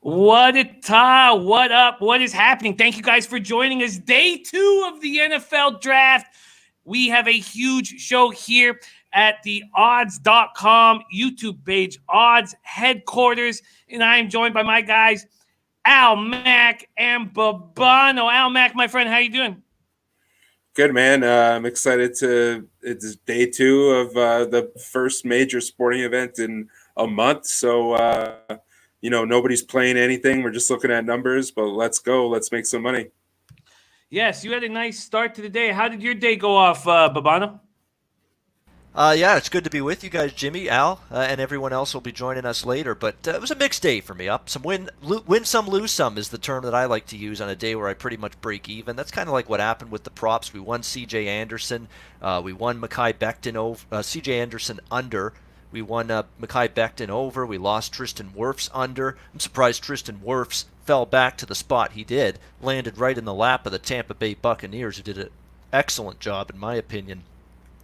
What up? What is happening? Thank you guys for joining us. Day 2 of the NFL draft. We have a huge show here at the odds.com YouTube page, odds headquarters. And I am joined by my guys, Al Mack and Babano. Al Mack, my friend, how you doing? Good, man. I'm excited it's day 2 of the first major sporting event in a month. So, nobody's playing anything. We're just looking at numbers, but let's go. Let's make some money. Yes, you had a nice start to the day. How did your day go off, Babano? Yeah, it's good to be with you guys, Jimmy, Al, and everyone else will be joining us later. But it was a mixed day for me. Up some win some, lose some is the term that I like to use on a day where I pretty much break even. That's kind of like what happened with the props. We won C.J. Anderson. We won Mekhi Becton over C.J. Anderson under. We won Mekhi Becton over. We lost Tristan Wirfs under. I'm surprised Tristan Wirfs fell back to the spot he did. Landed right in the lap of the Tampa Bay Buccaneers, who did an excellent job, in my opinion,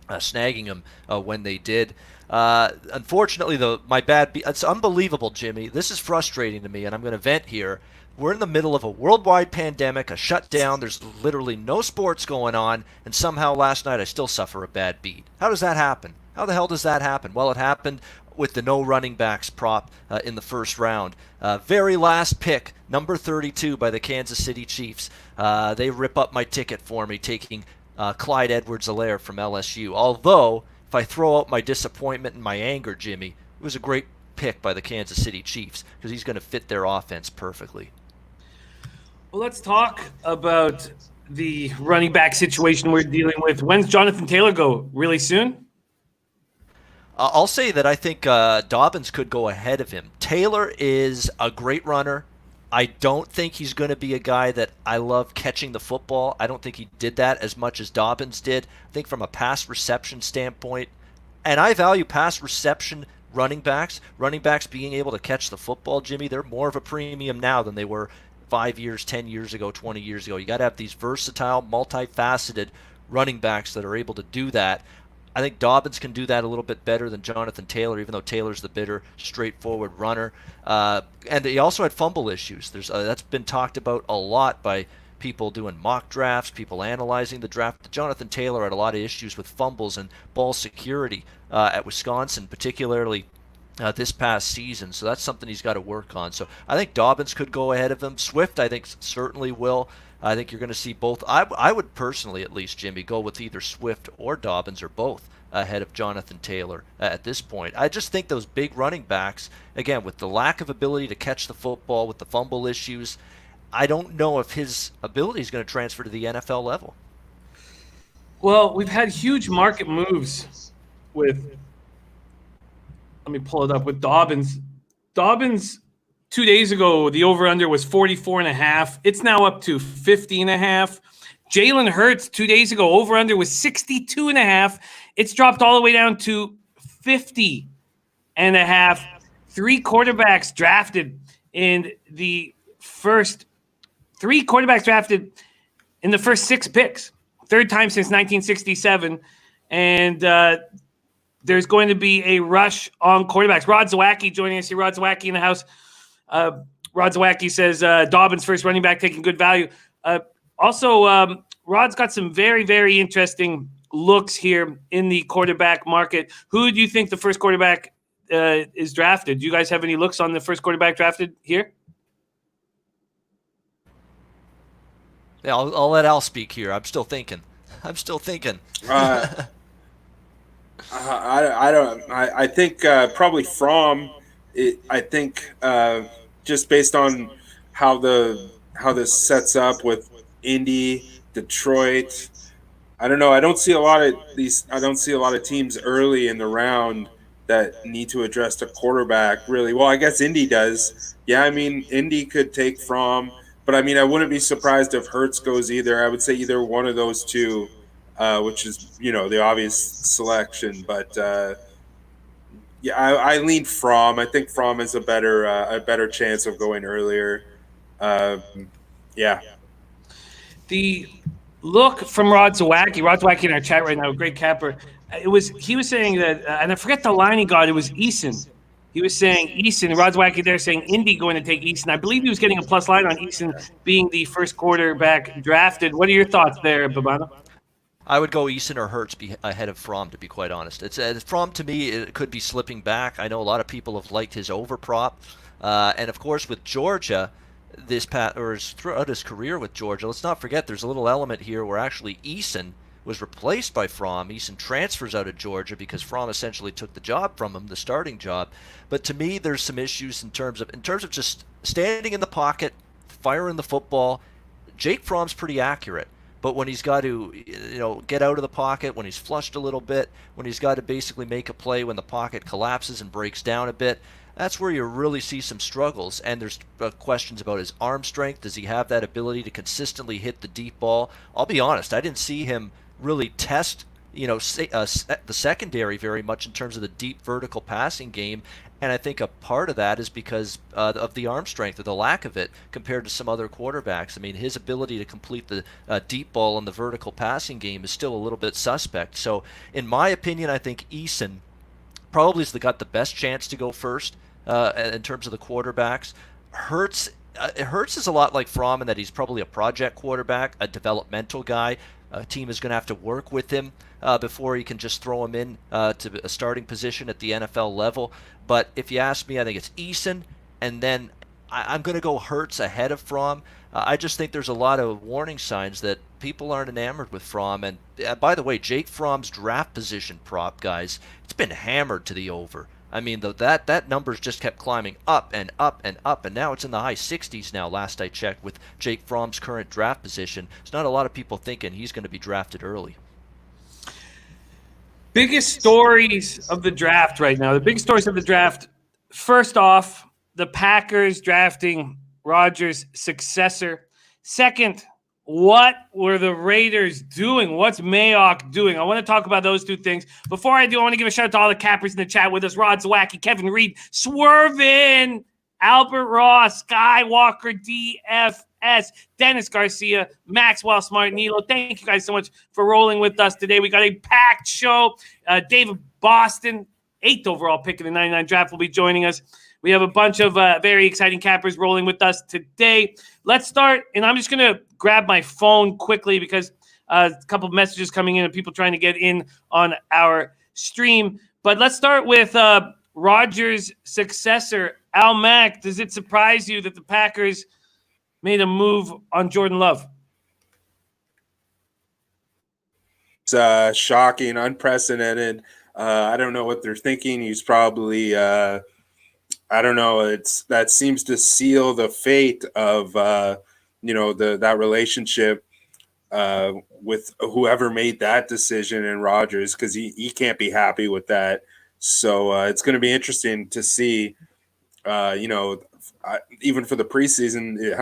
snagging him when they did. Unfortunately, though, it's unbelievable, Jimmy. This is frustrating to me, and I'm going to vent here. We're in the middle of a worldwide pandemic, a shutdown. There's literally no sports going on, and somehow last night I still suffer a bad beat. How does that happen? How the hell does that happen? Well, it happened with the no running backs prop in the first round. Very last pick, number 32 by the Kansas City Chiefs. They rip up my ticket for me, taking Clyde Edwards-Helaire from LSU. Although, if I throw out my disappointment and my anger, Jimmy, it was a great pick by the Kansas City Chiefs because he's going to fit their offense perfectly. Well, let's talk about the running back situation we're dealing with. When's Jonathan Taylor go? Really soon? I'll say that I think Dobbins could go ahead of him. Taylor is a great runner. I don't think he's going to be a guy that I love catching the football. I don't think he did that as much as Dobbins did. I think from a pass reception standpoint, and I value pass reception running backs being able to catch the football, Jimmy, they're more of a premium now than they were 5 years, 10 years ago, 20 years ago. You got to have these versatile, multifaceted running backs that are able to do that. I think Dobbins can do that a little bit better than Jonathan Taylor, even though Taylor's the better, straightforward runner. And he also had fumble issues. That's been talked about a lot by people doing mock drafts, people analyzing the draft. Jonathan Taylor had a lot of issues with fumbles and ball security at Wisconsin, particularly this past season. So that's something he's got to work on. So I think Dobbins could go ahead of him. Swift, I think, certainly will. I think you're going to see both. I would personally, at least, Jimmy, go with either Swift or Dobbins or both ahead of Jonathan Taylor at this point. I just think those big running backs, again, with the lack of ability to catch the football, with the fumble issues, I don't know if his ability is going to transfer to the NFL level. Well, we've had huge market moves with, let me pull it up, with Dobbins. Dobbins, 2 days ago, the over-under was 44.5. It's now up to 50.5. Jalen Hurts, 2 days ago, over-under was 62.5. It's dropped all the way down to 50.5. 3 quarterbacks drafted in the first 6 picks. Third time since 1967. And there's going to be a rush on quarterbacks. Rod Zawacki joining us here. Rod Zawacki in the house. Rod Zawacki says Dobbins first running back taking good value. Also, Rod's got some very, very interesting looks here in the quarterback market. Who do you think the first quarterback is drafted? Do you guys have any looks on the first quarterback drafted here? Yeah, I'll let Al speak here. I'm still thinking. I don't. I think probably Fromm. I think just based on how this sets up with Indy, Detroit. I don't know. I don't see a lot of teams early in the round that need to address the quarterback. Really, well, I guess Indy does. Yeah, I mean, Indy could take Fromm, but I mean, I wouldn't be surprised if Hurts goes either. I would say either one of those two, which is the obvious selection. But yeah, I lean Fromm. I think Fromm has a better chance of going earlier. Yeah. The look from Rod Zawacki in our chat right now, great capper. He was saying that, and I forget the line he got. It was Eason. He was saying Eason, Rod Zwacky there saying Indy going to take Eason. I believe he was getting a plus line on Eason being the first quarterback drafted. What are your thoughts there, Babano? I would go Eason or Hurts ahead of Fromm, to be quite honest. It's Fromm, to me, it could be slipping back. I know a lot of people have liked his overprop. And, of course, with Georgia, throughout his career with Georgia, let's not forget there's a little element here where actually Eason was replaced by Fromm. Eason transfers out of Georgia because Fromm essentially took the job from him, the starting job. But to me, there's some issues in terms of just standing in the pocket, firing the football. Jake Fromm's pretty accurate. But when he's got to, get out of the pocket, when he's flushed a little bit, when he's got to basically make a play when the pocket collapses and breaks down a bit, that's where you really see some struggles. And there's questions about his arm strength. Does he have that ability to consistently hit the deep ball? I'll be honest, I didn't see him really test, the secondary very much in terms of the deep vertical passing game. And I think a part of that is because of the arm strength or the lack of it compared to some other quarterbacks. I mean, his ability to complete the deep ball in the vertical passing game is still a little bit suspect. So, in my opinion, I think Eason probably has got the best chance to go first in terms of the quarterbacks. Hurts is a lot like Fromm in that he's probably a project quarterback, a developmental guy. A team is going to have to work with him before he can just throw him in to a starting position at the NFL level. But if you ask me, I think it's Eason, and then I'm going to go Hurts ahead of Fromm. I just think there's a lot of warning signs that people aren't enamored with Fromm. And by the way, Jake Fromm's draft position prop, guys, it's been hammered to the over. I mean, that numbers just kept climbing up and up and up, and now it's in the high 60s now, last I checked, with Jake Fromm's current draft position. There's not a lot of people thinking he's going to be drafted early. Biggest stories of the draft right now. The big stories of the draft. First off, the Packers drafting Rodgers' successor. Second, what were the Raiders doing? What's Mayock doing? I want to talk about those two things. Before I do, I want to give a shout out to all the cappers in the chat with us. Rod Zwacky, Kevin Reed, Swervin, Albert Ross, Skywalker DFS, Dennis Garcia, Maxwell Smart, Nilo. Thank you guys so much for rolling with us today. We got a packed show. David Boston, 8th overall pick in the 99 draft, will be joining us. We have a bunch of very exciting cappers rolling with us today. Let's start, and I'm just going to grab my phone quickly because a couple of messages coming in and people trying to get in on our stream. But let's start with Rodgers' successor, Al Mack. Does it surprise you that the Packers made a move on Jordan Love? It's shocking, unprecedented. I don't know what they're thinking. He's probably I don't know. That seems to seal the fate of that relationship with whoever made that decision in Rodgers, because he can't be happy with that. So it's going to be interesting to see, even for the preseason,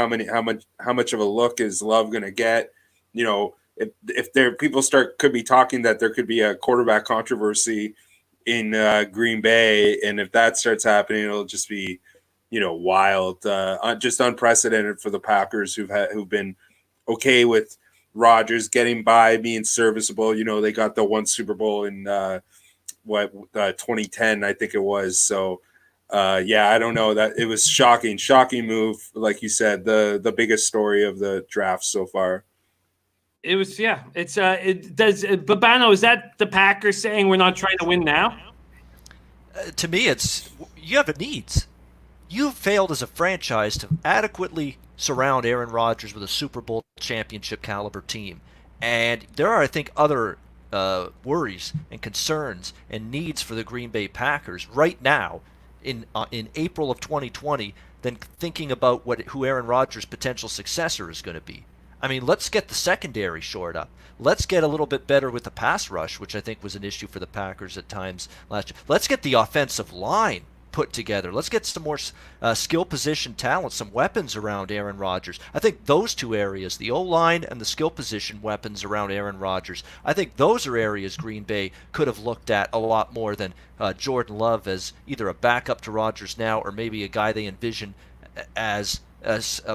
how much of a look is Love going to get? If there people could be talking that there could be a quarterback controversy in Green Bay, and if that starts happening, it'll just be wild, just unprecedented for the Packers who've been okay with Rodgers getting by, being serviceable. They got the one Super Bowl in 2010, I think it was. So I don't know, that it was shocking move, like you said, the biggest story of the draft so far. It was, yeah. It's Babano, is that the Packers saying we're not trying to win now? To me, it's you have needs. You've failed as a franchise to adequately surround Aaron Rodgers with a Super Bowl championship caliber team, and there are, I think, other worries and concerns and needs for the Green Bay Packers right now in April of 2020 than thinking about who Aaron Rodgers' potential successor is going to be. I mean, let's get the secondary shored up. Let's get a little bit better with the pass rush, which I think was an issue for the Packers at times last year. Let's get the offensive line put together. Let's get some more skill position talent, some weapons around Aaron Rodgers. I think those two areas, the O-line and the skill position weapons around Aaron Rodgers, I think those are areas Green Bay could have looked at a lot more than Jordan Love as either a backup to Rodgers now or maybe a guy they envision as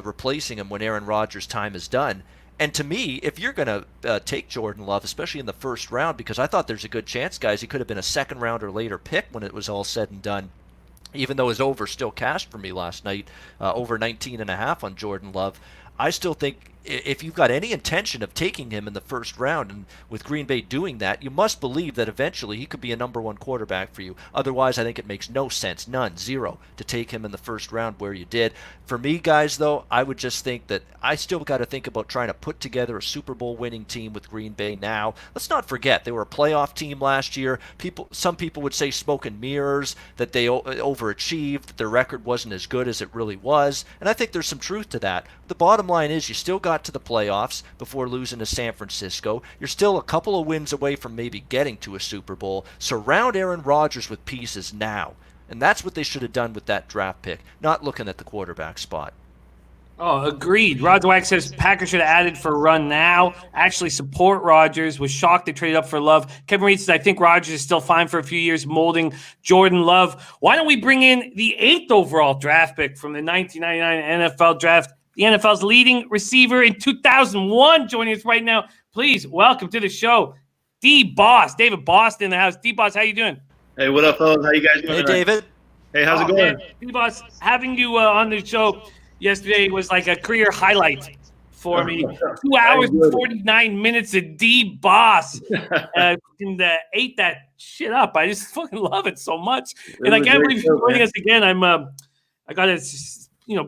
replacing him when Aaron Rodgers' time is done. And to me, if you're going to take Jordan Love, especially in the first round, because I thought there's a good chance, guys, he could have been a second round or later pick when it was all said and done. even though his over still cashed for me last night, over 19.5 on Jordan Love. I still think if you've got any intention of taking him in the first round, and with Green Bay doing that, you must believe that eventually he could be a number one quarterback for you. Otherwise, I think it makes no sense, zero, to take him in the first round where you did. For me, guys, though, I would just think that I still got to think about trying to put together a Super Bowl winning team with Green Bay now. Let's not forget, they were a playoff team last year. Some people would say smoke and mirrors, that they overachieved, that their record wasn't as good as it really was, and I think there's some truth to that. The bottom line is you still got to the playoffs before losing to San Francisco. You're still a couple of wins away from maybe getting to a Super Bowl. Surround Aaron Rodgers with pieces now. And that's what they should have done with that draft pick, not looking at the quarterback spot. Oh, agreed. Rod Dweck says Packers should have added for a run now. Actually support Rodgers. Was shocked they traded up for Love. Kevin Reed says, I think Rodgers is still fine for a few years molding Jordan Love. Why don't we bring in the 8th overall draft pick from the 1999 NFL draft? The NFL's leading receiver in 2001 joining us right now. Please welcome to the show, D-Boss, David Boston in the house. D-Boss, how you doing? Hey, what up, fellas? How you guys doing? Hey, David. Hey, how's it going? D-Boss, having you on the show yesterday was like a career highlight for me. 2 hours and 49 minutes of D-Boss. And ate that shit up. I just fucking love it so much. And I can't believe you're joining us again. I got to,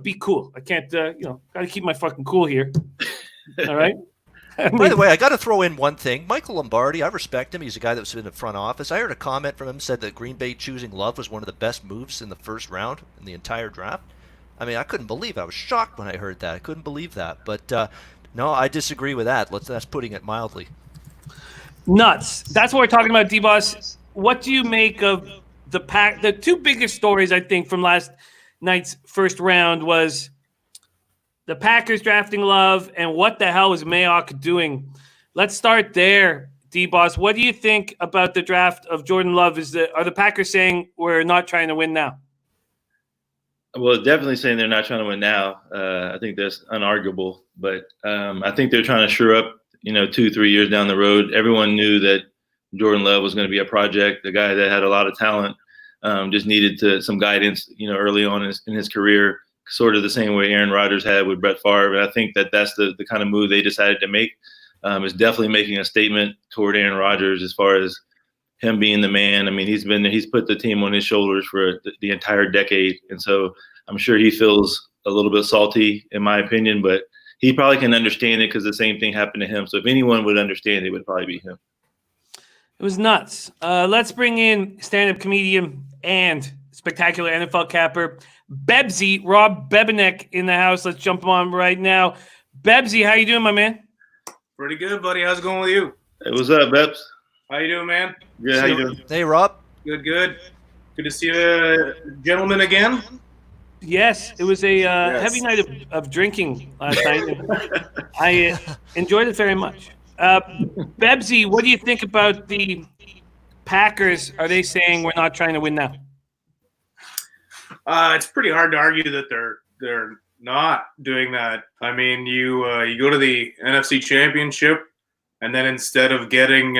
be cool. I can't, got to keep my fucking cool here. All right? By the way, I got to throw in one thing. Michael Lombardi, I respect him. He's a guy that was in the front office. I heard a comment from him said that Green Bay choosing Love was one of the best moves in the first round in the entire draft. I mean, I couldn't believe it. I was shocked when I heard that. I couldn't believe that. But, no, I disagree with that. That's putting it mildly. Nuts. That's what we're talking about, D-Boss. What do you make of the two biggest stories, I think, from last night's first round was the Packers drafting Love and what the hell was Mayock doing? Let's start there, D-Boss. What do you think about the draft of Jordan Love? Are the Packers saying we're not trying to win now? Well, definitely saying they're not trying to win now. I think that's unarguable. But I think they're trying to shore up, 2-3 years down the road. Everyone knew that Jordan Love was going to be a project, a guy that had a lot of talent, just needed some guidance, early on in his career, sort of the same way Aaron Rodgers had with Brett Favre. And I think that's the kind of move they decided to make. Is definitely making a statement toward Aaron Rodgers as far as him being the man. I mean, he's put the team on his shoulders for the entire decade. And so I'm sure he feels a little bit salty, in my opinion, but he probably can understand it because the same thing happened to him. So if anyone would understand, it would probably be him. It was nuts. Let's bring in stand-up comedian and spectacular NFL capper, Bebsy, Rob Bebenek in the house. Let's jump on right now. Bebsy, how you doing, my man? Pretty good, buddy. How's it going with you? Hey, what's up, Bebs? How you doing, man? Good. How you doing? Hey, Rob. Good. Good to see you, gentlemen, again. Yes, it was a heavy night of drinking last night. I enjoyed it very much. Bebsy, what do you think about the Packers? Are they saying we're not trying to win now? It's pretty hard to argue that they're not doing that. I mean, you go to the NFC Championship, and then instead of getting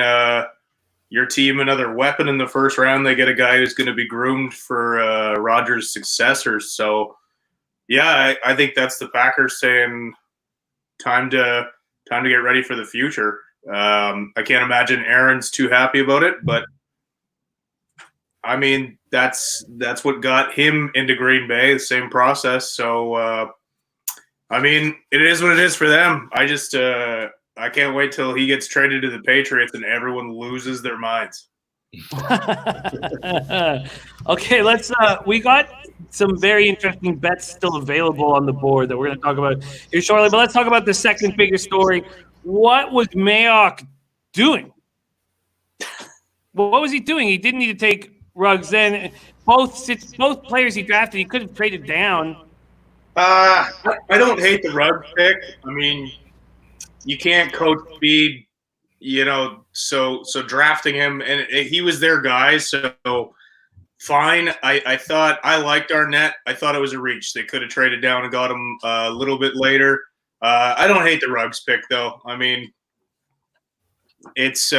your team another weapon in the first round, they get a guy who's going to be groomed for Rodgers' successor. So, yeah, I think that's the Packers saying time to get ready for the future. I can't imagine Aaron's too happy about it, but I mean that's what got him into Green Bay. The same process. So, I mean, it is what it is for them. I just I can't wait till he gets traded to the Patriots and everyone loses their minds. Okay, let's we got some very interesting bets still available on the board that we're going to talk about here shortly, but let's talk about the second biggest story. What was Mayock doing? Well, what was he doing? He didn't need to take Ruggs then. Both players he drafted, he could have traded down. I don't hate the Ruggs pick. I mean, you can't coach speed, so drafting him, and he was their guy, so fine. I thought I liked Arnett. I thought it was a reach. They could have traded down and got him a little bit later. I don't hate the Ruggs pick, though. I mean, it's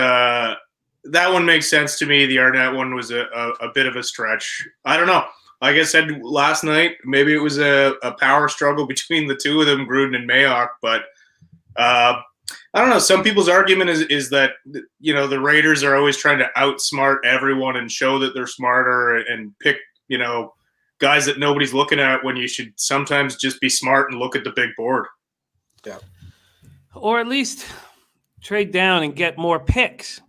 that one makes sense to me. The Arnett one was a bit of a stretch. I don't know. like I said last night, maybe it was a power struggle between the two of them, Gruden and Mayock. But I don't know. Some people's argument is that, you know, the Raiders are always trying to outsmart everyone and show that they're smarter and pick, you know, guys that nobody's looking at, when you should sometimes just be smart and look at the big board. Yeah. Or at least trade down and get more picks.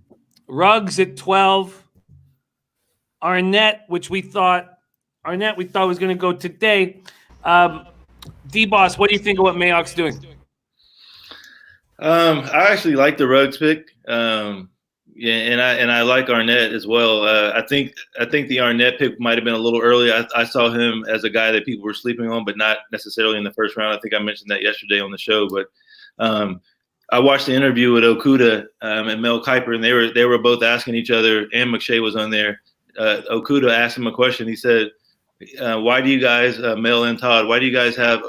Ruggs at 12. Arnett, we thought was going to go today. D-Boss, what do you think of what Mayock's doing? I actually like the Ruggs pick. Yeah, and I like Arnett as well. I think the Arnett pick might have been a little early. I saw him as a guy that people were sleeping on, but not necessarily in the first round. I think I mentioned that yesterday on the show. But I watched the interview with Okudah and Mel Kiper, and they were both asking each other, and McShay was on there. Okudah asked him a question. He said, why do you guys, Mel and Todd, why do you guys have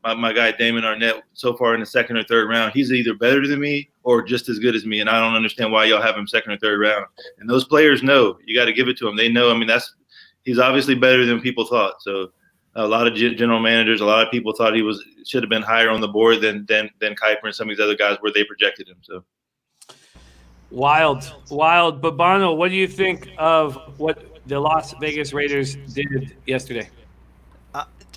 my guy Damon Arnett so far in the second or third round? He's either better than me or just as good as me, and I don't understand why y'all have him second or third round. And those players know. You got to give it to them. They know. I mean, he's obviously better than people thought. So a lot of general managers, a lot of people thought he should have been higher on the board than Kiper and some of these other guys where they projected him. So wild. Babano, what do you think of what the Las Vegas Raiders did yesterday?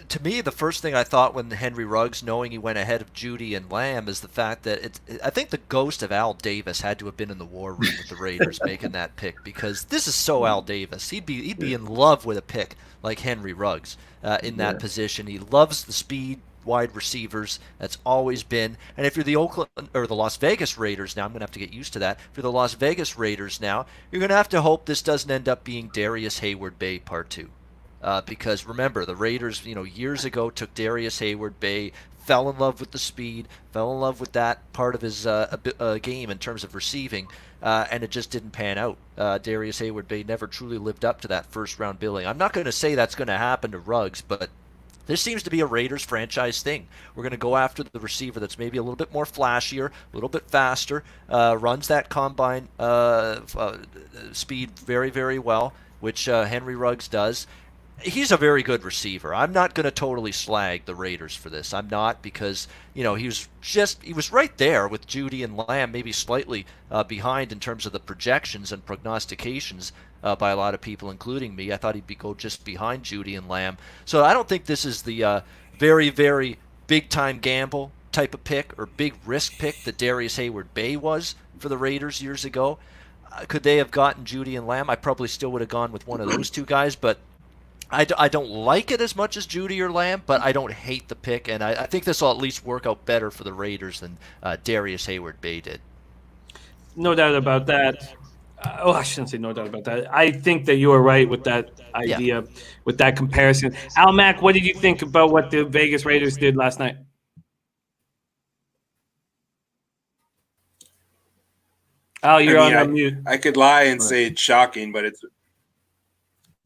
To me, the first thing I thought when Henry Ruggs, knowing he went ahead of Judy and Lamb, is the fact that I think the ghost of Al Davis had to have been in the war room with the Raiders making that pick, because this is so Al Davis. He'd be in love with a pick like Henry Ruggs in that position. He loves the speed, wide receivers. That's always been. And if you're the Las Vegas Raiders now, I'm going to have to get used to that. If you're the Las Vegas Raiders now, you're going to have to hope this doesn't end up being Darius Hayward-Bay Part 2. Because remember, the Raiders, years ago took Darius Hayward-Bay, fell in love with the speed, fell in love with that part of his game in terms of receiving, and it just didn't pan out. Darius Hayward-Bay never truly lived up to that first-round billing. I'm not going to say that's going to happen to Ruggs, but this seems to be a Raiders franchise thing. We're going to go after the receiver that's maybe a little bit more flashier, a little bit faster, runs that combine speed very, very well, which Henry Ruggs does. He's a very good receiver. I'm not going to totally slag the Raiders for this. I'm not, because he was right there with Judy and Lamb, maybe slightly behind in terms of the projections and prognostications by a lot of people, including me. I thought he'd go just behind Judy and Lamb. So I don't think this is the very, very big-time gamble type of pick or big risk pick that Darius Hayward-Bay was for the Raiders years ago. Could they have gotten Judy and Lamb? I probably still would have gone with one of those two guys, but I don't like it as much as Judy or Lamb, but I don't hate the pick, and I think this will at least work out better for the Raiders than Darius Hayward-Bay did. No doubt about that. I shouldn't say no doubt about that. I think that you are right with that idea, with that comparison. Al Mack, what did you think about what the Vegas Raiders did last night? Al, you're on mute. I could lie and say it's shocking, but it's...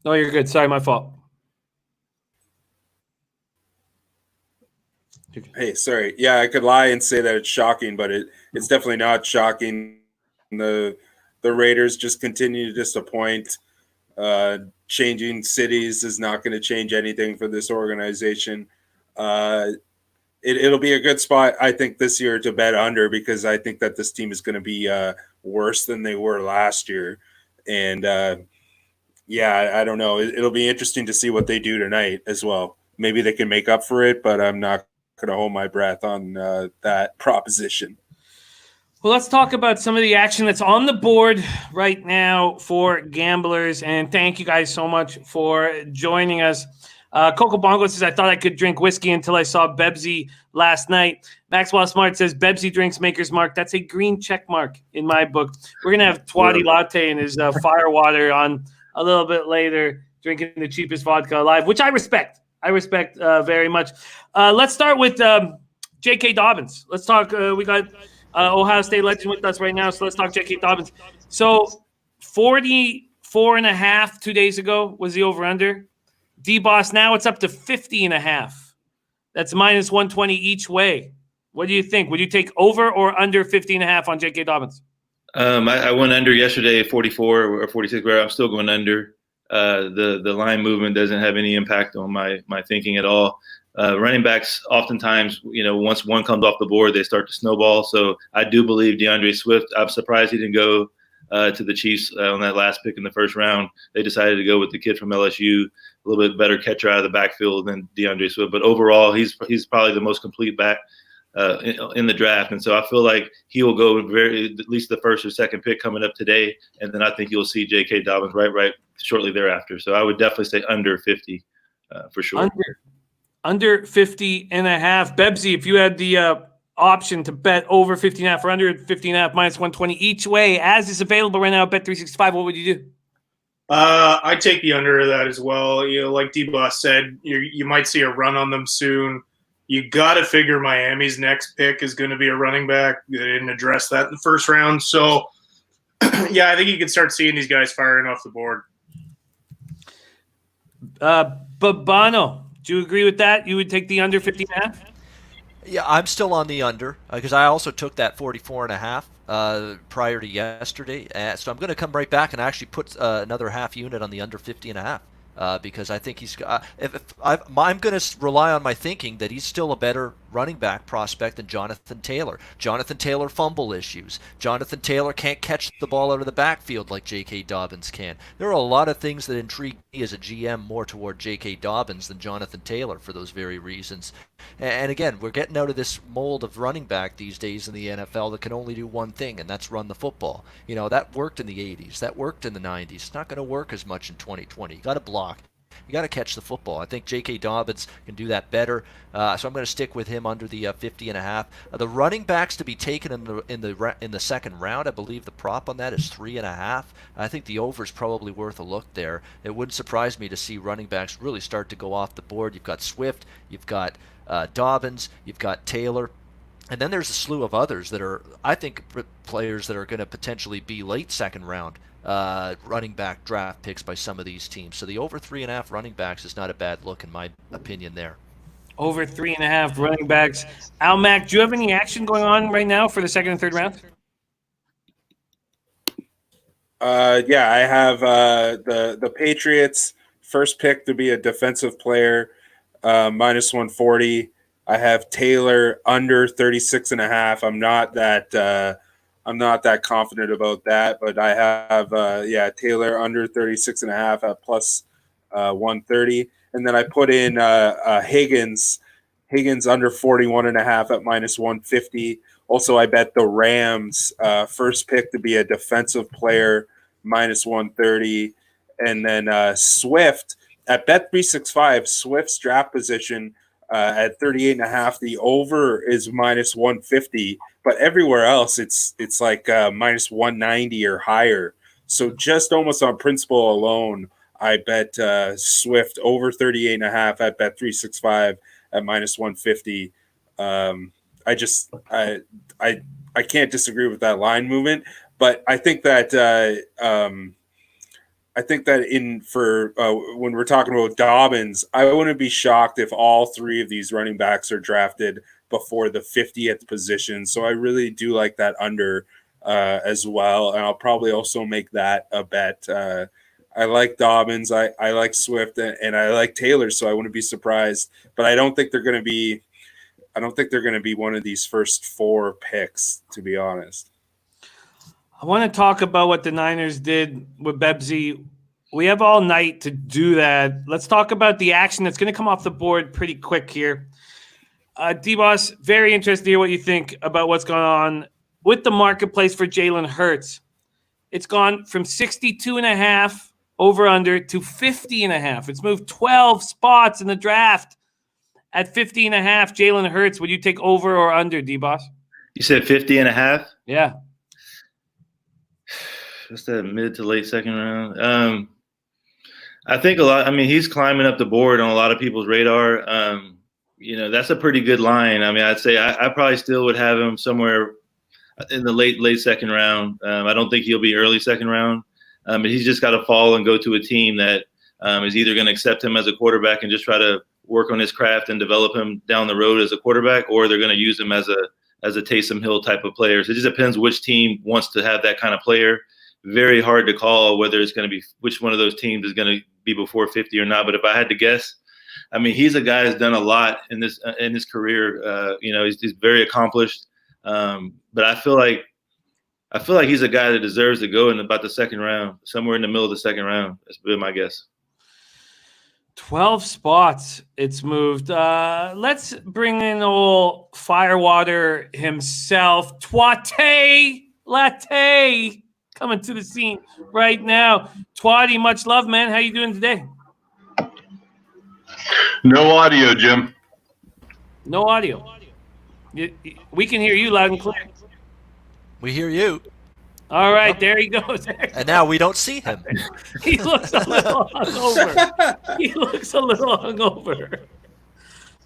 No, you're good. Sorry, my fault. Hey, sorry. Yeah, I could lie and say that it's shocking, but it's definitely not shocking. The Raiders just continue to disappoint. Changing cities is not going to change anything for this organization. It'll be a good spot, I think, this year to bet under, because I think that this team is going to be worse than they were last year. And I don't know. It'll be interesting to see what they do tonight as well. Maybe they can make up for it, but I'm not going to hold my breath on that proposition. Well, let's talk about some of the action that's on the board right now for gamblers. And thank you guys so much for joining us. Coco Bongo says, I thought I could drink whiskey until I saw Bebsy last night. Maxwell Smart says, Bebsy drinks Maker's Mark. That's a green check mark in my book. We're going to have Twatty Latte and his fire water on a little bit later, drinking the cheapest vodka alive, which I respect. I respect very much. Let's start with J.K. Dobbins. Let's talk. We got Ohio State legend with us right now, so let's talk J.K. Dobbins. So 44.5 2 days ago was the over-under. D-Boss, now it's up to 50.5. That's minus 120 each way. What do you think? Would you take over or under 50.5 on J.K. Dobbins? I went under yesterday at 44 or 46, where I'm still going under. the line movement doesn't have any impact on my thinking at all. Running backs, oftentimes, once one comes off the board, they start to snowball. So I do believe DeAndre Swift. I'm surprised he didn't go to the Chiefs on that last pick in the first round. They decided to go with the kid from LSU, a little bit better catcher out of the backfield than DeAndre Swift. But overall, he's probably the most complete back in the draft. And so I feel like he will go at least the first or second pick coming up today. And then I think you'll see J.K. Dobbins right shortly thereafter. So I would definitely say under 50 for sure. Under 50 and a half. Bebsy, if you had the option to bet over 50 and a half or under 50 and a half, minus 120 each way, as is available right now at Bet365, what would you do? I'd take the under of that as well. Like D-Boss said, you might see a run on them soon. You got to figure Miami's next pick is going to be a running back. They didn't address that in the first round. So, yeah, I think you can start seeing these guys firing off the board. Babano, do you agree with that? You would take the under 50 and a half? Yeah, I'm still on the under because I also took that 44 and a half prior to yesterday. So I'm going to come right back and actually put another half unit on the under 50 and a half. Because I think he's I'm going to rely on my thinking that he's still a better running back prospect than Jonathan Taylor. Jonathan Taylor fumble issues. Jonathan Taylor can't catch the ball out of the backfield like J.K. Dobbins can. There are a lot of things that intrigue me as a GM more toward J.K. Dobbins than Jonathan Taylor for those very reasons. And again, we're getting out of this mold of running back these days in the NFL that can only do one thing, and that's run the football. That worked in the 80s. That worked in the 90s. It's not going to work as much in 2020. You got to block. You got to catch the football. I think J.K. Dobbins can do that better, so I'm going to stick with him under the 50 and a half. The running backs to be taken in the second round, I believe the prop on that is 3.5. I think the over is probably worth a look there. It wouldn't surprise me to see running backs really start to go off the board. You've got Swift, you've got Dobbins, you've got Taylor. And then there's a slew of others that are, I think, players that are going to potentially be late second round running back draft picks by some of these teams. So the over 3.5 running backs is not a bad look in my opinion there. Over 3.5 running backs. Al Mac, do you have any action going on right now for the second and third round? Yeah, I have the Patriots first pick to be a defensive player, minus 140. I have Taylor under 36.5. I'm not that confident about that, but I have Taylor under 36.5 at plus 130, and then I put in Higgins under 41.5 at minus 150. Also, I bet the Rams first pick to be a defensive player minus 130, and then Swift at Bet365. Swift's draft position at 38.5. The over is minus 150. But everywhere else, it's like minus 190 or higher. So just almost on principle alone, I bet Swift over 38.5 at Bet365 at minus 150. I can't disagree with that line movement, but I think that when we're talking about Dobbins, I wouldn't be shocked if all three of these running backs are drafted before the 50th position. So I really do like that under as well. And I'll probably also make that a bet. I like Dobbins. I like Swift and I like Taylor. So I wouldn't be surprised, but I don't think they're going to be one of these first four picks, to be honest. I want to talk about what the Niners did with Bebsy. We have all night to do that. Let's talk about the action that's going to come off the board pretty quick here. D-Boss, very interested to hear what you think about what's going on with the marketplace for Jalen Hurts. It's gone from 62.5 over under to 50.5. It's moved 12 spots in the draft at 50.5. Jalen Hurts, would you take over or under, D-Boss? You said 50.5? Yeah. Just that mid to late second round. I think a lot. I mean, he's climbing up the board on a lot of people's radar. That's a pretty good line. I mean, I'd say I probably still would have him somewhere in the late second round. I don't think he'll be early second round. But he's just got to fall and go to a team that is either going to accept him as a quarterback and just try to work on his craft and develop him down the road as a quarterback, or they're going to use him as a Taysom Hill type of player. So it just depends which team wants to have that kind of player. very hard to call whether it's going to be which one of those teams is going to be before 50 or not. But if I had to guess, I mean, he's a guy who's done a lot in his career. He's very accomplished. But I feel like he's a guy that deserves to go in about the second round, somewhere in the middle of the second round. That's been my guess. 12 spots it's moved. Let's bring in old Firewater himself. Twate Latte coming to the scene right now. Twatty, much love, man. How you doing today? No audio, Jim. No audio. We can hear you loud and clear. We hear you. All right, there he goes. And now we don't see him. He looks a little hungover.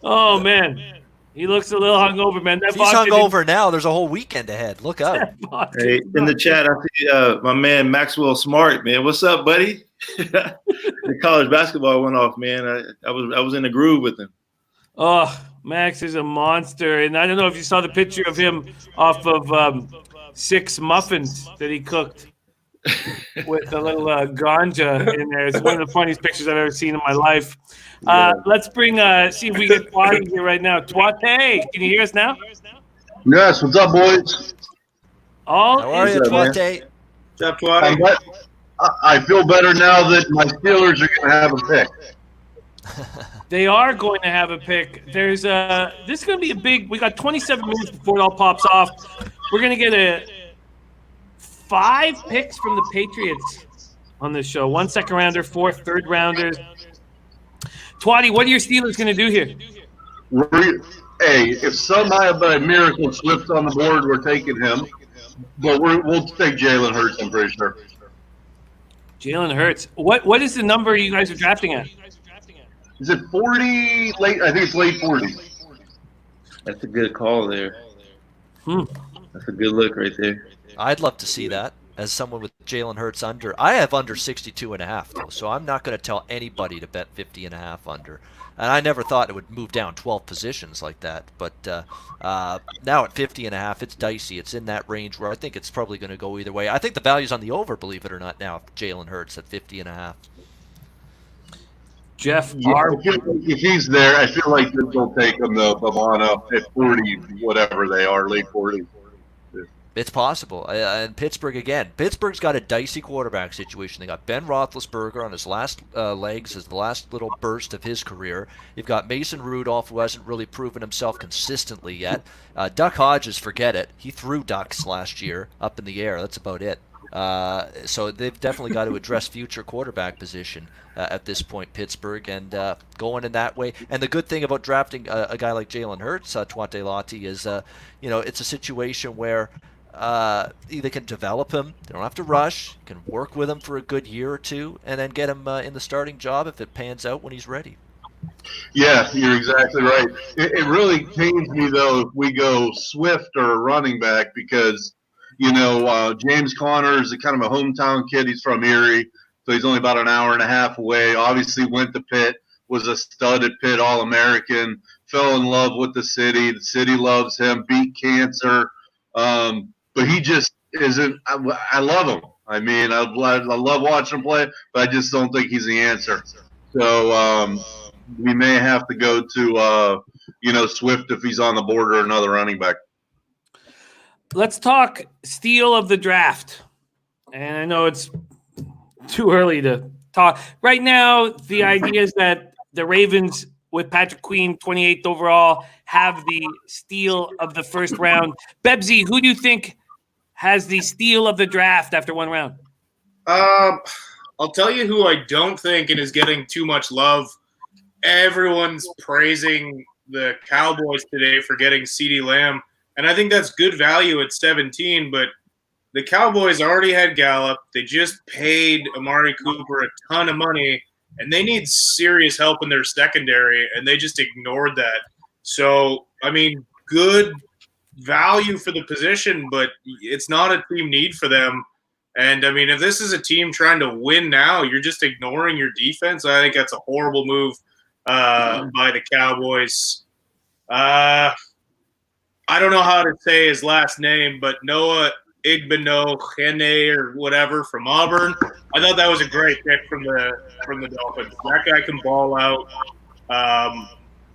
Oh, man. He looks a little hungover, man. If he's hungover now, there's a whole weekend ahead. Look out. Hey, in the chat, I see my man Maxwell Smart, man. What's up, buddy? The college basketball went off, man. I was in the groove with him. Oh, Max is a monster. And I don't know if you saw the picture of him off of 6 muffins that he cooked with a little ganja in there. It's one of the funniest pictures I've ever seen in my life. Let's bring see if we get Twatty here right now. Twate, can you hear us now? Yes, what's up, boys? How are you, Twate? What's up, Twatty? I feel better now that my Steelers are going to have a pick. They are going to have a pick. This is going to be a big. We got 27 minutes before it all pops off. We're going to get 5 picks from the Patriots on this show. 1 second rounder, 4 third rounders. Twatty, what are your Steelers going to do here? Hey, if somehow by miracle Swift's on the board, we're taking him. But we'll take Jalen Hurts, I'm pretty sure. Jalen Hurts. What is the number you guys are drafting at? Is it 40? Late? I think it's late 40s. That's a good call there. That's a good look right there. I'd love to see that as someone with Jalen Hurts under. I have under 62.5 though, so I'm not going to tell anybody to bet 50.5 under. And I never thought it would move down 12 positions like that. But now at 50.5, it's dicey. It's in that range where I think it's probably going to go either way. I think the value's on the over, believe it or not, now. Jalen Hurts at 50.5. Jeff, if he's there, I feel like they'll take him though. Bavana at 40, whatever they are, late 40s. It's possible. And Pittsburgh again. Pittsburgh's got a dicey quarterback situation. They got Ben Roethlisberger on his last legs, as the last little burst of his career. You've got Mason Rudolph, who hasn't really proven himself consistently yet. Duck Hodges, forget it. He threw ducks last year up in the air. That's about it. So they've definitely got to address future quarterback position at this point, Pittsburgh, and going in that way. And the good thing about drafting a guy like Jalen Hurts, Twate Latte, is it's a situation where they can develop him. They don't have to rush. You can work with him for a good year or two, and then get him in the starting job if it pans out when he's ready. Yeah, you're exactly right. It really pains me though if we go Swift or a running back because James Conner is kind of a hometown kid. He's from Erie, so he's only about an hour and a half away. Obviously went to Pitt, was a stud at Pitt, All-American, fell in love with the city. The city loves him, beat cancer. But he just isn't. I love him. I mean, I love watching him play, but I just don't think he's the answer. So we may have to go to Swift if he's on the board or another running back. Let's talk steal of the draft. And I know it's too early to talk. Right now, the idea is that the Ravens, with Patrick Queen, 28th overall, have the steal of the first round. Bebsy, who do you think has the steal of the draft after one round? I'll tell you who I don't think and is getting too much love. Everyone's praising the Cowboys today for getting CeeDee Lamb. And I think that's good value at 17, but the Cowboys already had Gallup. They just paid Amari Cooper a ton of money, and they need serious help in their secondary, and they just ignored that. So, I mean, good value for the position, but it's not a team need for them. And, I mean, if this is a team trying to win now, you're just ignoring your defense. I think that's a horrible move by the Cowboys. I don't know how to say his last name, but Noah Igbinoghene or whatever from Auburn. I thought that was a great pick from the Dolphins. That guy can ball out.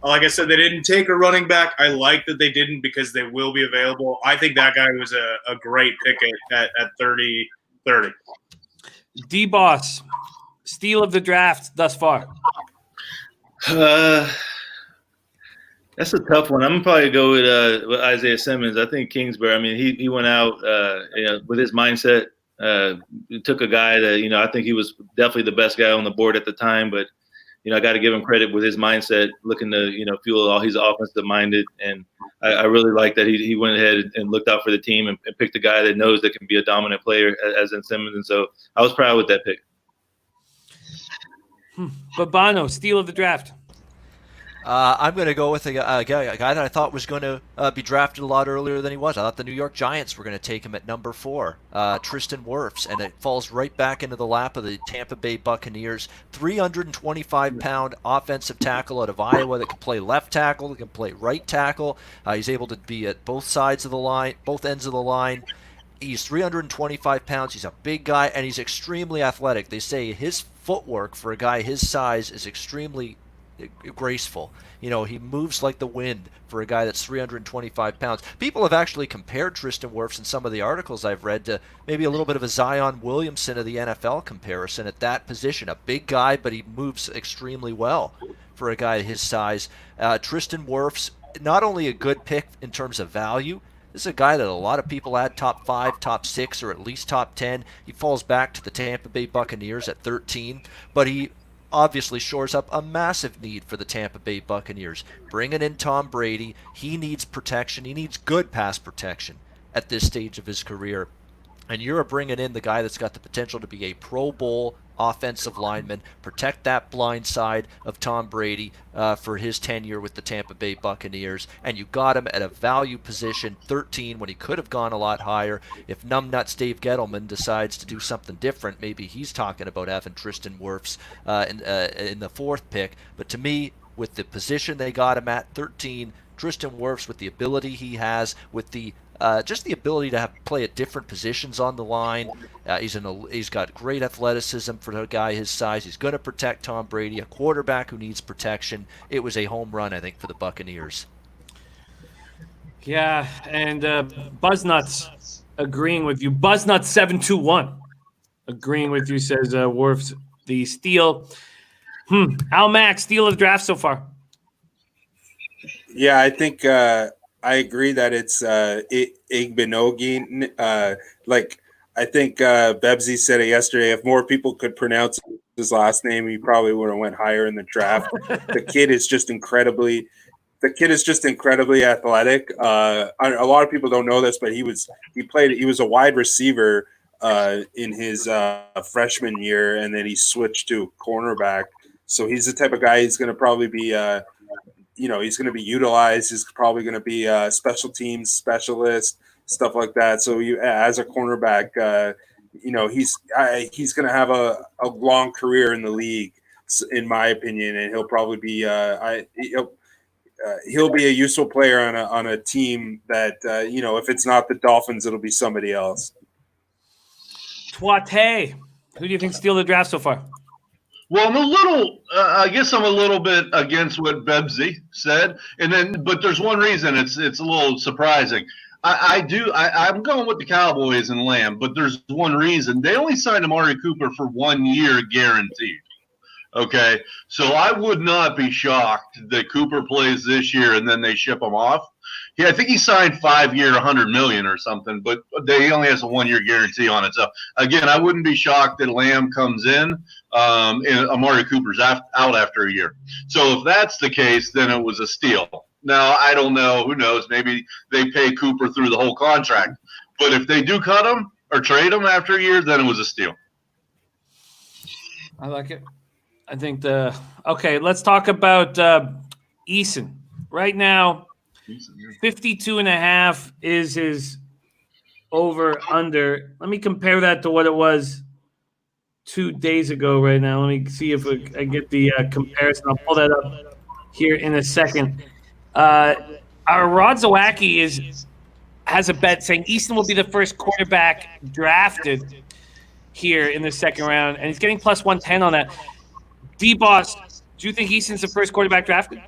Like I said, they didn't take a running back. I like that they didn't because they will be available. I think that guy was a great pick at 30. D-Boss, steal of the draft thus far. That's a tough one. I'm gonna probably go with Isaiah Simmons. I think Kingsbury. I mean, he went out with his mindset. He took a guy that I think he was definitely the best guy on the board at the time, but I got to give him credit with his mindset, looking to fuel all. He's offensive minded, and I really like that he went ahead and looked out for the team and picked a guy that knows that can be a dominant player as in Simmons. And so I was proud with that pick. Babano, steal of the draft. I'm going to go with a guy that I thought was going to be drafted a lot earlier than he was. I thought the New York Giants were going to take him at number 4, Tristan Wirfs, and it falls right back into the lap of the Tampa Bay Buccaneers. 325-pound offensive tackle out of Iowa that can play left tackle, that can play right tackle. He's able to be at both sides of the line, both ends of the line. He's 325 pounds. He's a big guy, and he's extremely athletic. They say his footwork for a guy his size is extremely graceful. He moves like the wind for a guy that's 325 pounds. People have actually compared Tristan Wirfs in some of the articles I've read to maybe a little bit of a Zion Williamson of the NFL comparison at that position. A big guy, but he moves extremely well for a guy his size. Tristan Wirfs, not only a good pick in terms of value, this is a guy that a lot of people had top 5, top 6, or at least top 10. He falls back to the Tampa Bay Buccaneers at 13, but he obviously shores up a massive need for the Tampa Bay Buccaneers. Bringing in Tom Brady, he needs protection. He needs good pass protection at this stage of his career. And you're bringing in the guy that's got the potential to be a Pro Bowl offensive lineman, protect that blind side of Tom Brady for his tenure with the Tampa Bay Buccaneers, and you got him at a value position 13 when he could have gone a lot higher. If numbnuts Dave Gettleman decides to do something different, maybe he's talking about having Tristan Wirfs in the 4th pick. But to me, with the position they got him at 13, Tristan Wirfs, with the ability he has, with the just the ability to play at different positions on the line. He's got great athleticism for a guy his size. He's going to protect Tom Brady, a quarterback who needs protection. It was a home run, I think, for the Buccaneers. Yeah, and Buzznuts agreeing with you. Buzznuts721 agreeing with you, says Wirfs the steal. Al Max, steal of the draft so far. Yeah, I think I agree that it's Igbinoghene. I think Bebsy said it yesterday. If more people could pronounce his last name, he probably would have went higher in the draft. The kid is just incredibly athletic. A lot of people don't know this, but he was a wide receiver in his freshman year, and then he switched to cornerback. So he's the type of guy he's going to probably be. He's going to be utilized. He's probably going to be a special teams specialist, stuff like that. So as a cornerback, he's going to have a long career in the league, in my opinion, and he'll probably be he'll be a useful player on a team that if it's not the Dolphins, it'll be somebody else. Twate, who do you think steal the draft so far? Well, I guess I'm a little bit against what Bebsy said, but there's one reason it's a little surprising. I'm going with the Cowboys and Lamb, but there's one reason. They only signed Amari Cooper for 1 year guaranteed. Okay, so I would not be shocked that Cooper plays this year and then they ship him off. Yeah, I think he signed 5-year, $100 million or something, but he only has a 1-year guarantee on it. So again, I wouldn't be shocked that Lamb comes in and Amari Cooper's out after a year. So if that's the case, then it was a steal. Now I don't know. Who knows? Maybe they pay Cooper through the whole contract. But if they do cut him or trade him after a year, then it was a steal. I like it. I think okay. Let's talk about Eason right now. 52.5 is his over under. Let me compare that to what it was 2 days ago right now. Let me see if I get the comparison. I'll pull that up here in a second. Our Rod Zawacki has a bet saying Easton will be the first quarterback drafted here in the second round, and he's getting plus 110 on that. D-Boss, do you think Easton's the first quarterback drafted?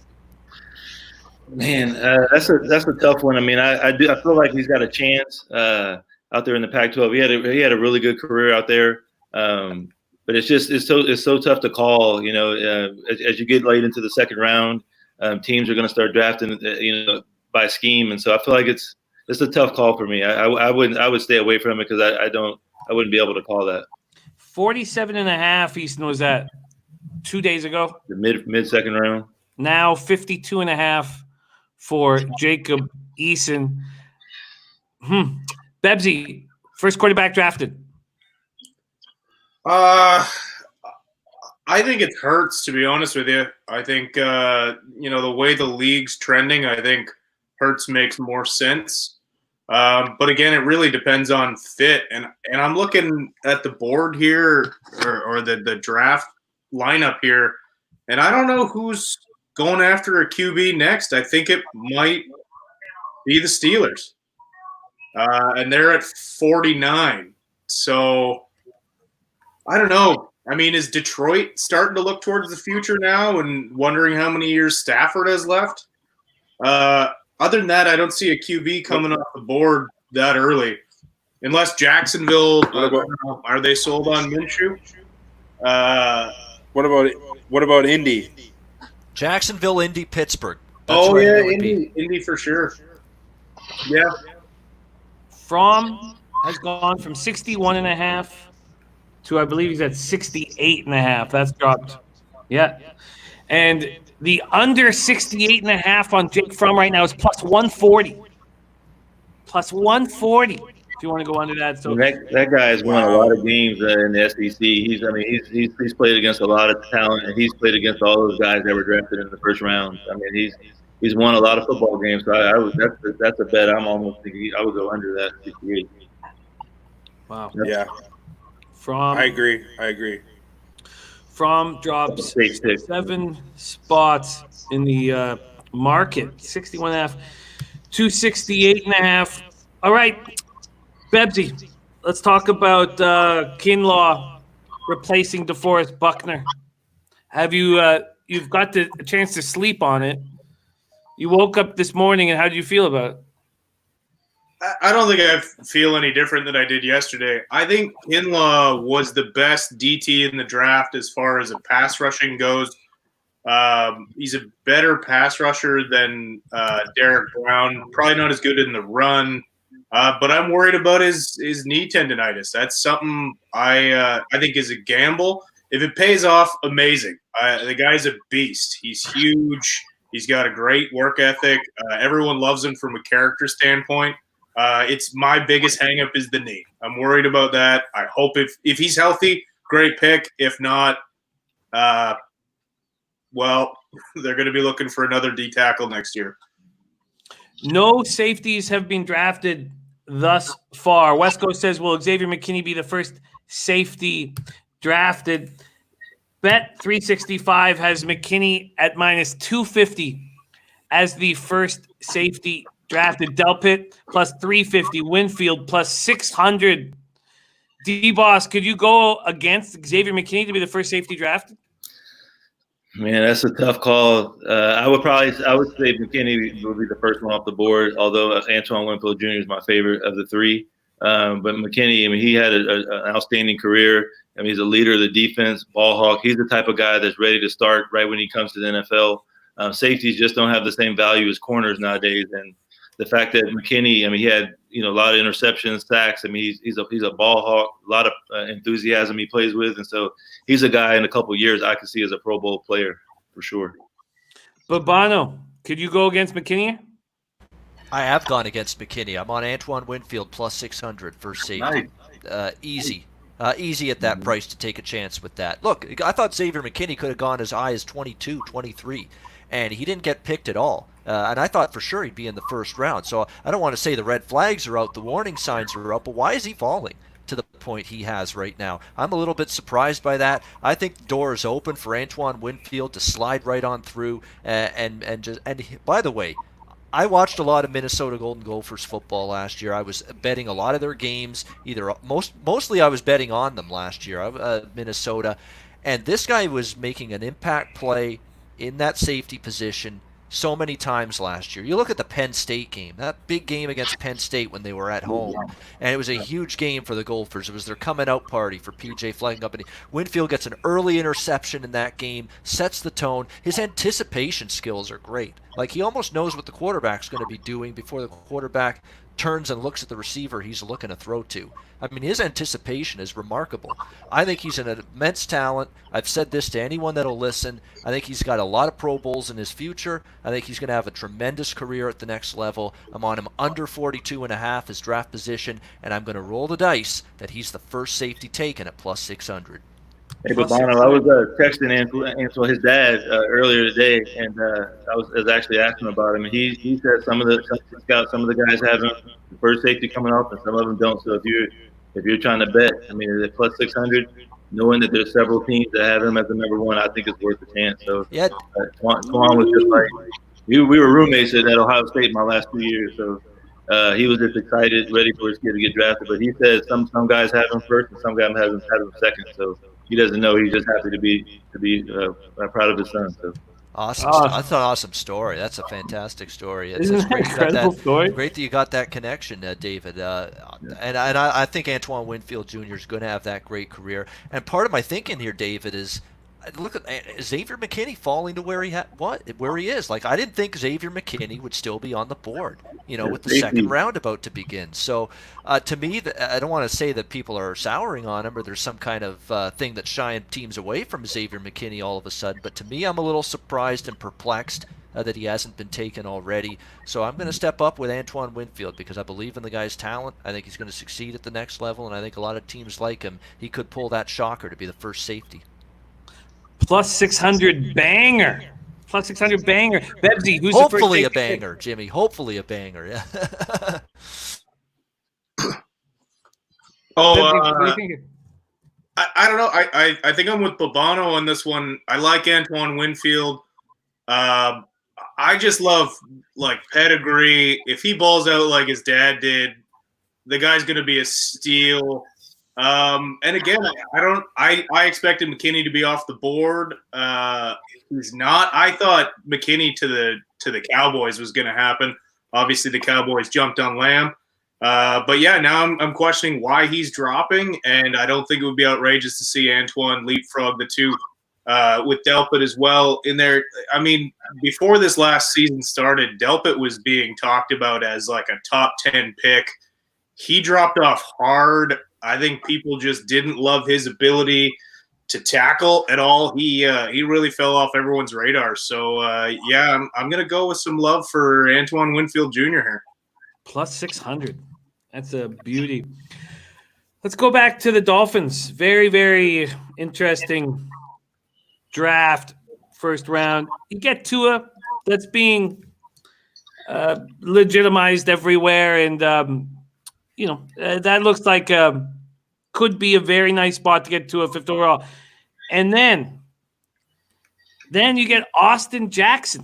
Man, that's a tough one. I mean, I feel like he's got a chance out there in the Pac-12. He had a really good career out there, but it's so tough to call. You know, as you get late into the second round, teams are going to start drafting, by scheme, and so I feel like it's a tough call for me. I would stay away from it because I wouldn't be able to call that. 47.5 Easton was that 2 days ago. The mid second round. Now 52.5 for Jacob Eason. Bebsy, first quarterback drafted. I think it hurts, to be honest with you. I think the way the league's trending, I think Hurts makes more sense. But again, it really depends on fit. And I'm looking at the board here or the draft lineup here, and I don't know who's going after a QB next. I think it might be the Steelers. And they're at 49. So I don't know. I mean, is Detroit starting to look towards the future now and wondering how many years Stafford has left? Other than that, I don't see a QB coming off the board that early, unless Jacksonville. Are they sold on Minshew? What about Indy? Jacksonville, Indy, Pittsburgh. Indy for sure. Yeah. Fromm has gone from 61.5 to, I believe he's at 68.5. That's dropped. Yeah. And the under 68.5 on Jake Fromm right now is plus 140. Plus 140. If you want to go under that. So that guy has won a lot of games in the SEC. He's played against a lot of talent, and he's played against all those guys that were drafted in the first round. I mean, he's won a lot of football games. So that's a bet. I'm almost thinking I would go under that 68. Wow. Yeah. Fromm. I agree. Fromm drops 7 spots in the market. 61.5 to 68.5. All right, Bebsy, let's talk about Kinlaw replacing DeForest Buckner. Have you you've got the chance to sleep on it? You woke up this morning, and how do you feel about it? I don't think I feel any different than I did yesterday. I think Kinlaw was the best DT in the draft as far as a pass rushing goes. He's a better pass rusher than Derek Brown. Probably not as good in the run, but I'm worried about his knee tendonitis. That's something I think is a gamble. If it pays off, amazing. The guy's a beast. He's huge. He's got a great work ethic. Everyone loves him from a character standpoint. It's my biggest hangup is the knee. I'm worried about that. I hope if he's healthy, great pick. If not, well, they're going to be looking for another D tackle next year. No safeties have been drafted thus far. West Coast says, will Xavier McKinney be the first safety drafted? Bet 365 has McKinney at minus 250 as the first safety drafted. Delpit plus 350. Winfield plus 600. D-Boss, could you go against Xavier McKinney to be the first safety drafted? Man, that's a tough call. I would say McKinney will be the first one off the board, although Antoine Winfield Jr. is my favorite of the three. But McKinney, I mean, he had an outstanding career. I mean, he's a leader of the defense, ball hawk. He's the type of guy that's ready to start right when he comes to the NFL. Safeties just don't have the same value as corners nowadays. And the fact that McKinney, I mean, he had a lot of interceptions, sacks. I mean, he's a ball hawk, a lot of enthusiasm he plays with, and so he's a guy in a couple of years I can see as a Pro Bowl player for sure. Babano, could you go against McKinney? I have gone against McKinney. I'm on Antoine Winfield plus 600 for safety. Nice. Easy at that price to take a chance with that. Look, I thought Xavier McKinney could have gone as high as 22, 23, and he didn't get picked at all. And I thought for sure he'd be in the first round. So I don't want to say the red flags are out, the warning signs are up, but why is he falling to the point he has right now? I'm a little bit surprised by that. I think the door is open for Antoine Winfield to slide right on through. And by the way, I watched a lot of Minnesota Golden Gophers football last year. I was betting a lot of their games. Mostly I was betting on them last year, Minnesota. And this guy was making an impact play in that safety position so many times last year. You look at the Penn State game, that big game against Penn State when they were at home, and it was a huge game for the Gophers. It was their coming out party for PJ Fleck and company. Winfield gets an early interception in that game, sets the tone. His anticipation skills are great. Like, he almost knows what the quarterback's going to be doing before the quarterback turns and looks at the receiver he's looking to throw to. I mean, his anticipation is remarkable. I think he's an immense talent. I've said this to anyone that'll listen. I think he's got a lot of Pro Bowls in his future. I think he's going to have a tremendous career at the next level. I'm on him under 42.5, his draft position, and I'm going to roll the dice that he's the first safety taken at plus 600. Hey, Babano, I was texting Ansel, his dad, earlier today, and I was actually asking about him. And he said some of the guys have him the first safety coming off, and some of them don't. So if you're trying to bet, I mean, at plus 600, knowing that there's several teams that have him as the number one, I think it's worth a chance. So yeah, Twan was just like we were roommates at Ohio State my last 2 years, so. He was just excited, ready for his kid to get drafted. But he said some guys have him first and some guys have him second. So he doesn't know. He's just happy to be proud of his son. So. Awesome. That's an awesome story. That's a fantastic story. Isn't that an incredible story? Great that you got that connection, David. And I think Antoine Winfield Jr. is going to have that great career. And part of my thinking here, David, is look at Xavier McKinney falling to where he is. Like, I didn't think Xavier McKinney would still be on the board, with the second round about to begin. So, to me, I don't want to say that people are souring on him or there's some kind of thing that's shying teams away from Xavier McKinney all of a sudden. But to me, I'm a little surprised and perplexed that he hasn't been taken already. So I'm going to step up with Antoine Winfield because I believe in the guy's talent. I think he's going to succeed at the next level, and I think a lot of teams like him. He could pull that shocker to be the first safety. Plus 600 banger. Plus 600 banger. Bebsy, who's hopefully the a banger, Jimmy. Hopefully a banger. Yeah. Bebsy, what do you think? I don't know. I think I'm with Babano on this one. I like Antoine Winfield. I just love pedigree. If he balls out like his dad did, the guy's going to be a steal. And again, I expected McKinney to be off the board. He's not. I thought McKinney to the Cowboys was going to happen. Obviously, the Cowboys jumped on Lamb. But yeah, now I'm questioning why he's dropping, and I don't think it would be outrageous to see Antoine leapfrog the two with Delpit as well in there. I mean, before this last season started, Delpit was being talked about as like a top 10 pick. He dropped off hard. I think people just didn't love his ability to tackle at all. He really fell off everyone's radar. So, yeah, I'm going to go with some love for Antoine Winfield Jr. here. Plus 600. That's a beauty. Let's go back to the Dolphins. Very, very interesting draft, first round. You get Tua, that's being legitimized everywhere. And, that looks like could be a very nice spot to get to a fifth overall. And then you get Austin Jackson,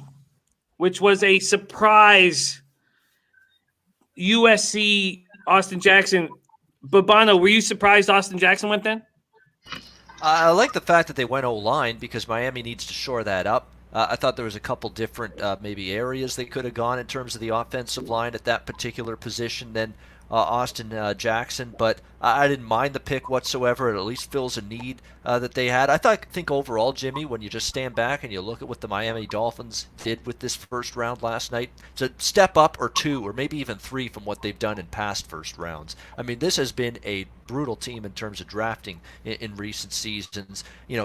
which was a surprise. USC Austin Jackson. Babano, were you surprised Austin Jackson went then? I like the fact that they went O-line because Miami needs to shore that up. I thought there was a couple different maybe areas they could have gone in terms of the offensive line at that particular position than Austin Jackson, but I didn't mind the pick whatsoever. It at least fills a need that they had. I think overall, Jimmy, when you just stand back and you look at what the Miami Dolphins did with this first round last night, it's a step up or two or maybe even three from what they've done in past first rounds. I mean, this has been a brutal team in terms of drafting in recent seasons.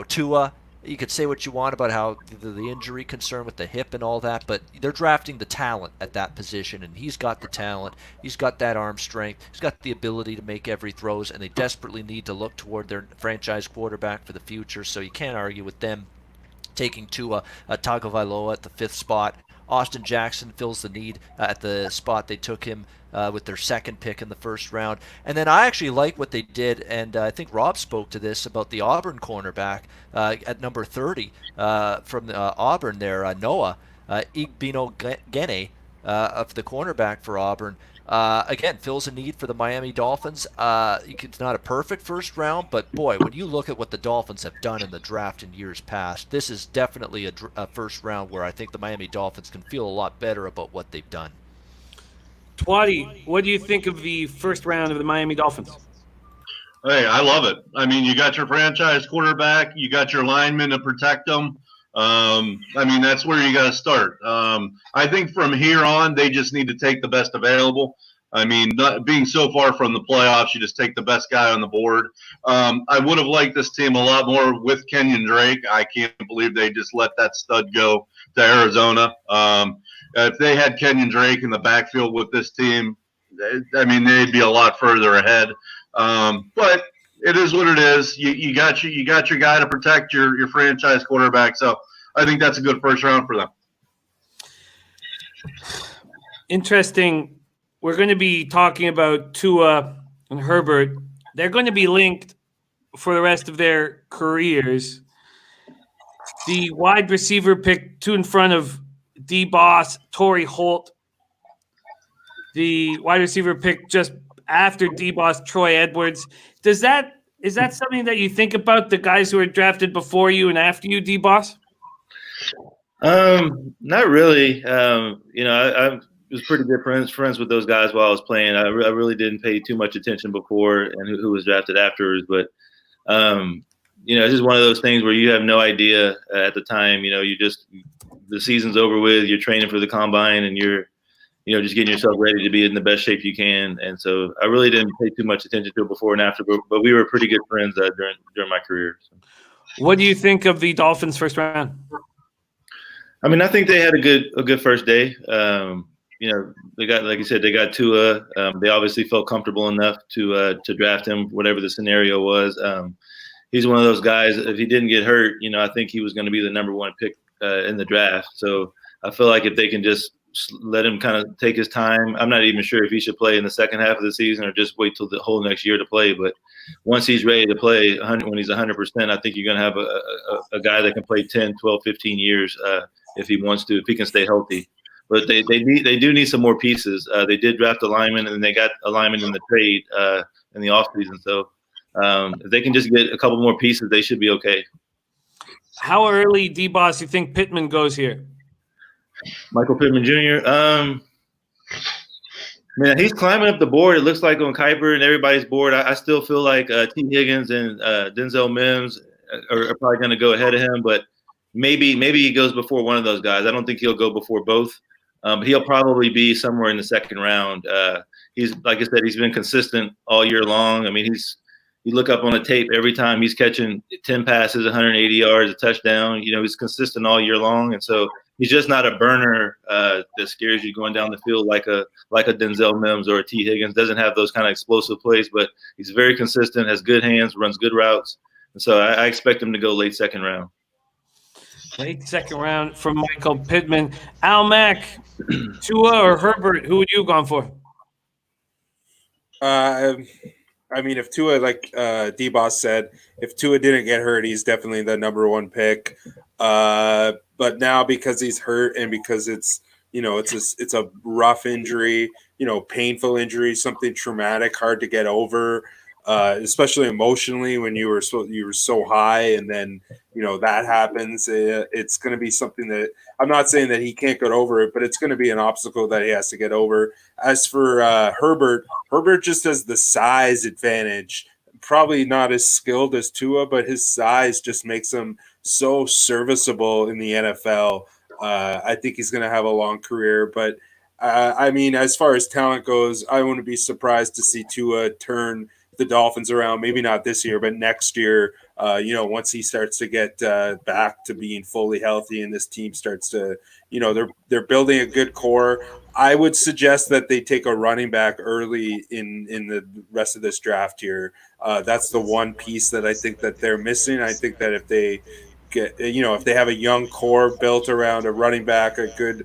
Tua, you could say what you want about how the injury concern with the hip and all that, but they're drafting the talent at that position, and he's got the talent. He's got that arm strength. He's got the ability to make every throws, and they desperately need to look toward their franchise quarterback for the future, so you can't argue with them taking Tua Tagovailoa at the fifth spot. Austin Jackson fills the need at the spot they took him with their second pick in the first round. And then I actually like what they did, and I think Rob spoke to this about the Auburn cornerback at number 30 from Auburn there, Noah Igbinoghene. of the cornerback for Auburn. Again, fills a need for the Miami Dolphins. It's not a perfect first round, but boy, when you look at what the Dolphins have done in the draft in years past, this is definitely a first round where I think the Miami Dolphins can feel a lot better about what they've done. Twatty, what do you think of the first round of the Miami Dolphins? Hey, I love it. I mean, you got your franchise quarterback, you got your linemen to protect them. I mean, that's where you got to start. I think from here on, they just need to take the best available. I mean, not being so far from the playoffs, you just take the best guy on the board. I would have liked this team a lot more with Kenyon Drake. I can't believe they just let that stud go to Arizona. If they had Kenyon Drake in the backfield with this team, I mean, they'd be a lot further ahead. But it is what it is. You got your guy to protect your franchise quarterback. So I think that's a good first round for them. Interesting. We're going to be talking about Tua and Herbert. They're going to be linked for the rest of their careers. The wide receiver pick 2 in front of D-Boss, Torrey Holt. The wide receiver pick just after D-Boss, Troy Edwards. Is that something that you think about, the guys who are drafted before you and after you, D-Boss? Not really. I was pretty good friends with those guys while I was playing. I really didn't pay too much attention before and who was drafted afterwards. But, it's just one of those things where you have no idea at the time. The season's over with, you're training for the combine, and you're just getting yourself ready to be in the best shape you can. And so I really didn't pay too much attention to it before and after, but we were pretty good friends during my career. So. What do you think of the Dolphins' first round? I mean, I think they had a good first day. They got, like you said, they got Tua. They obviously felt comfortable enough to draft him, whatever the scenario was. He's one of those guys. If he didn't get hurt, I think he was going to be the number 1 pick in the draft. So I feel like if they can just let him kind of take his time, I'm not even sure if he should play in the second half of the season or just wait till the whole next year to play. But once he's ready to play, when he's 100%, I think you're going to have a guy that can play 10, 12, 15 years if he wants to, if he can stay healthy. But they do need some more pieces. They did draft a lineman, and they got a lineman in the trade in the offseason. So if they can just get a couple more pieces, they should be okay. How early, D-Boss, you think Pittman goes here? Michael Pittman Jr. Man, he's climbing up the board. It looks like on Kuiper and everybody's board. I still feel like T. Higgins and Denzel Mims are probably going to go ahead of him, but maybe he goes before one of those guys. I don't think he'll go before both. But he'll probably be somewhere in the second round. He's, like I said, he's been consistent all year long. I mean, you look up on the tape every time he's catching 10 passes, 180 yards, a touchdown. He's consistent all year long, and so he's just not a burner that scares you going down the field like a Denzel Mims or a T. Higgins. Doesn't have those kind of explosive plays, but he's very consistent, has good hands, runs good routes, and so I expect him to go late second round. Late second round from Michael Pittman. Al Mack, Tua or Herbert, who would you have gone for? I mean, if Tua, like D-Boss said, if Tua didn't get hurt, he's definitely the number 1 pick. But now because he's hurt and because it's a rough injury, painful injury, something traumatic, hard to get over, especially emotionally when you were so high, and then that happens. It's going to be something that I'm not saying that he can't get over it, but it's going to be an obstacle that he has to get over. As for Herbert just has the size advantage. Probably not as skilled as Tua, but his size just makes him so serviceable in the NFL. I think he's going to have a long career, but I mean, as far as talent goes, I wouldn't be surprised to see Tua turn the Dolphins around, maybe not this year, but next year, once he starts to get back to being fully healthy and this team starts to, they're building a good core. I would suggest that they take a running back early in the rest of this draft here. That's the one piece that I think that they're missing. I think that if they get, if they have a young core built around a running back, a good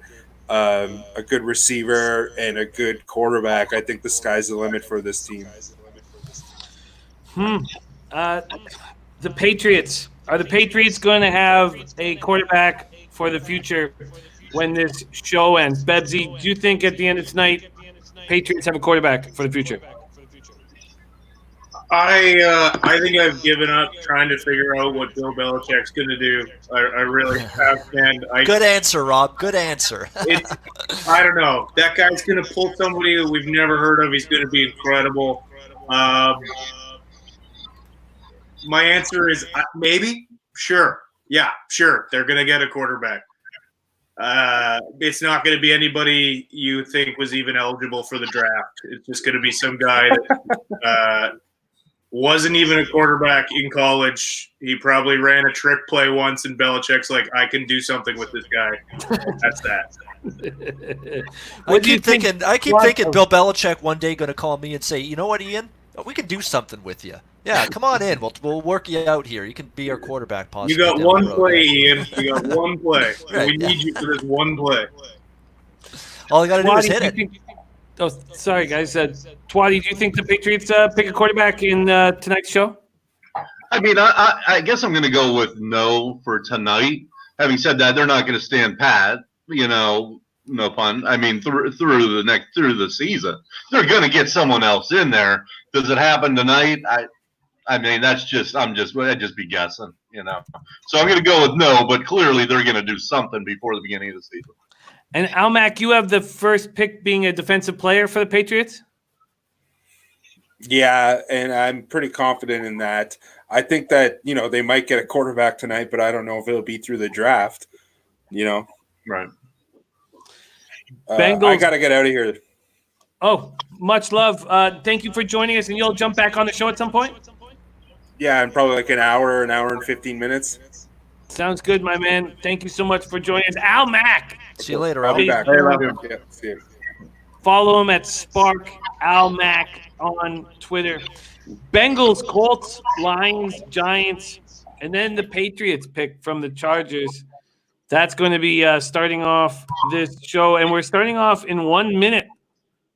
receiver, and a good quarterback, I think the sky's the limit for this team. The Patriots. Are the Patriots going to have a quarterback for the future when this show ends. Bebsy, do you think at the end of tonight, Patriots have a quarterback for the future? I think I've given up trying to figure out what Bill Belichick's going to do. I really have, and Good answer, Rob. Good answer. I don't know. That guy's going to pull somebody that we've never heard of. He's going to be incredible. My answer is maybe. Sure. Yeah, sure. They're going to get a quarterback. It's not going to be anybody you think was even eligible for the draft. It's just going to be some guy that wasn't even a quarterback in college. He probably ran a trick play once, and Belichick's like, I can do something with this guy. That's that. I keep thinking Bill Belichick one day going to call me and say, you know what, Ian? We can do something with you. Yeah, come on in. We'll work you out here. You can be our quarterback possibly. You got one play, Ian. You got one play. Right, we need you for this one play. All you got to do is hit it. Oh, sorry, guys. Twatty, do you think the Patriots pick a quarterback in tonight's show? I mean, I guess I'm going to go with no for tonight. Having said that, they're not going to stand pat. No pun. I mean, through the season, they're going to get someone else in there. Does it happen tonight? I mean, I'd just be guessing. So I'm going to go with no, but clearly they're going to do something before the beginning of the season. And Almac, you have the first pick being a defensive player for the Patriots? Yeah, and I'm pretty confident in that. I think that, they might get a quarterback tonight, but I don't know if it'll be through the draft, Right. Bengals. I got to get out of here. Oh, much love. Thank you for joining us, and you'll jump back on the show at some point? Yeah, in probably like an hour and 15 minutes. Sounds good, my man. Thank you so much for joining us. Al Mack. See you later. I'll be back. Yeah, see you. Follow him at Spark Al Mack on Twitter. Bengals, Colts, Lions, Giants, and then the Patriots pick from the Chargers. That's going to be starting off this show, and we're starting off in 1 minute.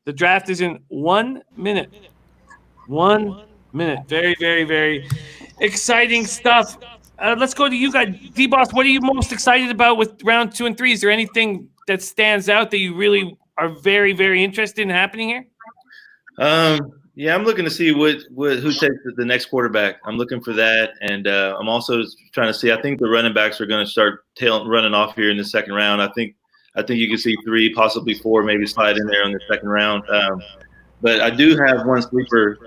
The draft is in 1 minute. 1 minute. Very, very, very exciting stuff. Let's go to you guys. D-Boss, what are you most excited about with round 2 and 3? Is there anything that stands out that you really are very, very interested in happening here? Yeah, I'm looking to see who takes the next quarterback. I'm looking for that, and I'm also trying to see. I think the running backs are going to start running off here in the second round. I think you can see 3, possibly 4, maybe slide in there in the second round. But I do have one sleeper,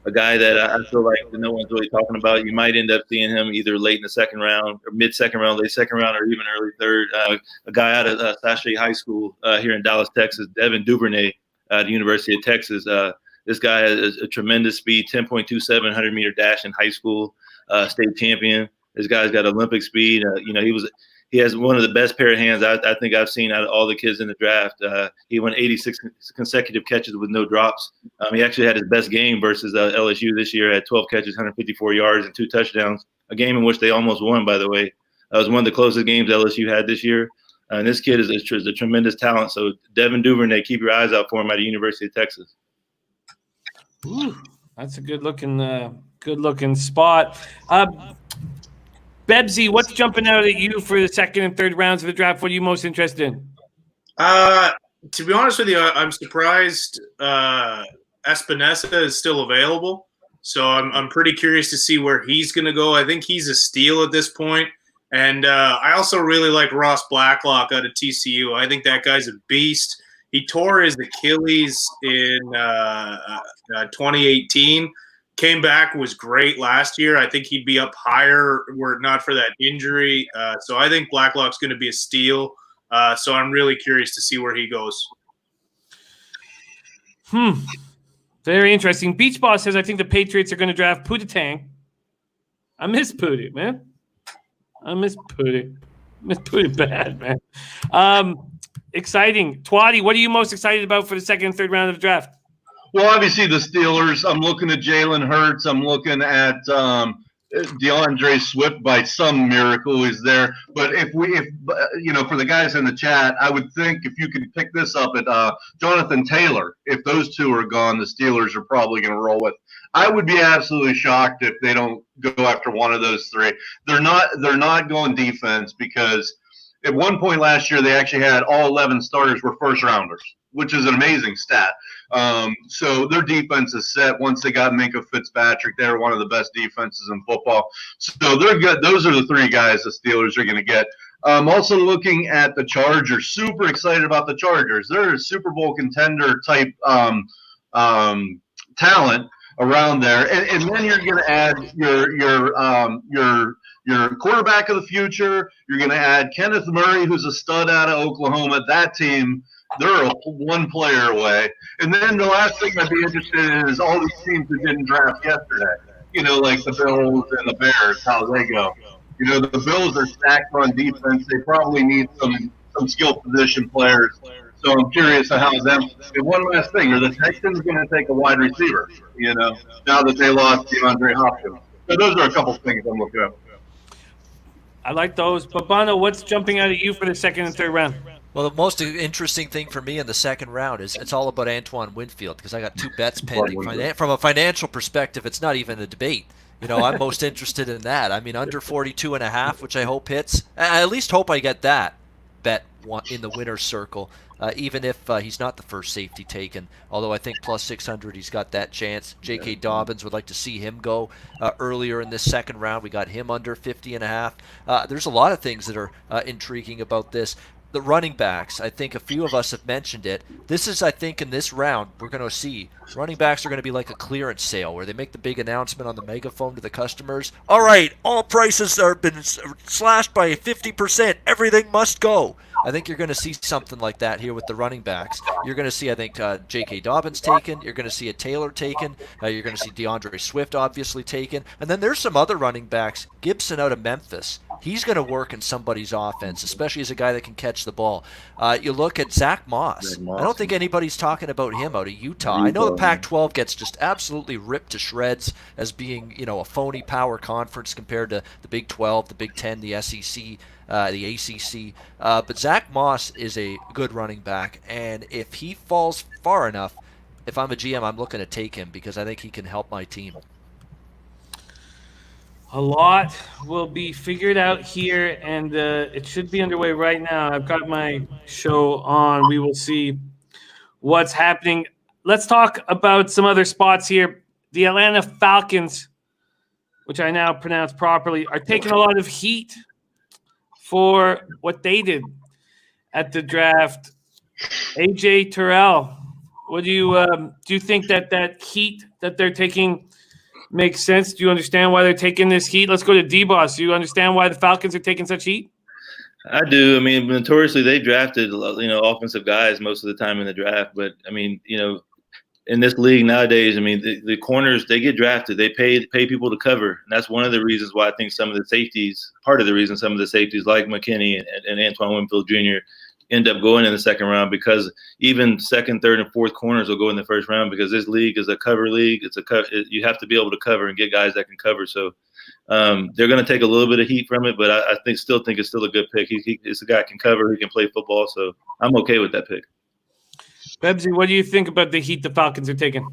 a guy that I feel like no one's really talking about. You might end up seeing him either late in the second round, or mid-second round, late second round, or even early third. A guy out of Sachet High School here in Dallas, Texas, Devin Duvernay at the University of Texas. This guy has a tremendous speed, 10.27 100-meter dash in high school, state champion. This guy's got Olympic speed. He has one of the best pair of hands I think I've seen out of all the kids in the draft. He won 86 consecutive catches with no drops. He actually had his best game versus LSU this year at 12 catches, 154 yards, and 2 touchdowns, a game in which they almost won, by the way. That was one of the closest games LSU had this year. And this kid is a tremendous talent. So Devin Duvernay, keep your eyes out for him at the University of Texas. Ooh, that's a good-looking spot. Bebsy, what's jumping out at you for the second and third rounds of the draft? What are you most interested in? To be honest with you, I'm surprised Espinosa is still available. So I'm pretty curious to see where he's going to go. I think he's a steal at this point. And I also really like Ross Blacklock out of TCU. I think that guy's a beast. He tore his Achilles in 2018. Came back, was great last year. I think he'd be up higher were it not for that injury. So I think Blacklock's going to be a steal. So I'm really curious to see where he goes. Very interesting. Beach Boss says, I think the Patriots are going to draft Pootie. I miss Pootie, man. I miss Pootie. Miss Pootie bad, man. Exciting. Twatty, what are you most excited about for the second and third round of the draft? Well, obviously the Steelers. I'm looking at Jalen Hurts. I'm looking at DeAndre Swift by some miracle is there. But if for the guys in the chat, I would think if you could pick this up at Jonathan Taylor, if those two are gone, the Steelers are probably going to roll with. I would be absolutely shocked if they don't go after one of those three. They're not going defense because At one point last year, they actually had all 11 starters were first rounders, which is an amazing stat. So their defense is set. Once they got Minkah Fitzpatrick, they were one of the best defenses in football. So they're good. Those are the three guys the Steelers are going to get. Also looking at the Chargers, super excited about the Chargers. They're a Super Bowl contender type talent around there, and then you're going to add your quarterback of the future. You're going to add Kenneth Murray, who's a stud out of Oklahoma. That team, they're one player away. And then the last thing I'd be interested in is all these teams that didn't draft yesterday. Like the Bills and the Bears, how they go. The Bills are stacked on defense. They probably need some skill position players. So I'm curious how them. And one last thing: are the Texans going to take a wide receiver? Now that they lost DeAndre Hopkins. So those are a couple things I'm looking at. I like those. But Bono, what's jumping out at you for the second and third round? Well, the most interesting thing for me in the second round is it's all about Antoine Winfield because I got 2 bets pending. From a financial perspective, it's not even a debate. I'm most interested in that. I mean, under 42.5, which I hope hits. I at least hope I get that bet in the winner's circle, even if he's not the first safety taken. Although I think plus 600, he's got that chance. J.K. Dobbins, would like to see him go earlier in this second round. We got him under 50.5. There's a lot of things that are intriguing about this. The running backs, I think a few of us have mentioned it. This is, I think, in this round, we're going to see running backs are going to be like a clearance sale where they make the big announcement on the megaphone to the customers. All right, all prices have been slashed by 50%. Everything must go. I think you're going to see something like that here with the running backs. You're going to see, I think, J.K. Dobbins taken. You're going to see a Taylor taken. You're going to see DeAndre Swift obviously taken. And then there's some other running backs. Gibson out of Memphis. He's going to work in somebody's offense, especially as a guy that can catch the ball. You look at Zach Moss. I don't think anybody's talking about him out of Utah. I know the Pac-12 gets just absolutely ripped to shreds as being, a phony power conference compared to the Big 12, the Big 10, the SEC, the ACC. But Zach Moss is a good running back, and if he falls far enough, if I'm a GM, I'm looking to take him because I think he can help my team. A lot will be figured out here, and it should be underway right now. I've got my show on. We will see what's happening. Let's talk about some other spots here. The Atlanta Falcons, which I now pronounce properly, are taking a lot of heat for what they did at the draft. AJ Terrell, what do you think that heat that they're taking makes sense? Do you understand why they're taking this heat? Let's go to D-Boss. Do you understand why the Falcons are taking such heat? I do. I mean, notoriously, they drafted, offensive guys most of the time in the draft. But, I mean, in this league nowadays, I mean, the corners, they get drafted. They pay people to cover. And that's one of the reasons why I think some of the safeties like McKinney and Antoine Winfield Jr. end up going in the second round, because even second, third, and fourth corners will go in the first round, because this league is a cover league. You have to be able to cover and get guys that can cover. So they're going to take a little bit of heat from it, but I still think it's still a good pick. He's a guy who can cover, who can play football. So I'm okay with that pick. Bebsy, what do you think about the heat the Falcons are taking?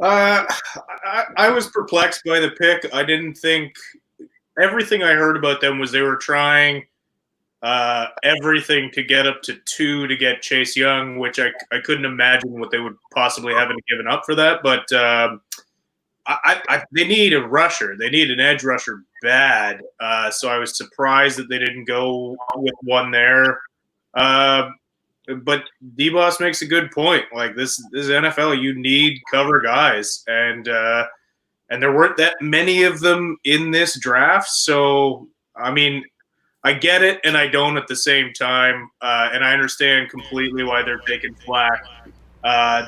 I was perplexed by the pick. I didn't think – everything I heard about them was they were trying everything to get up to 2 to get Chase Young, which I couldn't imagine what they would possibly have given up for that. But they need a rusher. They need an edge rusher bad. So I was surprised that they didn't go with one there. But D-Boss makes a good point. Like, this NFL, you need cover guys, and there weren't that many of them in this draft. So, I mean, I get it and I don't at the same time, and I understand completely why they're taking flack.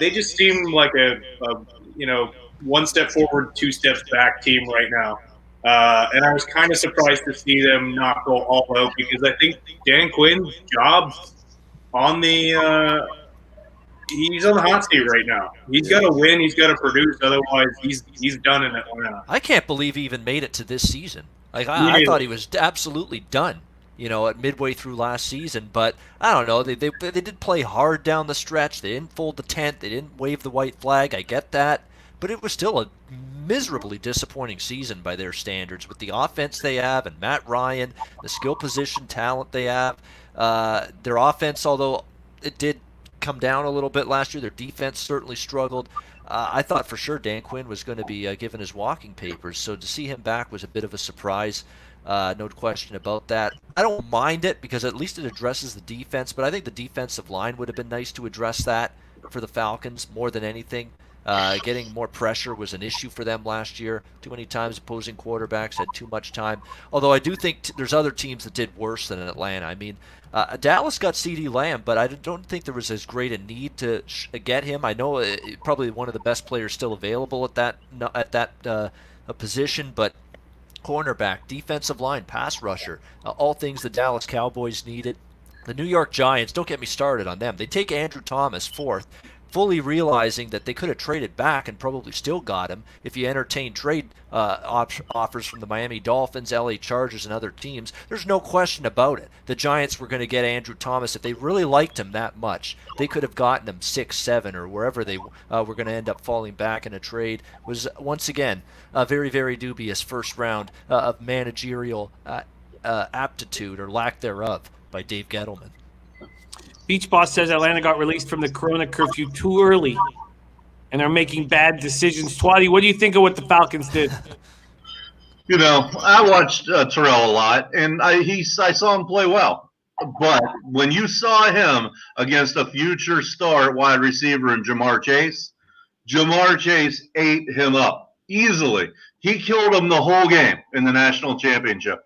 They just seem like a one step forward, 2 steps back team right now. And I was kind of surprised to see them not go all out, because I think Dan Quinn's job on the he's on the hot seat right now. He's got to win. He's got to produce. Otherwise, he's done in Atlanta. I can't believe he even made it to this season. Like, I thought he was absolutely done, at midway through last season. But I don't know. They did play hard down the stretch. They didn't fold the tent. They didn't wave the white flag. I get that. but it was still a miserably disappointing season by their standards with the offense they have and Matt Ryan, the skill position talent they have. Their offense, although it did come down a little bit last year, their defense certainly struggled. I thought for sure Dan Quinn was going to be given his walking papers, so to see him back was a bit of a surprise. No question about that. I don't mind it because at least it addresses the defense, but I think the defensive line would have been nice to address that for the Falcons more than anything. Getting more pressure was an issue for them last year. Too many times opposing quarterbacks had too much time. Although I do think there's other teams that did worse than Atlanta. I mean, Dallas got CeeDee Lamb, but I don't think there was as great a need to get him. I know probably one of the best players still available at that position, but cornerback, defensive line, pass rusher, all things the Dallas Cowboys needed. The New York Giants, don't get me started on them. They take Andrew Thomas fourth, fully realizing that they could have traded back and probably still got him if you entertain trade offers from the Miami Dolphins, LA Chargers, and other teams. There's no question about it. The Giants were going to get Andrew Thomas. If they really liked him that much, they could have gotten him 6, 7, or wherever they were going to end up falling back in a trade. It was, once again, a very, very dubious first round of managerial aptitude or lack thereof by Dave Gettleman. Beach Boss says Atlanta got released from the Corona curfew too early and are making bad decisions. Twatty, what do you think of what the Falcons did? You know, I watched Terrell a lot, and I saw him play well. But when you saw him against a future star wide receiver in Jamar Chase ate him up easily. He killed him the whole game in the national championship.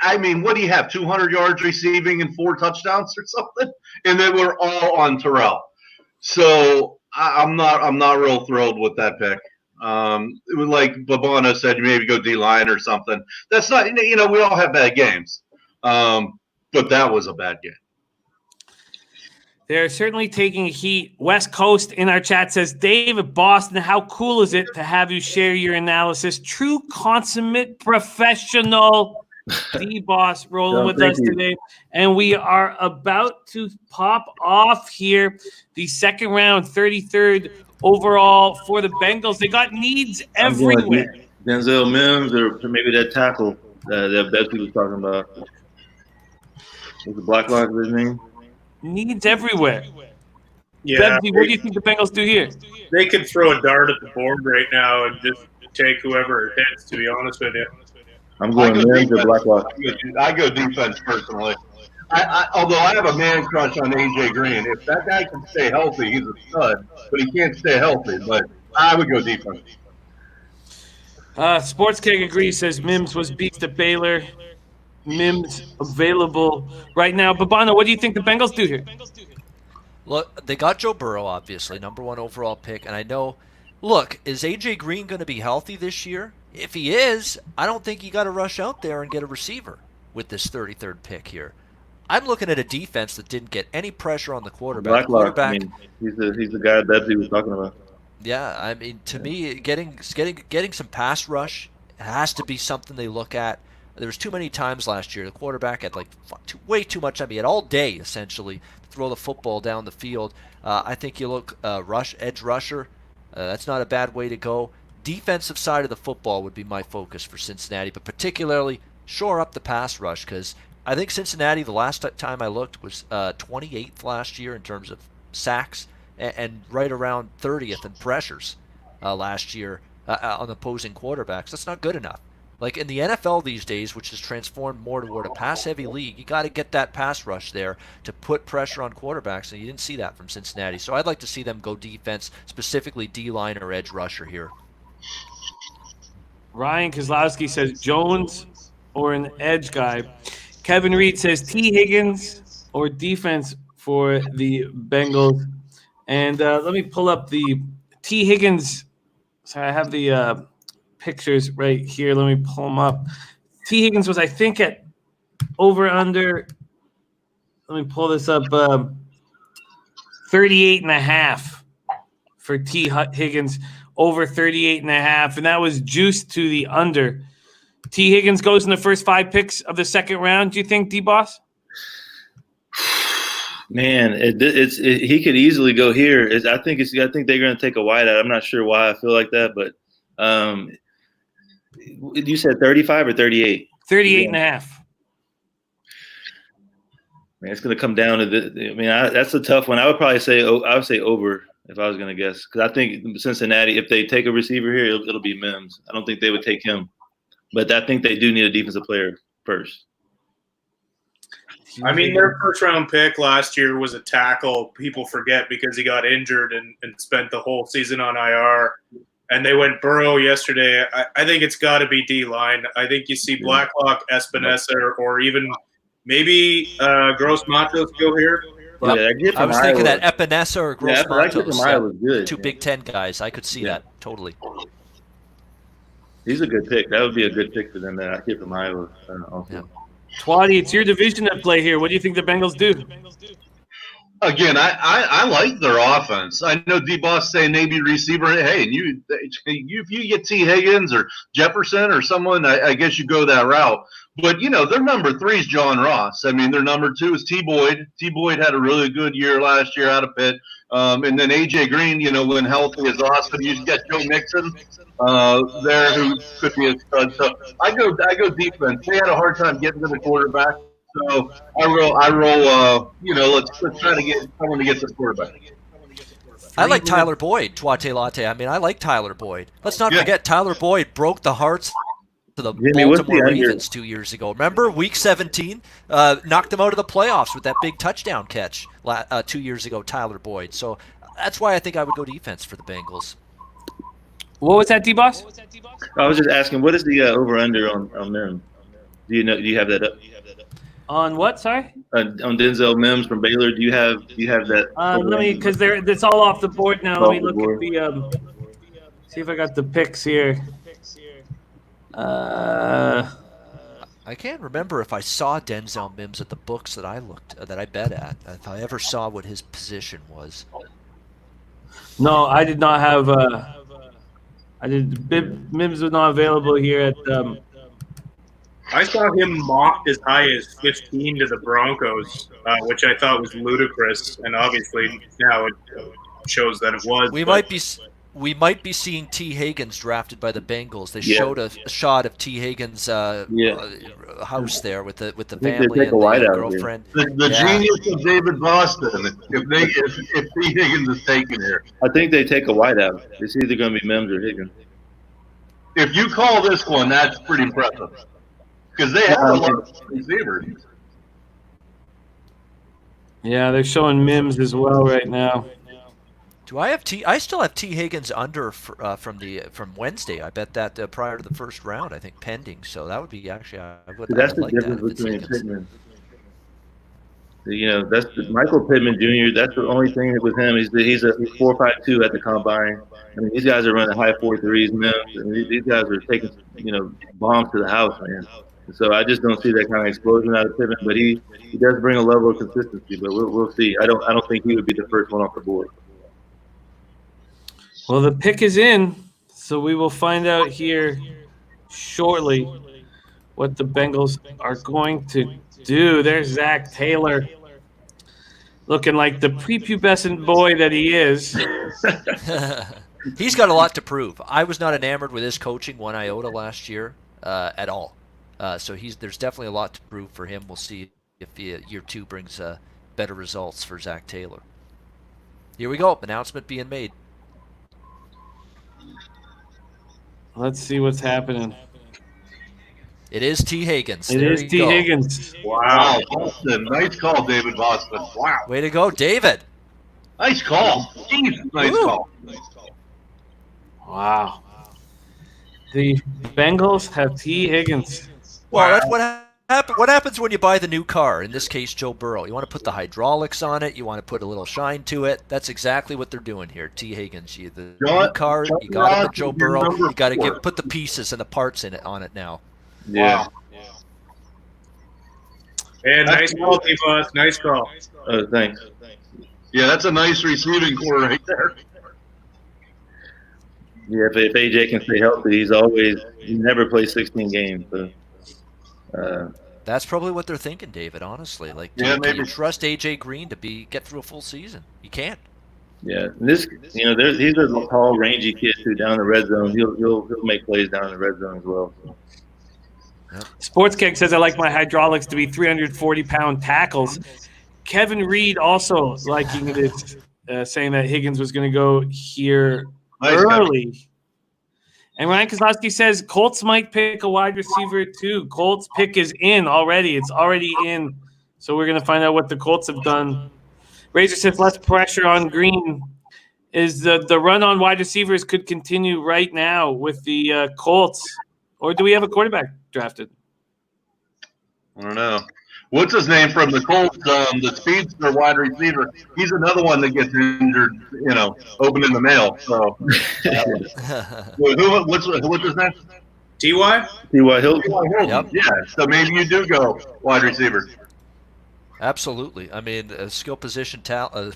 I mean, what do you have? 200 yards receiving and 4 touchdowns or something, and they were all on Terrell. So I'm not real thrilled with that pick. It was like Babana said, maybe go D-line or something. That's not, you know, we all have bad games, but that was a bad game. They're certainly taking heat. West Coast in our chat says, David Boston, how cool is it to have you share your analysis? True consummate professional. D-Boss rolling with us today. And we are about to pop off here the second round, 33rd overall for the Bengals. They got needs everywhere. Denzel Mims or maybe that tackle that Betsy was talking about. What's the black line of his name? Needs everywhere. Yeah. Betsy, what do you think the Bengals do here? They could throw a dart at the board right now and just take whoever it hits, to be honest with you. I'm going Mims or Blacklock. I go defense personally. Although I have a man crush on AJ Green. If that guy can stay healthy, he's a stud. But he can't stay healthy. But I would go defense. Sports King agrees, says Mims was beast at Baylor. Mims available right now. Babana, what do you think the Bengals do here? Look, they got Joe Burrow, obviously, number 1 overall pick. And I know, look, is AJ Green going to be healthy this year? If he is, I don't think you got to rush out there and get a receiver with this 33rd pick here. I'm looking at a defense that didn't get any pressure on the quarterback. Blacklock, I mean, he's the guy Betsy was talking about. Yeah, I mean, to me, getting some pass rush has to be something they look at. There was too many times last year the quarterback had way too much. I mean, he had all day essentially to throw the football down the field. I think you look edge rusher. That's not a bad way to go. Defensive side of the football would be my focus for Cincinnati, but particularly shore up the pass rush because I think Cincinnati, the last time I looked, was 28th last year in terms of sacks and right around 30th in pressures last year on opposing quarterbacks. That's not good enough. Like in the NFL these days, which has transformed more toward a pass-heavy league, you got to get that pass rush there to put pressure on quarterbacks, and you didn't see that from Cincinnati. So I'd like to see them go defense, specifically D-line or edge rusher here. Ryan Kozlowski says Jones or an edge guy. Kevin Reed says T. Higgins or defense for the Bengals. And let me pull up the T. Higgins. Sorry, I have the pictures right here. Let me pull them up. T. Higgins was, I think, at over under. Let me pull this up. 38.5 for T. Higgins. Over 38.5, and that was juiced to the under. T. Higgins goes in the first 5 picks of the second round. Do you think, D-Boss? Man, he could easily go here. I think they're going to take a wide out. I'm not sure why I feel like that, but you said 35 or 38? 38 and a half. Man, it's going to come down to that's a tough one. I would probably say over if I was going to guess, because I think Cincinnati, if they take a receiver here, it'll be Mims. I don't think they would take him, but I think they do need a defensive player first. I mean, their first-round pick last year was a tackle. People forget because he got injured and spent the whole season on IR. And they went Burrow yesterday. I think it's got to be D-line. I think you see Blacklock, Espinosa, or even maybe Gross Matos go here. Yep. Yeah, I was thinking that Epinesa or Gross Matos. Was good. Two Big Ten guys. I could see that totally. He's a good pick. That would be a good pick for them. That kid from Iowa. Also. Yeah. Twatty, it's your division at play here. What do you think the Bengals do? Again, I like their offense. I know D-Boss saying maybe receiver. Hey, if you get T. Higgins or Jefferson or someone, I guess you go that route. But, their number 3 is John Ross. I mean, their number 2 is T. Boyd. T. Boyd had a really good year last year out of Pitt. And then A.J. Green, when healthy, is awesome. You got Joe Mixon there who could be a stud. So I go defense. They had a hard time getting to the quarterback. So I roll. Let's try to get someone to get to the quarterback. I like Tyler Boyd, Tuate Latte. I mean, I like Tyler Boyd. Let's not forget Tyler Boyd broke the hearts to the Baltimore Ravens 2 years ago. Remember, Week 17, knocked them out of the playoffs with that big touchdown catch 2 years ago, Tyler Boyd. So that's why I think I would go defense for the Bengals. What was that, D-Boss? I was just asking, what is the over/under on Mims? Do you have that up? On what? Sorry. On Denzel Mims from Baylor, do you have that? Let me, because it's all off the board now. Let me look at the see if I got the picks here. I can't remember if I saw Denzel Mims at the books that I bet at. If I ever saw what his position was. No, I did not have. Mims was not available here at. I saw him mocked as high as 15 to the Broncos, which I thought was ludicrous, and obviously now it shows that it was. We might be seeing T. Higgins drafted by the Bengals. They showed a shot of T. Higgins' house there with the family and the girlfriend. The genius of David Boston. If T. Higgins is taken here, I think they take a wideout. It's either going to be Mims or Higgins. If you call this one, that's pretty impressive. Because they have a lot of receivers. Yeah, they're showing Mims as well right now. Do I have I still have T. Higgins under from Wednesday. I bet that prior to the first round. I think pending. So that would be actually. That's the difference between Pittman. That's Michael Pittman Jr. That's the only thing with him. He's 4.52 at the combine. I mean, these guys are running high 4.3s. Mims. These guys are taking bombs to the house, man. So I just don't see that kind of explosion out of Pittman, but he does bring a level of consistency. But we'll see. I don't think he would be the first one off the board. Well, the pick is in, so we will find out here shortly what the Bengals are going to do. There's Zach Taylor, looking like the prepubescent boy that he is. He's got a lot to prove. I was not enamored with his coaching 1 iota last year at all. So there's definitely a lot to prove for him. We'll see if year 2 brings better results for Zach Taylor. Here we go. Announcement being made. Let's see what's happening. It is T. Higgins. It is T. Higgins. Wow. Boston. Nice call, David Boston. Wow. Way to go, David. Nice call. Nice call. Wow. The Bengals have T. Higgins. Well, that's what happens when you buy the new car, in this case, Joe Burrow. You want to put the hydraulics on it. You want to put a little shine to it. That's exactly what they're doing here, T. Higgins. The new car, you got to put Joe Burrow. You got to put the pieces and the parts on it now. Yeah. And nice call, D-Boss. Nice call. Thanks. Yeah, that's a nice receiving core right there. Yeah, if AJ can stay healthy, he never plays 16 games. So, That's probably what they're thinking, David. Honestly, like, Yeah, can you maybe. trust AJ Green to get through a full season? You can't. Yeah, these are tall, rangy kids who down the red zone. He'll make plays down in the red zone as well. So. Sports Keg says I like my hydraulics to be 340-pound tackles. Kevin Reed also liking this, saying that Higgins was going to go here early. And Ryan Kozlowski says Colts might pick a wide receiver too. Colts pick is in already. It's already in. So we're going to find out what the Colts have done. Razor says less pressure on Green. Is the run on wide receivers could continue right now with the Colts, or do we have a quarterback drafted? I don't know. What's his name from the Colts? The speedster wide receiver. He's another one that gets injured. Opening the mail. So, what's his name? Ty. T.Y. Hilton. Yep. Yeah. So maybe you do go wide receiver. Absolutely. I mean, a skill position,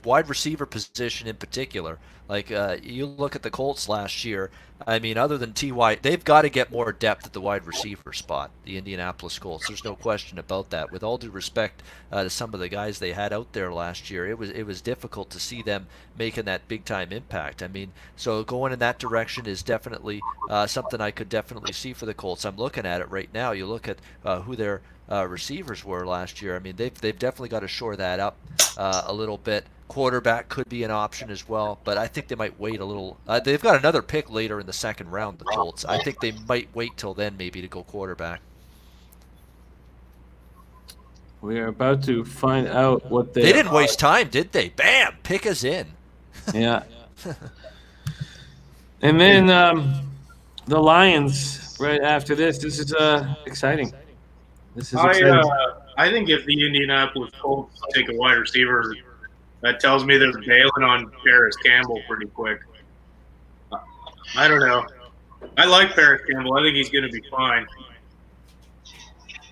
wide receiver position in particular. Like, you look at the Colts last year. I mean, other than T.Y., they've got to get more depth at the wide receiver spot, the Indianapolis Colts. There's no question about that. With all due respect to some of the guys they had out there last year, it was difficult to see them making that big-time impact. I mean, so going in that direction is definitely something I could definitely see for the Colts. I'm looking at it right now. You look at who their receivers were last year. I mean, they've definitely got to shore that up a little bit. Quarterback could be an option as well, but I think they might wait a little. They've got another pick later in the second round, the Colts. I think they might wait till then maybe to go quarterback. We are about to find out what They didn't waste time, did they? Bam! Pick us in. Yeah. And then the Lions right after this. This is exciting. This is exciting. I think if the Indianapolis Colts take a wide receiver, that tells me they're bailing on Paris Campbell pretty quick. I don't know. I like Paris Campbell. I think he's going to be fine.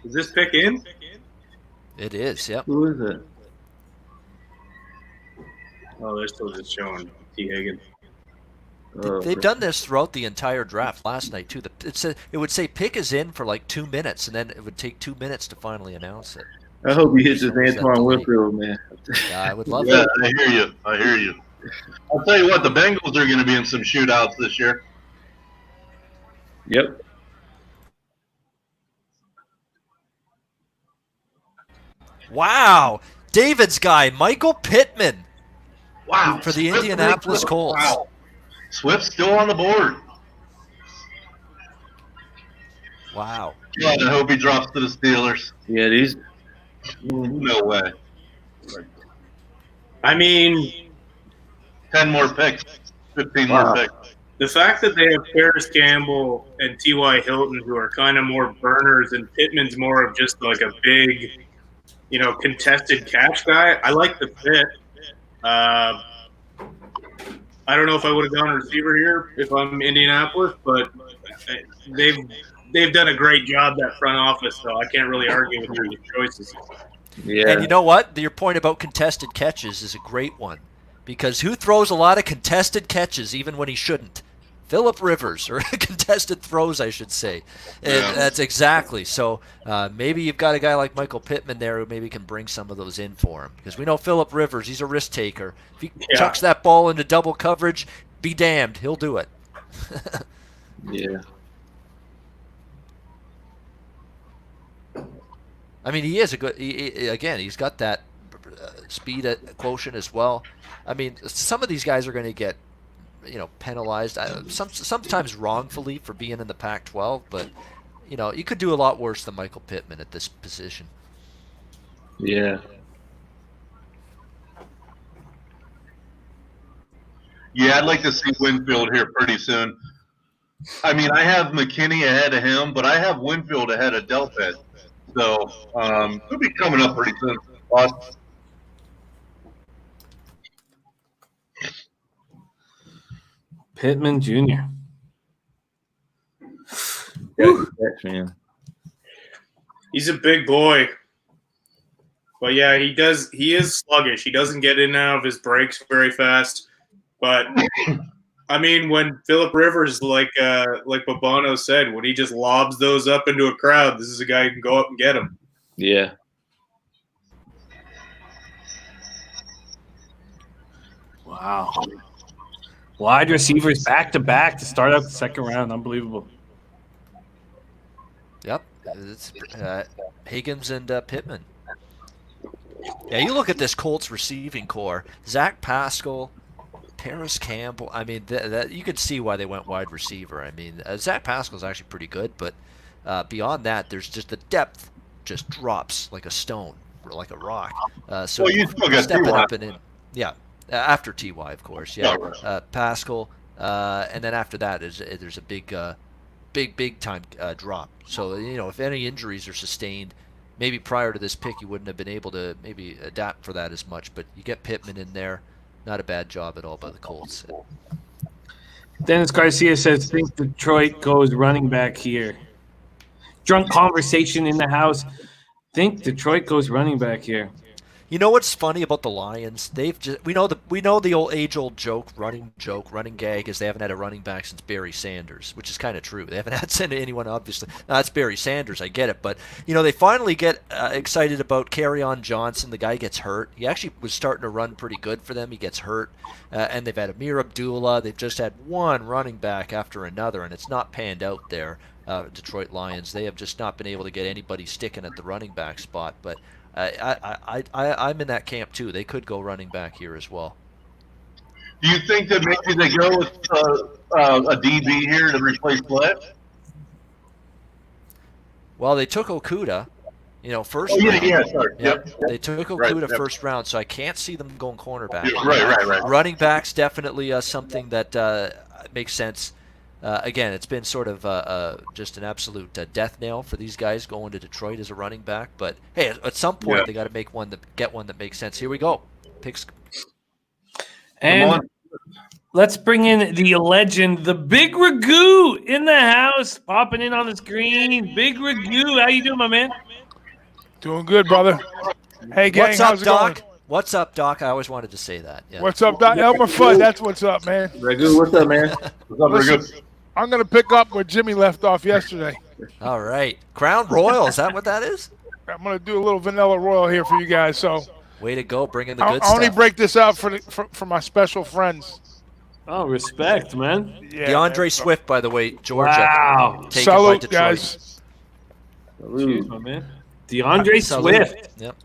Is this pick in? It is, yep. Who is it? Oh, they're still just showing T. Higgins. They've done this throughout the entire draft last night, too. It would say pick is in for like 2 minutes, and then it would take 2 minutes to finally announce it. I hope he hits his Antoine Winfield, man. Yeah, I would love Yeah, that. I hear you. I'll tell you what, the Bengals are going to be in some shootouts this year. Yep. Wow. David's guy, Michael Pittman. Wow. For the Indianapolis Colts. Wow. Swift's still on the board. Wow. God, I hope he drops to the Steelers. Yeah, these. No way. I mean, 10 more picks. 15 more picks. the fact that they have Paris Campbell and T.Y. Hilton, who are kind of more burners, and Pittman's more of just like a big, contested catch guy. I like the fit. I don't know if I would have gone receiver here if I'm Indianapolis, but they've done a great job, that front office, so I can't really argue with their choices. Yeah. And you know what? Your point about contested catches is a great one, because who throws a lot of contested catches even when he shouldn't? Phillip Rivers, or contested throws, I should say. And that's exactly. So maybe you've got a guy like Michael Pittman there who maybe can bring some of those in for him. Because we know Phillip Rivers, he's a risk taker. If he chucks that ball into double coverage, be damned, he'll do it. Yeah. I mean, he is a good. Again, he's got that speed quotient as well. I mean, some of these guys are going to get, penalized. Sometimes wrongfully for being in the Pac-12, but you could do a lot worse than Michael Pittman at this position. Yeah. Yeah, I'd like to see Winfield here pretty soon. I mean, I have McKinney ahead of him, but I have Winfield ahead of Delpit. So he'll be coming up pretty soon. Pittman Jr. Man. He's a big boy. But yeah, he is sluggish. He doesn't get in and out of his breaks very fast. But I mean, when Phillip Rivers, like Babano said, when he just lobs those up into a crowd, this is a guy who can go up and get him. Yeah. Wow. Wide receivers back to back to start out the second round. Unbelievable. Yep. It's Higgins and Pittman. Yeah, you look at this Colts receiving core. Zach Pascal, Paris Campbell. I mean, you could see why they went wide receiver. I mean, Zach Pascal's actually pretty good, but beyond that, there's just the depth just drops like a stone, like a rock. So Well, you still got stepping T.Y. up and in. Yeah, after Ty, of course. Yeah, Pascal, and then after that there's a big time drop. So if any injuries are sustained, maybe prior to this pick you wouldn't have been able to maybe adapt for that as much. But you get Pittman in there, not a bad job at all by the Colts. Dennis Garcia says, think Detroit goes running back here. Drunk conversation in the house. Think Detroit goes running back here. You know what's funny about the Lions? We know the old age-old running gag is they haven't had a running back since Barry Sanders, which is kind of true. They haven't had anyone, obviously. No, that's Barry Sanders, I get it, but they finally get excited about Kerryon Johnson. The guy gets hurt. He actually was starting to run pretty good for them. He gets hurt, and they've had Amir Abdullah. They've just had one running back after another, and it's not panned out there. Detroit Lions. They have just not been able to get anybody sticking at the running back spot, but. I'm in that camp too. They could go running back here as well. Do you think that maybe they go with a DB here to replace Fletch? Well, they took Okuda, first round. Yeah, sorry. Yep. They took Okuda Right. first round, so I can't see them going cornerback. Right. Running back's definitely something that makes sense. Again, it's been sort of just an absolute death nail for these guys going to Detroit as a running back. But hey, at some point they got to make get one that makes sense. Here we go. Picks. And let's bring in the legend, the Big Ragu in the house, popping in on the screen. Big Ragu, how you doing, my man? Doing good, brother. Hey, gang, What's up, how's it Doc? going? What's up, Doc? I always wanted to say that. Yeah. What's up, Doc? Elmer Fudd, that's what's up, man. Ragu, what's up, man? What's up, Ragu? I'm going to pick up where Jimmy left off yesterday. All right. Crown Royal, is that what that is? I'm going to do a little vanilla royal here for you guys. So, way to go, bringing the good I only stuff. break this out for my special friends. Oh, respect, man. Yeah, DeAndre man. Swift, by the way, Georgia. Wow. Taken Salute, by Detroit. guys. Cheers, my man. DeAndre Salute. Swift. Yep.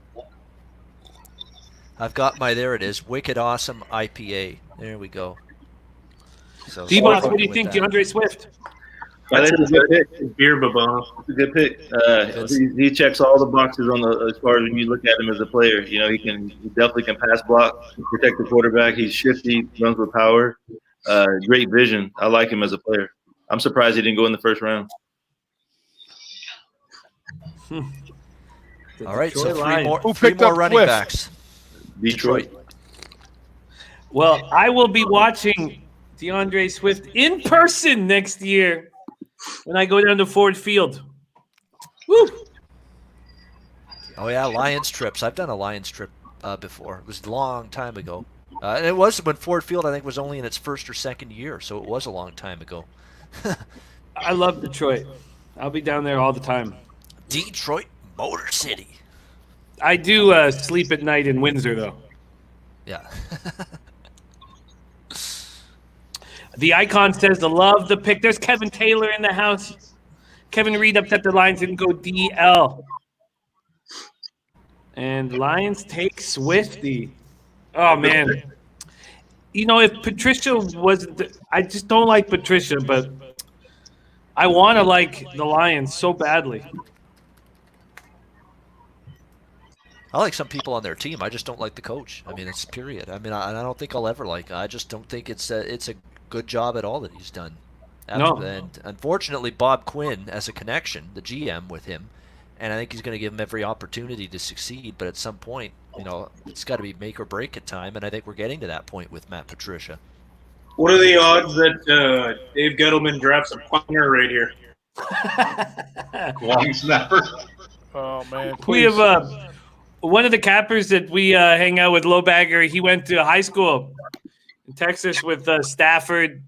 I've got there it is, Wicked Awesome IPA. There we go. So, D-Boss, what do you think, DeAndre Swift? I think it's a good pick. Beer Babon. It's a good pick. He checks all the boxes as far as when you look at him as a player. He definitely can pass block, protect the quarterback. He's shifty, runs with power, great vision. I like him as a player. I'm surprised he didn't go in the first round. All right, so Who three picked more up running Swift? backs. Detroit. Well, I will be watching DeAndre Swift in person next year when I go down to Ford Field. Woo! Oh, yeah, Lions trips. I've done a Lions trip before. It was a long time ago. And it was when Ford Field, I think, was only in its first or second year, so it was a long time ago. I love Detroit. I'll be down there all the time. Detroit Motor City. I do sleep at night in Windsor, though. Yeah. The icon says to love the pick. There's Kevin Taylor in the house. Kevin Reed upset the Lions didn't go DL. And Lions take Swifty. Oh, man. If Patricia wasn't – I just don't like Patricia, but I want to like the Lions so badly. I like some people on their team. I just don't like the coach. I mean, it's period. I mean, I don't think I'll ever like. I just don't think it's a good job at all that he's done. No. And unfortunately, Bob Quinn has a connection, the GM, with him, and I think he's going to give him every opportunity to succeed. But at some point, it's got to be make or break at time, and I think we're getting to that point with Matt Patricia. What are the odds that Dave Gettleman drafts a punter right here? Long snapper. Oh, man. We Please. have one of the cappers that we hang out with, Lowbagger. He went to high school in Texas with Stafford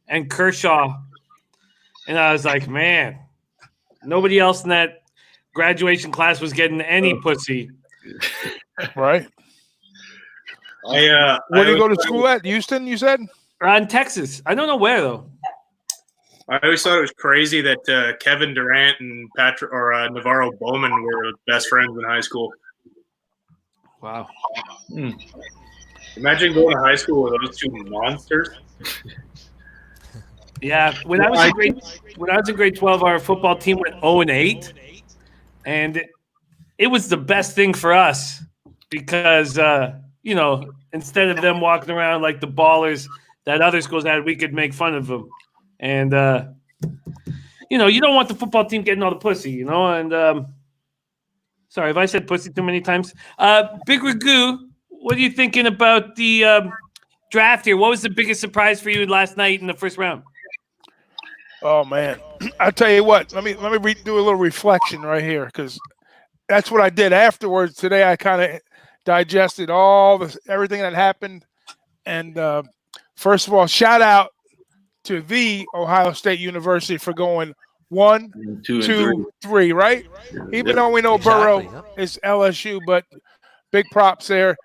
and Kershaw. And I was like, man, nobody else in that graduation class was getting any pussy. Right. Where do you go to school at? Houston, you said? In Texas. I don't know where, though. I always thought it was crazy that Kevin Durant and Navarro Bowman were best friends in high school. Wow. Imagine going to high school with those two monsters. Yeah, when I was in grade 12, our football team went 0-8, and it was the best thing for us because instead of them walking around like the ballers that other schools had, we could make fun of them. And you don't want the football team getting all the pussy, And sorry, have I said pussy too many times? Big Ragu, what are you thinking about the draft here? What was the biggest surprise for you last night in the first round? Oh man, I tell you what. Let me do a little reflection right here because that's what I did afterwards today. I kind of digested everything that happened, and first of all, shout out to the Ohio State University for going 1, 2, 3, right? Even though we know Burrow is LSU, but big props there.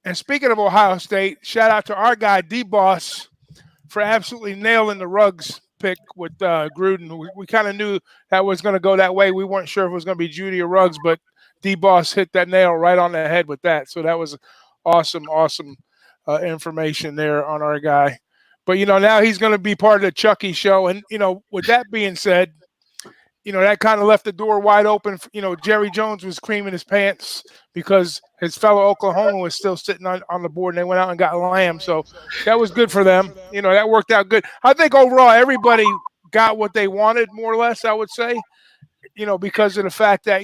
And speaking of Ohio State, shout out to our guy D-Boss for absolutely nailing the Ruggs pick with Gruden. We kind of knew that was going to go that way. We weren't sure if it was going to be Judy or Ruggs, but D-Boss hit that nail right on the head with that. So that was awesome information there on our guy. But, now he's going to be part of the Chucky show. And, with that being said, that kind of left the door wide open. Jerry Jones was creaming his pants because his fellow Oklahoma was still sitting on the board, and they went out and got Lamb. So that was good for them. That worked out good. I think overall everybody got what they wanted, more or less, I would say, because of the fact that,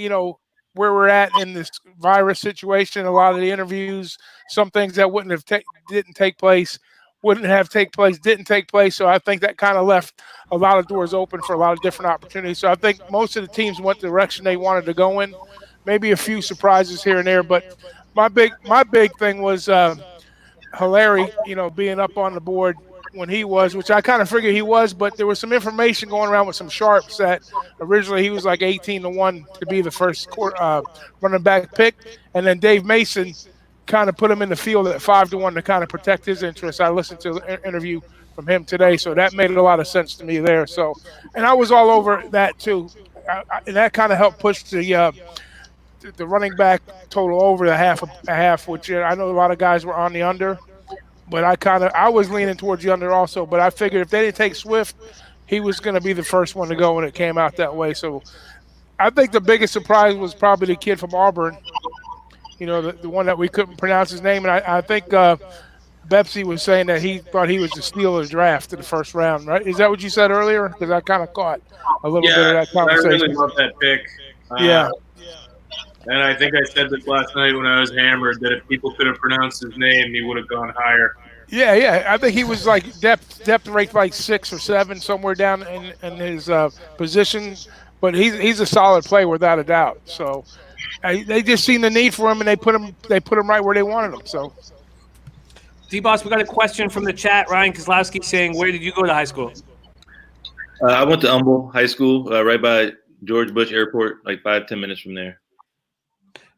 where we're at in this virus situation, a lot of the interviews, some things that didn't take place. Didn't take place. So I think that kind of left a lot of doors open for a lot of different opportunities. So I think most of the teams went the direction they wanted to go in. Maybe a few surprises here and there, but my big thing was Hilary, being up on the board when he was, which I kind of figured he was, but there was some information going around with some sharps that originally he was like 18-1 to be the first running back pick, and then Dave Mason kind of put him in the field at 5-1 to kind of protect his interests. I listened to an interview from him today, so that made a lot of sense to me there. So, and I was all over that too, and that kind of helped push the running back total over the half, which I know a lot of guys were on the under, but I was leaning towards the under also. But I figured if they didn't take Swift, he was going to be the first one to go, and it came out that way. So, I think the biggest surprise was probably the kid from Auburn. The one that we couldn't pronounce his name. And I think Bepsy was saying that he thought he was the steal of the draft in the first round, right? Is that what you said earlier? Because I kind of caught a little bit of that conversation. I really love that pick. Yeah. And I think I said this last night when I was hammered that if people could have pronounced his name, he would have gone higher. Yeah. I think he was like depth ranked like 6 or 7, somewhere down in his position. But he's a solid player without a doubt. So they just seen the need for him, and they put him right where they wanted him. So, D-Boss, we got a question from the chat. Ryan Kozlowski saying, where did you go to high school? I went to Humble High School, right by George Bush Airport, like 5-10 minutes from there.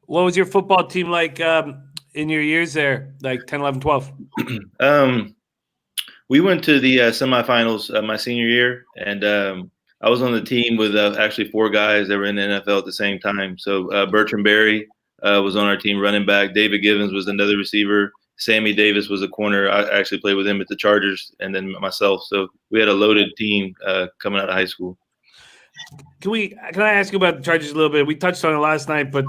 What was your football team like in your years there, like 10, 11, 12? We went to the semifinals my senior year, and I was on the team with actually 4 guys that were in the NFL at the same time. So Bertrand Berry was on our team, running back. David Givens was another receiver. Sammy Davis was a corner. I actually played with him at the Chargers, and then myself. So we had a loaded team coming out of high school. Can I ask you about the Chargers a little bit? We touched on it last night, but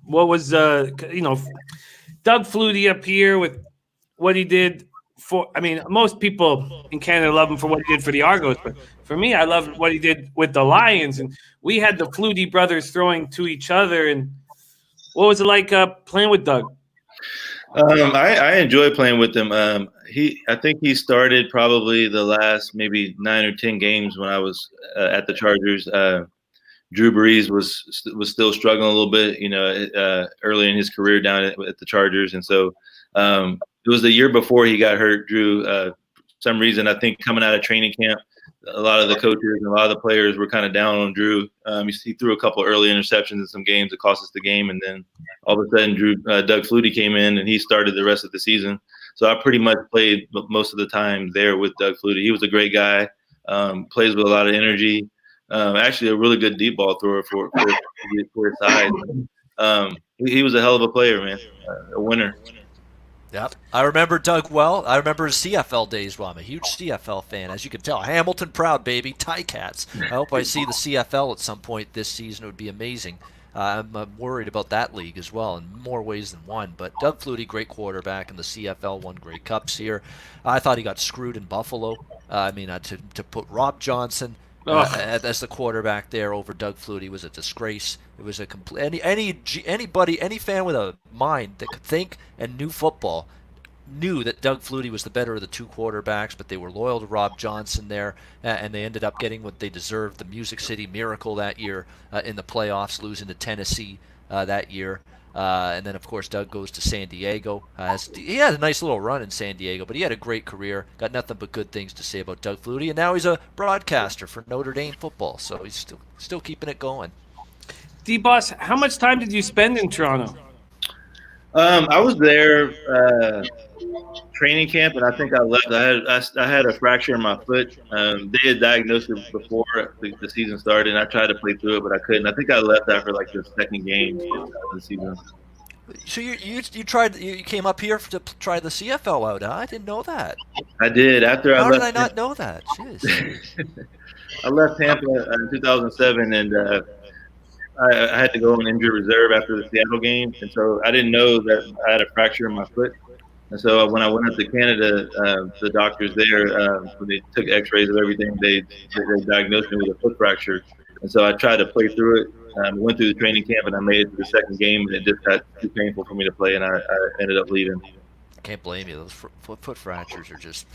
what was Doug Flutie up here with what he did for? I mean, most people in Canada love him for what he did for the Argos, but for me, I loved what he did with the Lions. And we had the Flutie brothers throwing to each other. And what was it like playing with Doug? I enjoy playing with him. I think he started probably the last maybe 9 or 10 games when I was at the Chargers. Drew Brees was still struggling a little bit, early in his career down at the Chargers, and so it was the year before he got hurt. Drew, some reason I think coming out of training camp, a lot of the coaches and a lot of the players were kind of down on Drew. He threw a couple early interceptions in some games that cost us the game, and then all of a sudden Doug Flutie came in and he started the rest of the season. So I pretty much played most of the time there with Doug Flutie. He was a great guy, plays with a lot of energy. Actually, a really good deep ball thrower for his size. He was a hell of a player, man, a winner. Yep. I remember Doug well. I remember his CFL days. Well, I'm a huge CFL fan, as you can tell. Hamilton proud, baby. Ticats. I hope I see the CFL at some point this season. It would be amazing. I'm worried about that league as well in more ways than one. But Doug Flutie, great quarterback in the CFL, won Grey Cups here. I thought he got screwed in Buffalo. To put Rob Johnson as the quarterback there over Doug Flutie was a disgrace. It was a complete anybody, any fan with a mind that could think and knew football knew that Doug Flutie was the better of the two quarterbacks, but they were loyal to Rob Johnson there, and they ended up getting what they deserved, the Music City Miracle that year in the playoffs, losing to Tennessee that year. And then, of course, Doug goes to San Diego. He had a nice little run in San Diego, but he had a great career. Got nothing but good things to say about Doug Flutie, and now he's a broadcaster for Notre Dame football, so he's still keeping it going. D-Boss, how much time did you spend in Toronto? I was there training camp, and I think I left. I had a fracture in my foot. They had diagnosed it before the season started, and I tried to play through it, but I couldn't. I think I left after like the second game of the season. So you came up here to try the CFL out, huh? I didn't know that. I did. How did I not know that? Jeez. I left Tampa in 2007, and I had to go on injured reserve after the Seattle game, and so I didn't know that I had a fracture in my foot. And so when I went up to Canada, the doctors there, when they took X-rays of everything, they diagnosed me with a foot fracture. And so I tried to play through it. Went through the training camp, and I made it to the second game, and it just got too painful for me to play, and I ended up leaving. Can't blame you. Those foot fractures are just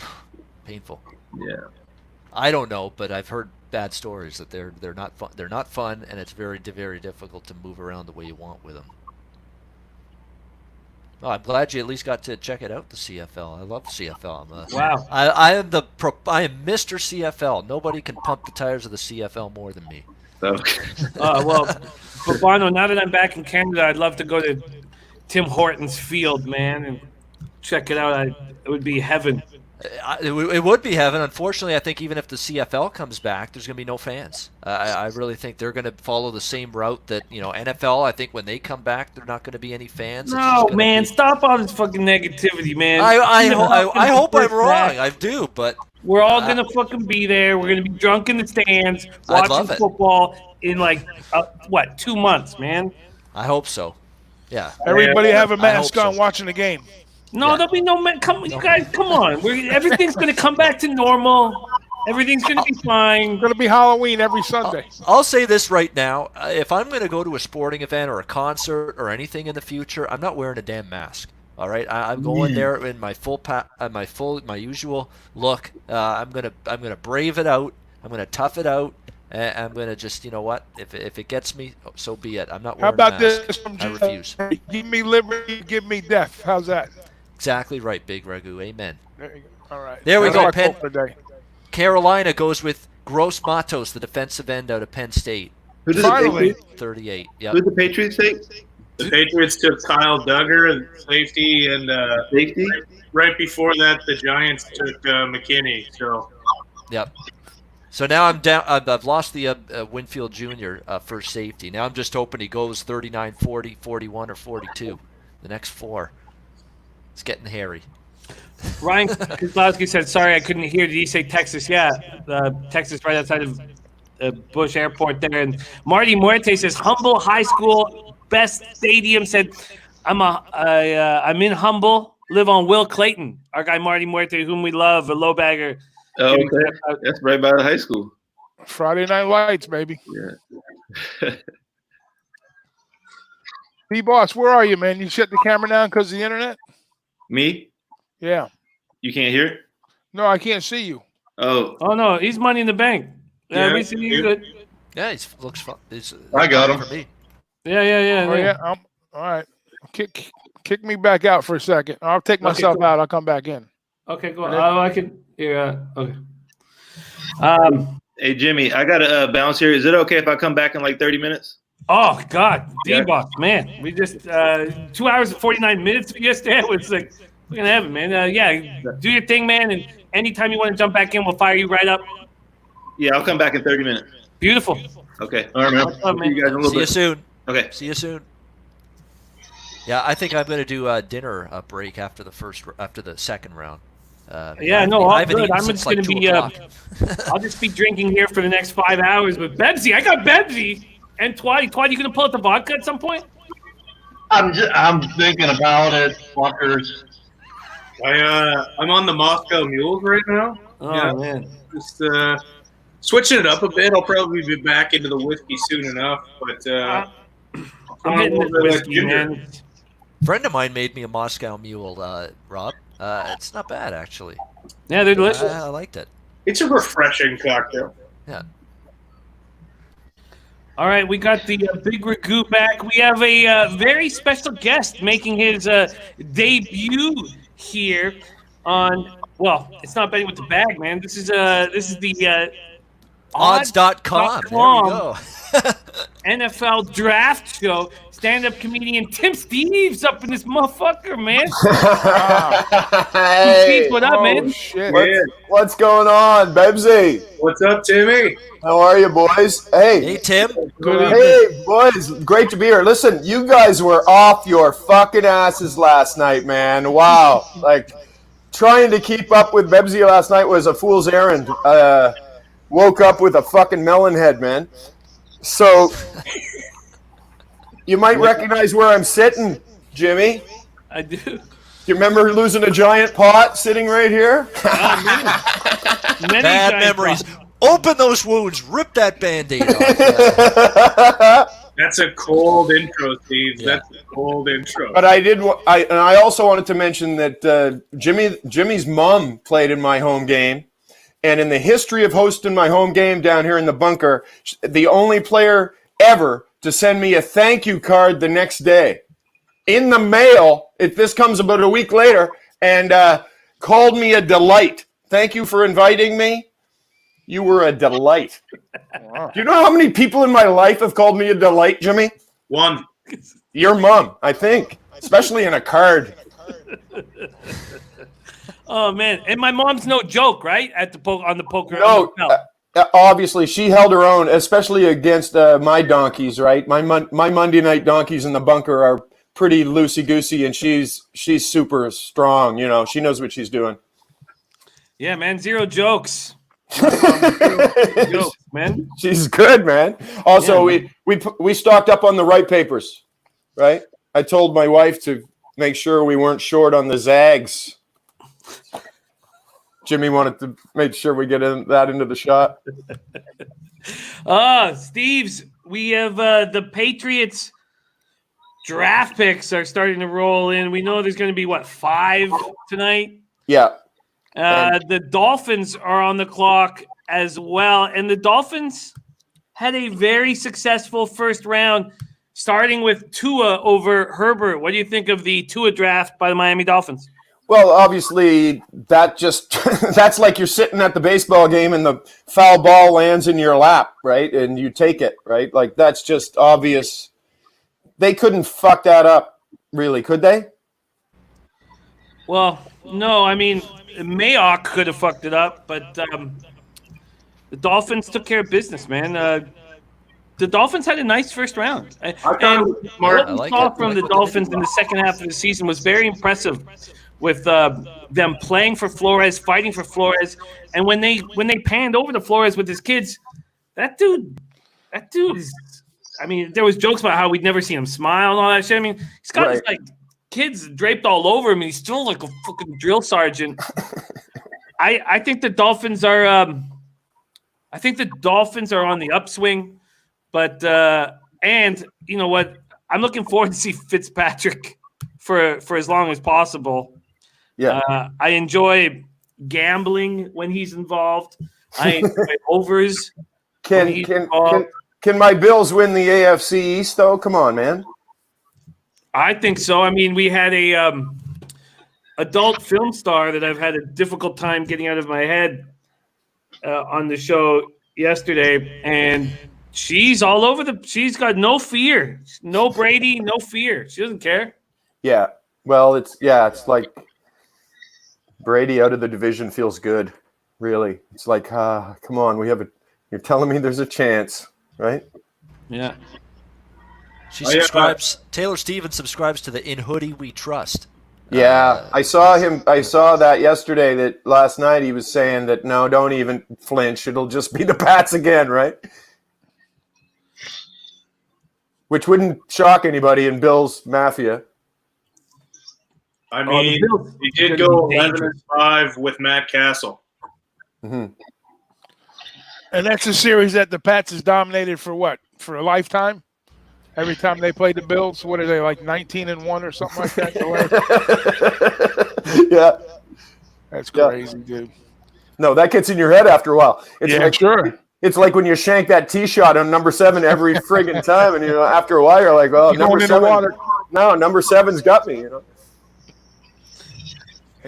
painful. Yeah. I don't know, but I've heard bad stories that they're not fun. They're not fun, and it's very, very difficult to move around the way you want with them. Oh, I'm glad you at least got to check it out, the CFL. I love CFL. Wow. I am Mr. CFL. Nobody can pump the tires of the CFL more than me. Well, Bobano, now that I'm back in Canada, I'd love to go to Tim Hortons Field, man, and check it out. It would be heaven. It would be heaven. Unfortunately, I think even if the CFL comes back, there's going to be no fans. I really think they're going to follow the same route that, NFL, I think when they come back, there are not going to be any fans. No, man, stop all this fucking negativity, man. I hope I'm wrong. I do, but... We're all going to fucking be there. We're going to be drunk in the stands watching football in 2 months, man. I hope so. Yeah. Everybody have a mask on watching the game. No, there'll be no man. You guys, come on. Everything's going to come back to normal. Everything's going to be fine. It's going to be Halloween every Sunday. I'll say this right now. If I'm going to go to a sporting event or a concert or anything in the future, I'm not wearing a damn mask. All right, I'm going there in my my usual look. I'm gonna brave it out. I'm gonna tough it out. And I'm gonna just, you know what? If it gets me, so be it. I'm not wearing a mask. How about this? I refuse. Give me liberty, give me death. How's that? Exactly right, Big Ragu. Amen. There you go. All right. There we go, Penn. Carolina goes with Gross Matos, the defensive end out of Penn State. Who does it 38. Yeah. Who did the Patriots take? The Patriots took Kyle Duggar, safety, and safety. Right before that, the Giants took McKinney. So. Yep. So now I'm down. I've lost the Winfield Jr. For safety. Now I'm just hoping he goes 39, 40, 41, or 42. The next four. It's getting hairy. Ryan Kozlowski said, "Sorry, I couldn't hear. Did he say Texas? Yeah, Texas, right outside of Bush Airport there." And Marty Muerte says, "Humble High School, best stadium." Said, I'm in Humble. Live on Will Clayton. Our guy Marty Muerte, whom we love, a low bagger. Oh, okay. That's right by the high school. Friday Night Lights, baby. Yeah. B-Boss, where are you, man? You shut the camera down because of the internet? Me? Yeah. You can't hear it? No, I can't see you. Oh. Oh, no. He's Money in the Bank. Yeah. We see you good. Yeah, he looks fun. I got him. For me. Yeah. Oh, yeah. All right. Kick me back out for a second. I'll take myself out. I'll come back in. Okay, go on. Oh, I can. Yeah. Okay. Hey, Jimmy, I got to bounce here. Is it okay if I come back in like 30 minutes? Oh God, D-Boss, man. We just 2 hours and 49 minutes yesterday. It was like fucking heaven, man. Yeah, do your thing, man. And anytime you want to jump back in, we'll fire you right up. Yeah, I'll come back in 30 minutes. Beautiful. Okay. All right, man. What's up, man? See you guys in a little See you bit. soon. Okay. See you soon. Yeah, I think I'm going to do a dinner break after the second round. Yeah, no, I all haven't good. eaten I'm since just going like to 2 be. o'clock. I'll just be drinking here for the next 5 hours with Bebsy. I got Bebsy and Twatty. Twatty, you going to pull out the vodka at some point? I'm thinking about it, fuckers. I'm on the Moscow Mules right now. Oh man, Just switching it up a bit. I'll probably be back into the whiskey soon enough. But I'm hitting this whiskey, man. Friend of mine made me a Moscow Mule, Rob. It's not bad, actually. Yeah, they're delicious. I liked it. It's a refreshing cocktail. Yeah. All right, we got the Big Ragu back. We have a very special guest making his debut here on. Well, it's not betting with the bag, man. This is the Odds.com. There we go. NFL draft show. Stand-up comedian Tim Steves up in this motherfucker, man. Hey, Steve, what up, man? Shit. what's going on, Bebsy? What's up, Timmy? How are you, boys? Hey, Tim. Hey, boys, great to be here. Listen, you guys were off your fucking asses last night, man. Wow. Like, trying to keep up with Bebsy last night was a fool's errand. Woke up with a fucking melon head, man. So, you might recognize where I'm sitting, Jimmy. I do. You remember losing a giant pot sitting right here? Many Bad giant memories. problems. Open those wounds. Rip that Band-Aid off. That's a cold intro, Steve. Yeah. That's a cold intro. But I also wanted to mention that Jimmy's mom played in my home game, and in the history of hosting my home game down here in the bunker, the only player ever to send me a thank you card the next day in the mail. If this comes about a week later, and called me a delight. Thank you for inviting me. You were a delight. Do you know how many people in my life have called me a delight, Jimmy? One. Your mom, I think, especially in a card. Oh man, and my mom's no joke, right? At the on the poker. No, obviously she held her own, especially against my donkeys. Right, my Monday night donkeys in the bunker are pretty loosey goosey, and she's super strong. You know, she knows what she's doing. Yeah, man, zero jokes. Zero jokes, man. She's good, man. Also, Yeah, we stocked up on the right papers, right? I told my wife to make sure we weren't short on the Zags. Jimmy wanted to make sure we get that into the shot. Steve's, we have the Patriots draft picks are starting to roll in. We know there's going to be, 5 tonight? Yeah. The Dolphins are on the clock as well. And the Dolphins had a very successful first round, starting with Tua over Herbert. What do you think of the Tua draft by the Miami Dolphins? Well, obviously, that's like you're sitting at the baseball game and the foul ball lands in your lap, right? And you take it, right? Like, that's just obvious. They couldn't fuck that up, really, could they? Well, no, I mean, Mayock could have fucked it up, but the Dolphins took care of business, man. The Dolphins had a nice first round. And what we saw from the Dolphins in the second half of the season was very impressive, with them playing for Flores, fighting for Flores, and when they panned over to Flores with his kids, that dude is. I mean, there was jokes about how we'd never seen him smile and all that shit. I mean, he's got his kids draped all over him, and he's still like a fucking drill sergeant. I think the Dolphins are. I think the Dolphins are on the upswing, but and you know what? I'm looking forward to see Fitzpatrick for as long as possible. Yeah, I enjoy gambling when he's involved. I enjoy overs. Can my Bills win the AFC East though? Come on, man. I think so. I mean, we had a adult film star that I've had a difficult time getting out of my head. on the show yesterday, and she's all over she's got no fear. No Brady, no fear. She doesn't care. Yeah. Well, it's like Brady out of the division feels good, really. It's like, come on, you're telling me there's a chance, right? Yeah. She subscribes. Taylor Stevens subscribes to the In Hoodie We Trust. Yeah, I saw that yesterday. That last night he was saying that no, don't even flinch. It'll just be the Pats again, right? Which wouldn't shock anybody in Bill's Mafia. I mean, he did go 11-5 with Matt Castle. Mm-hmm. And that's a series that the Pats has dominated for what? For a lifetime? Every time they play the Bills, what are they, like 19-1 or something like that? Yeah. That's crazy, dude. No, that gets in your head after a while. It's sure. It's like when you shank that tee shot on number 7 every friggin' time, and after a while you're like, well, number 7. No, number 7's got me.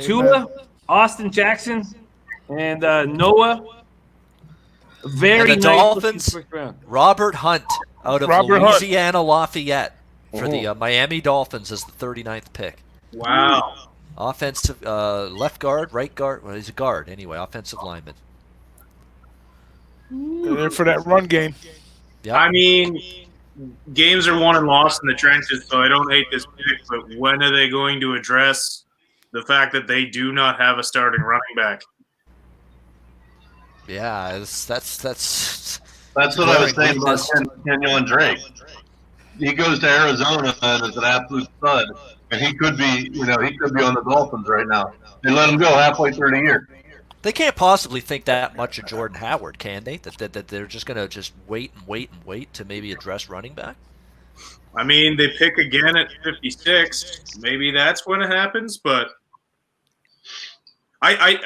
Tua, Austin Jackson, and Noah. Very and the nice Dolphins. Robert Hunt out of Louisiana Lafayette for the Miami Dolphins as the 39th pick. Wow. Offensive left guard, right guard. Well, he's a guard anyway. Offensive lineman. They're there for that run game. Yep. I mean, games are won and lost in the trenches, so I don't hate this pick. But when are they going to address the fact that they do not have a starting running back? Yeah, that's what I was saying about Kenyon Drake. He goes to Arizona and is an absolute stud, and he could be on the Dolphins right now. They let him go halfway through the year. They can't possibly think that much of Jordan Howard, can they? That they're just going to just wait to maybe address running back? I mean, they pick again at 56. Maybe that's when it happens, but I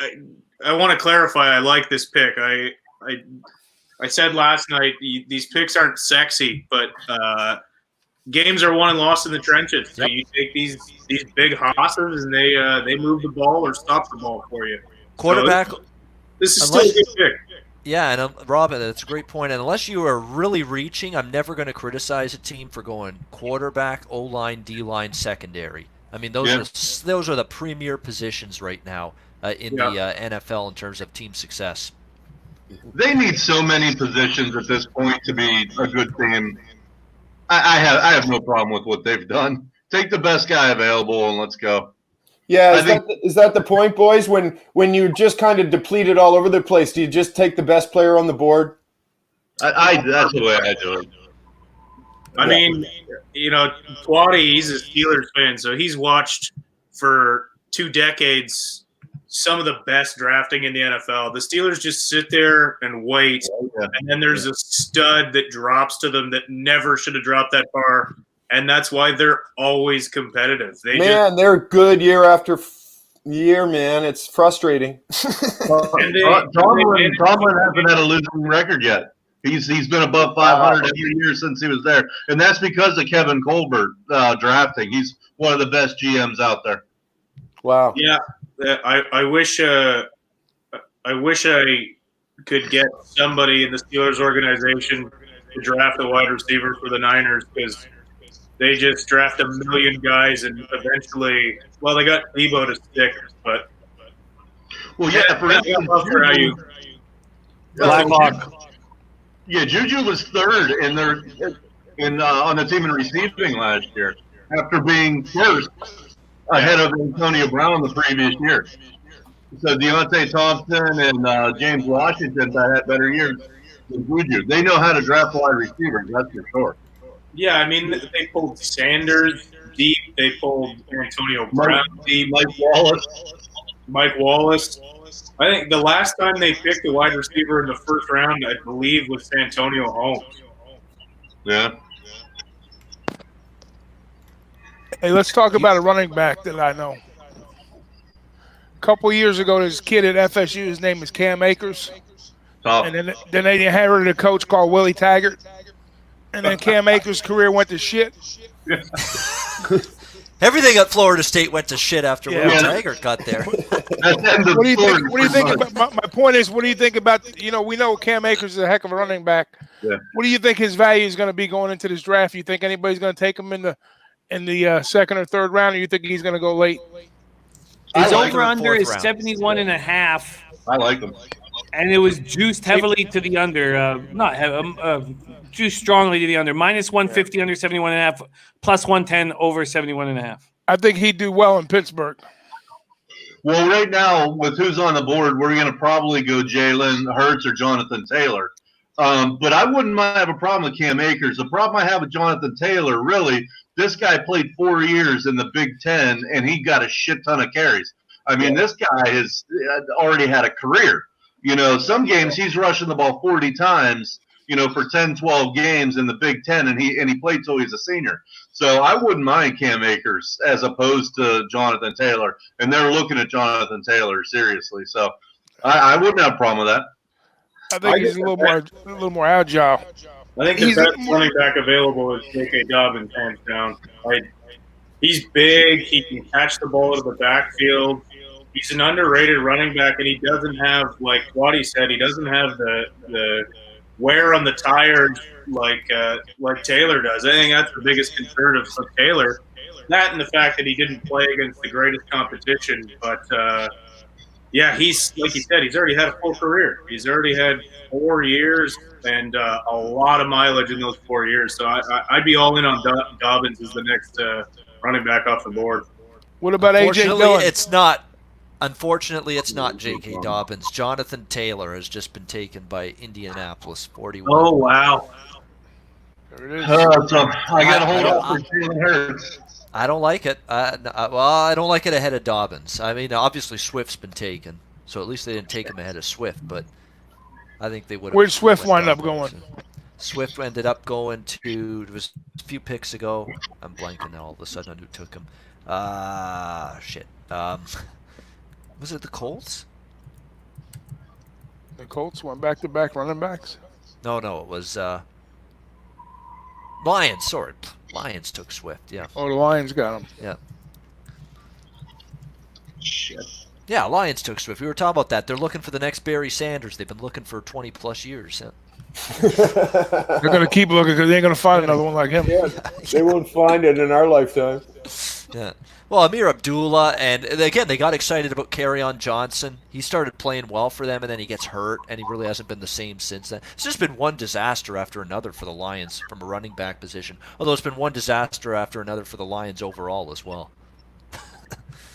want to clarify. I like this pick. I said last night these picks aren't sexy, but games are won and lost in the trenches. So you take these big hosses and they move the ball or stop the ball for you. Quarterback. So this is still a good pick. Yeah, and Robin, that's a great point. And unless you are really reaching, I'm never going to criticize a team for going quarterback, O-line, D-line, secondary. I mean, those are the premier positions right now in the NFL in terms of team success. They need so many positions at this point to be a good team. I have no problem with what they've done. Take the best guy available and let's go. Yeah, is that the point, boys? When you just kind of depleted all over the place, do you just take the best player on the board? That's the way I do it. I mean, Twatty, he's a Steelers fan, so he's watched for 2 decades some of the best drafting in the NFL. The Steelers just sit there and wait, and then there's a stud that drops to them that never should have dropped that far. And that's why they're always competitive. They're good year after year, man. It's frustrating. Tomlin hasn't had a losing record yet. He's been above 500 every year since he was there, and that's because of Kevin Colbert drafting. He's one of the best GMs out there. Wow. Yeah, I wish I could get somebody in the Steelers organization to draft a wide receiver for the Niners, because they just draft a million guys and eventually, they got Debo to stick, but Blackhawk. Yeah, Juju was third on the team in receiving last year after being first ahead of Antonio Brown the previous year. So Deontay Thompson and James Washington had better years than Juju. They know how to draft wide receivers, that's for sure. Yeah, I mean, they pulled Sanders deep. They pulled Antonio Brown deep. Mike Wallace. I think the last time they picked a wide receiver in the first round, I believe, was Santonio Holmes. Yeah. Hey, let's talk about a running back that I know. A couple years ago, there's a kid at FSU. His name is Cam Akers. Oh. And then they inherited a coach called Willie Taggart. And then Cam Akers' career went to shit. Everything at Florida State went to shit after Yeah. Will Taggart got there. That's the end of What do you think? Florida What do you think pretty about? My point is, what do you think about? We know Cam Akers is a heck of a running back. Yeah. What do you think his value is going to be going into this draft? You think anybody's going to take him in the second or third round, or you think he's going to go late? His like him in over-under fourth is round. 71.5, I like them. and it was juiced heavily to the under. Juiced strongly to the under. Minus 150 under 71.5, plus 110 over 71.5. I think he'd do well in Pittsburgh. Well, right now, with who's on the board, we're going to probably go Jalen Hurts or Jonathan Taylor. But I wouldn't have a problem with Cam Akers. The problem I have with Jonathan Taylor, really, this guy played 4 years in the Big Ten, and he got a shit ton of carries. I mean, this guy has already had a career. Some games he's rushing the ball 40 times, for 10, 12 games in the Big Ten, and he played till he's a senior. So I wouldn't mind Cam Akers as opposed to Jonathan Taylor, and they're looking at Jonathan Taylor seriously. So I wouldn't have a problem with that. I think he's a little more agile. I think the best running back available is J.K. Dobbins, hands down. He's big. He can catch the ball out of the backfield. He's an underrated running back, and he doesn't have, like Waddy said, he doesn't have the wear on the tires like Taylor does. I think that's the biggest concern of Taylor. That and the fact that he didn't play against the greatest competition. But, he's, like you said, he's already had a full career. He's already had 4 years and a lot of mileage in those 4 years. So I'd be all in on Dobbins as the next running back off the board. What about A.J. Dillon? Unfortunately, it's not J.K. Dobbins. Jonathan Taylor has just been taken by Indianapolis 41. Oh, wow. There it is. So I got to hold up for Jalen Hurts. I don't like it. I don't like it ahead of Dobbins. I mean, obviously Swift's been taken, so at least they didn't take him ahead of Swift. But I think they would have. Where'd Swift wind up going? Swift ended up going to. It was a few picks ago. I'm blanking now. All of a sudden, on who took him. Shit. Was it the Colts? The Colts went back-to-back running backs. No, it was Lions. Sorry, Lions took Swift. Yeah. Oh, the Lions got him. Yeah. Shit. Yeah, Lions took Swift. We were talking about that. They're looking for the next Barry Sanders. They've been looking for 20-plus years. Yeah. They're going to keep looking because they ain't going to find another one like him. Yeah, they won't find it in our lifetime. Yeah. Well, Amir Abdullah, and again, they got excited about Kerryon Johnson. He started playing well for them, and then he gets hurt, and he really hasn't been the same since then. It's just been one disaster after another for the Lions from a running back position, although it's been one disaster after another for the Lions overall as well.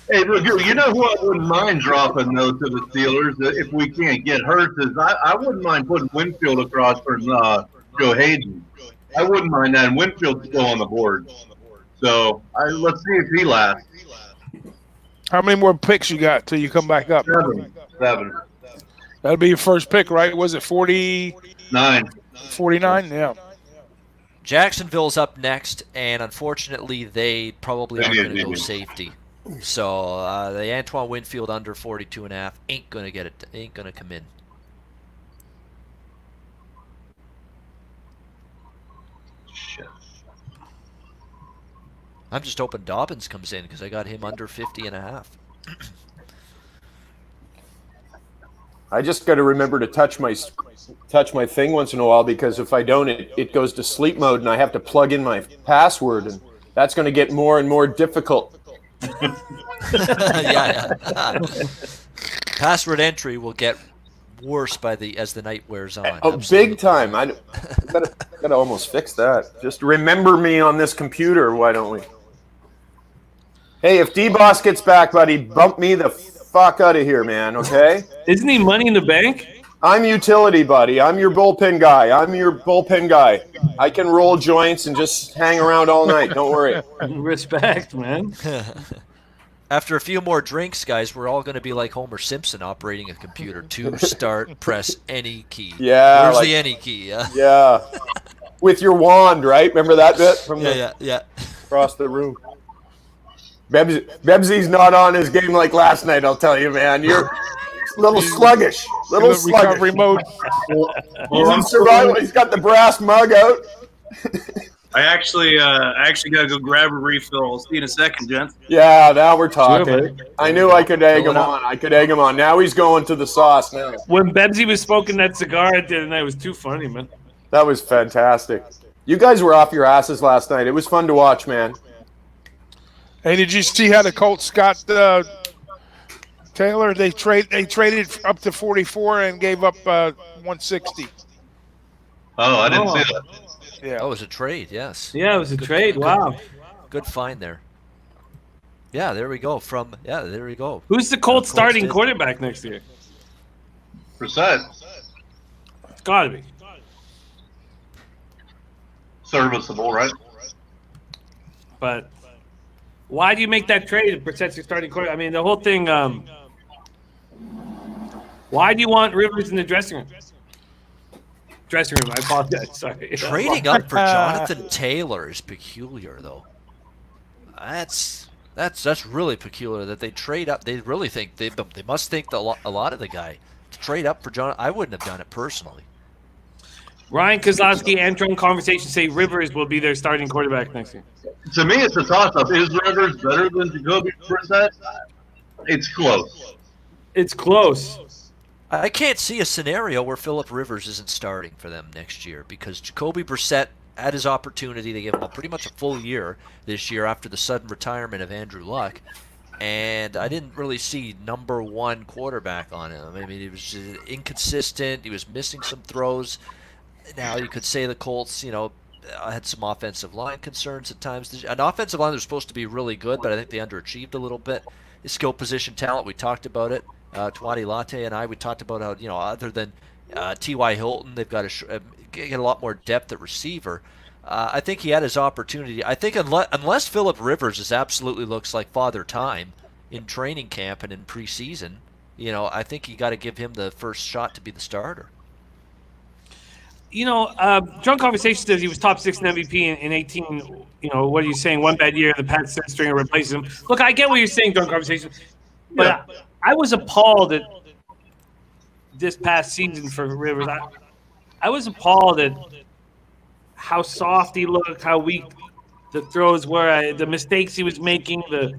Hey, look, you know who I wouldn't mind dropping, though, to the Steelers if we can't get hurt is I wouldn't mind putting Winfield across for Joe Hayden. I wouldn't mind that, and Winfield's still on the board. So let's see if he lasts. How many more picks you got till you come back up? 7. That'll be your first pick, right? Was it 49? 49, yeah. Jacksonville's up next, and unfortunately, they probably aren't going to go safety. So the Antoine Winfield under 42.5 ain't going to get it. Ain't going to come in. Shit. I'm just hoping Dobbins comes in because I got him under 50.5. I just got to remember to touch my thing once in a while because if I don't, it goes to sleep mode and I have to plug in my password, and that's going to get more and more difficult. Yeah. Password entry will get worse as the night wears on. Oh, big time! I gotta almost fix that. Just remember me on this computer. Why don't we? Hey, if D-Boss gets back, buddy, bump me the fuck out of here, man. Okay? Isn't he Money in the Bank? I'm utility, buddy. I'm your bullpen guy. I can roll joints and just hang around all night. Don't worry. Respect, man. After a few more drinks, guys, we're all going to be like Homer Simpson operating a computer. To start, press any key. Yeah. Where's the any key? Yeah. With your wand, right? Remember that bit from yeah. across the room? Bebsy's not on his game like last night, I'll tell you, man. You're a little sluggish. Recovery mode. He's in survival. He's got the brass mug out. I actually got to go grab a refill. I'll see you in a second, gents. Yeah, now we're talking. Sure, I knew I could egg Fill him it up. on. I could egg him on. Now he's going to the sauce now. When Bebsy was smoking that cigar at the end of the night, it was too funny, man. That was fantastic. You guys were off your asses last night. It was fun to watch, man. Hey, did you see how the Colts got Taylor? They traded up to 44 and gave up 160. Oh, I didn't see that. Yeah. Oh, it was a trade, yes. Yeah, it was a trade. Wow. Good find there. Yeah, there we go. There we go. Who's the Colts starting did. quarterback next year? Brissett, It's got to be. serviceable, right? But why do you make that trade if Brissett's your starting quarterback? I mean, the whole thing. Why do you want Rivers in the dressing room? Dressing room. I apologize. Sorry. Trading up for Jonathan Taylor is peculiar, though. That's really peculiar that they trade up. They really think they must think a lot of the guy to trade up for John. I wouldn't have done it personally. Ryan Kozlowski and Drunk Conversation say Rivers will be their starting quarterback next year. To me, it's a toss-up. Is Rivers better than Jacoby Brissett? It's close. It's close. I can't see a scenario where Phillip Rivers isn't starting for them next year because Jacoby Brissett had his opportunity. They gave him pretty much a full year this year after the sudden retirement of Andrew Luck. And I didn't really see number one quarterback on him. I mean, he was inconsistent. He was missing some throws. Now, you could say the Colts, had some offensive line concerns at times. An offensive line that was supposed to be really good, but I think they underachieved a little bit. His skill position talent, we talked about it. Twadi Latte and we talked about how, other than T.Y. Hilton, they've got to get a lot more depth at receiver. I think he had his opportunity. I think unless Phillip Rivers absolutely looks like Father Time in training camp and in preseason, I think you got to give him the first shot to be the starter. Drunk Conversation says he was top 6 in MVP in 18. What are you saying? One bad year, the Pats stringer replaces him. Look, I get what you're saying, Drunk Conversation, but I was appalled at this past season for Rivers. I was appalled at how soft he looked, how weak the throws were, the mistakes he was making. The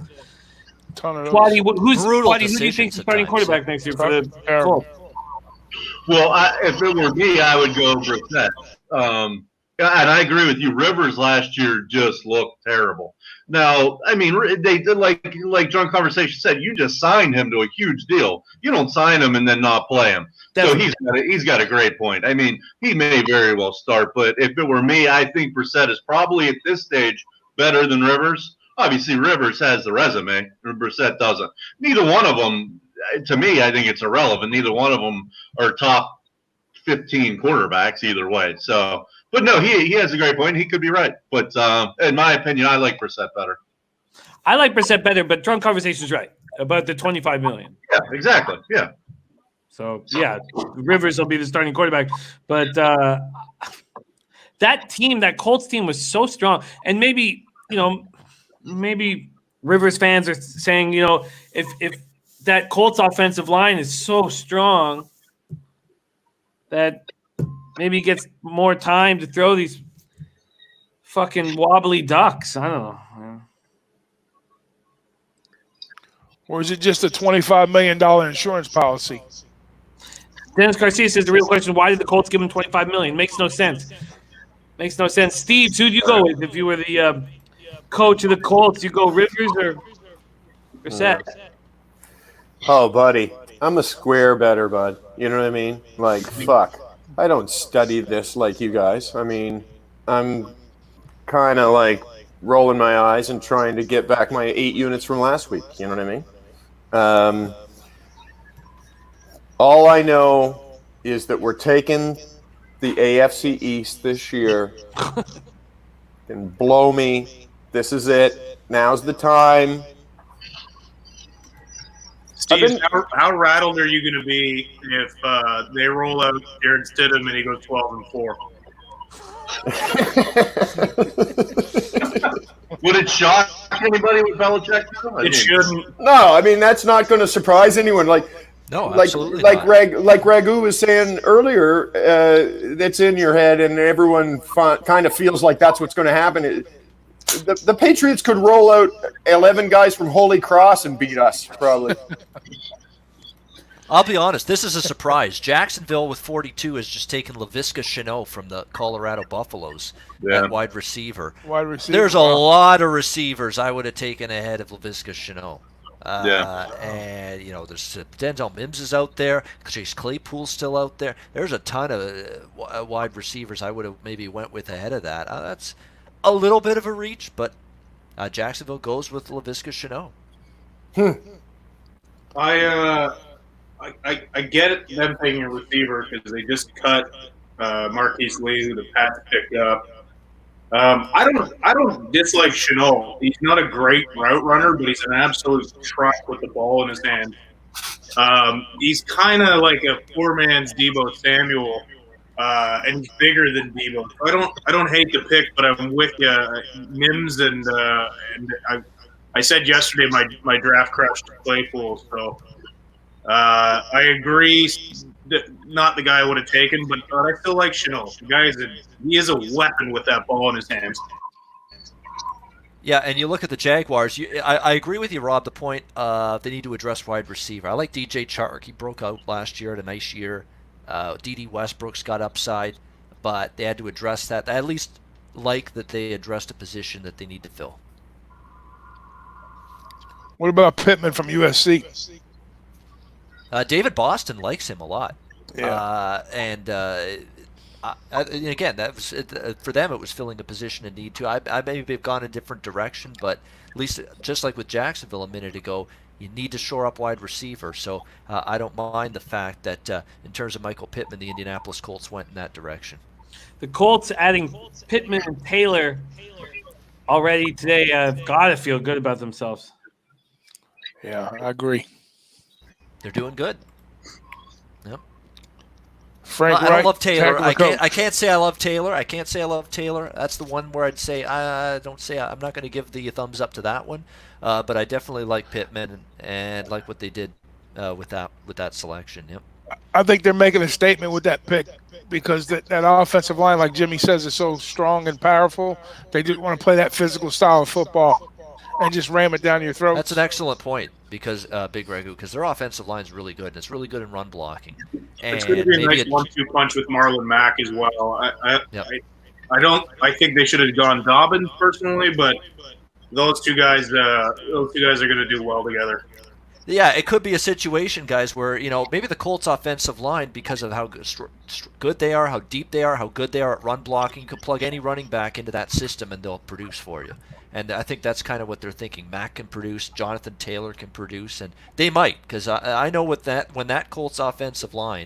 Twadi, who do you think is starting quarterback next year for the Colts? Well, if it were me, I would go Brissett. And I agree with you. Rivers last year just looked terrible. Now, I mean, they did like Drunk Conversation said. You just signed him to a huge deal. You don't sign him and then not play him. Definitely. So he's got a great point. I mean, he may very well start, but if it were me, I think Brissett is probably at this stage better than Rivers. Obviously, Rivers has the resume, and Brissett doesn't. Neither one of them. To me, I think it's irrelevant. Neither one of them are top 15 quarterbacks either way. So, but no, he has a great point. He could be right. But in my opinion, I like Brissett better. I like Brissett better, but Drunk Conversation's right about the $25 million. Yeah, exactly. Yeah. So, yeah, Rivers will be the starting quarterback. But that team, that Colts team was so strong. And maybe Rivers fans are saying, if that Colts offensive line is so strong that maybe he gets more time to throw these fucking wobbly ducks. I don't know. Or is it just a $25 million insurance policy? Dennis Garcia says the real question, why did the Colts give him $25 million? Makes no sense. Makes no sense. Steve, who'd you go with if you were the coach of the Colts? You go Rivers or Brissett? Oh, buddy, I'm a square better, bud. You know what I mean? Like, fuck. I don't study this like you guys. I mean, I'm kind of like rolling my eyes and trying to get back my 8 units from last week. You know what I mean? All I know is that we're taking the AFC East this year. And blow me. This is it. Now's the time. Steve, how rattled are you going to be if they roll out Jared Stidham and he goes 12-4? Would it shock anybody with Belichick? It shouldn't. No, I mean, that's not going to surprise anyone. Like, No, like absolutely like not. like Ragu was saying earlier, that's in your head, and everyone kind of feels like that's what's going to happen. The Patriots could roll out 11 guys from Holy Cross and beat us, probably. I'll be honest, this is a surprise. Jacksonville with 42 has just taken Laviska Shenault from the Colorado Buffaloes at wide receiver. There's a lot of receivers I would have taken ahead of Laviska Shenault. And, you know, there's Denzel Mims is out there. Chase Claypool's still out there. There's a ton of wide receivers I would have maybe went with ahead of that. That's a little bit of a reach, but Jacksonville goes with Laviska Shenault. I get it, them taking a receiver because they just cut Marquise Lee, who the Pats picked up. I don't dislike Shenault. He's not a great route runner, but he's an absolute truck with the ball in his hand. He's kind of like a poor man's Deebo Samuel, and he's bigger than Deebo. I don't hate the pick, but I'm with you, Mims, and I said yesterday my draft crush to Claypool, so. I agree. Not the guy I would have taken, but I still like Shenault. The guy is a weapon with that ball in his hands. Yeah, and you look at the Jaguars. I agree with you, Rob. The point they need to address wide receiver. I like DJ Chark. He broke out last year, had a nice year. D.D. Westbrook's got upside, but they had to address that. I at least like that they addressed a position that they need to fill. What about Pittman from USC? David Boston likes him a lot. Yeah. And again, that was for them. It was filling a position in need too. I maybe have gone a different direction, but at least just like with Jacksonville a minute ago, you need to shore up wide receiver. So I don't mind the fact that in terms of Michael Pittman, the Indianapolis Colts went in that direction. The Colts adding Pittman and Taylor already today got to feel good about themselves. Yeah, I agree. They're doing good. Yep. Frank I don't love Taylor. Coach. I can't say I love Taylor. That's the one where I'd say I'm not going to give the thumbs up to that one. But I definitely like Pittman and like what they did with that selection. Yep. I think they're making a statement with that pick because that offensive line, like Jimmy says, is so strong and powerful. They just want to play that physical style of football and just ram it down your throat. That's an excellent point because Big Ragu, because their offensive line is really good and it's really good in run blocking. And it's going to be a nice 1-2 punch with Marlon Mack as well. I think they should have gone Dobbins personally, but those two guys are going to do well together. Yeah, it could be a situation, guys, where maybe the Colts' offensive line, because of how good they are, how deep they are, how good they are at run blocking, you could plug any running back into that system and they'll produce for you. And I think that's kind of what they're thinking. Mack can produce, Jonathan Taylor can produce, and they might, because I know when that Colts offensive line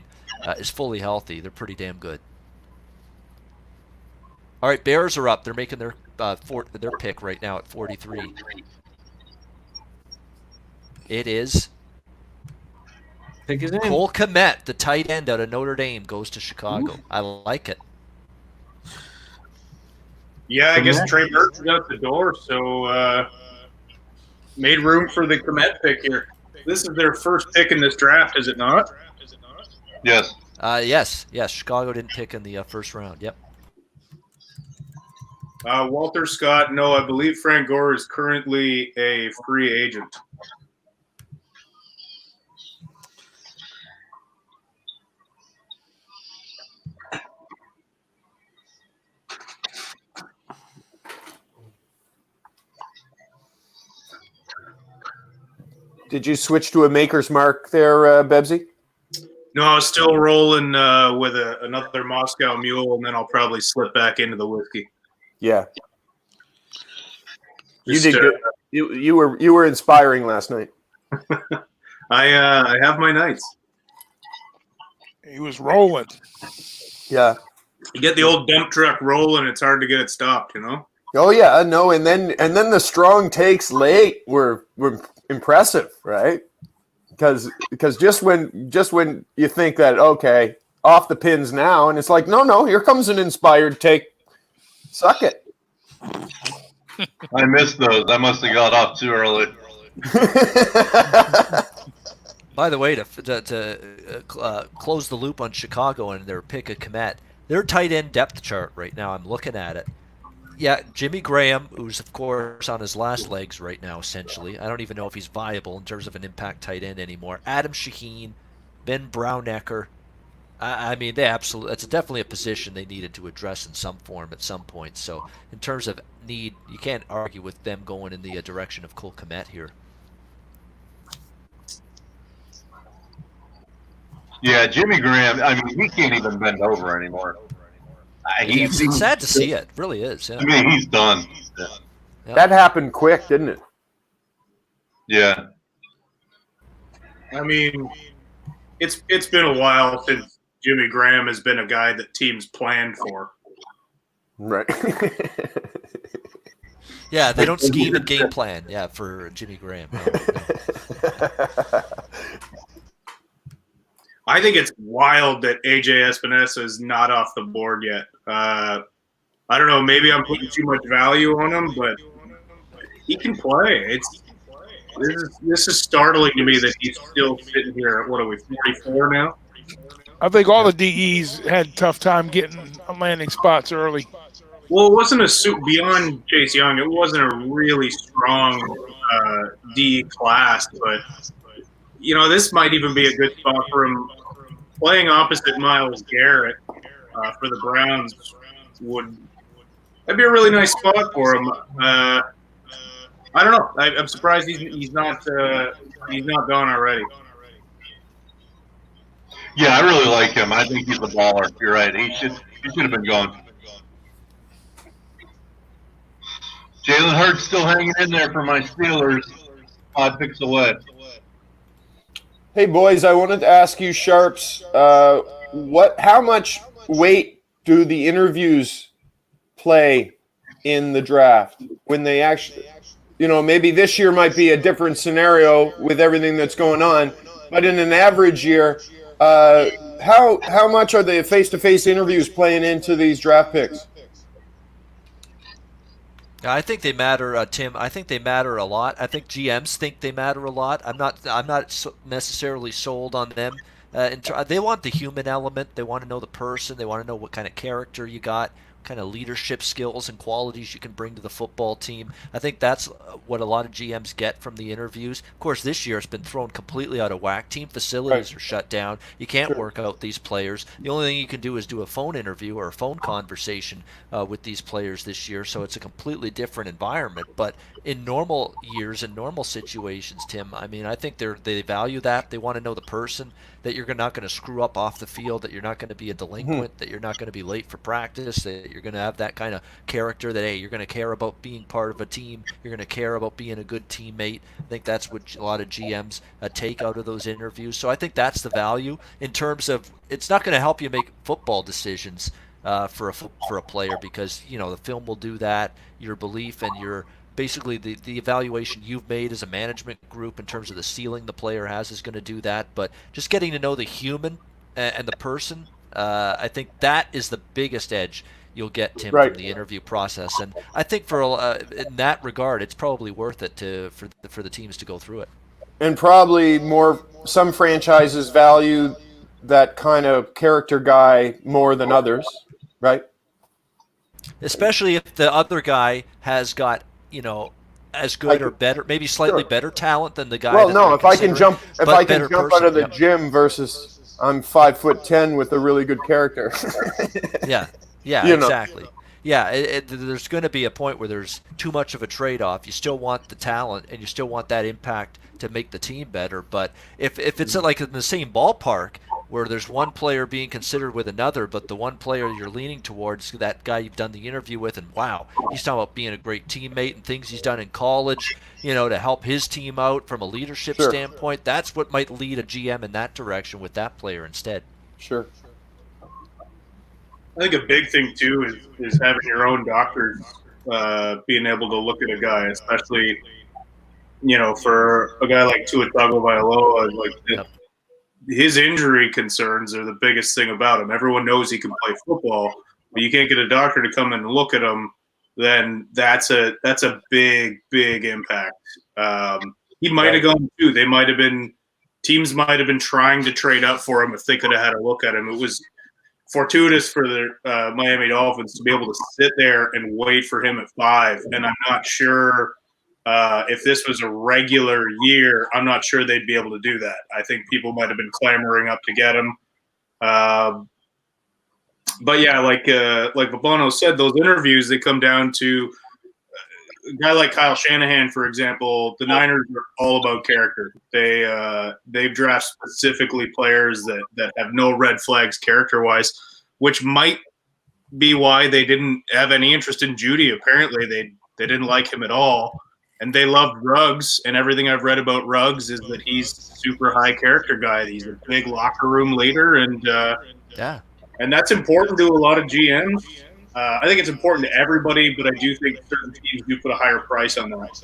is fully healthy, they're pretty damn good. All right, Bears are up. They're making their pick right now at 43. It is Pick his name. Cole Kmet, the tight end out of Notre Dame, goes to Chicago. Ooh. I like it. Yeah, I guess Trey Burton's out the door, so made room for the Kmet pick here. This is their first pick in this draft, is it not? Yes. Yes. Chicago didn't pick in the first round. Yep. Walter Scott, no, I believe Frank Gore is currently a free agent. Did you switch to a maker's mark there, Bebsy? No, I was still rolling with another Moscow Mule, and then I'll probably slip back into the whiskey. Yeah, you did good. You were inspiring last night. I have my nights. He was rolling. Yeah, you get the old dump truck rolling; it's hard to get it stopped. Oh yeah, no, and then the strong takes late were impressive, right? Because just when you think that, okay, off the pins now, and it's like, no, here comes an inspired take. Suck it. I missed those. I must have got off too early. By the way, to close the loop on Chicago and their pick of Kmet, their tight end depth chart right now, I'm looking at it. Yeah, Jimmy Graham, who's, of course, on his last legs right now, essentially. I don't even know if he's viable in terms of an impact tight end anymore. Adam Shaheen, Ben Brownecker. I mean, it's definitely a position they needed to address in some form at some point. So in terms of need, you can't argue with them going in the direction of Cole Kmet here. Yeah, Jimmy Graham, I mean, he can't even bend over anymore. It's sad to see it. It really is. Yeah. I mean, he's done. Yeah. That happened quick, didn't it? Yeah. I mean, it's been a while since Jimmy Graham has been a guy that teams planned for. Right. Yeah, they don't scheme and game plan. Yeah, for Jimmy Graham. No. I think it's wild that AJ Espinosa is not off the board yet. I don't know. Maybe I'm putting too much value on him, but he can play. This is startling to me that he's still sitting here at, what are we, 44 now? I think all the DEs had a tough time getting landing spots early. Well, it wasn't a suit beyond Chase Young. It wasn't a really strong DE class, but this might even be a good spot for him. Playing opposite Myles Garrett for the Browns that'd be a really nice spot for him. I don't know. I'm surprised he's not gone already. Yeah, I really like him. I think he's a baller. You're right. He should have been gone. Jalen Hurts still hanging in there for my Steelers. 5 picks away. Hey boys, I wanted to ask you, Sharps, how much weight do the interviews play in the draft when they actually, maybe this year might be a different scenario with everything that's going on, but in an average year, how much are the face-to-face interviews playing into these draft picks? I think they matter, Tim. I think they matter a lot. I think GMs think they matter a lot. I'm not necessarily sold on them. They want the human element. They want to know the person. They want to know what kind of character you got, what kind of leadership skills and qualities you can bring to the football team. I think that's what a lot of GMs get from the interviews. Of course, this year it's been thrown completely out of whack. Team facilities are shut down. You can't work out these players. The only thing you can do is do a phone interview or a phone conversation with these players this year, so it's a completely different environment. But in normal years, in normal situations, Tim, I mean, I think they value that. They want to know the person, that you're not going to screw up off the field, that you're not going to be a delinquent, that you're not going to be late for practice, that you're going to have that kind of character, that, hey, you're going to care about being part of a team, you're going to care about being a good teammate. I think that's what a lot of GMs take out of those interviews. So I think that's the value in terms of it's not going to help you make football decisions for a player, because the film will do that. Your belief and your basically the evaluation you've made as a management group in terms of the ceiling the player has is going to do that. But just getting to know the human and the person, I think that is the biggest edge you'll get, Tim, from the interview process. And I think for in that regard, it's probably worth it for the teams to go through it. And probably some franchises value that kind of character guy more than others, right? Especially if the other guy has got as good or better, maybe slightly better talent than the guy. Well, no, if I can jump out of the gym versus I'm 5'10" with a really good character. Yeah, exactly. Yeah, there's going to be a point where there's too much of a trade-off. You still want the talent and you still want that impact to make the team better. But if it's like in the same ballpark where there's one player being considered with another, but the one player you're leaning towards, that guy you've done the interview with, and wow, he's talking about being a great teammate and things he's done in college, to help his team out from a leadership standpoint, that's what might lead a GM in that direction with that player instead. Sure. I think a big thing too is having your own doctors being able to look at a guy, especially for a guy like Tua Tagovailoa, his injury concerns are the biggest thing about him. Everyone knows he can play football, but you can't get a doctor to come and look at him. Then that's a big impact. He might have gone too. They might have been teams might have been trying to trade up for him if they could have had a look at him. It was fortuitous for the Miami Dolphins to be able to sit there and wait for him at 5. And I'm not sure if this was a regular year, I'm not sure they'd be able to do that. I think people might have been clamoring up to get him. But yeah, like Babano said, those interviews, they come down to a guy like Kyle Shanahan, for example. The Niners are all about character. They've drafted specifically players that have no red flags character-wise, which might be why they didn't have any interest in Judy. Apparently, they didn't like him at all, and they loved Ruggs. And everything I've read about Ruggs is that he's a super high character guy. He's a big locker room leader, and and that's important to a lot of GMs. I think it's important to everybody, but I do think certain teams do put a higher price on that.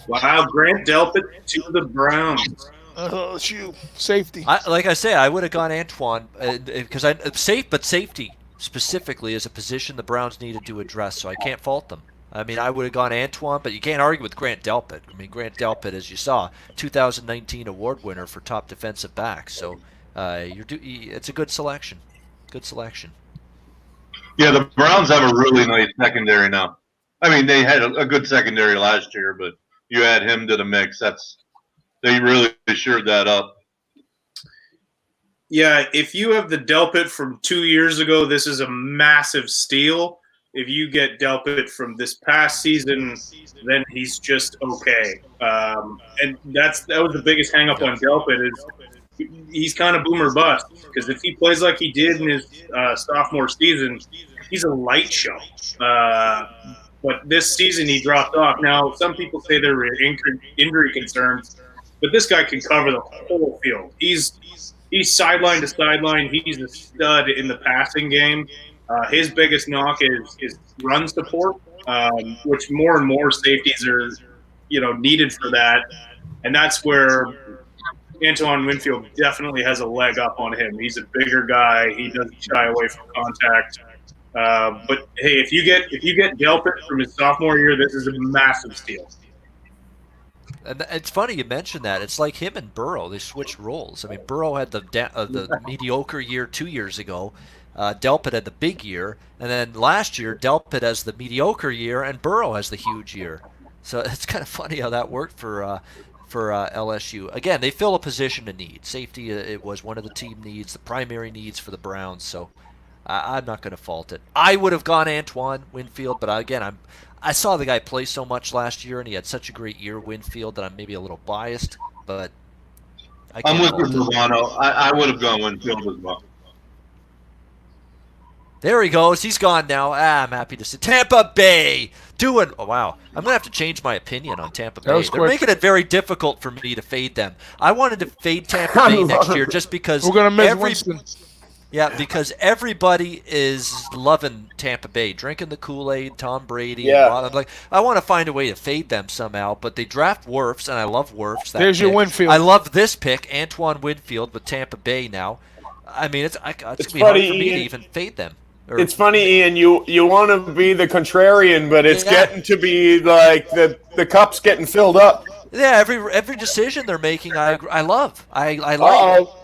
Wow, Grant Delpit to the Browns. Oh, shoot. Safety. Like I say, I would have gone Antoine because safety specifically is a position the Browns needed to address, so I can't fault them. I mean, I would have gone Antoine, but you can't argue with Grant Delpit. I mean, Grant Delpit, as you saw, 2019 award winner for top defensive back. So it's a good selection. Good selection. Yeah, the Browns have a really nice secondary now. I mean, they had a good secondary last year, but you add him to the mix. They really shored that up. Yeah, if you have the Delpit from 2 years ago, this is a massive steal. If you get Delpit from this past season, then he's just okay. And that was the biggest hang-up on Delpit is he's kind of boomer bust, because if he plays like he did in his sophomore season, he's a light show. But this season he dropped off. Now, some people say there were injury concerns, but this guy can cover the whole field. He's sideline to sideline. He's a stud in the passing game. His biggest knock is run support, which more and more safeties are, needed for that. And that's where Antoine Winfield definitely has a leg up on him. He's a bigger guy. He doesn't shy away from contact. But hey, if you get Delpit from his sophomore year, this is a massive steal. And it's funny you mentioned that. It's like him and Burrow. They switched roles. I mean, Burrow had the mediocre year 2 years ago. Delpit had the big year, and then last year Delpit has the mediocre year, and Burrow has the huge year. So it's kind of funny how that worked for LSU. Again, they fill a position of need. Safety, it was one of the team needs, the primary needs for the Browns. So I'm not going to fault it. I would have gone Antoine Winfield, but again, I saw the guy play so much last year, and he had such a great year, Winfield, that I'm maybe a little biased. But I'm with you, Milano. I would have gone Winfield as well. There he goes. He's gone now. I'm happy to see Tampa Bay doing. Oh, wow. I'm going to have to change my opinion on Tampa Bay. They're making it very difficult for me to fade them. I wanted to fade Tampa Bay next year just because we're going to miss Winston. Yeah, because everybody is loving Tampa Bay, drinking the Kool-Aid, Tom Brady. Yeah. I'm like, I want to find a way to fade them somehow, but they draft Wirfs, and I love Wirfs. There's your Winfield. I love this pick, Antoine Winfield with Tampa Bay now. I mean, it's going to be hard for me to even fade them. It's funny, Ian. You want to be the contrarian, but it's getting to be like the cup's getting filled up. Yeah, every decision they're making, I love. I like.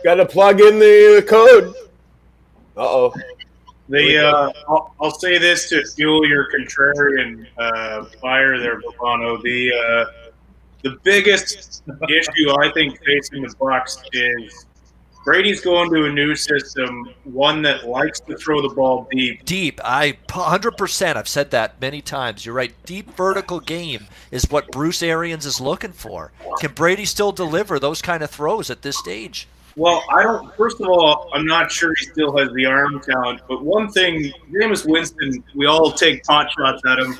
Got to plug in the code. I'll say this to fuel your contrarian fire there, Bobano. The biggest issue I think facing the Bucs is Brady's going to a new system, one that likes to throw the ball deep. Deep. 100%. I've said that many times. You're right. Deep vertical game is what Bruce Arians is looking for. Can Brady still deliver those kind of throws at this stage? Well, first of all, I'm not sure he still has the arm talent. But one thing, Jameis Winston, we all take pot shots at him.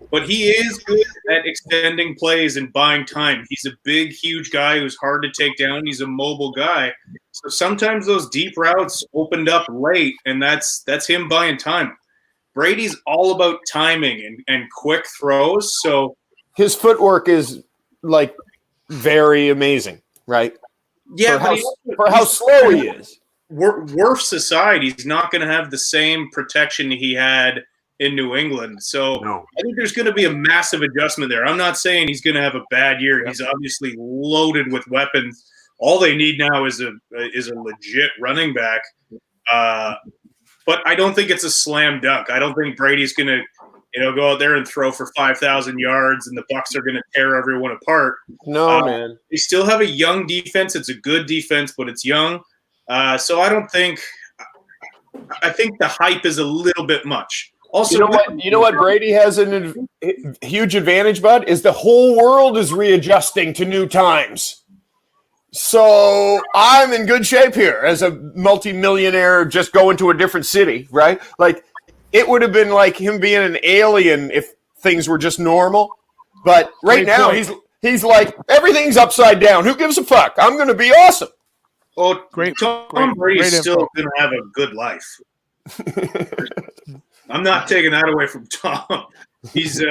But he is good at extending plays and buying time. He's a big, huge guy who's hard to take down. He's a mobile guy. So sometimes those deep routes opened up late, and that's him buying time. Brady's all about timing and quick throws. So his footwork is like very amazing, right? Yeah, for how slow he is. Wirfs aside, he's not going to have the same protection he had in New England. So No. I think there's going to be a massive adjustment there. I'm not saying he's going to have a bad year. He's obviously loaded with weapons. All they need now is a legit running back. But I don't think it's a slam dunk. I don't think Brady's going to, go out there and throw for 5,000 yards and the Bucs are going to tear everyone apart. No, man. They still have a young defense. It's a good defense, but it's young. So I think the hype is a little bit much. Also, you know what Brady has a huge advantage, bud, is the whole world is readjusting to new times. So I'm in good shape here as a multimillionaire just going to a different city, right? Like, it would have been like him being an alien if things were just normal. But right now he's like, everything's upside down. Who gives a fuck? I'm going to be awesome. Well, Tom Brady's still going to have a good life. I'm not taking that away from Tom. He's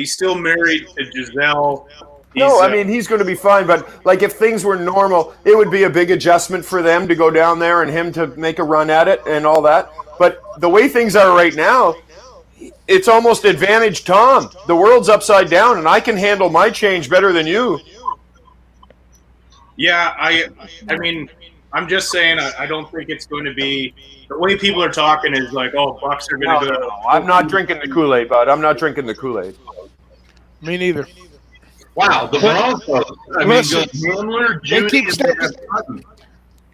still married to Giselle. He's going to be fine. But like, if things were normal, it would be a big adjustment for them to go down there and him to make a run at it and all that. But the way things are right now, it's almost advantage Tom. The world's upside down, and I can handle my change better than you. Yeah, I mean, I'm just saying I don't think it's going to be – the way people are talking is like, oh, Bucs are going to go – No, I'm not drinking the Kool-Aid, bud. I'm not drinking the Kool-Aid. Me neither. Wow, the Broncos. Hamler, Judy,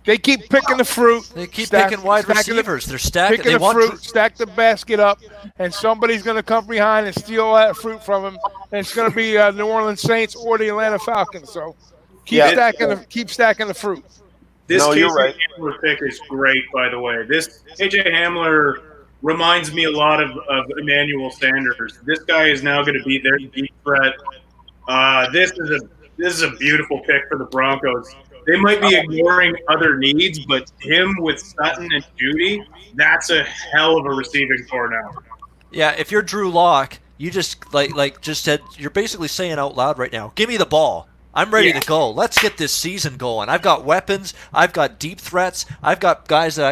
they keep picking the fruit. They keep picking wide receivers. They're stacking. Picking the fruit, stack the basket up, and somebody's going to come behind and steal that fruit from him. And it's going to be New Orleans Saints or the Atlanta Falcons. So keep stacking the fruit. This you're right. Hamler pick is great, by the way. This KJ Hamler reminds me a lot of Emmanuel Sanders. This guy is now going to be their deep threat. This is a beautiful pick for the Broncos. They might be ignoring other needs, but him with Sutton and Judy, that's a hell of a receiving core now. Yeah, if you're Drew Lock, you just just said, you're basically saying out loud right now, give me the ball. I'm ready to go. Let's get this season going. I've got weapons. I've got deep threats. I've got guys that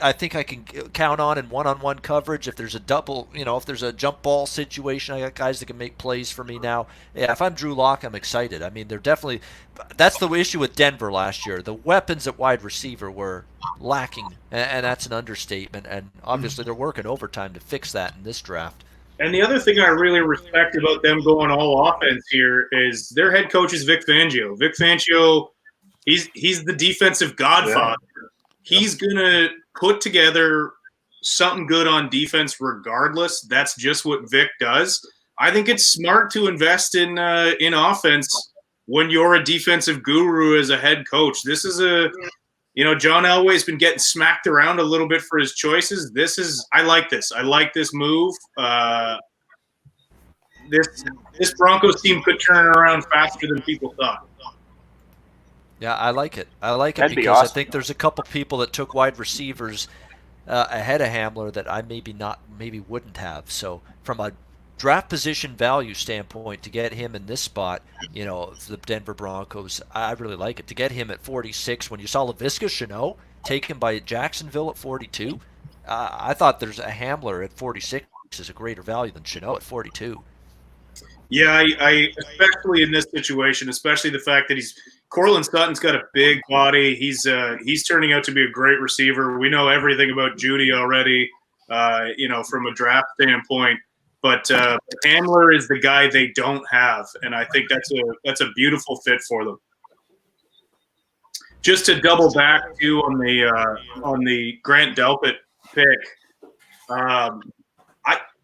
I think I can count on in one-on-one coverage. If there's a double, if there's a jump ball situation, I got guys that can make plays for me now. Yeah, if I'm Drew Lock, I'm excited. I mean, that's the issue with Denver last year. The weapons at wide receiver were lacking, and that's an understatement. And obviously they're working overtime to fix that in this draft. And the other thing I really respect about them going all offense here is their head coach is Vic Fangio. Vic Fangio, he's the defensive godfather. Yeah. He's going to put together something good on defense regardless. That's just what Vic does. I think it's smart to invest in offense when you're a defensive guru as a head coach. This is John Elway's been getting smacked around a little bit for his choices. I like this. I like this move. This Broncos team could turn around faster than people thought. Yeah, I like it. That'd because awesome. I think there's a couple people that took wide receivers ahead of Hamler that I maybe wouldn't have. So from a draft position value standpoint, to get him in this spot, the Denver Broncos, I really like it. To get him at 46, when you saw Laviska Shenault taken by Jacksonville at 42, I thought there's a Hamler at 46 is a greater value than Shenault at 42. Yeah, I especially in this situation, especially the fact that Cortland Sutton's got a big body. He's turning out to be a great receiver. We know everything about Judy already, from a draft standpoint. But Hamler is the guy they don't have, and I think that's a beautiful fit for them. Just to double back too on the Grant Delpit pick,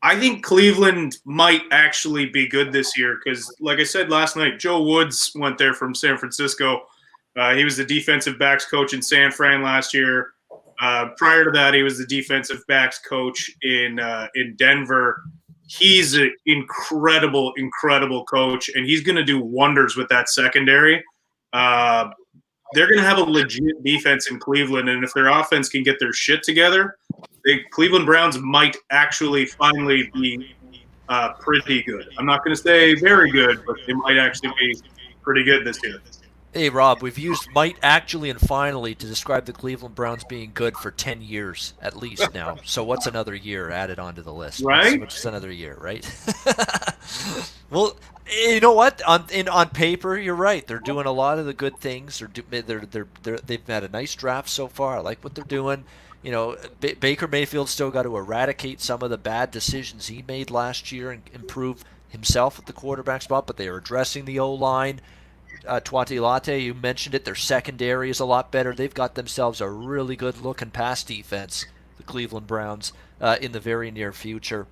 I think Cleveland might actually be good this year because, like I said last night, Joe Woods went there from San Francisco. He was the defensive backs coach in San Fran last year. Prior to that, he was the defensive backs coach in Denver. He's an incredible, incredible coach, and he's going to do wonders with that secondary. They're going to have a legit defense in Cleveland, and if their offense can get their shit together, the Cleveland Browns might actually finally be pretty good. I'm not going to say very good, but they might actually be pretty good this year. Hey, Rob, we've used might, actually, and finally to describe the Cleveland Browns being good for 10 years at least now. So what's another year added onto the list? Right? What's another year, right? Well, you know what? On paper, you're right. They're doing a lot of the good things. They've had a nice draft so far. I like what they're doing. You know, Baker Mayfield's still got to eradicate some of the bad decisions he made last year and improve himself at the quarterback spot, but they are addressing the O-line. Twati Latte, you mentioned it. Their secondary is a lot better. They've got themselves a really good-looking pass defense, the Cleveland Browns, in the very near future.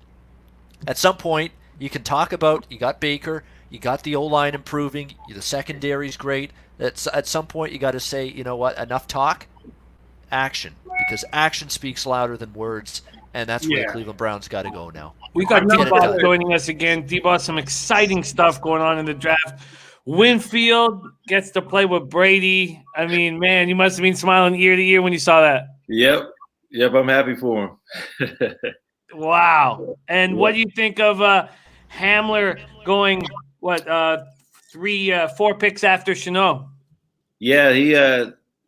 At some point, you can talk about, you got Baker, you got the O-line improving, the secondary's great. At some point, you got to say, you know what, enough talk, action. Because action speaks louder than words, and that's where the Cleveland Browns got to go now. We got D-Boss joining us again. D-Boss, some exciting stuff going on in the draft. Winfield gets to play with Brady. I mean, man, you must have been smiling ear to ear when you saw that. Yep, I'm happy for him. Wow. And what do you think of Hamler going, 4 picks after Chanel? Yeah,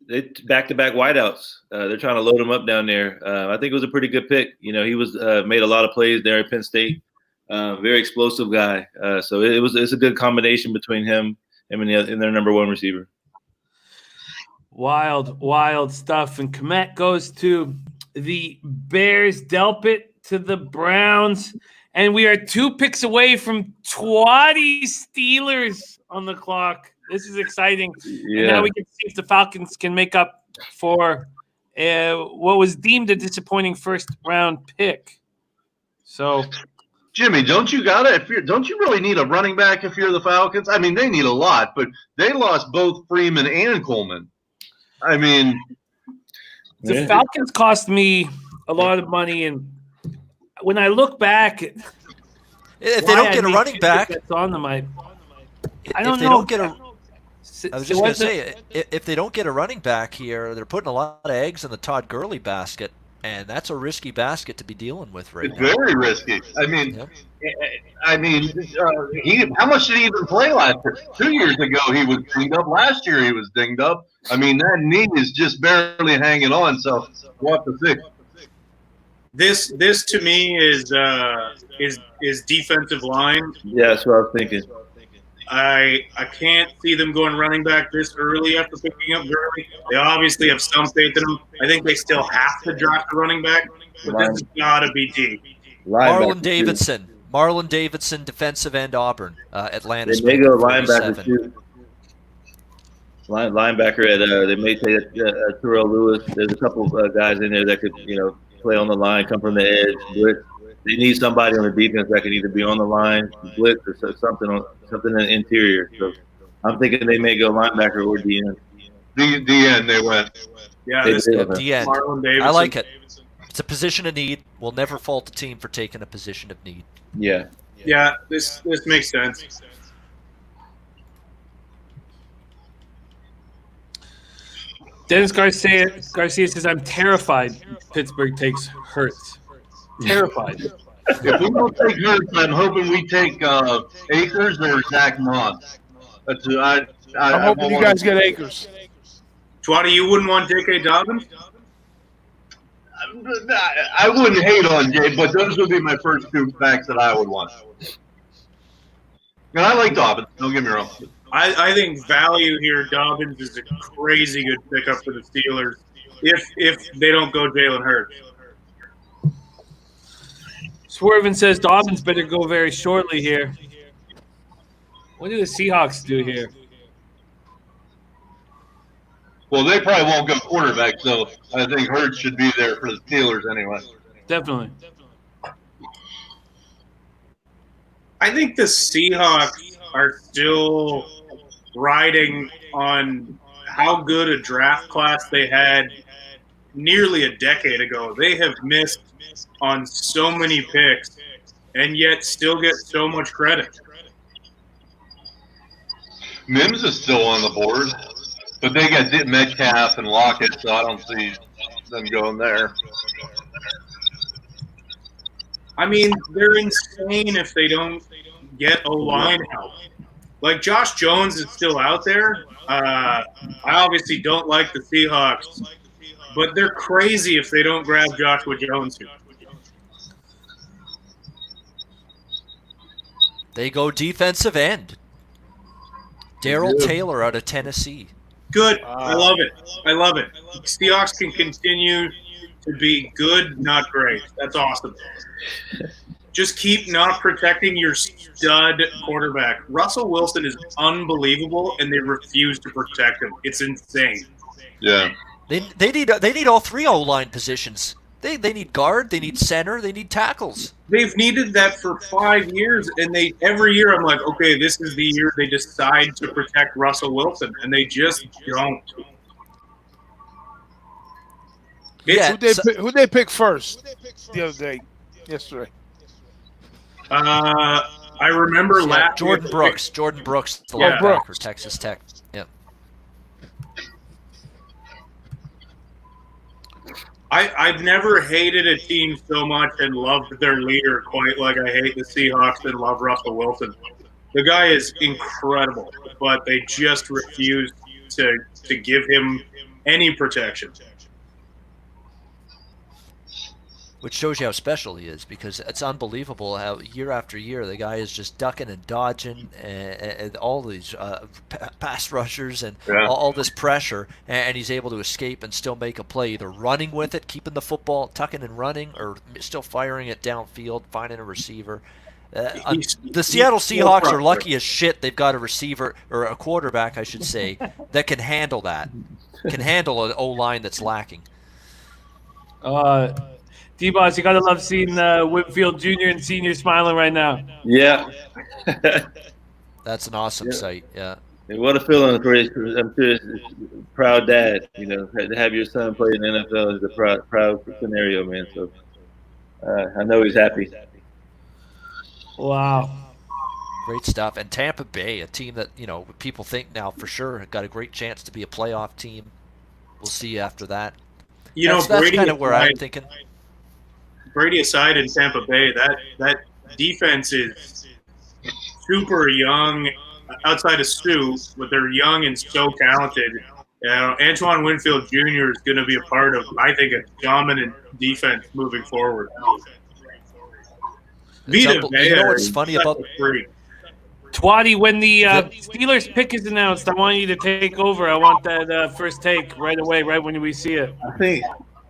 they back-to-back wideouts. They're trying to load him up down there. I think it was a pretty good pick. You know, he was made a lot of plays there at Penn State. Very explosive guy. So it's a good combination between him and their number one receiver. Wild stuff. And Komet goes to the Bears. Delpit to the Browns. And we are 2 picks away from Twatty Steelers on the clock. This is exciting. Yeah. And now we can see if the Falcons can make up for what was deemed a disappointing first-round pick. So, Jimmy, don't you really need a running back if you're the Falcons? I mean, they need a lot, but they lost both Freeman and Coleman. I mean, the Falcons cost me a lot of money, and when I look back, if they don't get a running back, that's on them. I don't know. I was just going to say, if they don't get a running back here, they're putting a lot of eggs in the Todd Gurley basket, and that's a risky basket to be dealing with right now. It's very risky. I mean, how much did he even play last year? 2 years ago, he was dinged up. Last year, he was dinged up. I mean, that knee is just barely hanging on. So we'll have to see. This to me is defensive line. Yeah, that's what I was thinking. I can't see them going running back this early after picking up Gurley. They obviously have some faith in him. I think they still have to draft a running back, but this has got to be deep. Marlon Davidson, defensive end, Auburn, Atlanta. They may go linebacker too. Linebacker they may take Terrell Lewis. There's a couple of guys in there that could play on the line, come from the edge, blitz. They need somebody on the defense that can either be on the line, blitz, or something in the interior. So I'm thinking they may go linebacker or DN. DN, they went. Yeah, DN. I like it. It's a position of need. We'll never fault the team for taking a position of need. Yeah. Yeah, this makes sense. Dennis Garcia says, I'm terrified Pittsburgh takes Hurts. Terrified. If we don't take Hurts, I'm hoping we take Akers or Zach Moss. I'm hoping you guys get Akers. Twatty, you wouldn't want J.K. Dobbins? I wouldn't hate on Jay, but those would be my first 2 backs that I would want. And I like Dobbins, don't get me wrong. I think value here, Dobbins is a crazy good pickup for the Steelers if they don't go Jalen Hurts. Swervin says Dobbins better go very shortly here. What do the Seahawks do here? Well, they probably won't go quarterback, so I think Hurts should be there for the Steelers anyway. Definitely. I think the Seahawks are still riding on how good a draft class they had nearly a decade ago. They have missed on so many picks and yet still get so much credit. Mims is still on the board, but they got Metcalf and Lockett, so I don't see them going there. I mean, they're insane if they don't get O-line help. Like, Josh Jones is still out there, I obviously don't like the Seahawks, but they're crazy if they don't grab Joshua Jones here. They go defensive end. Daryl Taylor out of Tennessee. Good. I love it. I love it. Seahawks can continue to be good, not great. That's awesome. Just keep not protecting your stud quarterback. Russell Wilson is unbelievable, and they refuse to protect him. It's insane. Yeah. They need all three O-line positions. They need guard, they need center, they need tackles. They've needed that for 5 years, and every year I'm like, okay, this is the year they decide to protect Russell Wilson, and they just don't. Who'd they pick first the other day, yesterday? I remember last Jordan Brooks, the linebacker, Texas Tech. Yeah. I've never hated a team so much and loved their leader quite like I hate the Seahawks and love Russell Wilson. The guy is incredible, but they just refuse to give him any protection. Which shows you how special he is, because it's unbelievable how year after year the guy is just ducking and dodging and all these pass rushers and all this pressure, and he's able to escape and still make a play, either running with it, keeping the football, tucking and running, or still firing it downfield, finding a receiver. The Seattle Seahawks are lucky as shit they've got a receiver, or a quarterback, I should say, that can handle that, can handle an O-line that's lacking. D-Boss, you got to love seeing Whitfield Jr. and Sr. smiling right now. Yeah. That's an awesome sight, yeah. And what a feeling for I'm sure it's a proud dad, to have your son play in the NFL is a proud scenario, man. So I know he's happy. Wow. Great stuff. And Tampa Bay, a team that, people think now for sure got a great chance to be a playoff team. We'll see after that. That's kind of where I'm thinking. Brady aside in Tampa Bay, that defense is super young outside of Stu, but they're young and so talented. Antoine Winfield Jr. is going to be a part of, I think, a dominant defense moving forward. You know what's funny about Twatty, when the Steelers pick is announced, I want you to take over. I want that first take right away, right when we see it.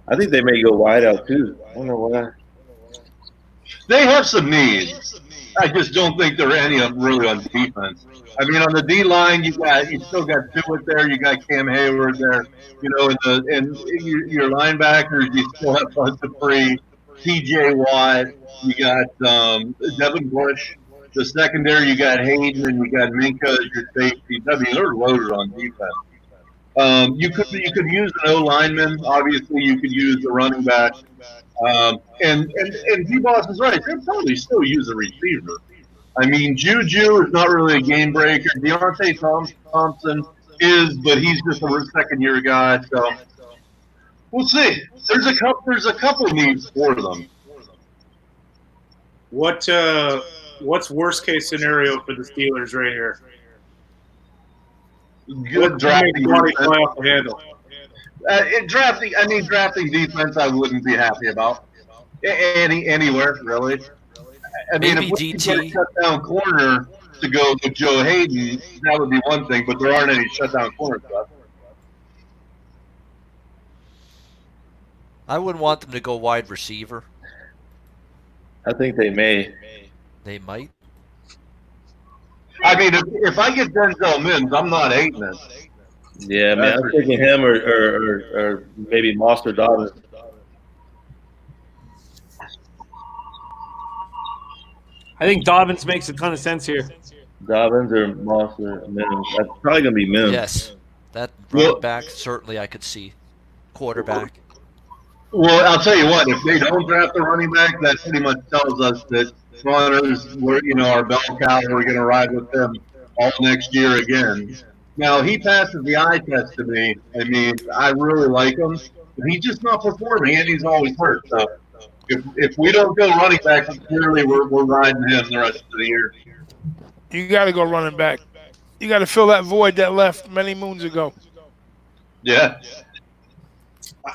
I think they may go wide out too. I don't know why. They have some needs. I just don't think there are any really on defense. I mean, on the D line, you still got Stewart there, you got Cam Hayward there, and your linebackers, you still have Bud Dupree, T.J. Watt, you got Devin Bush. The secondary, you got Hayden and you got Minka as your safety. I mean, they're loaded on defense. You could use an O lineman. Obviously, you could use a running back. And D-Boss is right. They'll probably still use a receiver. I mean, Juju is not really a game breaker. Deontay Thompson is, but he's just a second-year guy. So we'll see. There's a couple needs for them. What's worst case scenario for the Steelers right here? Good drafting defense. Drafting defense, I wouldn't be happy about anywhere really. I mean, maybe if we DT. get a shutdown corner to go to Joe Hayden, that would be one thing. But there aren't any shutdown corners left. I wouldn't want them to go wide receiver. I think they may. They might. I mean, if I get Denzel Mims, I'm not hating it. Yeah, man, I'm thinking him or maybe Moss or Dobbins. I think Dobbins makes a ton of sense here. Dobbins or Moss or Mims. That's probably going to be Mims. Yes. That running back, certainly I could see. Quarterback. Well, I'll tell you what, if they don't draft a running back, that pretty much tells us that Connors, our bell cow, we're going to ride with them all next year again. Now, he passes the eye test to me. I mean, I really like him, but he's just not performing, and he's always hurt. So if we don't go running back, clearly we're riding him the rest of the year. You got to go running back. You got to fill that void that left many moons ago. Yeah.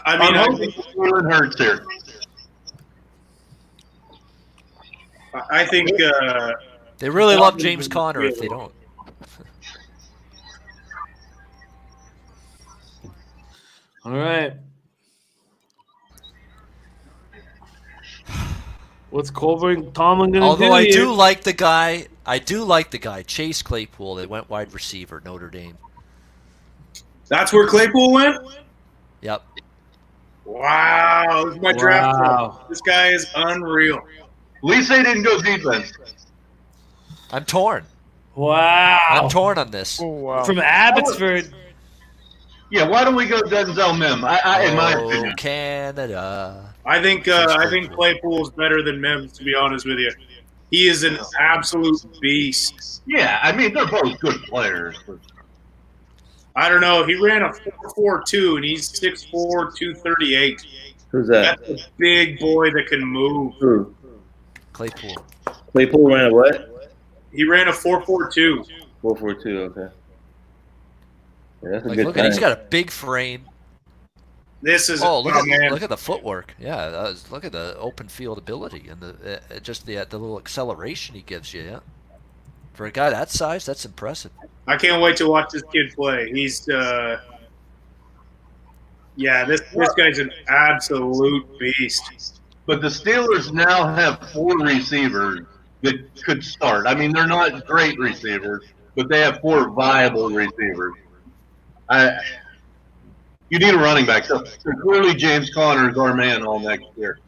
I mean, I think Jalen Hurts here. They really love James Conner if they don't. All right. What's Colbert Tomlin going to do? Although I here? do like the guy, Chase Claypool. They went wide receiver, Notre Dame. That's where Claypool went? Yep. Wow. This is my draft Wow. club. This guy is unreal. At least they didn't go defense. I'm torn. Wow. I'm torn on this. Oh, wow. From Abbotsford. Yeah, why don't we go Denzel Mims? In my opinion. Canada. I think Claypool's better than Mims, to be honest with you. He is an absolute beast. Yeah, I mean, they're both good players. But I don't know. He ran a 4.42, and he's 6'4", 238. Who's that? That's a big boy that can move. Who? Claypool. Claypool ran a what? He ran a 4.42. 4.42. Okay. Yeah, that's a Like, good look at, he's time. got a big frame. This is Oh, look man. at the footwork. Yeah, look at the open field ability and the just the little acceleration he gives you. Yeah, for a guy that size, that's impressive. I can't wait to watch this kid play. He's this guy's an absolute beast. But the Steelers now have 4 receivers that could start. I mean, they're not great receivers, but they have 4 viable receivers. You need a running back. So clearly James Conner is our man all next year.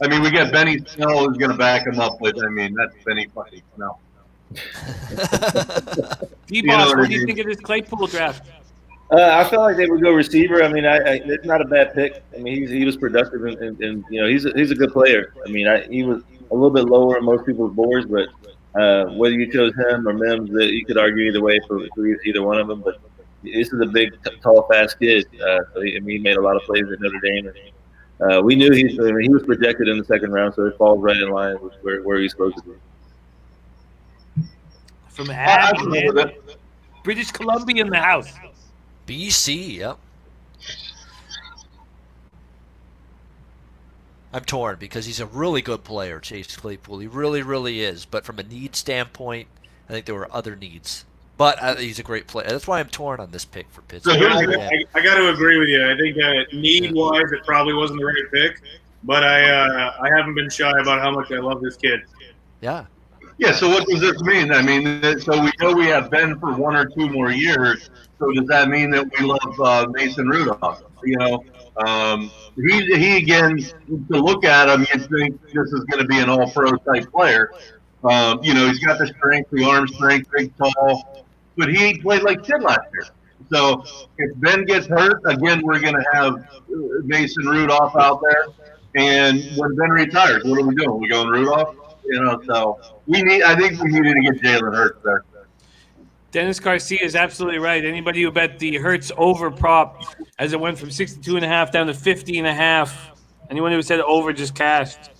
I mean, we got Benny Snell who's going to back him up with. I mean, that's Benny fucking Snell. D-Boss, what do you think of this Claypool draft? I felt like they would go receiver. I mean, it's not a bad pick. I mean, he was productive, and you know, he's a good player. I mean, he was a little bit lower on most people's boards, but whether you chose him or Mims, you could argue either way for either one of them. But this is a big, tall, fast kid. So he made a lot of plays at Notre Dame. And, we knew he was projected in the second round, so it falls right in line with where he's supposed to be. From Abby, man. British Columbia in the house. BC, yep. I'm torn because he's a really good player, Chase Claypool. He really, really is. But from a need standpoint, I think there were other needs. But he's a great player. That's why I'm torn on this pick for Pittsburgh. I got to agree with you. I think need-wise, it probably wasn't the right pick. But I haven't been shy about how much I love this kid. Yeah. Yeah, so what does this mean? I mean, so we know we have Ben for 1 or 2 more years. So does that mean that we love Mason Rudolph? You know, he again, to look at him, you think this is going to be an all-pro type player. You know, he's got the strength, the arm strength, big, tall, but he played like shit last year. So if Ben gets hurt, again, we're going to have Mason Rudolph out there. And when Ben retires, what are we doing? We going Rudolph? You know, so I think we needed to get Jalen Hurts there. Dennis Garcia is absolutely right. Anybody who bet the Hurts over prop as it went from 62.5 down to 50.5, anyone who said over just cashed.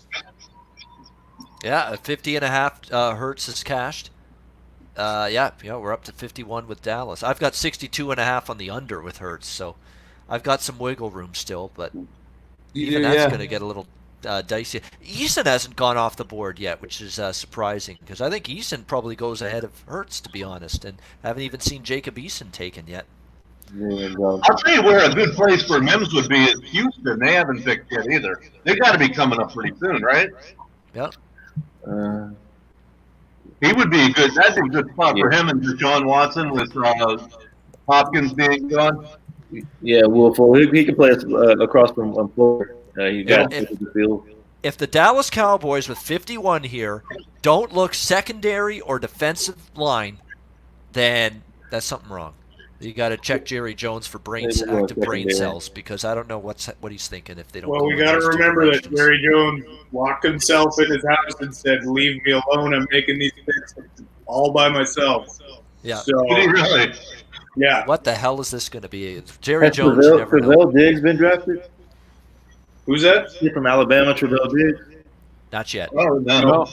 Yeah, 50.5 Hurts is cashed. Yeah, we're up to 51 with Dallas. I've got 62.5 on the under with Hurts, so I've got some wiggle room still, but even that's going to get a little dicey. Eason hasn't gone off the board yet, which is surprising because I think Eason probably goes ahead of Hurts, to be honest, and haven't even seen Jacob Eason taken yet. I'll tell you where a good place for Mims would be is Houston. They haven't picked yet either. They've got to be coming up pretty soon, right? Yep. He would be that'd be a good spot for him and Deshaun Watson with Hopkins being gone. Yeah, Wolf. He can play across from Florida. You got the field. If the Dallas Cowboys with 51 here don't look secondary or defensive line, then that's something wrong. You got to check Jerry Jones for active brain cells because I don't know what he's thinking if they don't. Well, we got to remember that Jerry Jones locked himself in his house and said, "Leave me alone. I'm making these picks all by myself." Yeah. So, really? Yeah. What the hell is this going to be? Jerry Has Jones. Travell Diggs been drafted? Who's that? He's from Alabama, Travell Diggs. Not yet. Oh no.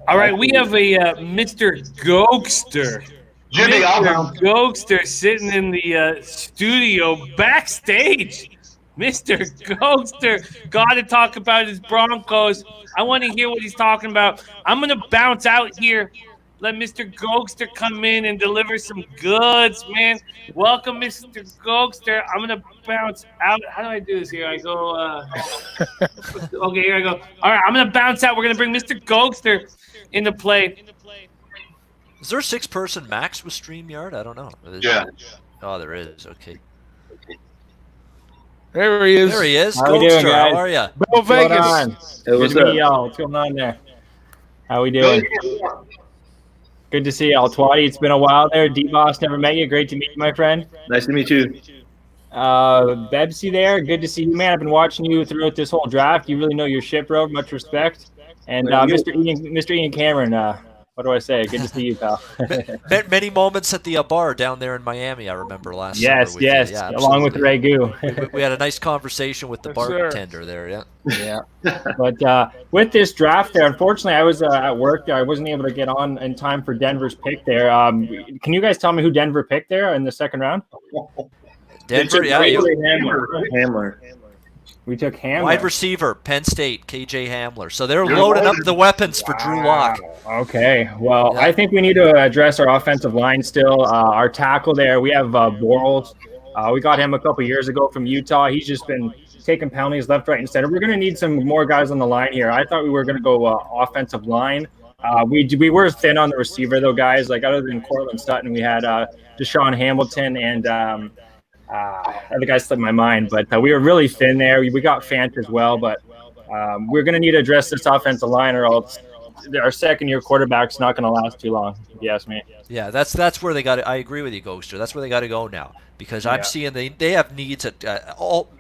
All right, we have a Mr. Gokster. Jimmy, Mr. Gokster sitting in the studio backstage. Mr. Gokster got to talk about his Broncos. I want to hear what he's talking about. I'm going to bounce out here. Let Mr. Gokster come in and deliver some goods, man. Welcome, Mr. Gokster. I'm going to bounce out. How do I do this here? I go, okay, here I go. All right, I'm going to bounce out. We're going to bring Mr. Gokster into play. Is there a 6-person max with StreamYard? I don't know. Yeah. Oh, there is. Okay. There he is. There he is. How we doing, Gokster, guys? how are you? Bill What's going Vegas. on? Hey, Good what's to up? meet y'all. What's going on there? How we doing? Good to see y'all. Twatty, it's been a while there. D-Boss, never met you. Great to meet you, my friend. Nice to meet you. Bebsy there, good to see you, man. I've been watching you throughout this whole draft. You really know your shit, bro. Much respect. And Mr. Ian Cameron, what do I say? Good to see you, pal. Many moments at the bar down there in Miami, I remember last summer. Yes, with you. yes, Yeah, along with absolutely. Ragu. We had a nice conversation with the Yes, sir. bartender there, yeah. Yeah. But with this draft there, unfortunately, I was at work there. I wasn't able to get on in time for Denver's pick there. Can you guys tell me who Denver picked there in the second round? Denver, yeah. Hamler. We took Hamler. Wide receiver, Penn State, KJ Hamler. So they're loading up the weapons for Drew Lock. Okay. Well, Yeah. I think we need to address our offensive line still. Our tackle there, we have Borles. We got him a couple years ago from Utah. He's just been taking penalties left, right, and center. We're going to need some more guys on the line here. I thought we were going to go offensive line. We were thin on the receiver, though, guys. Like, other than Cortland Sutton, we had Deshaun Hamilton and other guys slipped my mind, but we were really thin there. We got Fant as well, but we're going to need to address this offensive line, or else our second-year quarterback's not going to last too long, if you ask me. Yeah, that's where they got to. I agree with you, Ghoster. That's where they got to go now, because I'm seeing they have needs at all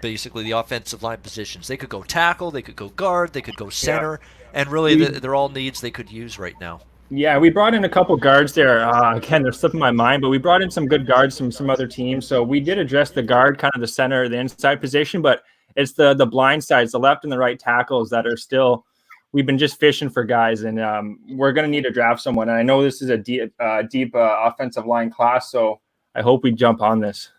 basically the offensive line positions. They could go tackle, they could go guard, they could go center, and really they're all needs they could use right now. Yeah, we brought in a couple guards there. Again, they're slipping my mind, but we brought in some good guards from some other teams. So we did address the guard, kind of the center, the inside position, but it's the blind sides, the left and the right tackles that are still. We've been just fishing for guys, and we're going to need to draft someone. And I know this is a deep offensive line class, so I hope we jump on this.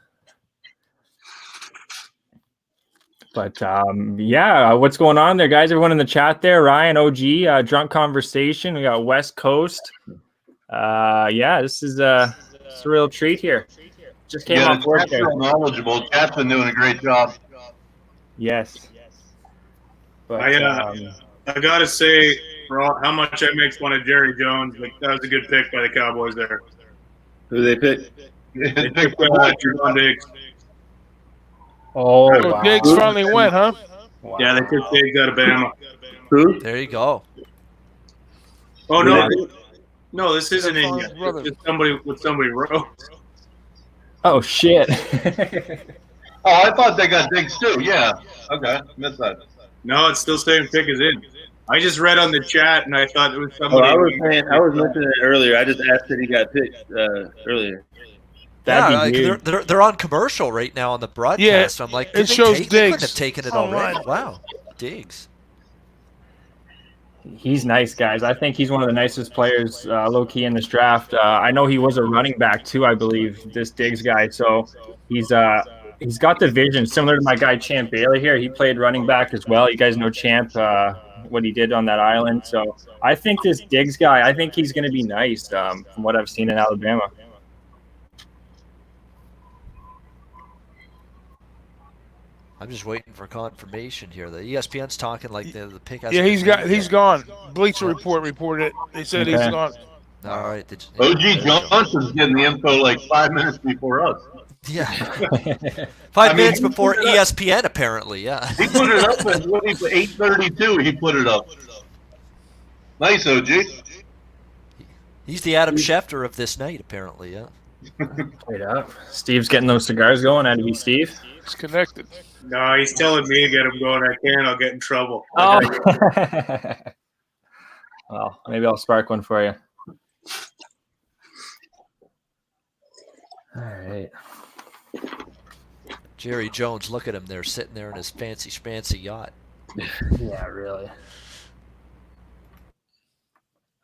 But what's going on there, guys? Everyone in the chat there, Ryan, OG, Drunk Conversation. We got West Coast. This is a real treat here. Just came off work there. Knowledgeable. Cat's been doing a great job. Yes. But, I gotta say, for all, how much I make fun of Jerry Jones, like, that was a good pick by the Cowboys there. Who they pick? They picked Trevon Diggs. Oh, So wow. Diggs finally went, huh? Wow. Yeah, they took Diggs out of Bama. Who? There you go. Oh no, Yeah. no, this isn't in Stefan's yet. brother. It's just somebody wrote. Oh, shit. Oh, I thought they got Diggs too. Yeah. Okay. Missed that. No, it's still saying pick is in. I just read on the chat and I thought it was Oh, somebody. I was mentioning it earlier. I just asked that he got picked earlier. That'd be huge. They're on commercial right now on the broadcast. Yeah, I'm like, it could they shows they couldn't Diggs have taken it online. already. Wow, Diggs. He's nice, guys. I think he's one of the nicest players, low-key, in this draft. I know he was a running back, too, I believe, this Diggs guy. So he's got the vision, similar to my guy Champ Bailey here. He played running back as well. You guys know Champ, what he did on that island. So I think this Diggs guy, I think he's going to be nice from what I've seen in Alabama. I'm just waiting for confirmation here. The ESPN's talking like the pick. Yeah, he's gone. Bleacher Report reported it. They said he's Okay. gone. All right. OG Johnson's getting the info like 5 minutes before us. Yeah. 5 minutes before ESPN, apparently. Yeah. He put it up at 8:32. He put it up. Nice, OG. He's the Adam Schefter of this night, apparently. Yeah. Straight up. Steve's getting those cigars going. Had to be Steve. It's connected. No, he's telling me to get him going. I can't. I'll get in trouble. Oh. Well, maybe I'll spark one for you. All right. Jerry Jones, look at him there, sitting there in his fancy yacht. Yeah, really.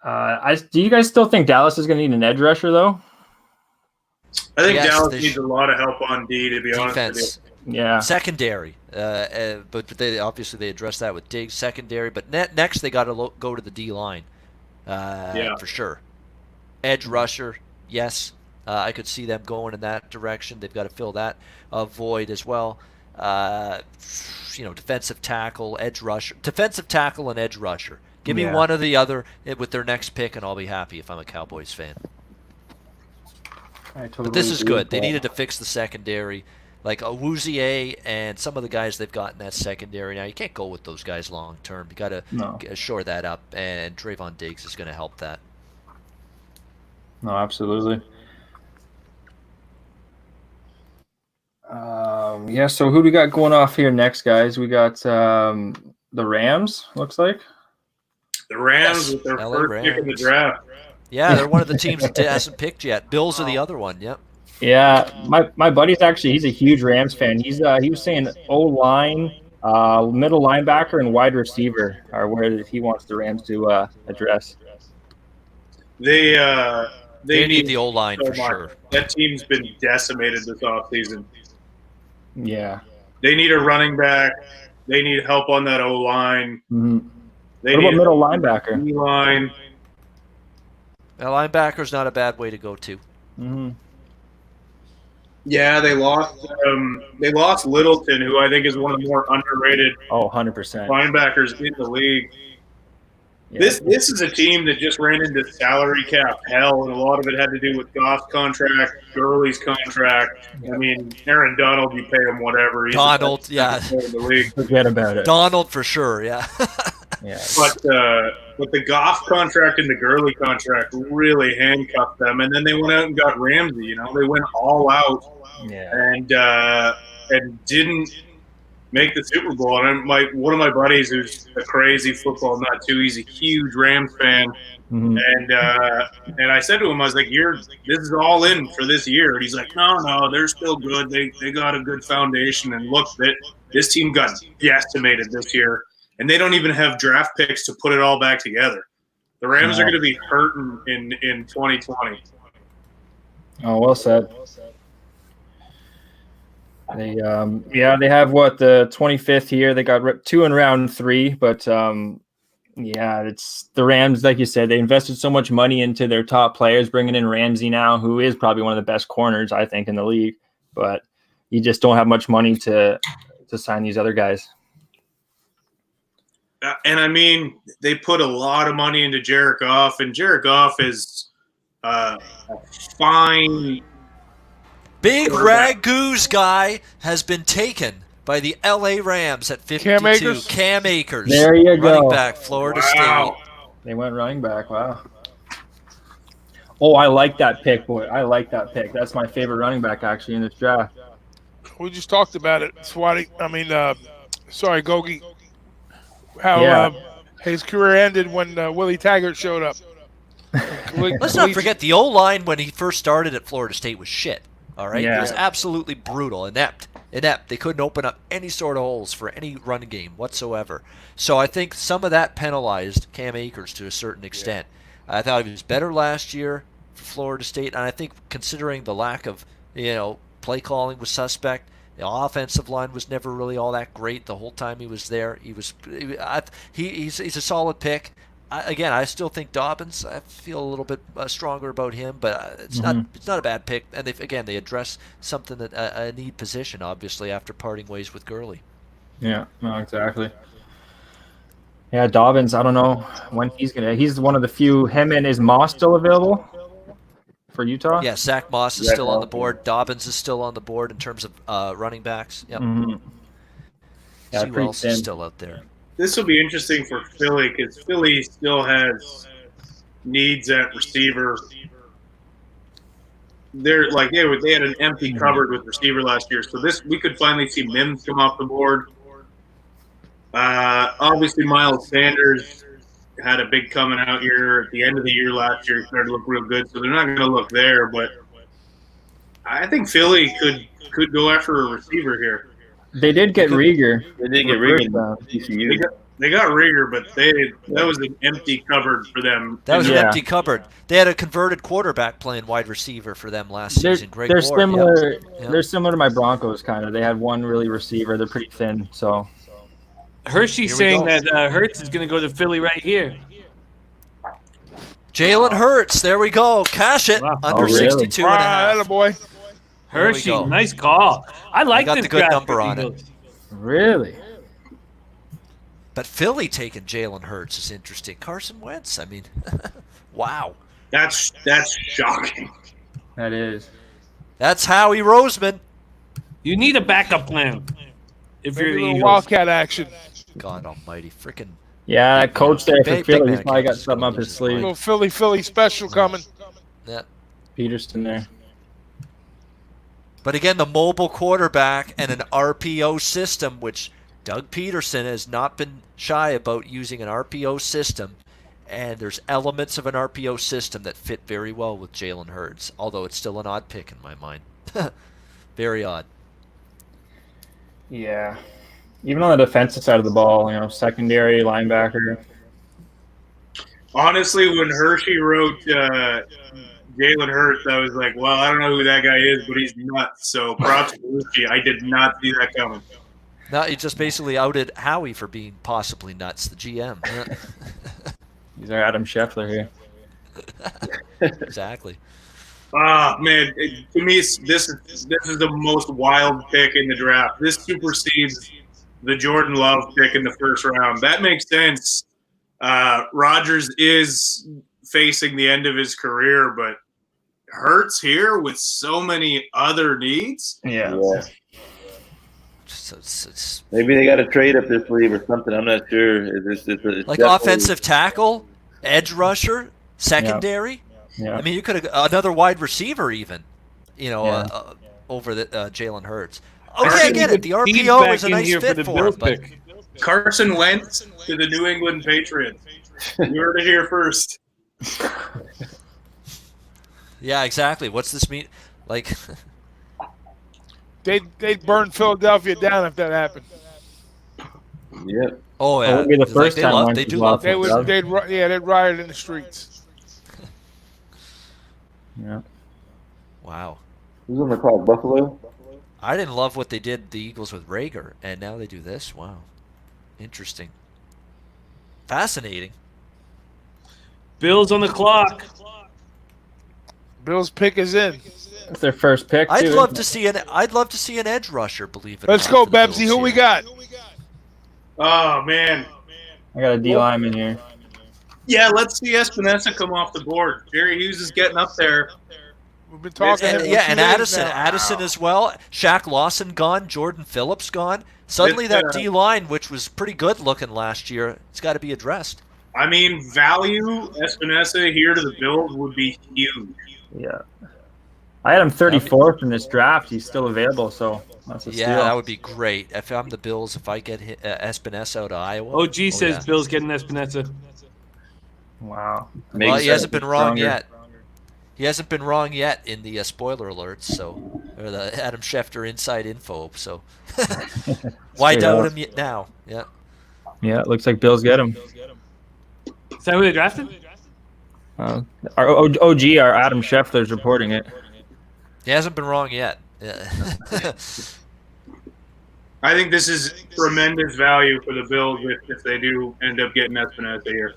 Do you guys still think Dallas is going to need an edge rusher though? I think Yes, Dallas they needs a lot of help on D, to be honest with defense. Yeah. Secondary, but they obviously addressed that with Diggs secondary. But next they got to go to the D line, for sure. Edge rusher, yes, I could see them going in that direction. They've got to fill that void as well. Defensive tackle, edge rusher, defensive tackle, and edge rusher. Give me one or the other with their next pick, and I'll be happy if I'm a Cowboys fan. But this is good. They needed to fix the secondary. Like Awuzie and some of the guys they've got in that secondary. Now, you can't go with those guys long term. You got to shore that up, and Trayvon Diggs is going to help that. No, absolutely. So who do we got going off here next, guys? We got the Rams, looks like. The Rams with their first pick in the draft. Yeah, they're one of the teams that hasn't picked yet. Bills are the other one, yep. Yeah, my buddy's he's a huge Rams fan. He was saying O-line, middle linebacker, and wide receiver are where he wants the Rams to address. They need the O-line so for much. sure. That team's been decimated this offseason. Yeah. They need a running back. They need help on that O-line. Mm-hmm. They what need about middle linebacker? D-line. A linebacker's not a bad way to go to. Mm-hmm. Yeah, they lost Littleton, who I think is one of the more underrated 100%. linebackers in the league. Yeah. This is a team that just ran into salary cap hell, and a lot of it had to do with Goff's contract, Gurley's contract. I mean, Aaron Donald, you pay him whatever. He's Donald, yeah. In the league. Forget about it. Donald for sure, yeah. Yeah. But the Goff contract and the Gurley contract really handcuffed them, and then they went out and got Ramsey. They went all out, and didn't make the Super Bowl. And one of my buddies, who's a crazy football nut too, he's a huge Rams fan, and I said to him, I was like, "This is all in for this year," and he's like, "No, they're still good. They got a good foundation, and look, this team got decimated this year." And they don't even have draft picks to put it all back together. The Rams are going to be hurting in 2020. Oh, well said. They have the 25th here. They got 2 in round 3, but it's the Rams. Like you said, they invested so much money into their top players, bringing in Ramsey now, who is probably one of the best corners I think in the league. But you just don't have much money to sign these other guys. And I mean, they put a lot of money into Jared Goff, and Jared Goff is a fine. Big Ragoose guy has been taken by the LA Rams at 52. Cam Akers. There you go. Running back, Florida State. They went running back. Wow. Oh, I like that pick, boy. I like that pick. That's my favorite running back, actually, in this draft. We just talked about it, Swati. Gogi. How his career ended when Willie Taggart showed up. Let's not forget the O-line when he first started at Florida State was shit. All right, yeah. It was absolutely brutal, inept. They couldn't open up any sort of holes for any run game whatsoever. So I think some of that penalized Cam Akers to a certain extent. I thought he was better last year for Florida State, and I think considering the lack of play calling was suspect. The offensive line was never really all that great the whole time he was there. He's a solid pick. I still think Dobbins. I feel a little bit stronger about him, but it's not a bad pick. And they address something that a need position, obviously, after parting ways with Gurley. Yeah, no, exactly. Yeah, Dobbins. I don't know when he's one of the few. Him and is Moss still available for Utah? Yeah, Zach Moss is still on the board. Dobbins is still on the board in terms of running backs. Yep. Yeah, see who else is still out there. This will be interesting for Philly because Philly still has needs at receiver. They had an empty cupboard with receiver last year, so we could finally see Mims come off the board. Obviously, Miles Sanders had a big coming out year at the end of the year last year. He started to look real good, so they're not going to look there. But I think Philly could go after a receiver here. They did get Rieger. They did get Rieger. They got Rieger, but that was an empty cupboard for them. That was an Yeah. empty cupboard. They had a converted quarterback playing wide receiver for them last season. Greg They're Ward, similar. yeah. They're similar to my Broncos, kind of. They had one really receiver. They're pretty thin, so. Hershey's Here we saying go. that Hurts is going to go to Philly right here. Jalen Hurts. There we go. Cash it. Wow. Under Oh, really? 62 and a half. boy. There we Hershey, go. nice call. I like got this the good draft number for on it. Eagles. Really? But Philly taking Jalen Hurts is interesting. Carson Wentz, I mean, wow. That's shocking. That is. That's Howie Roseman. You need a backup plan if Maybe you're a the little Eagles. Wildcat action. God almighty. Freaking. Yeah, that coach there for Big Philly, man he's probably got can't something up his just A sleeve. little Philly special coming. Yeah. Peterson there. But again, the mobile quarterback and an RPO system, which Doug Peterson has not been shy about using an RPO system. And there's elements of an RPO system that fit very well with Jalen Hurts, although it's still an odd pick in my mind. Very odd. Yeah. Even on the defensive side of the ball, secondary, linebacker. Honestly, when Hershey wrote Jalen Hurts, I was like, well, I don't know who that guy is, but he's nuts. So props to Hershey. I did not see that coming. No, he just basically outed Howie for being possibly nuts, the GM. Yeah. He's our Adam Scheffler here. Exactly. Ah, man, to me, this is the most wild pick in the draft. This supersedes the Jordan Love pick in the first round. That makes sense. Rodgers is facing the end of his career, but Hurts here with so many other needs. Yeah. Maybe they got a trade up their sleeve or something. I'm not sure. It's Like definitely- offensive tackle, edge rusher, secondary. Yeah. I mean, you could have another wide receiver even, Yeah. over the Jalen Hurts. Okay, I get it. The RPO is a nice fit for him. But Carson Wentz to the New England Patriots. You heard it here first. yeah, exactly. What's this mean? Like, They'd burn Philadelphia down if that happened. Yeah. oh It yeah, would be the 'cause, first they time love. Wentz They was do lost. love. They'd riot in the streets. Yeah. Wow. Who's on the call? Buffalo? I didn't love what they did, the Eagles, with Rager, and now they do this. Wow. Interesting. Fascinating. Bills on the clock. Bill's pick is in. That's their first pick, I'd too. love to see an edge rusher, believe it or Let's not, go, for the Bebsy. Bills Who we here. got? Oh, man. I got a D lineman here. Yeah, let's see Espinosa come off the board. Jerry Hughes is getting up there. We've been talking. to him And, for yeah, 2 and days now. Addison as well. Shaq Lawson gone. Jordan Phillips gone. Suddenly that D-line, which was pretty good looking last year, it's got to be addressed. I mean, value Espinosa here to the Bills would be huge. Yeah. I had him 34th in this draft. He's still available, so that's a Yeah, steal. that would be great. If I'm the Bills, if I get Espinosa out of Iowa. OG says yeah. Bills getting Espinosa. Wow. Makes Well, he hasn't sense. been wrong Stronger. yet. He hasn't been wrong yet in the spoiler alerts, so or the Adam Schefter inside info. So why Straight doubt up. him yet now? Yeah. Yeah, it looks like Bills get him. Is that who they drafted? Our OG, our Adam Scheffler's reporting it. He hasn't been wrong yet. Yeah. I think this is tremendous value for the Bills if they do end up getting Espinosa here.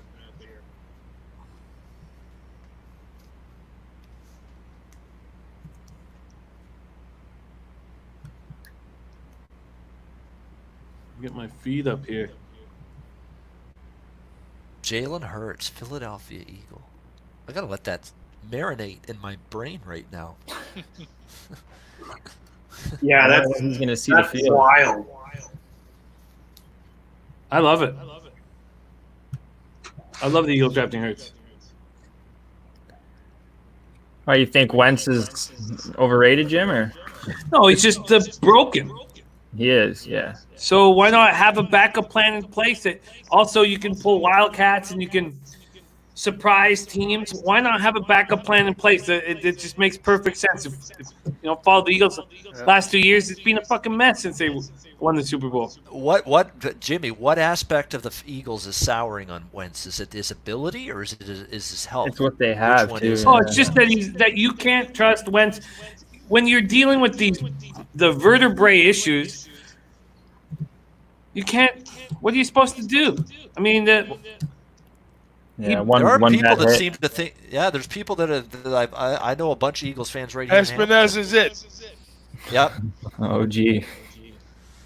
Get my feet up here. Jalen Hurts, Philadelphia Eagle. I gotta let that marinate in my brain right now. Yeah, He's going to see the that's field. wild. I love it. I love the Eagles drafting Hurts. Why, you think Wentz is overrated, Jim? Or No, he's just broken. he is, yeah. So why not have a backup plan in place that also you can pull Wildcats and you can surprise teams, why not have a backup plan in place? It just makes perfect sense. If follow the Eagles last 2 years, it's been a fucking mess since they won the Super Bowl. Jimmy? What aspect of the Eagles is souring on Wentz? Is it his ability or is his health? It's what they have too. It's just that you can't trust Wentz when you're dealing with the vertebrae issues. You can't. What are you supposed to do? I mean, there are people that seem to think. Yeah, there's people that I know a bunch of Eagles fans right here. Espinez is it. Yep. Oh, gee.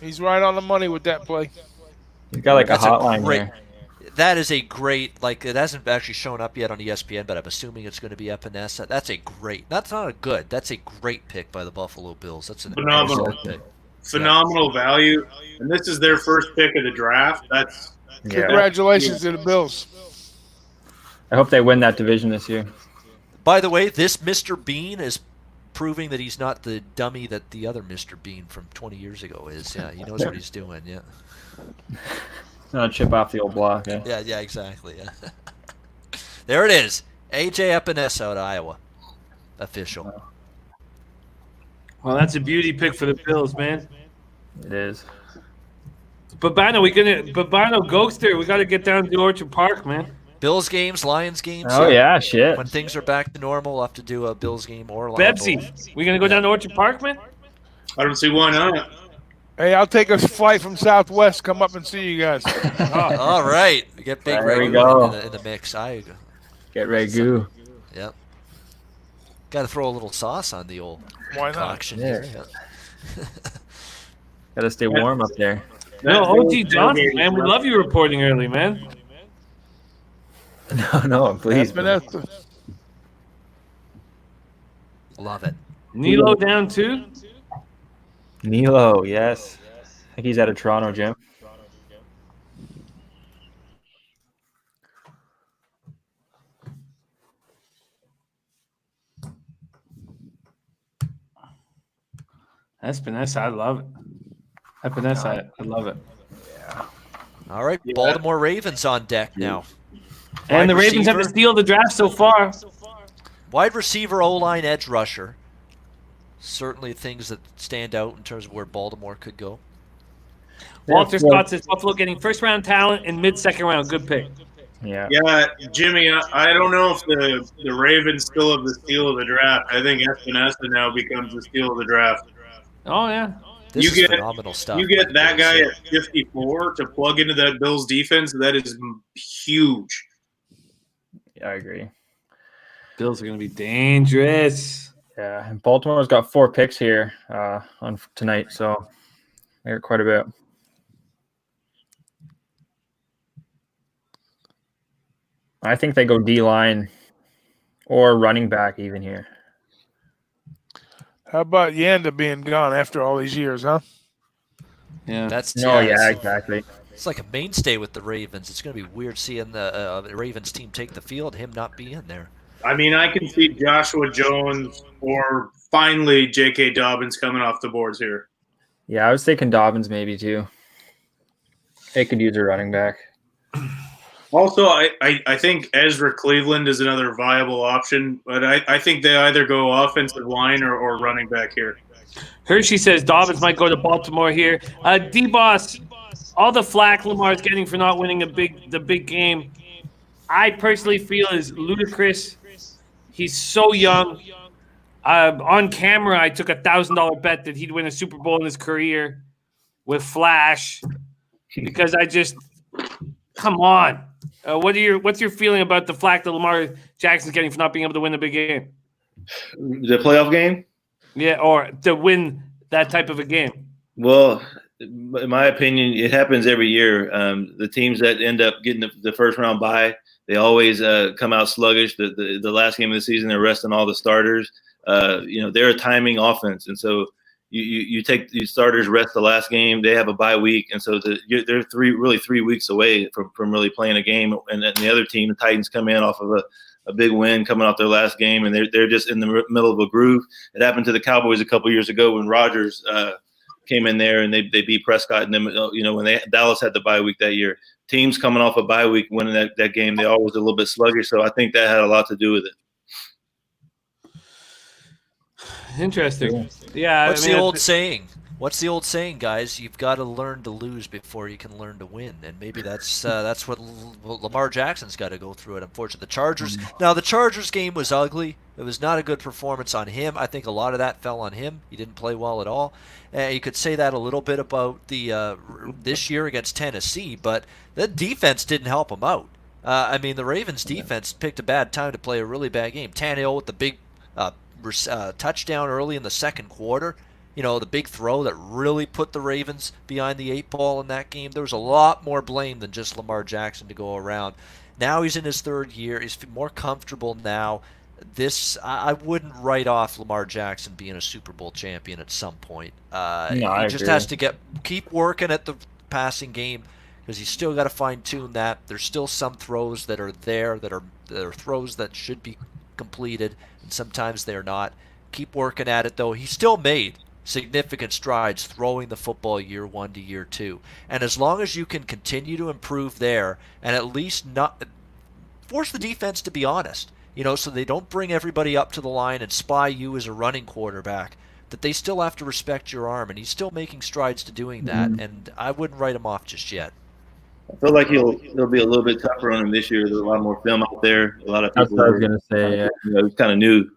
He's right on the money with that play. He's got like a hotline there. That is a great, it hasn't actually shown up yet on ESPN, but I'm assuming it's going to be Epinesa. That's not a good. That's a great pick by the Buffalo Bills. That's an phenomenal pick. Phenomenal value. And this is their first pick of the draft. Congratulations to the Bills. I hope they win that division this year. By the way, this Mr. Bean is proving that he's not the dummy that the other Mr. Bean from 20 years ago is. Yeah, he knows what he's doing. Yeah. Not a chip off the old block. Eh? Yeah, exactly. Yeah. There it is. AJ Epinesa out of Iowa. Official. Well, that's a beauty pick for the Bills, man. It is. Babano goes there. We got to get down to Orchard Park, man. Bills games, Lions games. Oh, yeah, shit. When things are back to normal, we'll have to do a Bills game or Lions. Bebsy, we going to go down to Orchard Park, man? I don't see why not. Hey, I'll take a flight from Southwest. Come up and see you guys. All right. We get Big Ray in the mix. Get Ragu. Yep. Got to throw a little sauce on the old concoction here. Yeah. Got to stay warm up there. No, OG Johnson, man. We love you reporting early, man. No, please. Love it. Nilo down too? Nilo, yes. I think he's at a Toronto gym. Espinesa, I love it. Espinesa, I love it. Yeah. All right, Baltimore Ravens on deck now. And the Ravens have to steal the draft so far. Wide receiver, O-line, edge rusher. Certainly things that stand out in terms of where Baltimore could go. Walter Scott says Buffalo getting first-round talent in mid-second round. Good pick. Yeah, Jimmy, I don't know if the Ravens still have the steal of the draft. I think Espinesa now becomes the steal of the draft. Oh, yeah. This is phenomenal stuff. You get that guy at 54 to plug into that Bills defense. That is huge. Yeah, I agree. Bills are going to be dangerous. Yeah, and Baltimore's got 4 picks here on tonight, so they got quite a bit. I think they go D-line or running back even here. How about Yanda being gone after all these years, huh? Yeah. Yeah, exactly. It's like a mainstay with the Ravens. It's going to be weird seeing the Ravens team take the field, him not being there. I mean, I can see Joshua Jones or finally J.K. Dobbins coming off the boards here. Yeah, I was thinking Dobbins maybe too. They could use a running back. Also, I think Ezra Cleveland is another viable option, but I think they either go offensive line or running back here. Hershey says Dobbins might go to Baltimore here. D-Boss, all the flack Lamar's getting for not winning the big game, I personally feel is ludicrous. He's so young. On camera, I took $1,000 bet that he'd win a Super Bowl in his career with Flash because come on. What's your feeling about the flack that Lamar Jackson's getting for not being able to win a big game? The playoff game? Yeah, or to win that type of a game. Well, in my opinion, it happens every year. The teams that end up getting the first round bye, they always come out sluggish. The last game of the season, they're resting all the starters. They're a timing offense, and so you take these starters, rest the last game. They have a bye week, and so they're 3 weeks away from really playing a game. And then the other team, the Titans, come in off of a big win coming off their last game, and they're just in the middle of a groove. It happened to the Cowboys a couple years ago when Rodgers came in there and they beat Prescott and them. When Dallas had the bye week that year, teams coming off a bye week winning that game, they always a little bit sluggish. So I think that had a lot to do with it. Interesting. Yeah. What's the old saying? What's the old saying, guys? You've got to learn to lose before you can learn to win, and maybe that's what Lamar Jackson's got to go through. It, unfortunately, the Chargers. Now, the Chargers game was ugly. It was not a good performance on him. I think a lot of that fell on him. He didn't play well at all. You could say that a little bit about the this year against Tennessee, but the defense didn't help him out. I mean, the Ravens' defense picked a bad time to play a really bad game. Tannehill with the big touchdown early in the second quarter. The big throw that really put the Ravens behind the 8 ball in that game. There was a lot more blame than just Lamar Jackson to go around. Now he's in his 3rd year. He's more comfortable now. I wouldn't write off Lamar Jackson being a Super Bowl champion at some point. He just has to keep working at the passing game because he's still got to fine-tune that. There's still some throws that are there that are throws that should be completed, and sometimes they're not. Keep working at it, though. He still made significant strides throwing the football year 1 to year 2. And as long as you can continue to improve there and at least not force the defense to be honest, so they don't bring everybody up to the line and spy you as a running quarterback, that they still have to respect your arm. And he's still making strides to doing that. And I wouldn't write him off just yet. I feel like he'll be a little bit tougher on him this year. There's a lot more film out there. A lot of people. That's what I was going to say. Yeah. It's kind of new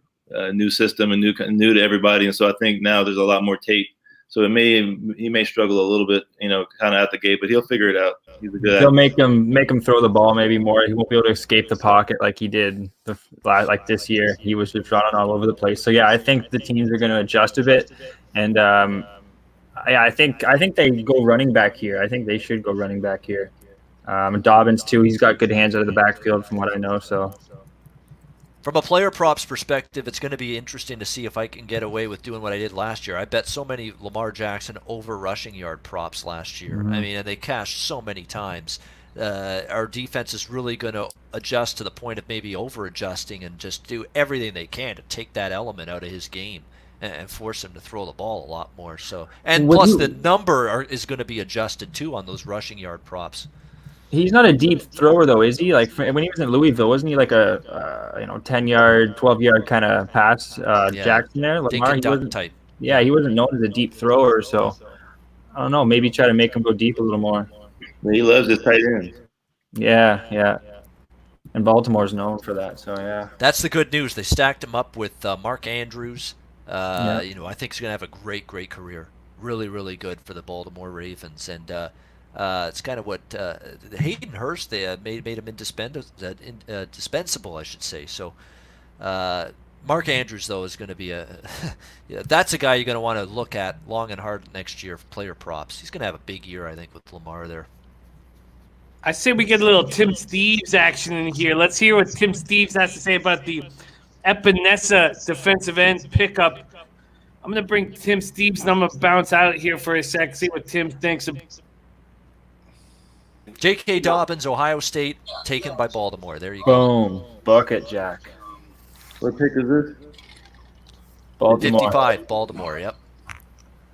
system and new to everybody, and so I think now there's a lot more tape. So he may struggle a little bit, kind of out the gate, but he'll figure it out. He's a good. They'll make him throw the ball maybe more. He won't be able to escape the pocket like he did like this year. He was just running all over the place. So yeah, I think the teams are going to adjust a bit, and I think they go running back here. I think they should go running back here. Dobbins too. He's got good hands out of the backfield, from what I know. So. From a player props perspective, it's going to be interesting to see if I can get away with doing what I did last year. I bet so many Lamar Jackson over rushing yard props last year. I mean, and they cashed so many times. Our defense is really going to adjust to the point of maybe over-adjusting and just do everything they can to take that element out of his game and force him to throw the ball a lot more. So, and plus the number is going to be adjusted too on those rushing yard props. He's not a deep thrower, though, is he? Like when he was in Louisville, wasn't he like a 10-yard, 12-yard kind of pass Jackson there? Lamar, he wasn't type. Yeah, he wasn't known as a deep thrower, so I don't know. Maybe try to make him go deep a little more. He loves his tight ends. Yeah. And Baltimore's known for that, so yeah. That's the good news. They stacked him up with Mark Andrews. I think he's going to have a great career. Really, really good for the Baltimore Ravens, and. It's kind of what Hayden Hurst they made him indispensable, I should say. So Mark Andrews, though, is going to be that's a guy you're going to want to look at long and hard next year for player props. He's going to have a big year, I think, with Lamar there. I say we get a little Tim Steves action in here. Let's hear what Tim Steves has to say about the Epinesa defensive end pickup. I'm going to bring Tim Steves, and I'm going to bounce out here for a sec, see what Tim thinks of. J.K. Dobbins, Ohio State, taken by Baltimore. There you go. Boom. Bucket, Jack. What pick is this? Baltimore. 55, Baltimore, yep.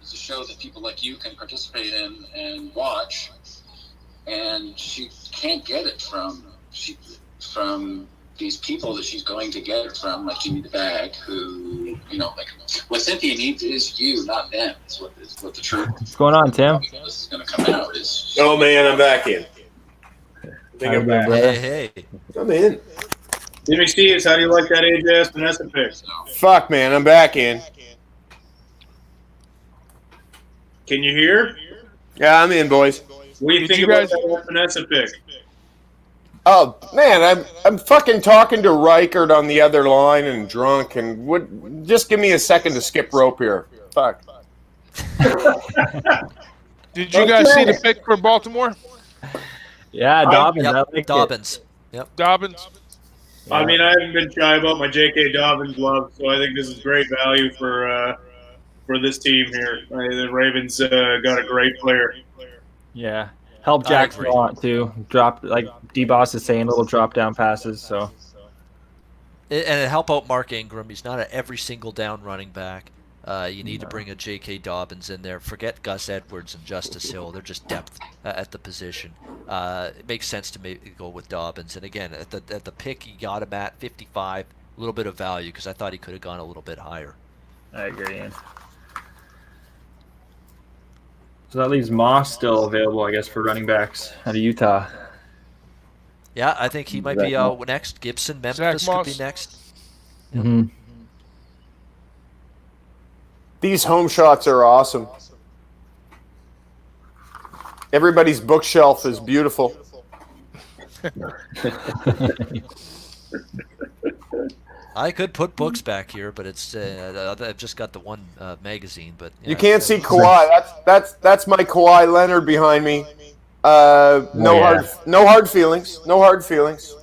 It's a show that people like you can participate in and watch, and she can't get it from these people that she's going to get it from, like Jimmy the Bag, who, what Cynthia needs is you, not them. Is what the truth. What's going on, Tim? This is going to come out. Oh man, I'm back in. I think I'm back. Hey. I'm in. Jimmy Steves, how do you like that AJ Epinesa pick? Fuck, man, I'm back in. Can you hear? Yeah, I'm in, boys. What do you think about that Epinesa pick? Oh man, I'm fucking talking to Reichert on the other line and drunk, and just give me a second to skip rope here. Fuck. Did you guys see the pick for Baltimore? Yeah, Dobbins. Yep, I like Dobbins. Yep. Dobbins. Yeah. I mean, I haven't been shy about my J.K. Dobbins love, so I think this is great value for this team here. The Ravens got a great player. Yeah. Help Jackson a lot, too. Drop, like D-Boss is saying, little drop-down passes, so. And it help out Mark Ingram. He's not an every single down running back. You need to bring a J.K. Dobbins in there. Forget Gus Edwards and Justice Hill. They're just depth at the position. It makes sense to maybe go with Dobbins. And again, at the pick, you got him at 55. A little bit of value because I thought he could have gone a little bit higher. I agree, Ian. So that leaves Moss still available, I guess, for running backs out of Utah. Yeah, I think he might be out next. Gibson, Memphis could be next. Mm-hmm. These home shots are awesome. Everybody's bookshelf is beautiful. I could put books back here, but it's I've just got the one magazine. But you can't see Kawhi. That's my Kawhi Leonard behind me. No hard feelings. No hard feelings.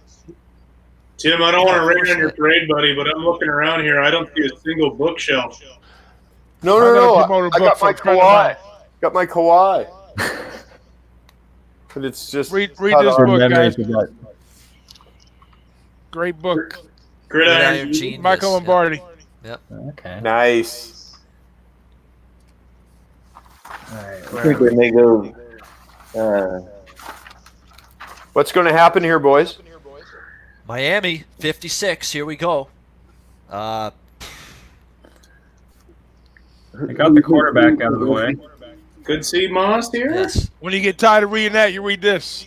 Tim, I don't want to rain on your parade, buddy, but I'm looking around here. I don't see a single bookshelf. No. I got my Kawhi. Got my Kawhi. But it's just read this book, guys. Great book. Gridiron Genius. Michael Lombardi. Yep. Okay. Nice. All right. I think we may go. What's going to happen here, boys? Miami, 56. Here we go. I got the quarterback out of the way. Could see Moss here. Yes. When you get tired of reading that, you read this.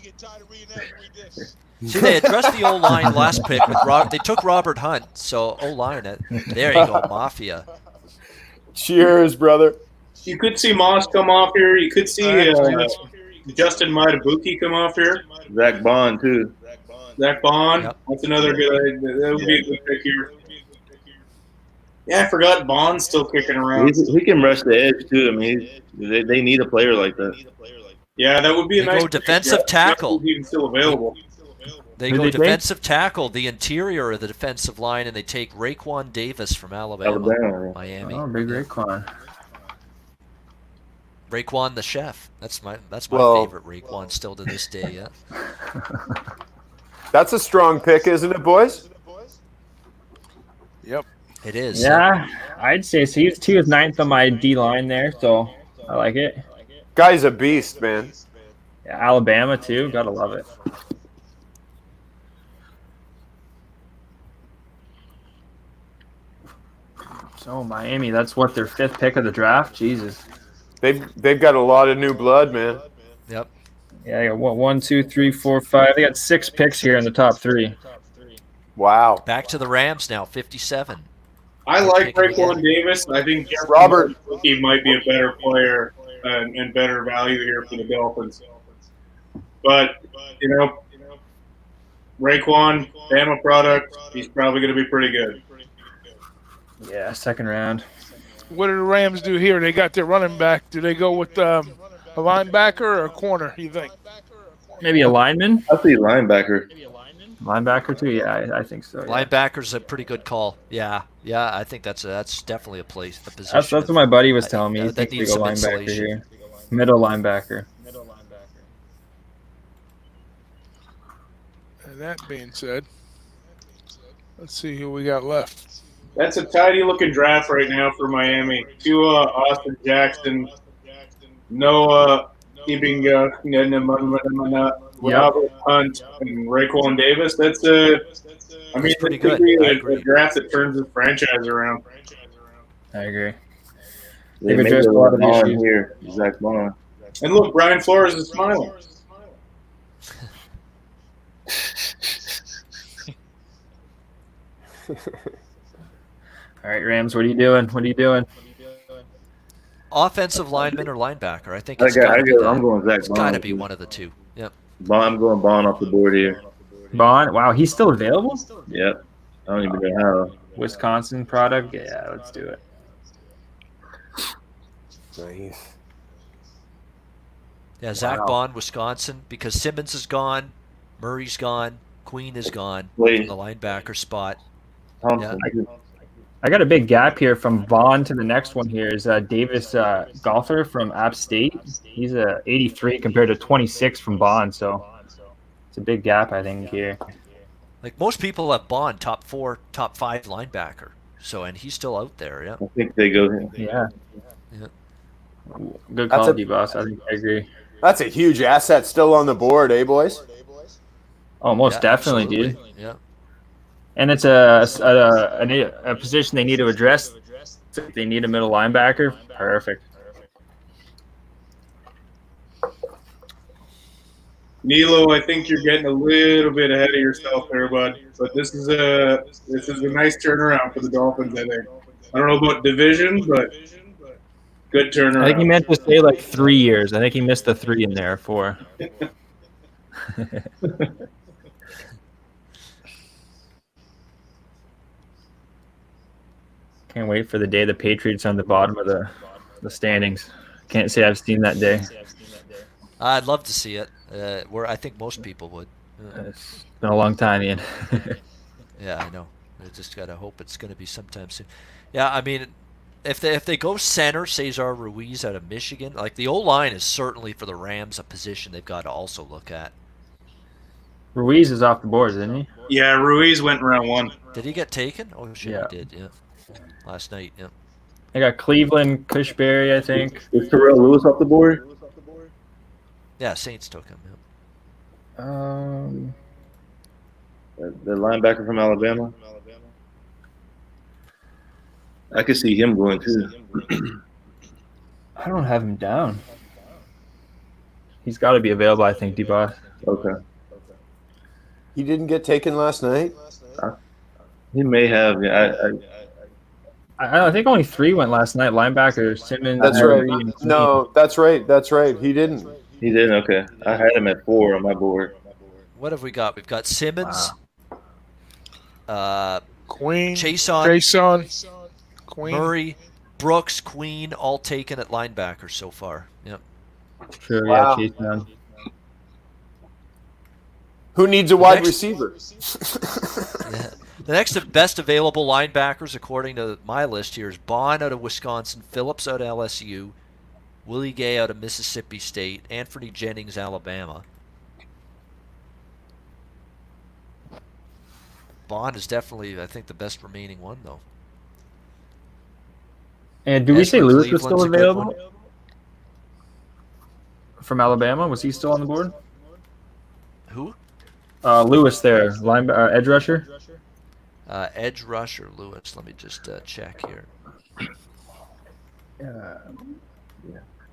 See, they addressed the O-line last pick with They took Robert Hunt, so O-line. There you go, Mafia. Cheers, brother. You could see Moss come off here. You could see Justin Matabuki come off here. Zach Bond too. Zach Bond. Yep. That's another good. That would be a good pick here. Yeah, I forgot Bond's still kicking around. He can rush the edge too. I mean, they need a player like that. Yeah, that would be a They nice go defensive tackle. Even still available. They Who go they defensive tackle, the interior of the defensive line, and they take Raekwon Davis from Alabama. Miami. Oh, big Raekwon. Raekwon the chef. That's my favorite Raekwon still to this day. Yeah. That's a strong pick, isn't it, boys? Yep. It is. Yeah, I'd say so. He was ninth on my D line there, so I like it. Guy's a beast, man. Yeah, Alabama too. Gotta love it. So Miami, that's what their 5th pick of the draft. Jesus. They've got a lot of new blood, man. Yep. Yeah, I got 1, 2, 3, 4, 5. They got 6 picks here in the top 3. Wow. Back to the Rams now, 57. I like Raekwon Davis. I think Robert he might be a better player and better value here for the Dolphins. But Raekwon, Bama product. He's probably going to be pretty good. Yeah, 2nd round. What do the Rams do here? They got their running back. Do they go with a linebacker or a corner, you think? Maybe a lineman? I see linebacker. Linebacker too? Yeah, I think so. Yeah. Linebacker's a pretty good call. Yeah, I think that's definitely a position. That's what my buddy was telling me. He that thinks we needs go some linebacker insulation. here. Middle linebacker. And that being said, let's see who we got left. That's a tidy-looking draft right now for Miami. Tua, Austin Jackson, Noah, keeping Robert Hunt, and Raekwon Davis. That's pretty it could good. be I a agree. draft that turns the franchise around. I agree. They They've may addressed go a lot of Bond issues. here. Zach Bond. And look, Brian Flores is smiling. All right, Rams, what are you doing? Offensive lineman or linebacker? I think I'm it's got to be going Zach It's Bond. got to be one of the two. Yep. I'm going Bond off the board here. Bond? Wow, he's still available? Yep. I don't even know how. Wisconsin product? Yeah, let's do it. Nice. Yeah, Zach Wow. Bond, Wisconsin, because Simmons is gone, Murray's gone, Queen is gone Wait. from the linebacker spot. Thompson. I got a big gap here from Bond to the next one here is Davis Golfer from App State. He's a 83 compared to 26 from Bond, so it's a big gap, I think, here. Like most people have Bond top 4, top 5 linebacker. So, and he's still out there. Yeah. I think they go him. Yeah. Yeah. Good That's call, a- D-Boss. I think I agree. That's a huge asset still on the board, eh, boys? Oh, most Yeah, definitely, absolutely. dude. Yeah. And it's a position they need to address. If they need a middle linebacker, perfect. Nilo, I think you're getting a little bit ahead of yourself there, bud. But this is a nice turnaround for the Dolphins. I think. I don't know about division, but good turnaround. I think he meant to say like 3 years. I think he missed the 3 in there for. Can't wait for the day the Patriots are on the bottom of the standings. Can't say I've seen that day. I'd love to see it. I think most people would. It's been a long time, Ian. Yeah, I know. I just gotta hope it's gonna be sometime soon. Yeah, I mean, if they go center, Cesar Ruiz out of Michigan, like the O-line is certainly for the Rams a position they've got to also look at. Ruiz is off the board, isn't he? Yeah, Ruiz went in round 1. Did he get taken? Oh shit, Yeah. he did. Yeah, last night. Yeah. I got Cleveland, Cushberry, I think. Is Terrell Lewis off the board? Yeah, Saints took him. Yeah. The linebacker from Alabama. I could see him going too. I don't have him down. He's got to be available, I think, D-Boss. Okay. He didn't get taken last night. He may have. Yeah, I think only 3 went last night. Linebacker, Simmons. That's Murray, right. and No, that's right. That's right. He didn't. he did. Okay. I had him at 4 on my board. What have we got? We've got Simmons, Queen, Chason, Queen. Murray, Brooks, Queen, all taken at linebacker so far. Yep. Sure, Wow. yeah, Chase Young. Who needs a wide Next- receiver? Yeah. The next best available linebackers, according to my list here, is Bond out of Wisconsin, Phillips out of LSU, Willie Gay out of Mississippi State, Anthony Jennings, Alabama. Bond is definitely, I think, the best remaining one, though. And do we say Ezra Lewis was still Cleveland's a good one. available? From Alabama? Was he still on the board? Who? Lewis there, edge rusher. Edge rusher Lewis. Let me just check here.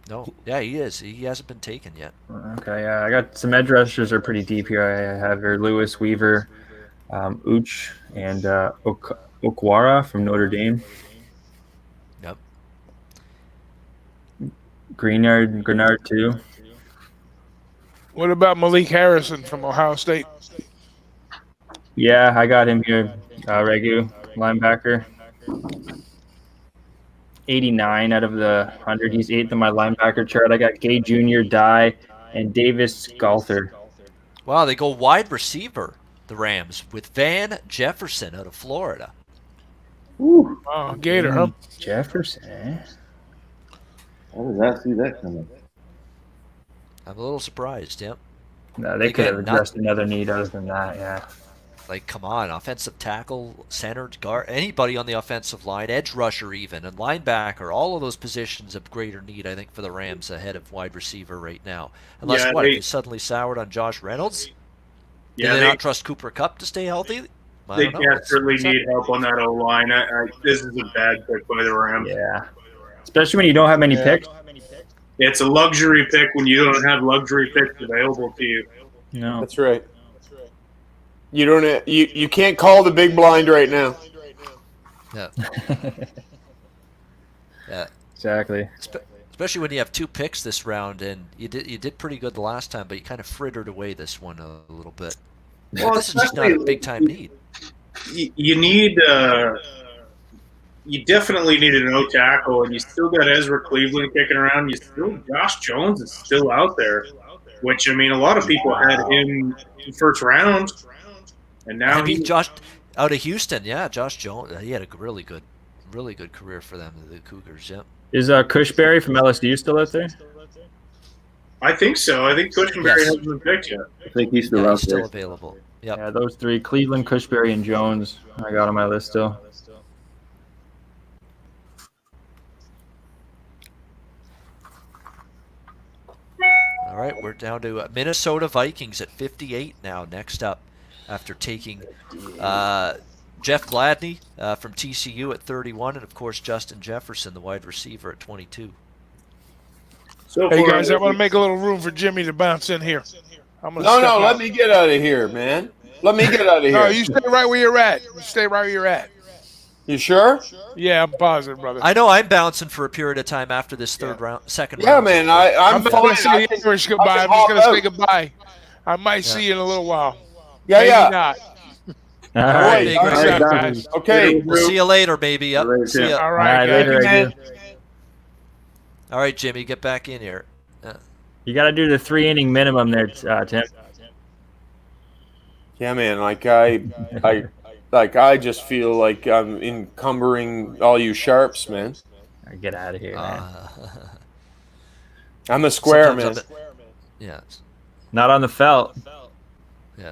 No, yeah, he is. He hasn't been taken yet. Okay, yeah, I got some edge rushers are pretty deep here. I have here Lewis, Weaver, Uch, and Okwara from Notre Dame. Yep. Grenard too. What about Malik Harrison from Ohio State? Yeah, I got him here. Regu, linebacker. 89 out of the 100. He's 8th in my linebacker chart. I got Gay Jr., Dye, and Davis Galther. Wow, they go wide receiver, the Rams, with Van Jefferson out of Florida. Ooh. Oh, Gator, huh? Jefferson. Eh? I did not see that coming. I'm a little surprised, yep. No, they could have addressed another need other than that, yeah. Like, come on, offensive tackle, center, guard, anybody on the offensive line, edge rusher even, and linebacker, all of those positions of greater need, I think, for the Rams ahead of wide receiver right now. Unless, Yeah, they suddenly soured on Josh Reynolds? Yeah, Did they not trust Cooper Kupp to stay healthy? They desperately need help on that O-line. This is a bad pick by the Rams. Yeah. Especially when you don't have many picks. It's a luxury pick when you don't have luxury picks available to you. No. That's right. You don't. You can't call the big blind right now. Yeah. Yeah. Exactly. Especially when you have 2 picks this round, and you did pretty good the last time, but you kind of frittered away this one a little bit. Well, this is just not a big time need. You need. You definitely need a no tackle, and you still got Ezra Cleveland kicking around. Josh Jones is still out there, which a lot of people had him in first round, and now Josh out of Houston. Yeah, Josh Jones. He had a really good career for them, the Cougars. Yeah. Is Cushberry from LSU still out there? I think so. I think Cushenberry hasn't been picked yet. I think he's still out still there. available. Yep. Yeah, those 3: Cleveland, Cushberry, and Jones. I got on my list still. All right, we're down to Minnesota Vikings at 58 now. Next up, after taking Jeff Gladney from TCU at 31, and of course Justin Jefferson, the wide receiver, at 22. So Hey far, guys, I want to make a little room for Jimmy to bounce in here. I'm gonna No, step out. let me get out of here, man. Let me get out of here. No, you stay right where you're at. You stay right where you're at. You sure? Yeah, I'm positive, brother. I know I'm bouncing for a period of time after this second Yeah, round. man. I'm I'm not fine. going to say the Irish goodbye. I I'm can just going to hop say out. goodbye. I might see you in a little while. Yeah, Maybe yeah. not. All All right. right, Wait, Biggs. What's up, guys? Okay. We'll see you later, baby. Yep. Later, See ya. All All right, right, guys. later, man. All right, Jimmy, get back in here. You got to do the 3-inning minimum there, Tim. Yeah, man. I just feel like I'm encumbering all you sharps, man. Get out of here, man. I'm a square, Sometimes man. Yeah. Not on the felt.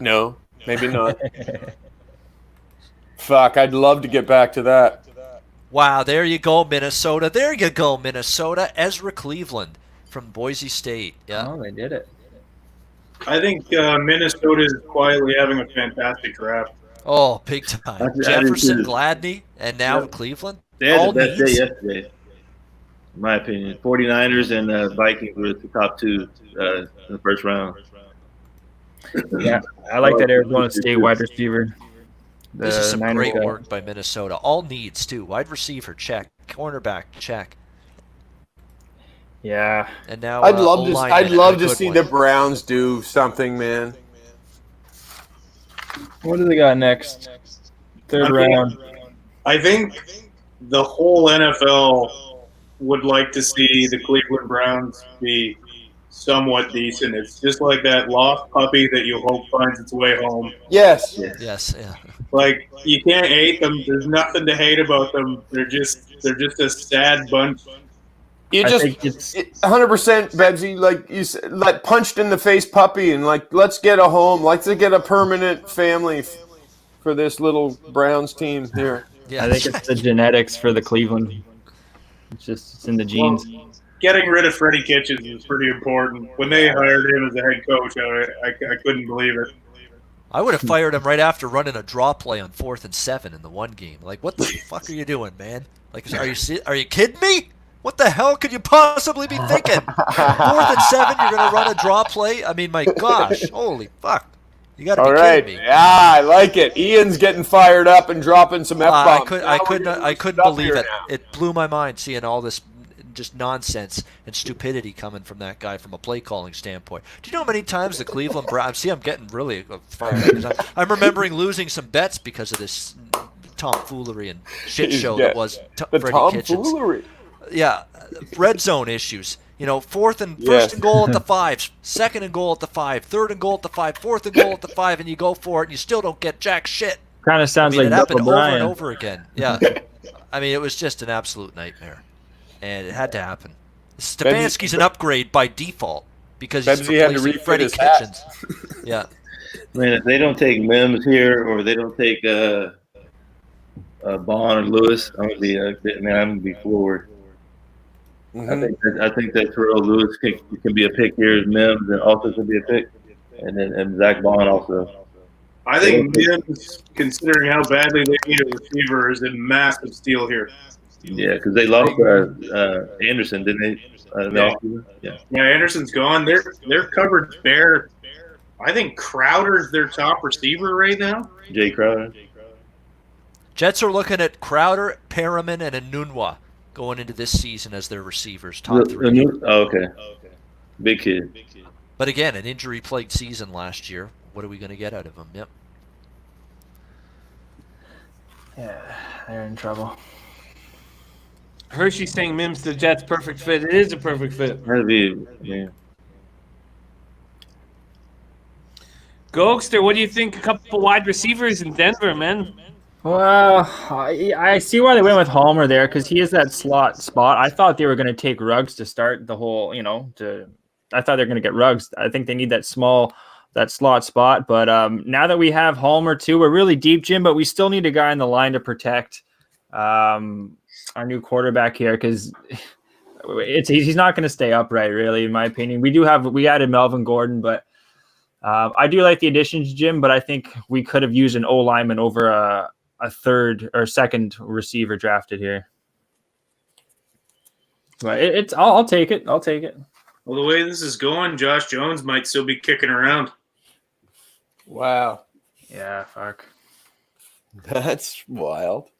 No, maybe not. Fuck, I'd love to get back to that. Wow, there you go, Minnesota. There you go, Minnesota. Ezra Cleveland from Boise State. Yeah. Oh, they did it. I think Minnesota is quietly having a fantastic draft. Oh, big time. I do Jefferson, too. Gladney, and now Yep. Cleveland. They had All the best day needs. yesterday, in my opinion. 49ers and Vikings were the top two in the first round. Yeah, I like that Arizona State wide receiver. This is some Niners great guy. work by Minnesota. All needs, too. Wide receiver, check. Cornerback, check. Yeah. And now I'd love O-lineman, to a good see one. the Browns do something, man. What do they got next? Third round. I think the whole NFL would like to see the Cleveland Browns be somewhat decent. It's just like that lost puppy that you hope finds its way home. Yes. Yes, yeah. Like, you can't hate them. There's nothing to hate about them. They're just a sad bunch. You I just think it's 100%, Bebsy, like you said, like punched in the face puppy, and like let's get a home, let's get a permanent family for this little Browns team here. Yeah. I think it's the genetics for the Cleveland. It's in the genes. Getting rid of Freddie Kitchens was pretty important. When they hired him as the head coach, I couldn't believe it. I would have fired him right after running a draw play on 4th and 7 in the one game. Like, what the fuck are you doing, man? Like, are you kidding me? What the hell could you possibly be thinking? 4th and 7, you're going to run a draw play? I mean, my gosh, holy fuck. You got to be All right, kidding me. yeah, I like it. Ian's getting fired up and dropping some F-bombs. I couldn't believe it. It blew my mind seeing all this just nonsense and stupidity coming from that guy from a play calling standpoint. Do you know how many times the Cleveland Browns? See, I'm getting really fired up. I'm remembering losing some bets because of this tomfoolery and shit show that was Freddie Kitchens. Tomfoolery. Yeah, red zone issues. You know, first and goal at the 5, second and goal at the 5, third and goal at the 5, fourth and goal at the 5, and you go for it and you still don't get jack shit. Kind of sounds it like happened Bill over O'Brien. and over again. Yeah, I mean, it was just an absolute nightmare, and it had to happen. Stefanski's an upgrade by default because he's Bebsy had to replacing refit Freddie his hat. Kitchens. Yeah, Man, if they don't take Mims here or they don't take Bond or Lewis, I'm gonna be floored. Mhm. I think that Terrell Lewis can be a pick here. Mims and also could be a pick, and Zach Bond also. I think Mims, considering how badly they need a receiver, is a massive steal here. Yeah, because they lost Anderson, didn't they? Yeah, Anderson's gone. Their coverage bare. I think Crowder's their top receiver right now. Jay Crowder. Jets are looking at Crowder, Perriman, and Enunwa going into this season as their receivers, top 3. Okay. Big kid. But again, an injury-plagued season last year. What are we going to get out of him? Yep. Yeah, they're in trouble. Hershey's saying Mims to the Jets, perfect fit. It is a perfect fit. That'd be, yeah. Gokster, what do you think? A couple wide receivers in Denver, man. Well, I see why they went with Homer there because he is that slot spot. I thought they were going to take Ruggs to start the whole, I thought they were going to get Ruggs. I think they need that slot spot. But now that we have Homer too, we're really deep, Jim, but we still need a guy on the line to protect our new quarterback here because he's not going to stay upright, really, in my opinion. We added Melvin Gordon, but I do like the additions, Jim. But I think we could have used an O lineman over a third or second receiver drafted here. But I'll take it. I'll take it. Well, the way this is going, Josh Jones might still be kicking around. Wow. Yeah, fuck. That's wild.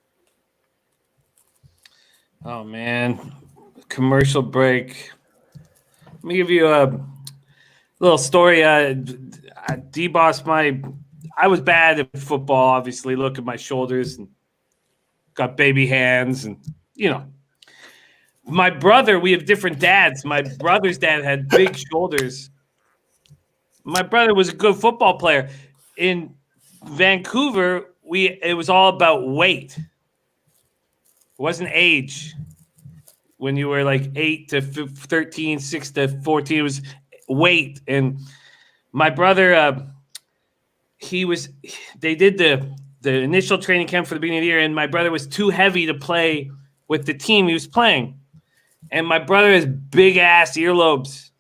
Oh man, commercial break. Let me give you a little story. D-Boss, I was bad at football. Obviously, look at my shoulders and got baby hands, and my brother. We have different dads. My brother's dad had big shoulders. My brother was a good football player. In Vancouver, it was all about weight. It wasn't age. When you were like 8 to 13, 6 to 14, it was weight. And my brother, they did the initial training camp for the beginning of the year, and my brother was too heavy to play with the team he was playing. And my brother has big ass earlobes.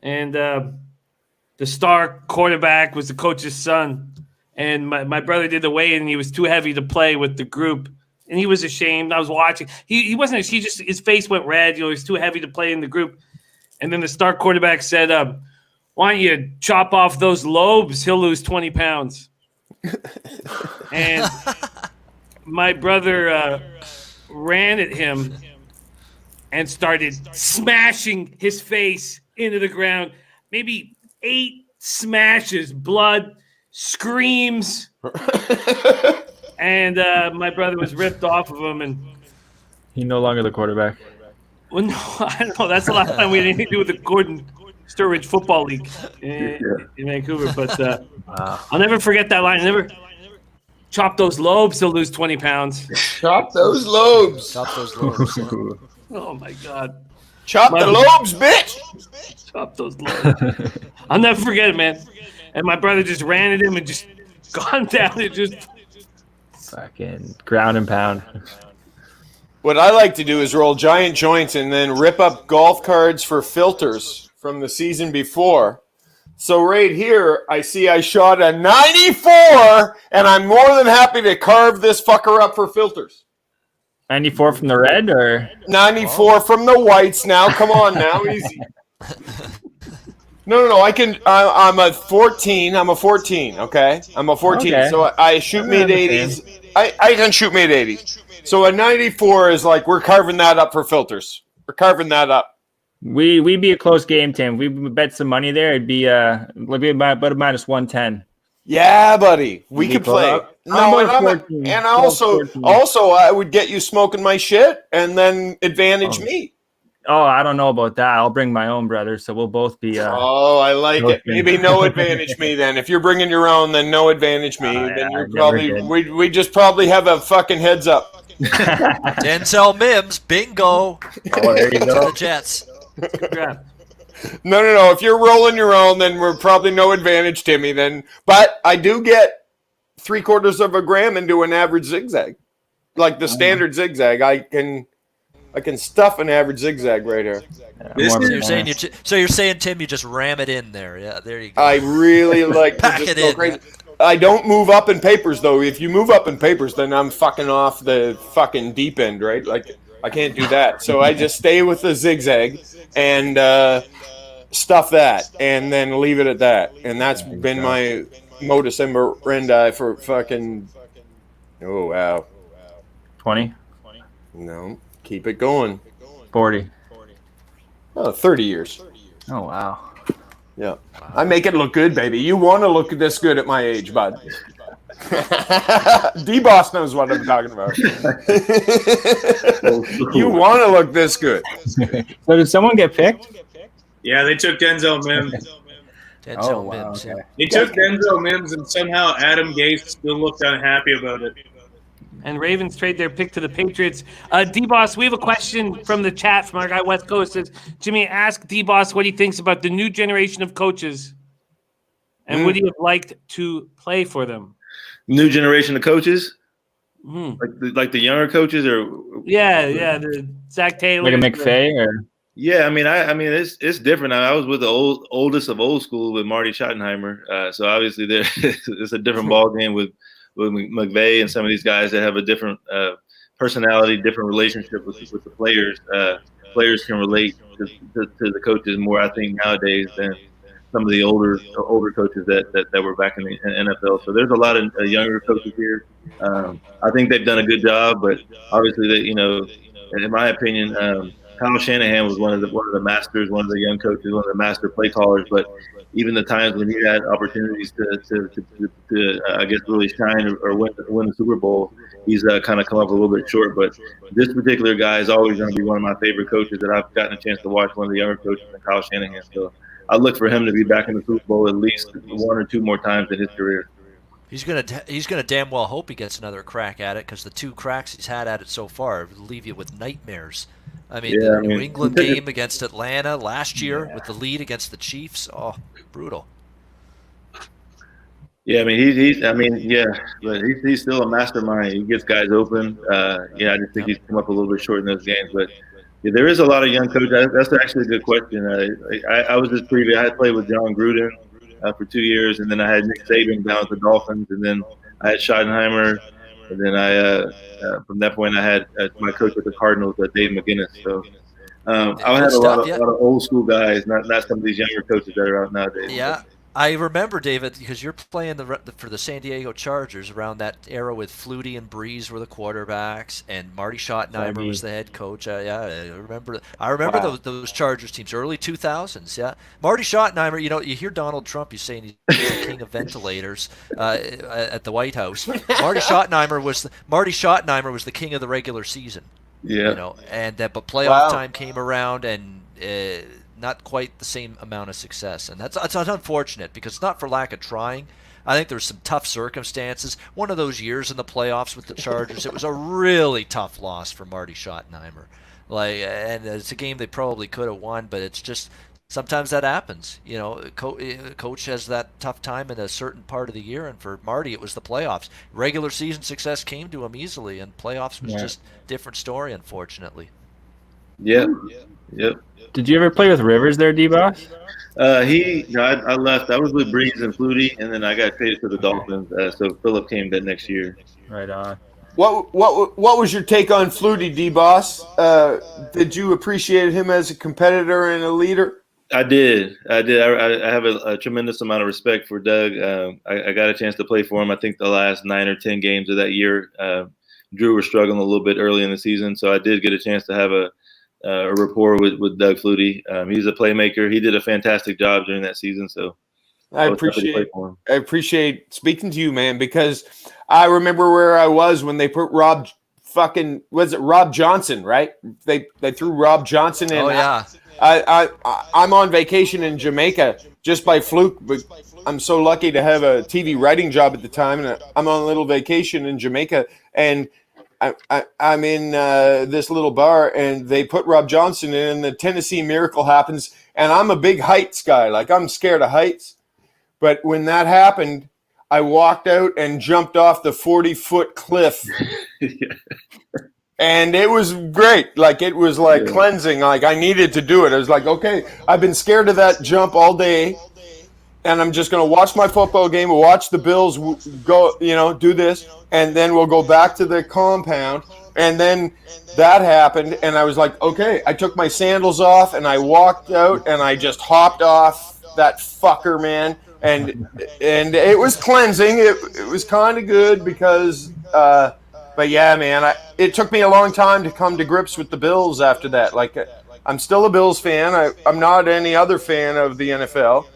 And the star quarterback was the coach's son. And my brother did the weigh in, and he was too heavy to play with the group. And he was ashamed. I was watching. He wasn't. He just, his face went red. He's too heavy to play in the group. And then the star quarterback said, "Why don't you chop off those lobes? He'll lose 20 pounds." And my brother ran at him and started smashing his face into the ground. Maybe 8 smashes, blood, screams. And my brother was ripped off of him, and he's no longer the quarterback. Well, no, I don't know. That's the last time we had anything to do with the Gordon Sturridge Football League in Vancouver. But I'll never forget that line. Never chop those lobes, he'll lose 20 pounds. Chop those lobes. Chop those lobes. Oh my God. Chop the lobes, bitch. Chop those lobes. I'll never forget it, man. And my brother just ran at him and just gone down and just fucking ground and pound. What I like to do is roll giant joints and then rip up golf cards for filters from the season before. So right here, I see I shot a 94, and I'm more than happy to carve this fucker up for filters. 94 from the red, or 94 from the whites. Now, come on, now, easy. No. I can. I'm a 14. I'm a 14. Okay, I'm a 14. Okay. So I shoot mid 80s. I can shoot mid 80s. So a 94 is like we're carving that up for filters. We're carving that up. We'd be a close game, Tim. We bet some money there. It'd be about a minus 110. Yeah, buddy, we could play. No, and also I would get you smoking my shit and then advantage me. Oh, I don't know about that. I'll bring my own, brother, so we'll both be. I like it. Maybe no advantage me then. If you're bringing your own, then no advantage me. Then you're probably we just probably have a fucking heads up. Denzel Mims, bingo. Oh, there you go. The Jets. No. If you're rolling your own, then we're probably no advantage, Timmy. Then, but I do get 3/4 of a gram into an average zigzag, like the standard zigzag. I can stuff an average zigzag right here. So you're saying, Tim, you just ram it in there. Yeah, there you go. I really like Pack to just it go in. crazy. I don't move up in papers, though. If you move up in papers, then I'm fucking off the fucking deep end, right? Like, I can't do that. So I just stay with the zigzag and stuff that and then leave it at that. And that's been my modus operandi for fucking... Oh, wow. 20? No. Keep it going. 40. Oh, 30 years. Oh, wow. Yeah. I make it look good, baby. You want to look this good at my age, bud. D-Boss knows what I'm talking about. You want to look this good. So did someone get picked? Yeah, they took Denzel Mims. Denzel Mims. Okay. They took Denzel Mims, and somehow Adam Gase still looked unhappy about it. And Ravens trade their pick to the Patriots. D-Boss, we have a question from the chat from our guy West Coast. Says, Jimmy, ask D-Boss what he thinks about the new generation of coaches. And would he have liked to play for them? New generation of coaches? Like the younger coaches, or the Zach Taylor, like a McVay, or yeah. I mean, it's different. I was with the oldest of old school with Marty Schottenheimer, so obviously there it's a different ball game with McVay and some of these guys that have a different personality, different relationship with the players. Players can relate to the coaches more, I think, nowadays than some of the older coaches that were back in the NFL. So there's a lot of younger coaches here. I think they've done a good job, but obviously, in my opinion, Kyle Shanahan was one of the masters, one of the young coaches, one of the master play callers. But even the times when he had opportunities to I guess really shine or win the Super Bowl, he's kind of come up a little bit short. But this particular guy is always going to be one of my favorite coaches that I've gotten a chance to watch. One of the younger coaches, Kyle Shanahan. So I look for him to be back in the Super Bowl at least one or two more times in his career. He's gonna damn well hope he gets another crack at it, because the 2 cracks he's had at it so far leave you with nightmares. I mean, the New England game against Atlanta last year with the lead against the Chiefs, brutal. Yeah, I mean but he's still a mastermind. He gets guys open. I just think he's come up a little bit short in those games, but. Yeah, there is a lot of young coaches. That's actually a good question. I was just previous. I had played with John Gruden for 2 years, and then I had Nick Saban down with the Dolphins, and then I had Schottenheimer, and then from that point I had my coach with the Cardinals, Dave McGinnis. So I had a lot of old school guys, not some of these younger coaches that are out nowadays. Yeah. I remember, David, because you're playing for the San Diego Chargers around that era with Flutie and Breeze were the quarterbacks, and Marty Schottenheimer was the head coach. I remember those Chargers teams, early 2000s. Yeah, Marty Schottenheimer. You hear Donald Trump. He's saying he's the king of ventilators at the White House. Marty Schottenheimer was the king of the regular season. Yeah. But playoff time came around, and not quite the same amount of success, and that's unfortunate, because it's not for lack of trying. I think there's some tough circumstances. One of those years in the playoffs with the Chargers, it was a really tough loss for Marty Schottenheimer. And it's a game they probably could have won, but it's just sometimes that happens. Coach has that tough time in a certain part of the year, and for Marty, it was the playoffs. Regular season success came to him easily, and playoffs was just a different story, unfortunately. Yeah. Yep. Did you ever play with Rivers there, D-Boss? I left. I was with Breeze and Flutie, and then I got traded to the Dolphins. So Phillip came that next year. Right on. What was your take on Flutie, D-Boss? Did you appreciate him as a competitor and a leader? I did. I have a tremendous amount of respect for Doug. I got a chance to play for him. I think the last 9 or 10 games of that year, Drew was struggling a little bit early in the season, so I did get a chance to have a rapport with Doug Flutie. He's a playmaker. He did a fantastic job during that season. So I appreciate speaking to you, man, because I remember where I was when they put Rob Johnson, right? They threw Rob Johnson in. Oh yeah. I'm on vacation in Jamaica just by fluke, but I'm so lucky to have a TV writing job at the time, and I'm on a little vacation in Jamaica, and I'm in this little bar, and they put Rob Johnson in, and the Tennessee Miracle happens, and I'm a big heights guy. Like, I'm scared of heights. But when that happened, I walked out and jumped off the 40-foot cliff. And it was great. Like, it was like cleansing. Like, I needed to do it. I was like, okay, I've been scared of that jump all day, and I'm just going to watch my football game, watch the Bills go, do this, and then we'll go back to the compound. And then that happened, and I was like, okay. I took my sandals off, and I walked out, and I just hopped off that fucker, man. And it was cleansing. It was kind of good because but yeah, man, it took me a long time to come to grips with the Bills after that. Like, I'm still a Bills fan. I'm not any other fan of the NFL.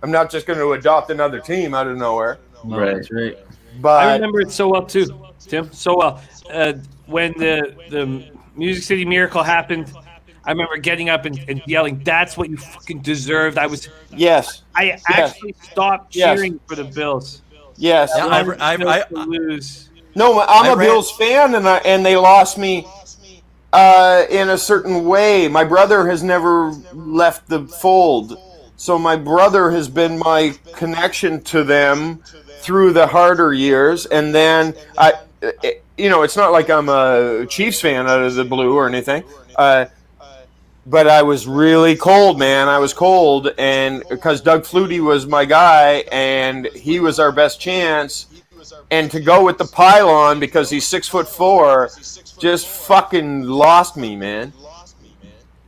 I'm not just going to adopt another team out of nowhere. No, that's right. But I remember it so well too, Tim. So well. When the Music City Miracle happened, I remember getting up and yelling, "That's what you fucking deserved." I actually stopped cheering for the Bills. Yes. Yeah, lose. No, I'm a Bills fan, and they lost me in a certain way. My brother has never left the fold, so my brother has been my connection to them through the harder years. And then it's not like I'm a Chiefs fan out of the blue or anything. But I was really cold, man. I was cold, and because Doug Flutie was my guy, and he was our best chance. And to go with the pylon because he's 6'4", just fucking lost me, man.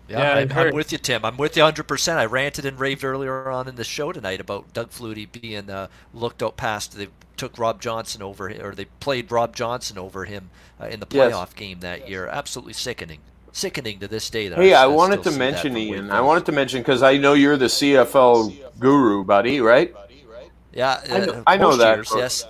Yeah, I'm with you, Tim. I'm with you 100%. I ranted and raved earlier on in the show tonight about Doug Flutie being looked out past. They took Rob Johnson over, or they played Rob Johnson over him in the playoff game that year. Absolutely sickening. Sickening to this day. That I wanted to mention, Ian. I wanted to mention because I know you're the CFL guru, buddy, right? Yeah, I know that. Years, yes.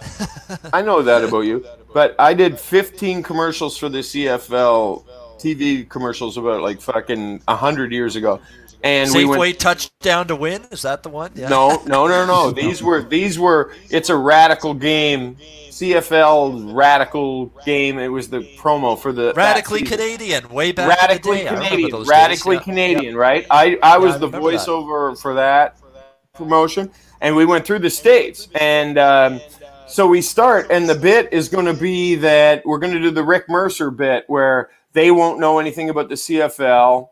I know that about you. But I did 15 commercials for the CFL TV commercials about like fucking 100 years ago. And Safeway touchdown to win? Is that the one? Yeah. No. These were. It's a radical game. CFL radical game. It was the promo for the Radically Canadian, way back Radically in the day. Canadian, Radically days. Canadian, right? I was the voiceover for that promotion, and we went through the states, and so we start, and the bit is going to be that we're going to do the Rick Mercer bit where they won't know anything about the CFL,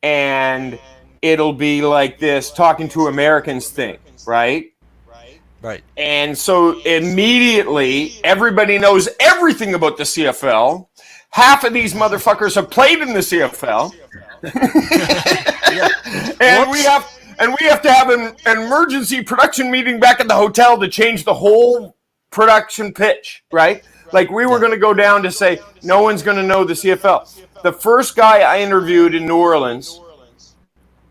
and it'll be like this talking to Americans thing, right? Right. And so immediately everybody knows everything about the CFL. Half of these motherfuckers have played in the CFL. And we have to have an emergency production meeting back at the hotel to change the whole production pitch, right? Like we were going to go down to say no one's going to know the CFL. The first guy I interviewed in New Orleans,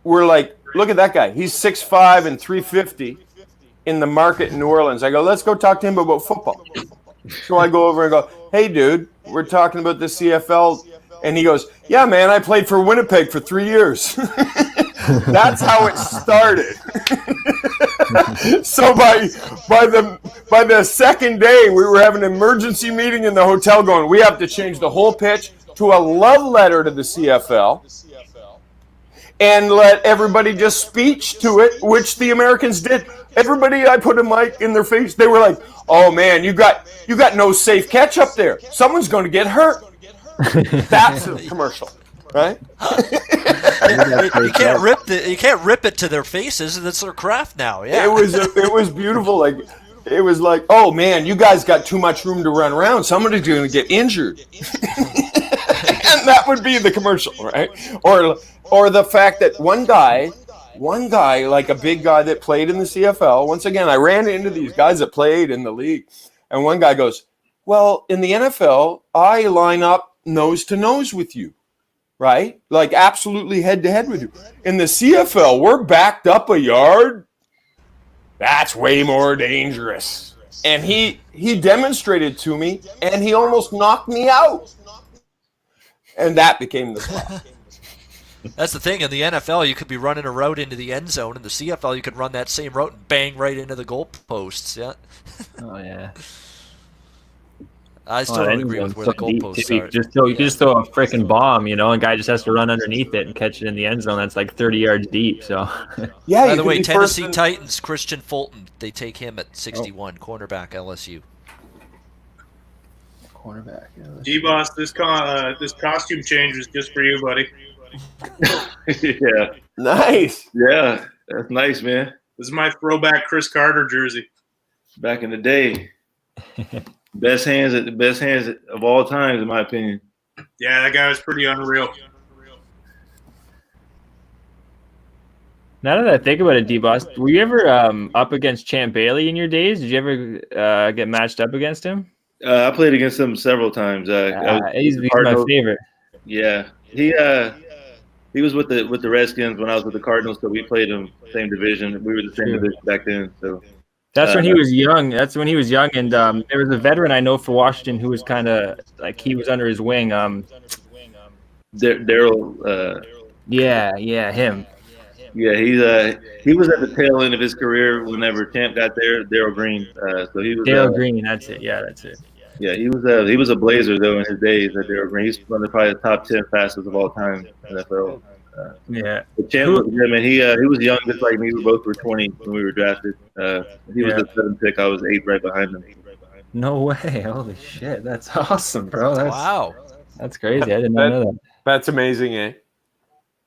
we're like, look at that guy. He's 6'5" and 350 in the market in New Orleans. I go, let's go talk to him about football. So I go over and go, hey, dude, we're talking about the CFL. And he goes, yeah, man, I played for Winnipeg for 3 years. That's how it started. So by the second day, we were having an emergency meeting in the hotel going, we have to change the whole pitch to a love letter to the CFL and let everybody just speech to it, which the Americans did. Everybody I put a mic in their face, they were like, oh, man, you got no safe catch up there. Someone's going to get hurt. That's a commercial, right? You can't rip it to their faces. That's their craft now. Yeah, it was beautiful. Like it was like, oh man, you guys got too much room to run around. Somebody's going to get injured, and that would be the commercial, right? Or the fact that one guy, like a big guy that played in the CFL. Once again, I ran into these guys that played in the league, and one guy goes, well, in the NFL, I line up nose to nose with you, right? Like absolutely head to head with you. In the CFL, we're backed up a yard. That's way more dangerous. And he demonstrated to me, and he almost knocked me out. And that became the spot. That's the thing. In the NFL, you could be running a route into the end zone. In the CFL, you could run that same route and bang right into the goalposts. Yeah. Oh, yeah. I still don't agree with where the goalposts are. You just throw a freaking bomb, and guy just has to run underneath it and catch it in the end zone. That's like 30 yards deep. So, yeah. By the way, Tennessee Titans, Christian Fulton, they take him at 61, cornerback, LSU. Cornerback. D-Boss, this costume change was just for you, buddy. Yeah. Nice. Yeah, that's nice, man. This is my throwback Chris Carter jersey. Back in the day. Best hands of all times, in my opinion. Yeah, that guy was pretty unreal. Now that I think about it, D-Boss, were you ever up against Champ Bailey in your days? Did you ever get matched up against him? I played against him several times. He's my favorite. Yeah, he was with the Redskins when I was with the Cardinals, so we played him same division. We were the same division back then. So that's when he was young. And there was a veteran I know for Washington who was kind of like he was under his wing. Daryl. Yeah, him. Yeah, he was at the tail end of his career whenever Champ got there. Daryl Green. So he was Daryl Green. That's it. Yeah, that's it. Yeah, he was a Blazer though in his days at Daryl Green. He's one of probably the top 10 fastest of all time in NFL. Yeah. But Champ was good, man. He was young just like me. We both were 20 when we were drafted. He was the 7th pick. I was 8 right behind him. No way! Holy shit! That's awesome, bro. Wow. That's crazy. I did not know that. That's amazing, eh?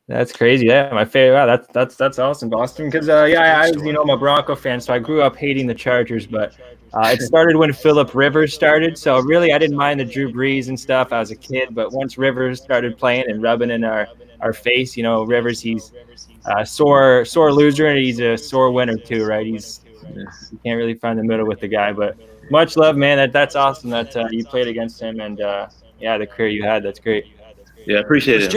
That's crazy. Yeah, my favorite. Wow, that's awesome, Boston. Because I was I'm a Bronco fan, so I grew up hating the Chargers. But it started when Phillip Rivers started. So really, I didn't mind the Drew Brees and stuff. I was a kid, but once Rivers started playing and rubbing in our face, Rivers, he's a sore loser and he's a sore winner too, right? You can't really find the middle with the guy. But much love, man. That's awesome that you played against him and the career you had. That's great. Yeah, appreciate it.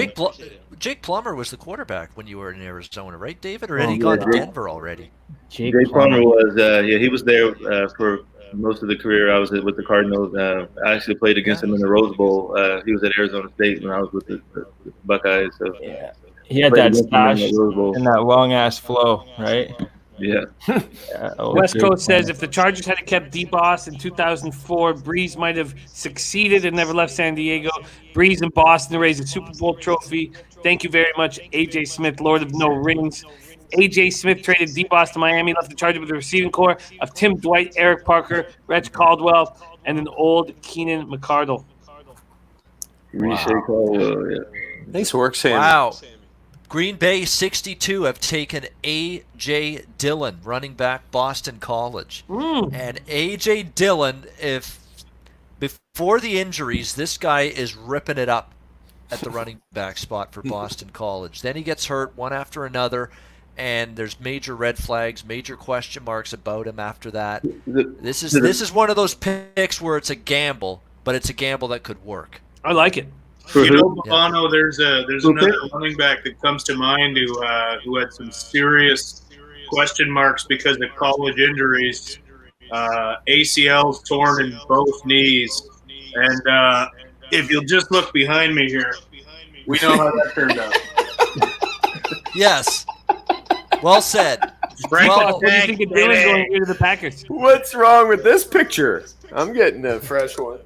Jake Plummer was the quarterback when you were in Arizona, right, David? Or had he gone to Denver already? Jake Plummer was, he was there for most of the career. I was with the Cardinals. I actually played against him in the Rose Bowl. He was at Arizona State when I was with the Buckeyes. So yeah, he had that stash and that long ass flow, right? Yeah. West Coast says if the Chargers had kept DeBoss in 2004, Breeze might have succeeded and never left San Diego. Breeze in Boston raised a Super Bowl trophy. Thank you very much, A.J. Smith, Lord of No Rings. A.J. Smith traded DeBoss to Miami, left the Chargers with a receiving core of Tim Dwight, Eric Parker, Reg Caldwell, and an old Keenan McCardle. Wow. Nice work, Sam. Wow. Green Bay 62 have taken A.J. Dillon, running back, Boston College. And A.J. Dillon, before the injuries, this guy is ripping it up at the running back spot for Boston College. Then he gets hurt one after another, and there's major red flags, major question marks about him after that. This is one of those picks where it's a gamble, but it's a gamble that could work. I like it. Bono, there's another running back that comes to mind who had some serious question marks because of college injuries, ACLs torn in both knees, and if you'll just look behind me here, we know how that turned out. Yes. Well said. What do you think of Dillon going here to the Packers? What's wrong with this picture? I'm getting a fresh one.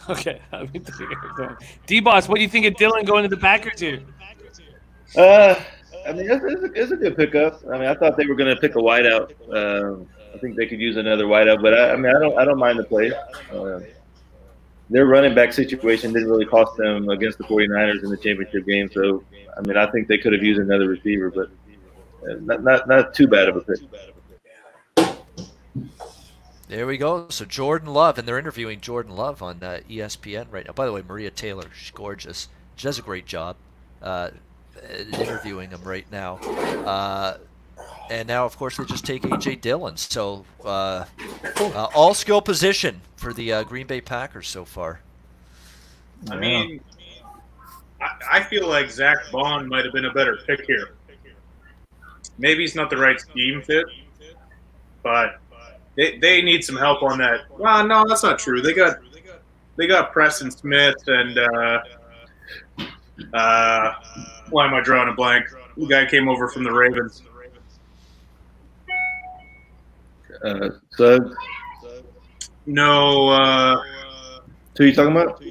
Okay. D-Boss, what do you think of Dillon going to the Packers here? I mean, it's a good pickup. I mean, I thought they were going to pick a wideout. I think they could use another wideout, but I don't mind the play. Their running back situation didn't really cost them against the 49ers in the championship game. So, I mean, I think they could have used another receiver, but not too bad of a pick. There we go. So Jordan Love, and they're interviewing Jordan Love on ESPN right now. By the way, Maria Taylor, she's gorgeous. She does a great job interviewing him right now. And now, of course, they just take A.J. Dillon. So all skill position for the Green Bay Packers so far. I mean, I feel like Zach Bond might have been a better pick here. Maybe he's not the right scheme fit, but they need some help on that. Well, no, that's not true. They got Preston Smith and why am I drawing a blank? The guy came over from the Ravens. No. Who are you talking about?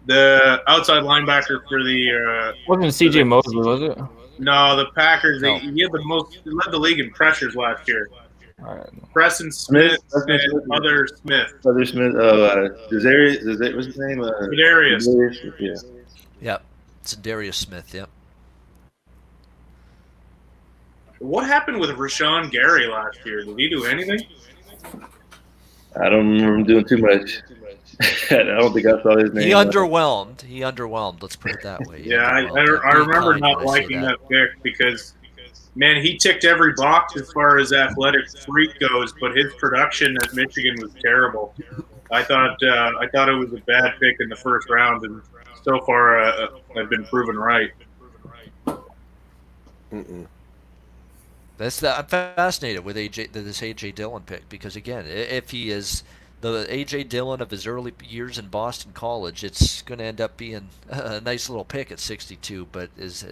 The outside linebacker for the. Wasn't C.J. Mosley, was it? No, the Packers. No. He led the league in pressures last year. All right. Preston Smith and Other Smith. Other Smith. Darius. What's his name? Darius. Yeah. Yep. It's Darius Smith, yep. What happened with Rashawn Gary last year? Did he do anything? I don't remember him doing too much. I don't think I saw his name. He underwhelmed. Let's put it that way. Yeah, I remember not liking that pick because, man, he ticked every box as far as athletic freak goes, but his production at Michigan was terrible. I thought it was a bad pick in the first round, and so far I've been proven right. I'm fascinated with this A.J. Dillon pick because, again, if he is the A.J. Dillon of his early years in Boston College, it's going to end up being a nice little pick at 62, but is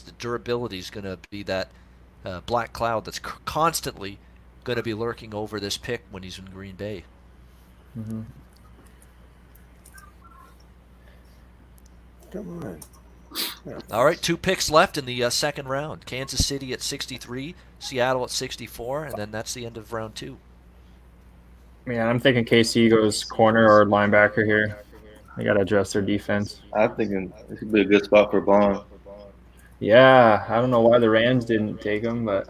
the durability is going to be that black cloud that's constantly going to be lurking over this pick when he's in Green Bay. Mm-hmm. Come on. All right, 2 picks left in the second round. Kansas City at 63, Seattle at 64, and then that's the end of round 2. Man, I'm thinking KC goes corner or linebacker here. They got to adjust their defense. I'm thinking this could be a good spot for Bond. Yeah, I don't know why the Rams didn't take him, but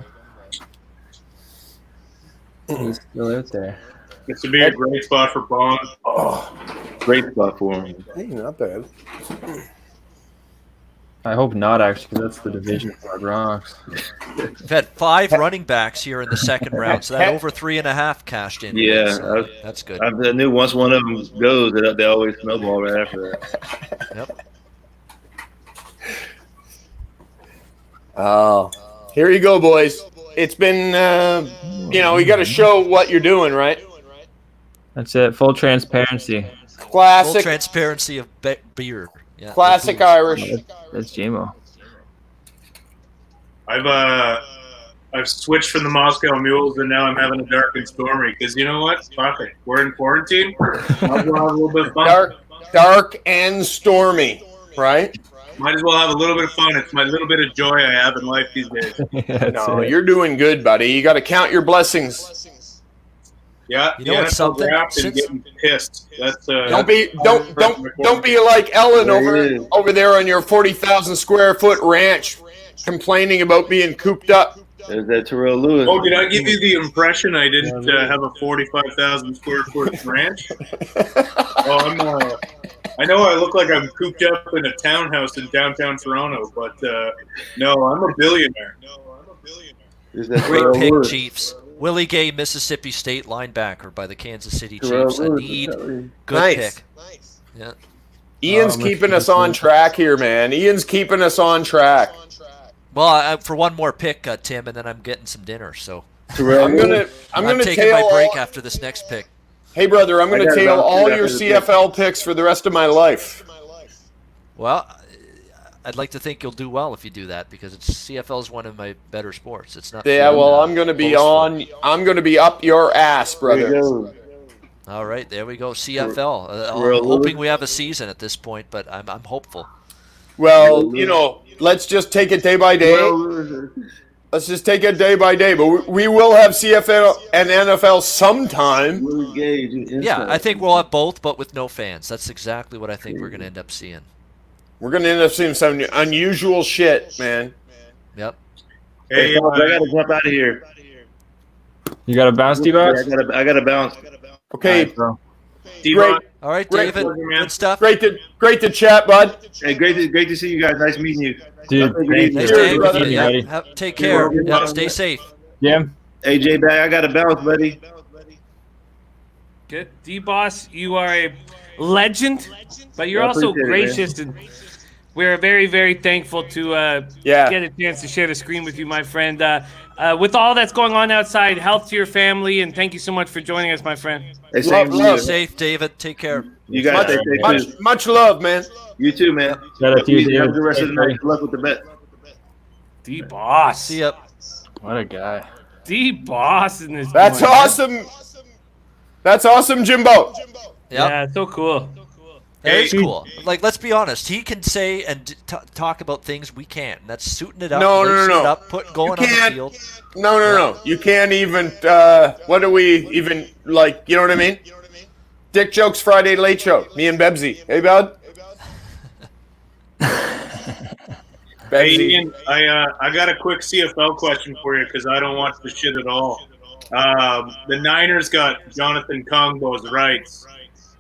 he's still out there. This would be a great spot for Bond. Great spot for him. Hey, not bad. I hope not, actually, because that's the division for the Bronx. We've had 5 running backs here in the second round, so that over 3.5 cashed in. Yeah, So that's good. I knew once one of them goes, they always snowball right after that. Yep. Oh, here you go, boys. It's been, you got to show what you're doing, right? That's it. Full transparency. Full Classic, transparency of beard. Yeah, classic Irish. That's JMO. I've switched from the Moscow Mules, and now I'm having a dark and stormy. Because you know what? Fuck it. We're in quarantine. Might as well have a little bit of fun. Dark and stormy, right? Might as well have a little bit of fun. It's my little bit of joy I have in life these days. No, you're doing good, buddy. You got to count your blessings. Yeah, You know what's something? And getting pissed. That's Don't be like Ellen over there on your 40,000 square foot ranch, complaining about being cooped up. There's that Terrell Lewis. Oh, did I give you the impression I didn't have a 45,000 square foot ranch? Oh, I know I look like I'm cooped up in a townhouse in downtown Toronto, but no, I'm a billionaire. There's that Great Terrell pick, Lewis. Chiefs. Willie Gay, Mississippi State linebacker by the Kansas City Terrell Chiefs. A Lewis, need. exactly. Good Nice. pick. Yeah. Ian's keeping us on track here, man. Ian's keeping us on track. Well, for one more pick, Tim, and then I'm getting some dinner. So Terrell I'm Lewis. gonna taking tail my break all, after this next pick. Hey, brother, I'm I gonna got tail about all two your after the CFL picks for the rest of my life. Well, I'd like to think you'll do well if you do that because CFL is one of my better sports. It's not. Yeah, well, I'm gonna be up your ass, There you brother. go. All right, there we go. CFL. Terrell I'm hoping Lewis. we have a season at this point, but I'm hopeful. Well, let's just take it day by day. Terrell Lewis. Let's just take it day by day. But we will have CFL and NFL sometime. Willie Gage, Yeah, I think we'll have both, but with no fans. That's exactly what I think we're going to end up seeing. We're gonna end up seeing some unusual shit, man. Yep. Hey, I gotta jump out of here. You got a bounce, D-Box? I gotta bounce. Okay, bro. great, All right, Great. David. Good stuff. great to chat, bud. Hey, great to see you guys. Nice meeting you. Dude, Thank Nice you, to hang with brother. you. buddy. Yeah. Take care. Yeah, stay safe. Jim? AJ back. I gotta bounce, buddy. Good. D-Boss, you are a legend, but you're I also appreciate it, gracious, and we're very, very thankful to Yeah. get a chance to share the screen with you, my friend. With all that's going on outside, health to your family, and thank you so much for joining us, my friend. Hey, same to love. you. Safe, David. Take care. You guys stay safe Much, too. much love, man. You too, man. Shout out to you, Have a David. good rest of the night. Good luck with the bet. D-Boss. See ya. What a guy. D-Boss in this That's joint. awesome. That's awesome, Jimbo. Yep. Yeah, so cool. That is Hey. cool. Like, let's be honest. He can say and talk about things we can't. And that's suiting it up, No, loosening it no. up, going on the can't. field. No. You can't even. What do we even like? You know what I mean? Dick jokes Friday late show. Me and Bebsy. Hey, bud. Hey, Bebsy. Ian, I got a quick CFL question for you because I don't watch the shit at all. The Niners got Jonathan Kongbo's rights.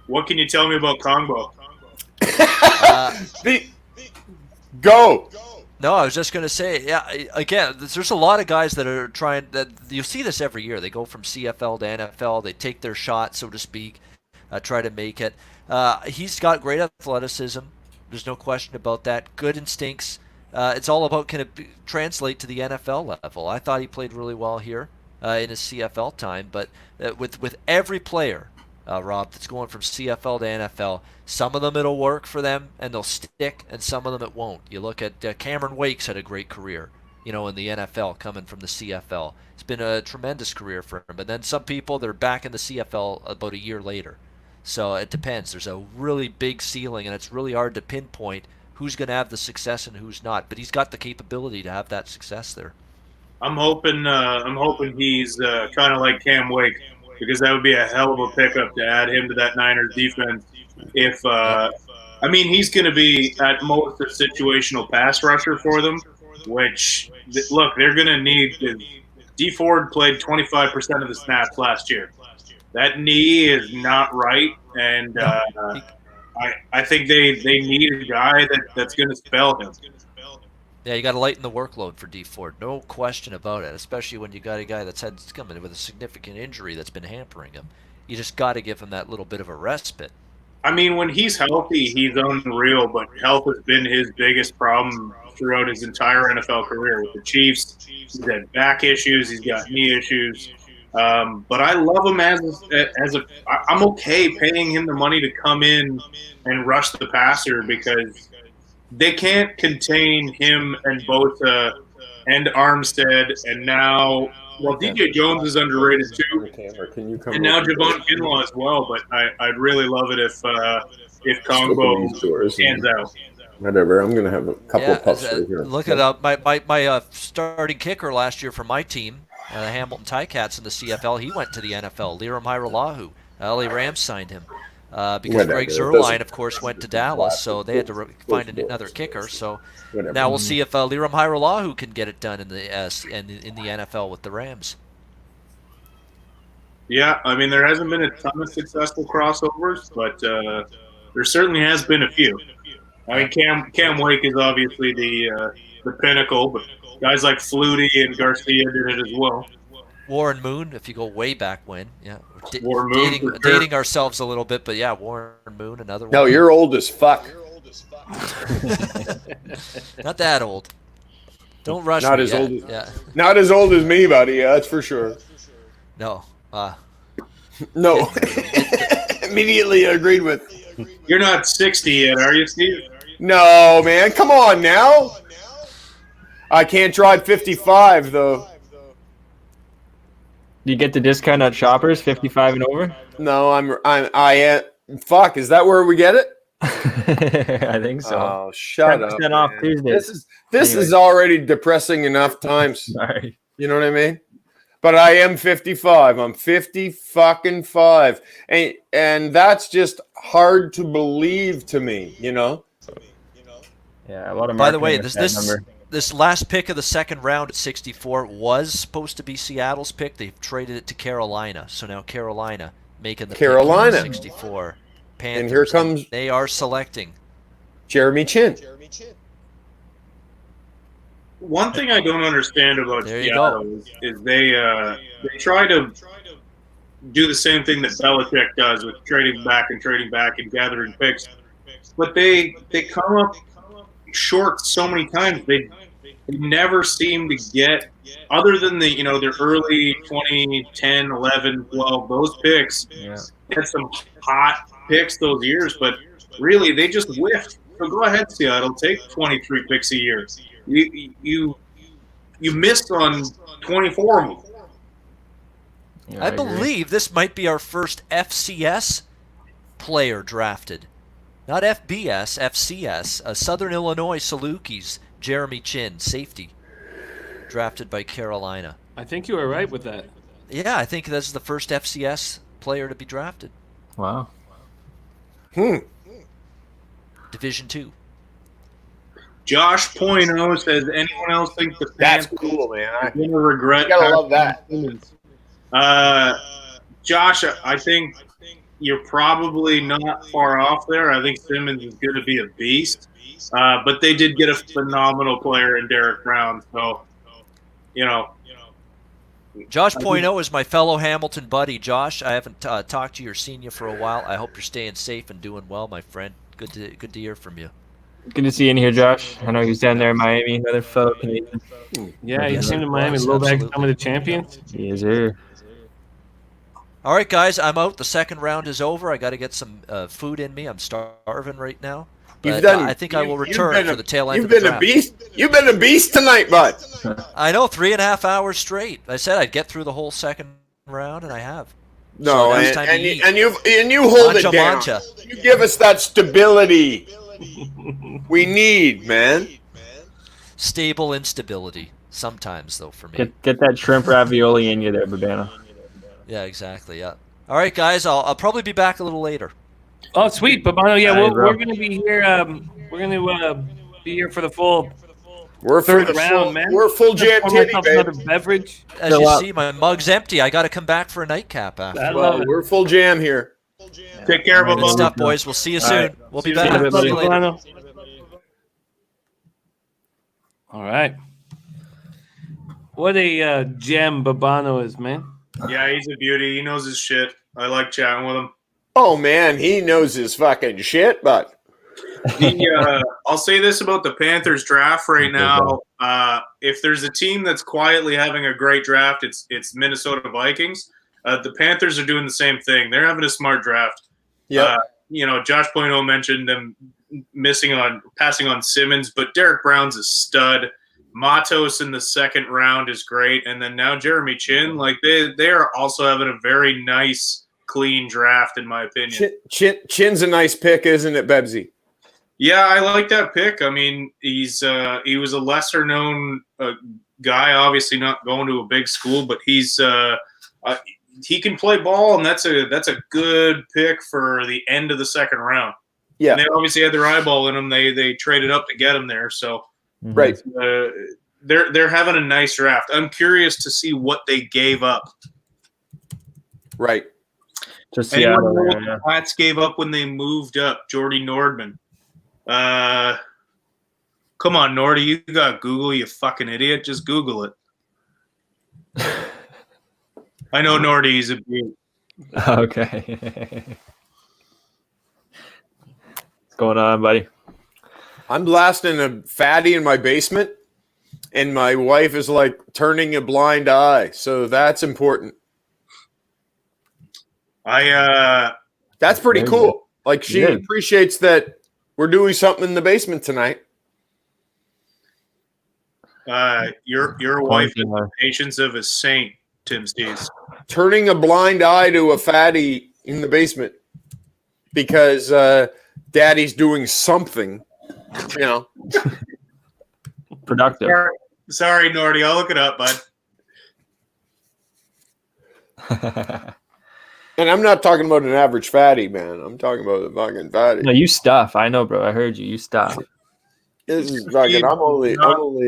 What can you tell me about Kongbo? Go. No, I was just going to say, yeah, again, there's a lot of guys that are trying, that you'll see this every year. They go from CFL to NFL. They take their shot, so to speak, try to make it. He's got great athleticism. There's no question about that. Good instincts. It's all about can it translate to the NFL level. I thought he played really well here in his CFL time, but with every player, Rob, that's going from CFL to NFL, some of them it'll work for them and they'll stick, and some of them it won't. You look at Cameron Wakes had a great career, in the NFL coming from the CFL. It's been a tremendous career for him. But then some people, they're back in the CFL about a year later. So it depends. There's a really big ceiling, and it's really hard to pinpoint who's going to have the success and who's not. But he's got the capability to have that success there. I'm hoping he's kind of like Cam Wake, because that would be a hell of a pickup to add him to that Niners defense. If I mean, he's going to be at most a situational pass rusher for them, which look, they're going to need. D Ford played 25% of the snaps last year. That knee is not right, and I think they need a guy that's going to spell him. Yeah, you got to lighten the workload for D Ford, no question about it. Especially when you got a guy that's coming with a significant injury that's been hampering him. You just got to give him that little bit of a respite. I mean, when he's healthy, he's unreal, but health has been his biggest problem throughout his entire NFL career. With the Chiefs, he's had back issues, he's got knee issues. But I love him I'm okay paying him the money to come in and rush the passer, because they can't contain him and Bosa and Armstead, and now, well, DJ Jones is underrated too, and now Javon Kinlaw as well. But I'd really love it if Congo stands out. Whatever. I'm going to have a couple of puffs right here. Look at my starting kicker last year for my team, the Hamilton Ticats in the CFL. He went to the NFL. Liram Hiralahu. LA Rams signed him because Greg Zuerlein, of course, went to Dallas, so they had to find another kicker. So now we'll see if Liram Hiralahu can get it done in the NFL with the Rams. Yeah, I mean, there hasn't been a ton of successful crossovers, but there certainly has been a few. I mean, Cam Wake is obviously the pinnacle, but guys like Flutie and Garcia did it as well. Warren Moon, if you go way back when, yeah, dating ourselves a little bit, but yeah, Warren Moon, another one. No, you're old as fuck. Not that old. Don't rush not me. As old as, not as old as me, buddy. That's for sure. No. No. Immediately agreed with. You're not 60 yet, are you, Steve? No, man. Come on now. I can't drive 55 though. Do you get the discount at Shoppers, 55 and over? No, I am. Fuck, is that where we get it? I think so. Oh, shut up. 10% off Tuesdays. This is already depressing enough times. Sorry. You know what I mean? But I am 55. I'm 50-fucking-5. And that's just hard to believe to me, you know? Yeah, a lot of. By the way, this last pick of the second round at 64 was supposed to be Seattle's pick. They've traded it to Carolina. So now Carolina making the pick at 64. Panthers, and here comes. They are selecting Jeremy Chin. One thing I don't understand about Seattle is they try to do the same thing that Belichick does with trading back and gathering picks, but they come up short so many times. They never seem to get, other than their early 2010, 11, 12, those picks. Yeah. They had some hot picks those years, but really they just whiffed. So go ahead, Seattle, take 23 picks a year. You missed on 24 of them. Yeah, I believe this might be our first FCS player drafted. Not FBS, FCS. Southern Illinois Salukis, Jeremy Chin, safety, drafted by Carolina. I think you were right with that. Yeah, I think this is the first FCS player to be drafted. Wow. Division II. Josh Poino says, anyone else think the That's Panthers cool, man. are going to regret? You gotta love that. Josh, I think you're probably not far off there. I think Simmons is going to be a beast. But they did get a phenomenal player in Derek Brown. So, Josh Poino is my fellow Hamilton buddy. Josh, I haven't talked to your senior for a while. I hope you're staying safe and doing well, my friend. Good to hear from you. Good to see you in here, Josh. I know he's down there in Miami, another fellow Canadian. Yeah, he came to Miami, low back some of the champions. Yes, sir. All right, guys, I'm out. The second round is over. I got to get some food in me. I'm starving right now. But I think I will return for the tail end of the draft. You've been a beast tonight, bud. I know, 3.5 hours straight. I said I'd get through the whole second round, and I have. No, and you hold it down. You give us that stability. We need, man. Stable instability sometimes, though, for me. Get that shrimp ravioli in you there, Babano. Yeah, exactly. Yeah. All right, guys. I'll probably be back a little later. Oh, sweet, Babano. Yeah, All right, bro. we're going to be here. We're going to be here for the full We're third full, round, man. We're full jam Pour titty, myself babe. another beverage. As Fill you up. see, my mug's empty. I got to come back for a nightcap after. I love Well, it. we're full jam here. Take care, Good Babano. stuff, boys. We'll see you All soon. right. We'll be See you in a back. bit, See you buddy. later. Babano. All right. What a gem Babano is, man. Yeah, he's a beauty. He knows his shit. I like chatting with him. Oh man, he knows his fucking shit, but I'll say this about the Panthers draft right now. If there's a team that's quietly having a great draft, it's Minnesota Vikings. The Panthers are doing the same thing. They're having a smart draft. yeah, Josh Poino mentioned them passing on Simmons, but Derek Brown's a stud. Matos in the second round is great, and then now Jeremy Chin. Like they are also having a very nice, clean draft, in my opinion. Chin's a nice pick, isn't it, Bebsy? Yeah, I like that pick. I mean, he was a lesser known guy, obviously not going to a big school, but he can play ball, and that's a good pick for the end of the second round. Yeah, And they obviously had their eyeball in him. They traded up to get him there, so right. they're having a nice draft. I'm curious to see what they gave up. Right. Just Anyone Seattle. know what Yeah. the Pats gave up when they moved up? Jordy Nordman. Come on, Nordy, you got Google, you fucking idiot. Just Google it. I know Nordy's a beaut. Okay. What's going on, buddy? I'm blasting a fatty in my basement, and my wife is like turning a blind eye. So that's important. That's pretty Very cool. Like she Yeah. appreciates that we're doing something in the basement tonight. Your wife has the patience of a saint, Tim Steves. Turning a blind eye to a fatty in the basement because daddy's doing something, you know. Productive. Sorry, Nordy, I'll look it up, bud. And I'm not talking about an average fatty, man. I'm talking about a fucking fatty. No, you stuff. I know, bro. I heard you. You stuff. This is fucking. I'm only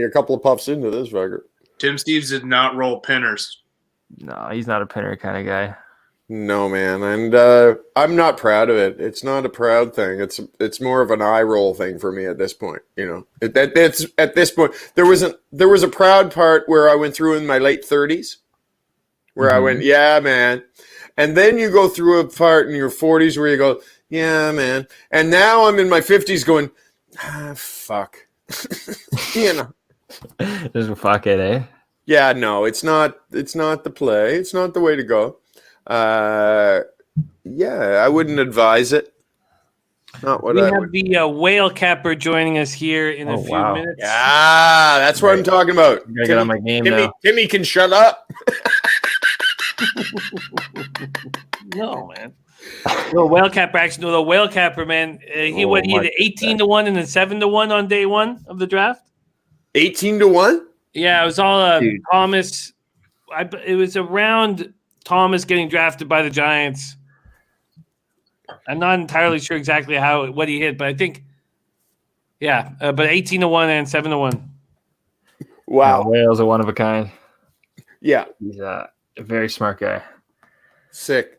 a couple of puffs into this fucker. Tim Steves did not roll pinners. No, he's not a pinner kind of guy. No, man, and I'm not proud of it. It's not a proud thing. It's more of an eye roll thing for me at this point. You know, it's at this point there was a proud part where I went through in my late 30s, where I went, yeah, man, and then you go through a part in your 40s where you go, yeah, man, and now I'm in my 50s going, fuck, you know. Just fuck it, eh? Yeah, no, it's not the play. It's not the way to go. Yeah, I wouldn't advise it. Not what We I have would. the whale capper joining us here in a Oh, few wow. minutes. Yeah, that's what I'm talking about. I gotta get on my game now. Timmy can shut up. No, man. No, whale capper actually. No, the whale capper, man. He Oh, had my 18-1 and then 7-1 on day one of the draft. 18-1. Yeah, it was all Dude. Thomas. It was around Thomas getting drafted by the Giants. I'm not entirely sure exactly what he hit, but I think, yeah, but 18-1 and 7-1. Wow. Whale's a one of a kind. Yeah, He's a very smart guy. sick.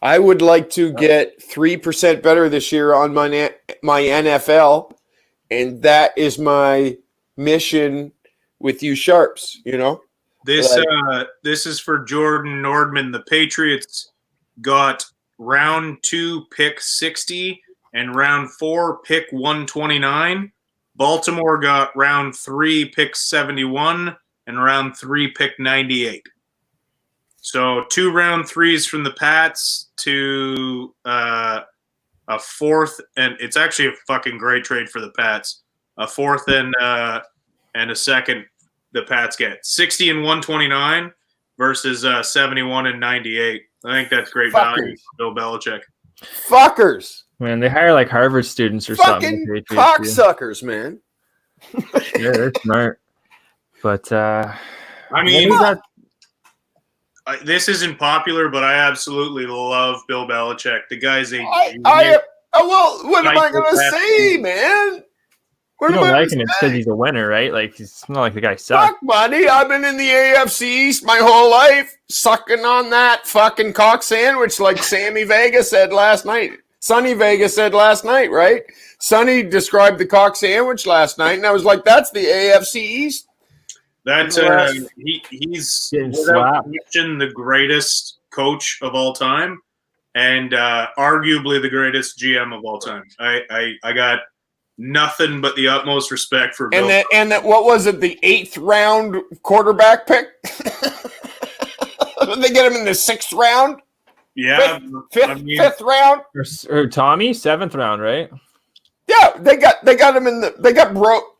I would like to get 3% better this year on my NFL, and that is my mission with you sharps. You know. This is for Jordan Nordman. The Patriots got round 2 pick 60 and round 4 pick 129. Baltimore got round 3 pick 71 and round 3 pick 98. So 2 round 3s from the Pats to a 4th, and it's actually a fucking great trade for the Pats. A 4th and a 2nd. The Pats get 60 and 129 versus 71 and 98. I think that's great value for Bill Belichick. Fuckers. Man, they hire like Harvard students or Fucking something. cocksuckers, man. Yeah, they're smart. But I mean, this isn't popular, but I absolutely love Bill Belichick. The guy's a well, what am I gonna say, man? What you don't like him because he's a winner, right? Like, he's not like the guy sucks. Fuck, buddy. I've been in the AFC East my whole life, sucking on that fucking cock sandwich like Sammy Vega said last night. Sonny Vega said last night, right? Sonny described the cock sandwich last night, and I was like, that's the AFC East. He's without question the greatest coach of all time, and arguably the greatest GM of all time. I got nothing but the utmost respect for Bill. And that what was it, the 8th round quarterback pick? Did they get him in the 6th round? Yeah, fifth round. Or Tommy, 7th round, right? Yeah, they got him in the. They got broke.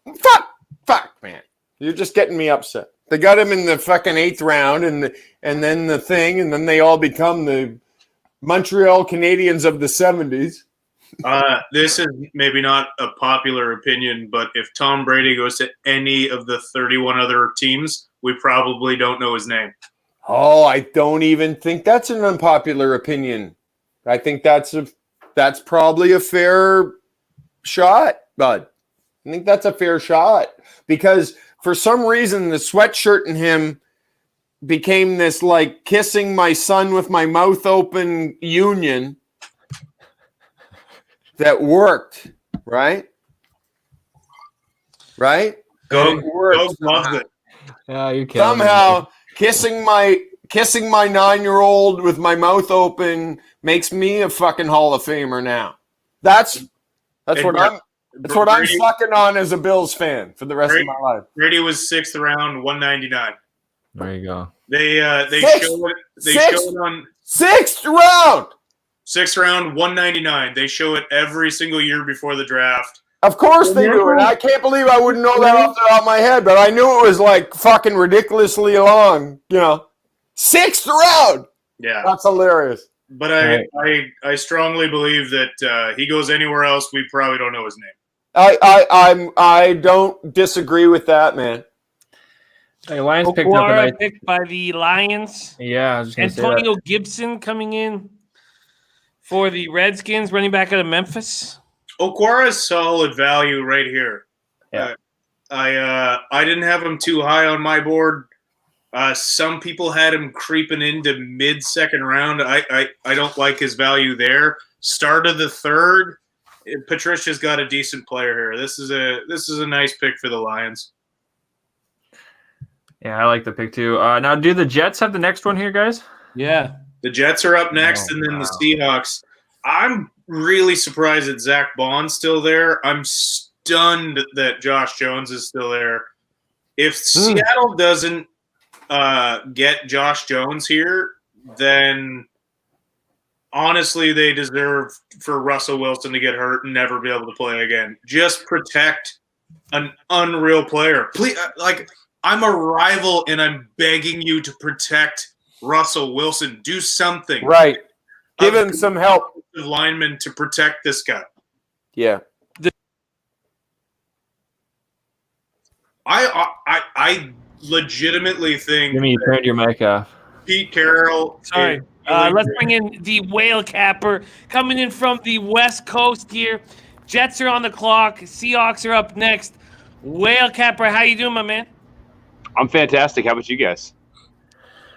Fuck, man. You're just getting me upset. They got him in the fucking 8th round, and then they all become the Montreal Canadiens of the 70s. This is maybe not a popular opinion, but if Tom Brady goes to any of the 31 other teams, we probably don't know his name. Oh, I don't even think that's an unpopular opinion. I think that's probably a fair shot, bud. I think that's a fair shot because for some reason the sweatshirt in him became this like kissing my son with my mouth open union that worked, right? Right? Go loves it. Yeah, you can somehow kissing my 9-year-old with my mouth open makes me a fucking Hall of Famer now. That's what I'm sucking on as a Bills fan for the rest of my life. Brady was 6th round, 199. There you go. They show it on 6th round. 6th round, 199. They show it every single year before the draft. Of course they do, and I can't believe I wouldn't know that off the top of my head, but I knew it was like fucking ridiculously long, 6th round. Yeah. That's hilarious. But I strongly believe that he goes anywhere else, we probably don't know his name. I don't disagree with that, man. Hey, Lions picked by the Lions. Yeah, I was just gonna say Antonio Gibson coming in for the Redskins, running back out of Memphis. Okwara is solid value right here. Yeah. I didn't have him too high on my board. Some people had him creeping into mid-second round. I don't like his value there. Start of the 3rd. Patricia's got a decent player here. This is a nice pick for the Lions. Yeah, I like the pick too. Now, do the Jets have the next one here, guys? Yeah. The Jets are up next, and then the Seahawks. I'm really surprised that Zach Bond's still there. I'm stunned that Josh Jones is still there. If Seattle doesn't get Josh Jones here, then honestly, they deserve for Russell Wilson to get hurt and never be able to play again. Just protect an unreal player. Please, I'm a rival, and I'm begging you to protect Russell Wilson. Do something. Right. Give him some help. Lineman to protect this guy. Yeah. I legitimately think. Jimmy, you turned your mic off. Pete Carroll. Sorry. Let's bring in the whale capper coming in from the West Coast here. Jets are on the clock. Seahawks are up next. Whale capper, how you doing, my man? I'm fantastic. How about you guys?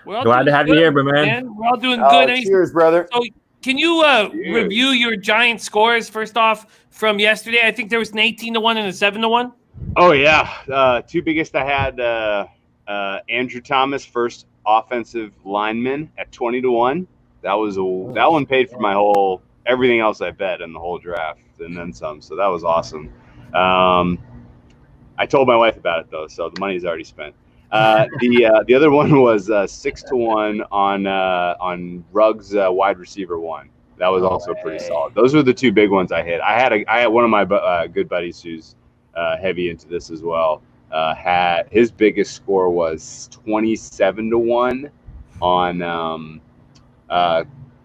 Glad to have you here, man. We're all doing good. Cheers, brother. So can you review your Giant scores first off from yesterday? I think there was an 18-1 and a 7-1. Oh yeah, 2 biggest I had. Andrew Thomas, first offensive lineman at 20-1. That one paid for my everything else I bet in the whole draft and then some. So that was awesome. I told my wife about it though, so the money's already spent. The other one was 6-1 on Ruggs wide receiver 1. That was also pretty solid. Those were the 2 big ones I hit. I had one of my good buddies who's heavy into this as well. Had his biggest score was 27-1 on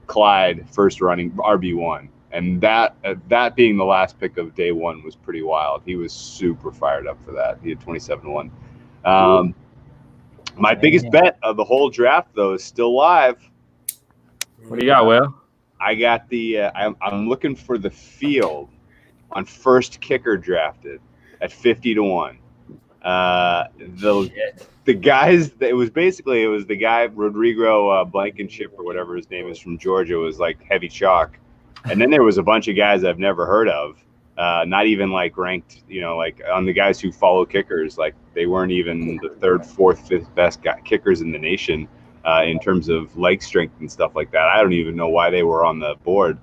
Clyde first running RB1. And that being the last pick of day one was pretty wild. He was super fired up for that. He had 27-1. My biggest bet of the whole draft, though, is still live. What do you got, Will? I got I'm looking for the field on first kicker drafted at 50-1. The guys, it was the guy Rodrigo Blankenship or whatever his name is from Georgia was like heavy chalk, and then there was a bunch of guys I've never heard of, not even like ranked, like on the guys who follow kickers, like they weren't even the third, fourth, fifth best kickers in the nation in terms of leg strength and stuff like that. I don't even know why they were on the board.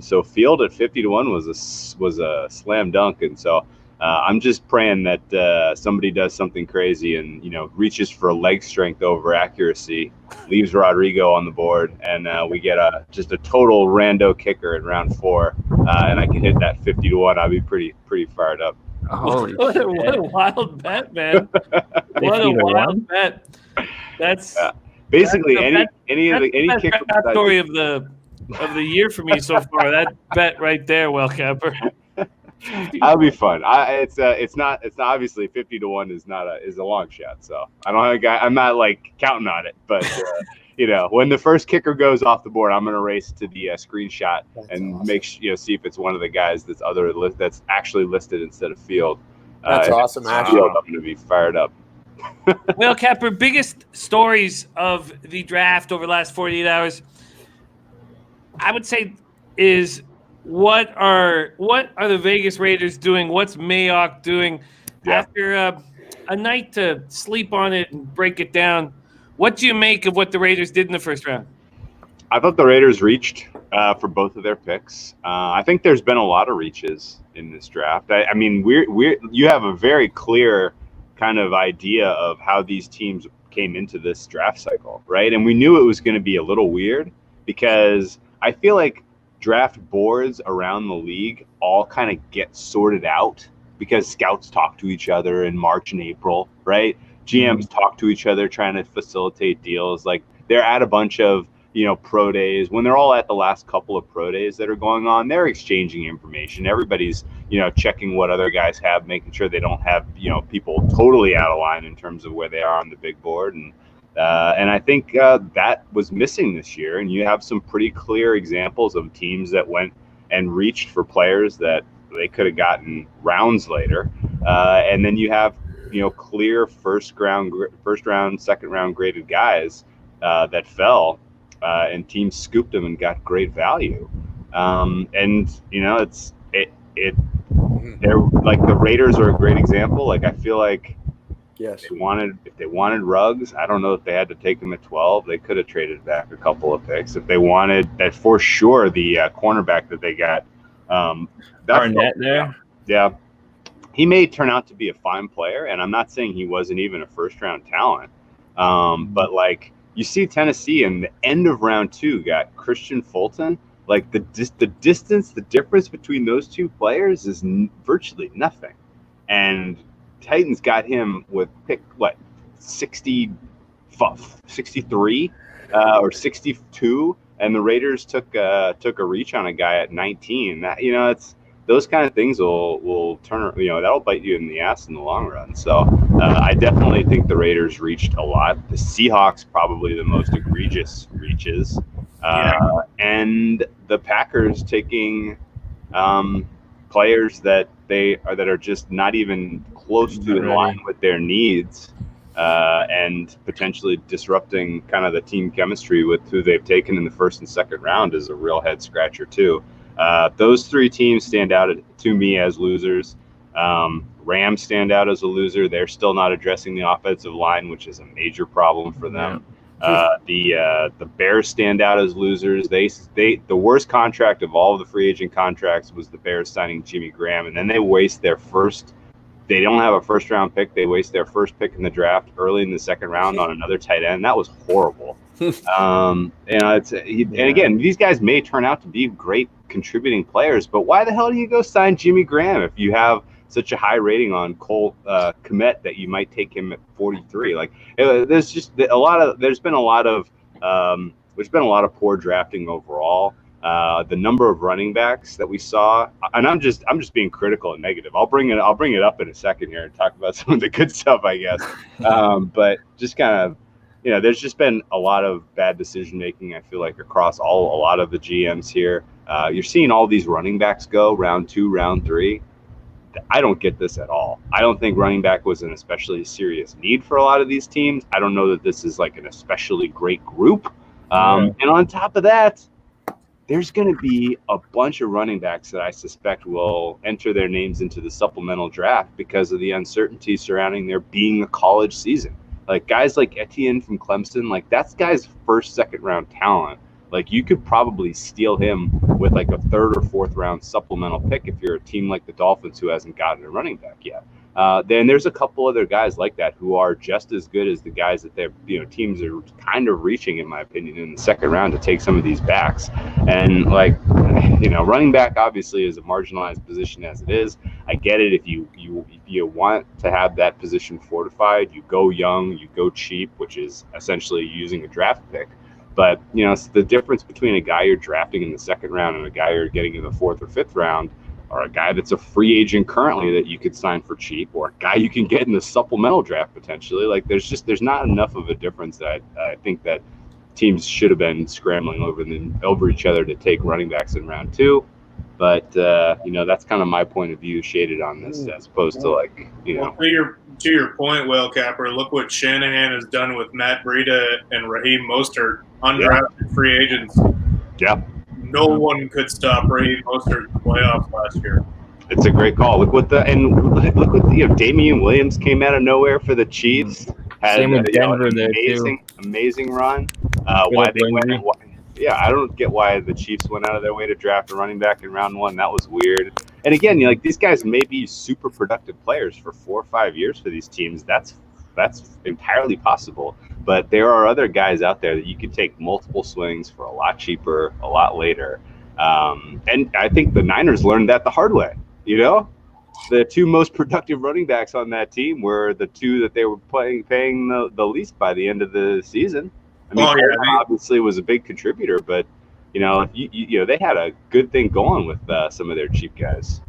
So field at 50-1 was a slam dunk, and so. I'm just praying that somebody does something crazy and, reaches for leg strength over accuracy, leaves Rodrigo on the board, and we get just a total rando kicker in round 4, and I can hit that 50-1. I'll be pretty fired up. Holy what a wild bet, man! What a wild bet. That's basically that's any kicker story of the year for me so far. That bet right there, Will Capper. That'll be fun. It's not obviously 50-1 is a long shot. So I'm not like counting on it, but when the first kicker goes off the board, I'm gonna race to the screenshot and awesome. See if it's one of the guys that's actually listed instead of field. That's awesome. Actually, I'm gonna be fired up. Well, Capper, biggest stories of the draft over the last 48 hours, I would say, is. What are the Vegas Raiders doing? What's Mayock doing after a night to sleep on it and break it down? What do you make of what the Raiders did in the first round? I thought the Raiders reached for both of their picks. I think there's been a lot of reaches in this draft. I mean, you have a very clear kind of idea of how these teams came into this draft cycle, right? And we knew it was going to be a little weird because I feel like draft boards around the league all kind of get sorted out because scouts talk to each other in March and April, right? GMs talk to each other trying to facilitate deals. Like they're at a bunch of, pro days. When they're all at the last couple of pro days that are going on, they're exchanging information. Everybody's, checking what other guys have, making sure they don't have, people totally out of line in terms of where they are on the big board. And I think that was missing this year. And you have some pretty clear examples of teams that went and reached for players that they could have gotten rounds later. And then you have, clear first round, second round graded guys that fell and teams scooped them and got great value. They're like the Raiders are a great example. Like I feel like, yes. If they wanted Ruggs, I don't know if they had to take them at 12. They could have traded back a couple of picks. If they wanted that, for sure, the cornerback that they got. Barnett there? Yeah. He may turn out to be a fine player, and I'm not saying he wasn't even a first-round talent. But, like, you see Tennessee in the end of round 2 got Christian Fulton. Like, the distance, the difference between those two players is virtually nothing. And Titans got him with pick 63 or 62, and the Raiders took a reach on a guy at 19. That it's those kind of things will turn that'll bite you in the ass in the long run. So I definitely think the Raiders reached a lot. The Seahawks probably the most egregious reaches, and the Packers taking players that are just not even close to in line with their needs, and potentially disrupting kind of the team chemistry with who they've taken in the first and second round is a real head scratcher too. Those three teams stand out to me as losers. Rams stand out as a loser. They're still not addressing the offensive line, which is a major problem for them. The Bears stand out as losers. The worst contract of all of the free agent contracts was the Bears signing Jimmy Graham, and then they waste their first. They don't have a first round pick. They waste their first pick in the draft early in the second round on another tight end. That was horrible. And again, these guys may turn out to be great contributing players, but why the hell do you go sign Jimmy Graham if you have such a high rating on Cole Kmet that you might take him at 43? Like, there's been a lot of poor drafting overall. the number of running backs that we saw, and I'm just being critical and negative. I'll bring it up in a second here and talk about some of the good stuff, I guess. But just kind of, there's just been a lot of bad decision making, I feel like, across a lot of the GMs here. You're seeing all these running backs go round 2, round 3. I don't get this at all. I don't think running back was an especially serious need for a lot of these teams. I don't know that this is like an especially great group. And on top of that, there's going to be a bunch of running backs that I suspect will enter their names into the supplemental draft because of the uncertainty surrounding there being a college season. Like guys like Etienne from Clemson, like that's guy's first, second round talent. Like you could probably steal him with like a 3rd or 4th round supplemental pick if you're a team like the Dolphins who hasn't gotten a running back yet. Then there's a couple other guys like that who are just as good as the guys that they're, teams are kind of reaching, in my opinion, in the 2nd round to take some of these backs. And like, running back obviously is a marginalized position as it is. I get it. If you want to have that position fortified, you go young, you go cheap, which is essentially using a draft pick. But, it's the difference between a guy you're drafting in the 2nd round and a guy you're getting in the 4th or 5th round, or a guy that's a free agent currently that you could sign for cheap, or a guy you can get in the supplemental draft potentially. Like there's not enough of a difference that I think that teams should have been scrambling over each other to take running backs in round 2. But that's kind of my point of view shaded on this, as opposed to Well, to your point, Whale Capper, look what Shanahan has done with Matt Breida and Raheem Mostert, undrafted free agents. Yeah. No one could stop Raheem Mostert in the playoffs last year. It's a great call. Look what Damian Williams came out of nowhere for the Chiefs. Had Same with Denver there too. Amazing run. Why they went? I don't get why the Chiefs went out of their way to draft a running back in round 1. That was weird. And again, these guys may be super productive players for 4 or 5 years for these teams. That's entirely possible. But there are other guys out there that you could take multiple swings for a lot cheaper, a lot later. And I think the Niners learned that the hard way. The 2 most productive running backs on that team were the 2 that they were paying the least by the end of the season. I mean, obviously was a big contributor, but they had a good thing going with some of their cheap guys.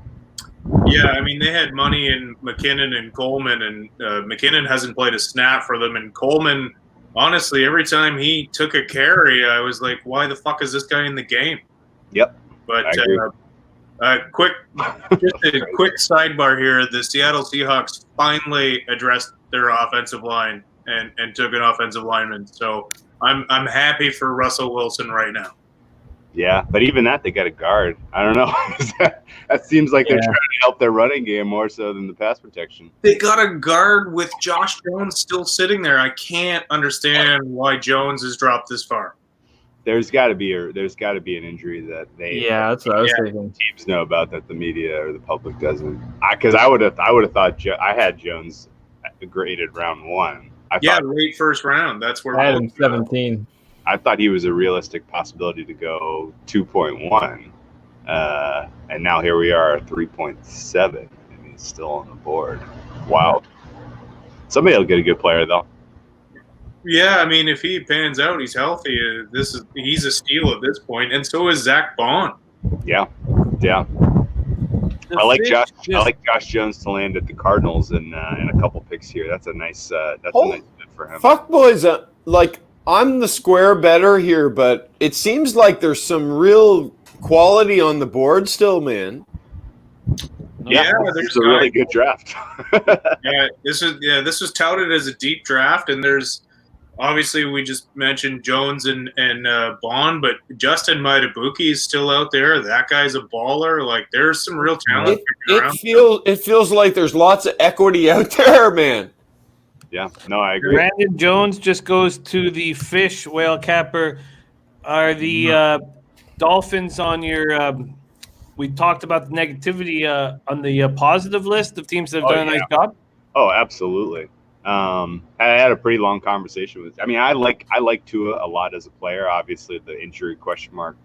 Yeah, I mean, they had money in McKinnon and Coleman, and McKinnon hasn't played a snap for them. And Coleman, honestly, every time he took a carry, I was like, why the fuck is this guy in the game? Yep. But just a quick sidebar here. The Seattle Seahawks finally addressed their offensive line and took an offensive lineman. So I'm happy for Russell Wilson right now. Yeah, but even that, they got a guard. I don't know. That seems like they're trying to help their running game more so than the pass protection. They got a guard with Josh Jones still sitting there. I can't understand why Jones has dropped this far. There's got to be an injury that that's what I was thinking. Teams know about that the media or the public doesn't. Because I would have thought I had Jones graded round 1. Late first round. That's where I had him 17. I thought he was a realistic possibility to go 2.1, and now here we are 3.7, and he's still on the board. Wow. Somebody will get a good player though. Yeah, I mean, if he pans out, he's healthy. He's a steal at this point, and so is Zach Bond. Yeah. I like Josh Jones to land at the Cardinals in a couple picks here. That's a nice fit for him. Fuck boys, I'm the square better here, but it seems like there's some real quality on the board still, man. Yeah, there's a really good draft. This was touted as a deep draft, and there's obviously we just mentioned Jones and Bond, but Justin Maitabuki is still out there. That guy's a baller. Like there's some real talent. It feels like there's lots of equity out there, man. Yeah, no, I agree. Brandon Jones just goes to the fish. Whale Capper. Are the Dolphins on your we talked about the negativity on the positive list of teams that have done a nice job? Oh, absolutely. I had a pretty long conversation with. I mean, I like Tua a lot as a player. Obviously, the injury question mark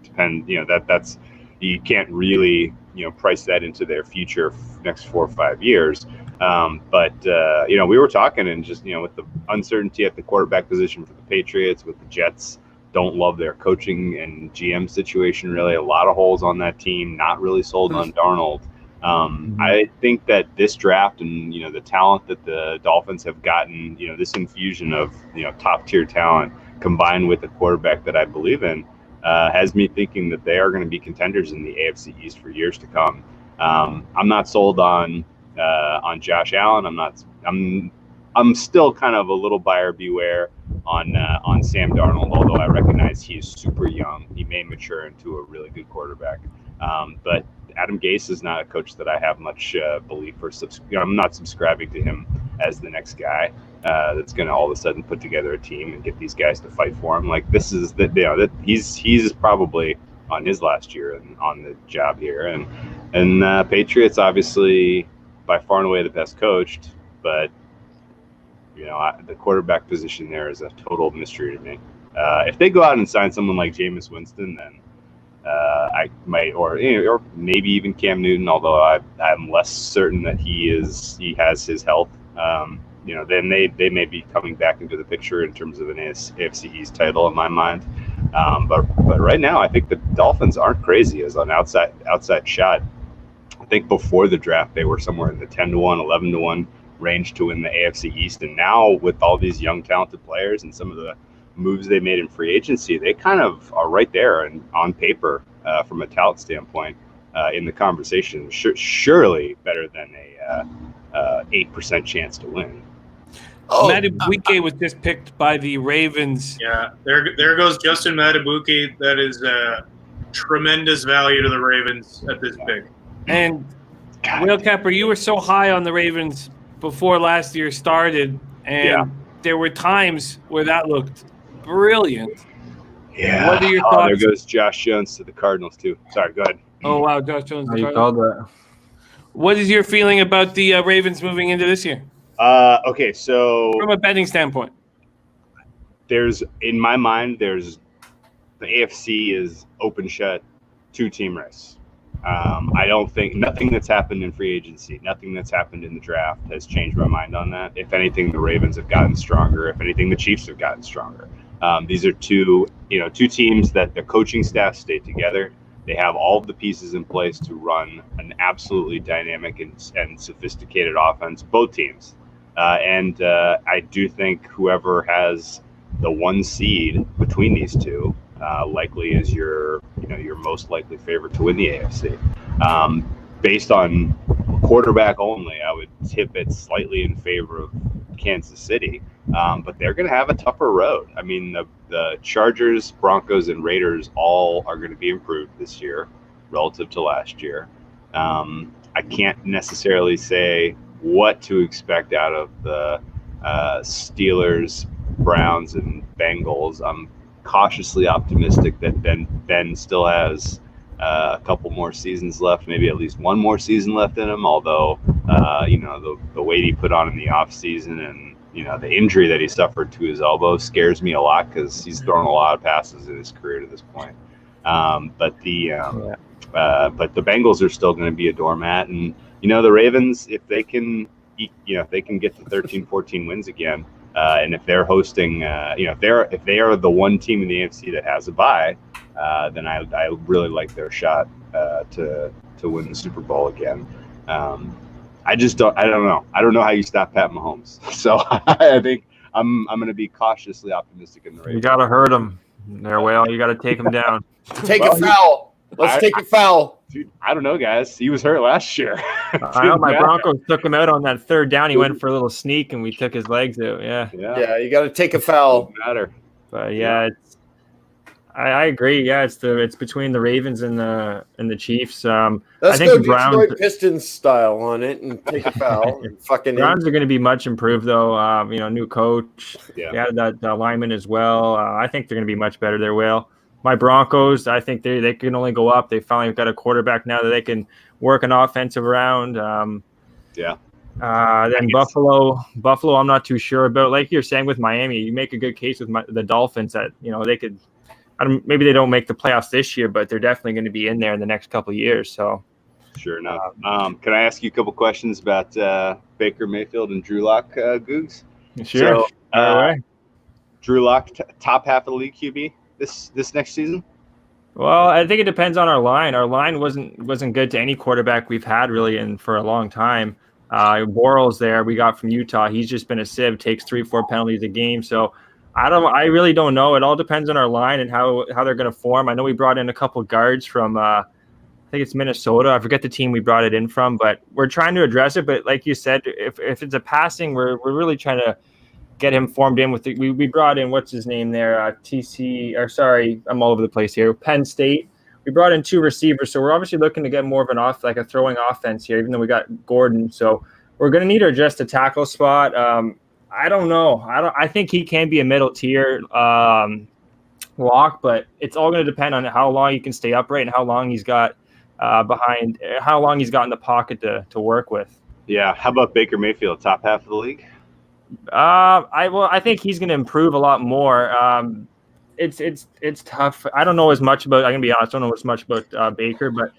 depends. That's you can't really price that into their future next 4 or 5 years. But we were talking and just with the uncertainty at the quarterback position for the Patriots, with the Jets don't love their coaching and GM situation. Really, a lot of holes on that team. Not really sold on Darnold. I think that this draft and the talent that the Dolphins have gotten, this infusion of top tier talent combined with a quarterback that I believe in, has me thinking that they are going to be contenders in the AFC East for years to come. I'm not sold on Josh Allen. I'm still kind of a little buyer beware on Sam Darnold, although I recognize he is super young. He may mature into a really good quarterback. But Adam Gase is not a coach that I have much belief or I'm not subscribing to him as the next guy that's going to all of a sudden put together a team and get these guys to fight for him. Like this is that he's probably on his last year and on the job here, and Patriots obviously by far and away the best coached, but the quarterback position there is a total mystery to me. If they go out and sign someone like Jameis Winston, then I might, or maybe even Cam Newton, although I'm less certain that he has his health. Then they may be coming back into the picture in terms of an AFC East title in my mind. But right now, I think the Dolphins aren't crazy as an outside shot. I think before the draft, they were somewhere in the 10-1, 11-1 range to win the AFC East. And now with all these young, talented players and some of the moves they made in free agency, they kind of are right there and on paper from a talent standpoint in the conversation. Surely better than a 8% chance to win. Madubuike was just picked by the Ravens. Yeah, there goes Justin Madubuike. That is tremendous value to the Ravens at this pick. And Will Kepper, you were so high on the Ravens before last year started, and there were times where that looked brilliant. Yeah. What are your thoughts? There goes Josh Jones to the Cardinals too. Sorry, go ahead. Oh wow, Josh Jones. You called that. What is your feeling about the Ravens moving into this year? Okay, so from a betting standpoint, in my mind, the AFC is open shut, 2-team race. I don't think nothing that's happened in free agency, nothing that's happened in the draft has changed my mind on that. If anything, the Ravens have gotten stronger. If anything, the Chiefs have gotten stronger. These are two teams that the coaching staff stayed together. They have all of the pieces in place to run an absolutely dynamic and sophisticated offense, both teams. And I do think whoever has the 1 seed between these two likely is your most likely favorite to win the AFC. Based on quarterback only, I would tip it slightly in favor of Kansas City, but they're going to have a tougher road. I mean, the Chargers, Broncos, and Raiders all are going to be improved this year relative to last year. I can't necessarily say what to expect out of the Steelers, Browns, and Bengals. I'm cautiously optimistic that Ben still has a couple more seasons left, maybe at least one more season left in him, although the weight he put on in the offseason and the injury that he suffered to his elbow scares me a lot because he's thrown a lot of passes in his career to this point. But the Bengals are still going to be a doormat, and the Ravens, if they can get to 13, 14 wins again, and if they're hosting, if they are the one team in the AFC that has a bye, then I really like their shot to win the Super Bowl again. I don't know. I don't know how you stop Pat Mahomes. So I think I'm going to be cautiously optimistic in the Ravens. You got to hurt them. There, Whale. You got to take them down. Take a foul. Let's take a foul. Dude, I don't know, guys. He was hurt last year. I know my Broncos took him out on that third down. He went for a little sneak, and we took his legs out. Yeah. You got to take a foul. Doesn't matter. But I agree. Yeah, it's between the Ravens and the Chiefs. Let's I think go the Browns, Detroit Pistons style on it and take a foul. Browns are going to be much improved though. New coach. Yeah, that lineman as well. I think they're going to be much better. They will. My Broncos, I think they can only go up. They finally got a quarterback now that they can work an offensive around. Then Buffalo, I'm not too sure about. Like you're saying with Miami, you make a good case with the Dolphins that they could. Maybe they don't make the playoffs this year, but they're definitely going to be in there in the next couple of years. So, sure enough. Can I ask you a couple questions about Baker Mayfield and Drew Lock, Googs? Sure. So, Drew Lock, top half of the league QB this next season? Well, I think it depends on our line. Our line wasn't good to any quarterback we've had really for a long time. Borrell's there we got from Utah. He's just been a sieve, takes 3-4 penalties a game. So I really don't know. It all depends on our line and how they're going to form. I know we brought in a couple guards from I think it's Minnesota. I forget the team we brought it in from, but we're trying to address it. But like you said, if it's a passing, we're really trying to get him formed in with we brought in, what's his name there, I'm all over the place here, Penn State. We brought in 2 receivers, so we're obviously looking to get more of a throwing offense here, even though we got Gordon. So we're going to need to adjust the tackle spot. I don't know. I think he can be a middle tier lock, but it's all going to depend on how long he can stay upright and how long he's got how long he's got in the pocket to work with. Yeah. How about Baker Mayfield, top half of the league? I think he's going to improve a lot more. It's tough. I don't know as much about. I'm gonna be honest. I don't know as much about Baker, but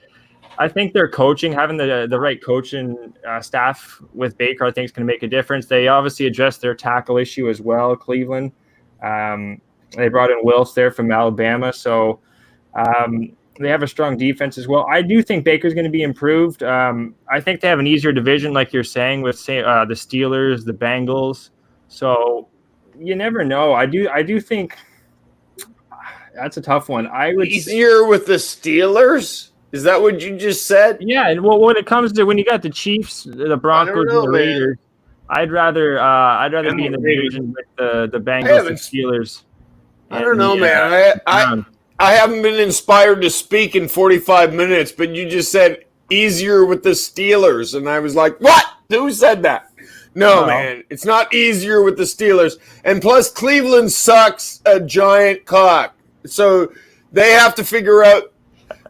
I think their coaching, having the right coaching staff with Baker, I think is going to make a difference. They obviously addressed their tackle issue as well. Cleveland. They brought in Wills there from Alabama, so they have a strong defense as well. I do think Baker's going to be improved. I think they have an easier division, like you're saying, with the Steelers, the Bengals. So you never know. I do think that's a tough one. I would easier with the Steelers. Is that what you just said? Yeah, and well, when it comes to when you got the Chiefs, the Broncos, and the Raiders, I'd rather be in the division with the Bengals and Steelers. I don't know, man. I haven't been inspired to speak in 45 minutes, but you just said easier with the Steelers, and I was like, what? Who said that? No, man, it's not easier with the Steelers. And plus, Cleveland sucks a giant cock. So they have to figure out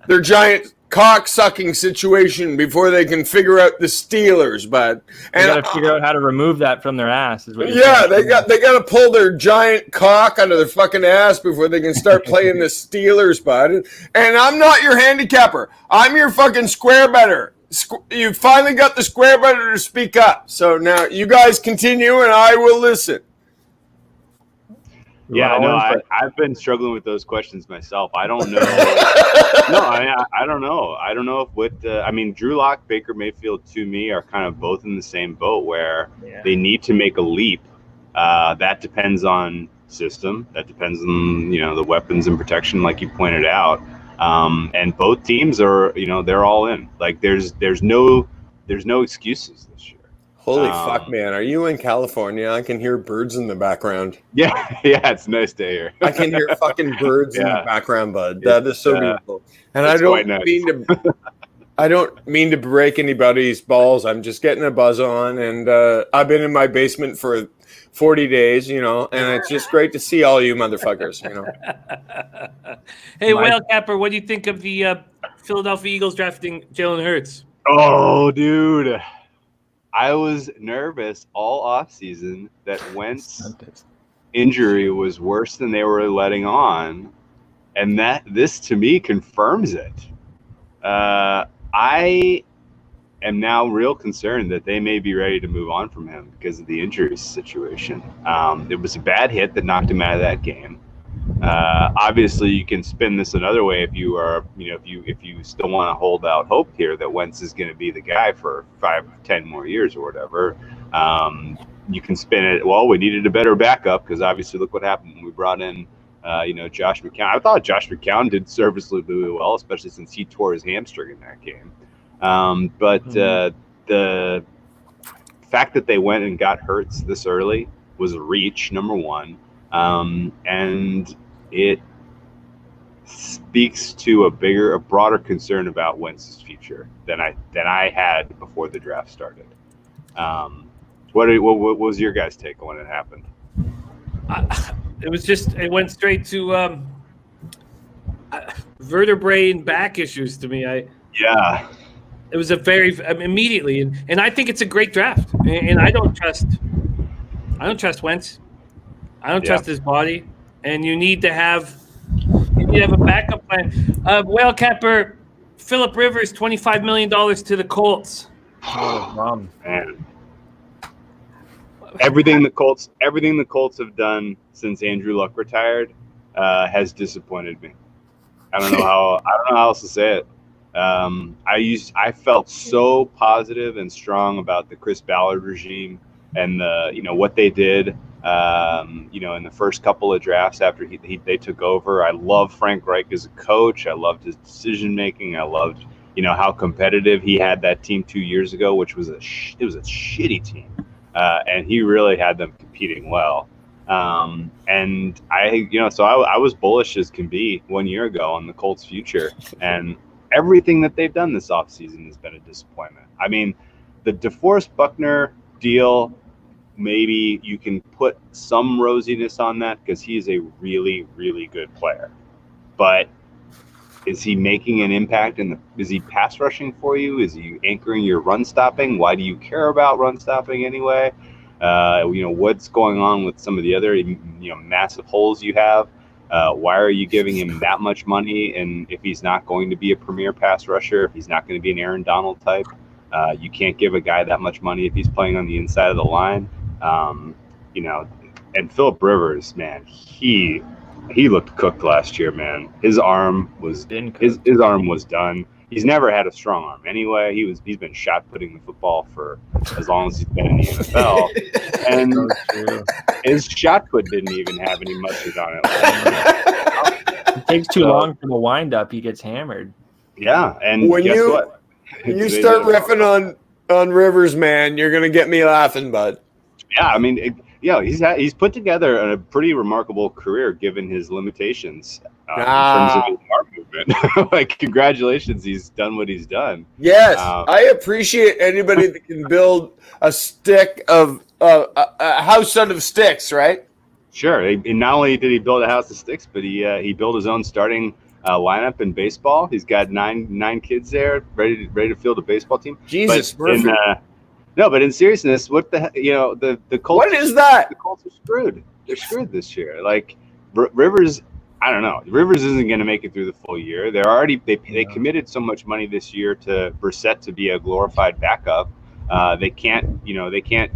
their giant cock-sucking situation before they can figure out the Steelers, bud. And they got to figure out how to remove that from their ass. Is what you're saying. They got to pull their giant cock out of their fucking ass before they can start playing the Steelers, bud. And I'm not your handicapper. I'm your fucking square better. You finally got the square better to speak up. So now you guys continue, and I will listen. Yeah, no, I've been struggling with those questions myself. I don't know. I don't know. I don't know if Drew Lock, Baker Mayfield, to me, are kind of both in the same boat where they need to make a leap. That depends on system. That depends on, the weapons and protection, like you pointed out. And both teams are, they're all in. Like there's no excuses this year. Holy fuck, man. Are you in California? I can hear birds in the background. Yeah, it's nice to hear. I can hear fucking birds in the background, bud. That is so beautiful. And I don't mean to break anybody's balls. I'm just getting a buzz on, and I've been in my basement for 40 days, and it's just great to see all you motherfuckers, Hey, Whale Capper, what do you think of the Philadelphia Eagles drafting Jalen Hurts? Oh, dude. I was nervous all offseason that Wentz's injury was worse than they were letting on, and this to me confirms it. I am now real concerned that they may be ready to move on from him because of the injury situation. It was a bad hit that knocked him out of that game. Obviously, you can spin this another way if you are, if you still want to hold out hope here that Wentz is going to be the guy for 5-10 more years or whatever. You can spin it. Well, we needed a better backup because obviously look what happened when we brought in, Josh McCown. I thought Josh McCown did serviceably well, especially since he tore his hamstring in that game. But the fact that they went and got Hurts this early was a reach, number one. And it speaks to a broader concern about Wentz's future than I had before the draft started. What was your guys' take on when it happened? It went straight to vertebrae and back issues to me. It was immediately, and I think it's a great draft, and I don't trust Wentz. I don't trust his body, and you need to have a backup plan. Whale Capper, Phillip Rivers, $25 million to the Colts. Oh, man. Everything the Colts have done since Andrew Luck retired has disappointed me. I don't know how else to say it. I felt so positive and strong about the Chris Ballard regime and what they did in the first couple of drafts after they took over. I love Frank Reich as a coach. I loved his decision making. I loved how competitive he had that team 2 years ago, which was a shitty team, and he really had them competing well. And I was bullish as can be 1 year ago on the Colts' future, and everything that they've done this offseason has been a disappointment. I mean, the DeForest Buckner deal, maybe you can put some rosiness on that because he's a really, really good player. But is he making an impact? Is he pass rushing for you? Is he anchoring your run stopping? Why do you care about run stopping anyway? What's going on with some of the other massive holes you have? Why are you giving him that much money? And if he's not going to be a premier pass rusher, if he's not going to be an Aaron Donald type, you can't give a guy that much money if he's playing on the inside of the line. And Phillip Rivers, man, he looked cooked last year, man. His arm was his arm was done. He's never had a strong arm anyway. He's been shot putting the football for as long as he's been in the NFL, and his shot put didn't even have any mustard on it. It takes too long for the wind up. He gets hammered. Yeah, and when guess what? You start riffing on Rivers, man, you're gonna get me laughing, bud. Yeah, I mean, he's put together a pretty remarkable career given his limitations in terms of his arm movement. Like, congratulations, he's done what he's done. Yes, I appreciate anybody that can build a stick of a house out of sticks, right? Sure. And not only did he build a house of sticks, but he built his own starting lineup in baseball. He's got nine kids there ready to field a baseball team. Jesus, but in seriousness, what the Colts? What is that? The Colts are screwed. They're screwed this year. Like Rivers, I don't know. Rivers isn't going to make it through the full year. They committed so much money this year to Brissett to be a glorified backup. They can't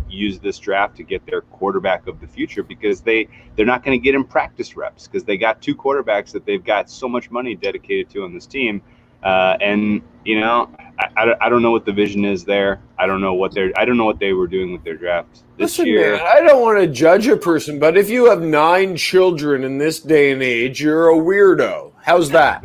use this draft to get their quarterback of the future because they're not going to get him practice reps because they got two quarterbacks that they've got so much money dedicated to on this team. And I don't know what the vision is there. I don't know what they were doing with their draft this year. Man, I don't want to judge a person, but if you have 9 children in this day and age, you're a weirdo. How's that?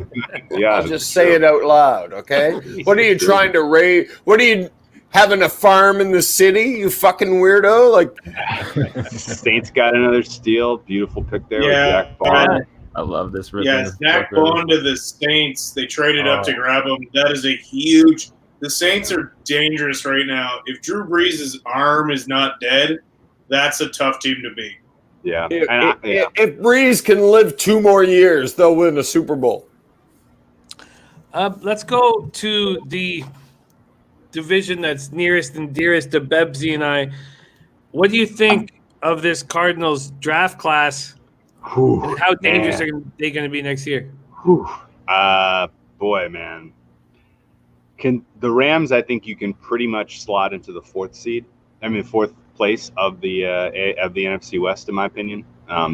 Yeah, I'll just say it out loud, okay? What are you trying to raise? What are you having a farm in the city? You fucking weirdo! Like, Saints got another steal. Beautiful pick there with Zach Bond. I love this. Yeah, Zach Bond to the Saints. They traded up to grab him. That is a huge. The Saints are dangerous right now. If Drew Brees' arm is not dead, that's a tough team to beat. Yeah. If Brees can live 2 more years, they'll win a Super Bowl. Let's go to the division that's nearest and dearest to Bebsy and I. What do you think of this Cardinals draft class? And how dangerous are they going to be next year? Boy, man. The Rams, I think you can pretty much slot into the 4th place of the NFC West, in my opinion.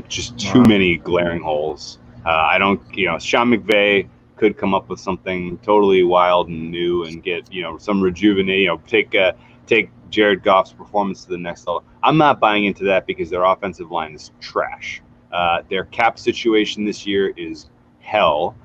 Just too many glaring holes. Sean McVay could come up with something totally wild and new and get, some rejuvenate, take Jared Goff's performance to the next level. I'm not buying into that because their offensive line is trash. Their cap situation this year is hell,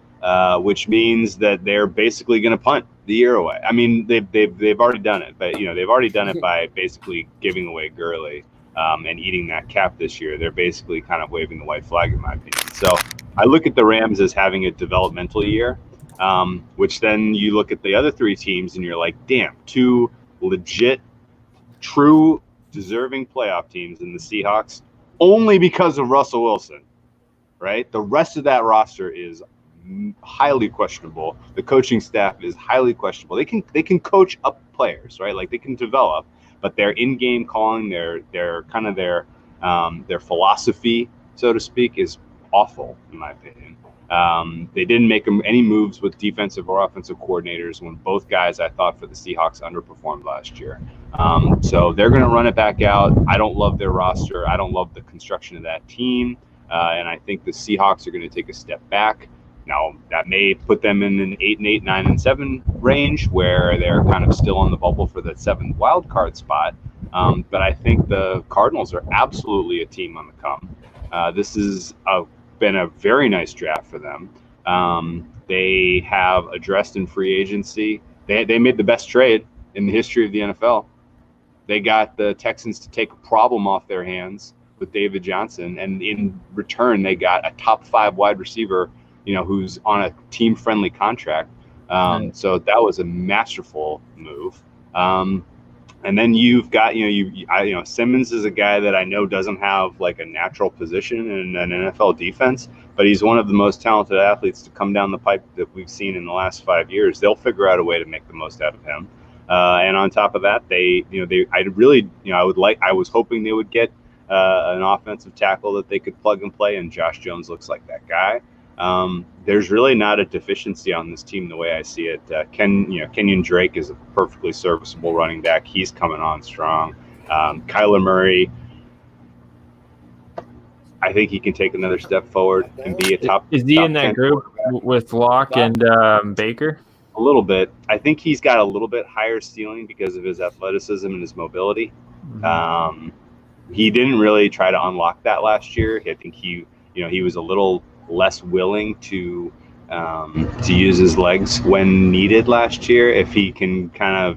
which means that they're basically going to punt the year away. I mean, they've already done it, but they've already done it by basically giving away Gurley and eating that cap this year. They're basically kind of waving the white flag, in my opinion. So I look at the Rams as having a developmental year, which then you look at the other 3 teams and you're like, damn, 2 legit, true, deserving playoff teams in the Seahawks. Only because of Russell Wilson, right? The rest of that roster is highly questionable. The coaching staff is highly questionable. They can coach up players, right? Like they can develop, but their in-game calling, their philosophy, so to speak, is awful in my opinion. They didn't make any moves with defensive or offensive coordinators when both guys I thought for the Seahawks underperformed last year. So they're going to run it back out. I don't love their roster. I don't love the construction of that team. And I think the Seahawks are going to take a step back. Now, that may put them in an 8-8, 9-7 range where they're kind of still on the bubble for the 7th wild card spot. But I think the Cardinals are absolutely a team on the come. This has been a very nice draft for them. They have addressed in free agency. They made the best trade in the history of the NFL. They got the Texans to take a problem off their hands with David Johnson, and in return, they got a top 5 wide receiver, who's on a team-friendly contract. So that was a masterful move. And then you've got, Simmons is a guy that I know doesn't have like a natural position in an NFL defense, but he's one of the most talented athletes to come down the pipe that we've seen in the last 5 years. They'll figure out a way to make the most out of him. And on top of that, I was hoping they would get an offensive tackle that they could plug and play, and Josh Jones looks like that guy. There's really not a deficiency on this team the way I see it. Kenyon Drake is a perfectly serviceable running back. He's coming on strong. Kyler Murray, I think he can take another step forward and be a top. Is he top in that 10 group with Locke and Baker? A little bit. I think he's got a little bit higher ceiling because of his athleticism and his mobility. Mm-hmm. He didn't really try to unlock that last year. I think he was a little less willing to use his legs when needed last year. If he can kind of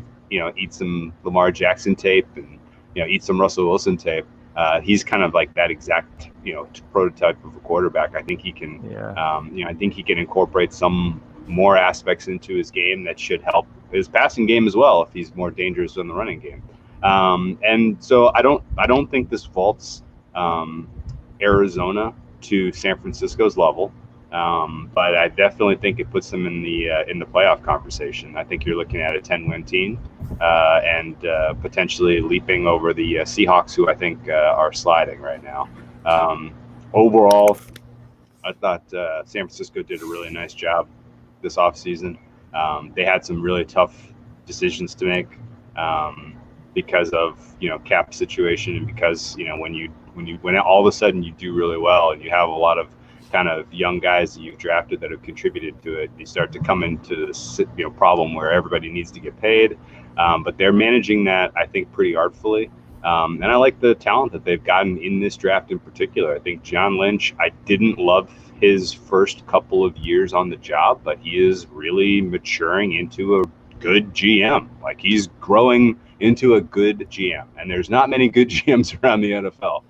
eat some Lamar Jackson tape and eat some Russell Wilson tape, he's kind of like that exact prototype of a quarterback. I think he can I think he can incorporate some more aspects into his game that should help his passing game as well if he's more dangerous than the running game. And so I don't think this vaults Arizona to San Francisco's level, but I definitely think it puts them in the playoff conversation. I think you're looking at a 10-win team and potentially leaping over the Seahawks, who I think are sliding right now. Overall, I thought San Francisco did a really nice job this offseason. They had some really tough decisions to make because of cap situation, and because when all of a sudden you do really well and you have a lot of kind of young guys that you've drafted that have contributed to it, you start to come into this problem where everybody needs to get paid. But they're managing that, I think, pretty artfully. And I like the talent that they've gotten in this draft in particular. I think John Lynch, I didn't love his first couple of years on the job, but he is really maturing into a good GM. Like, he's growing into a good GM, and there's not many good GMs around the NFL.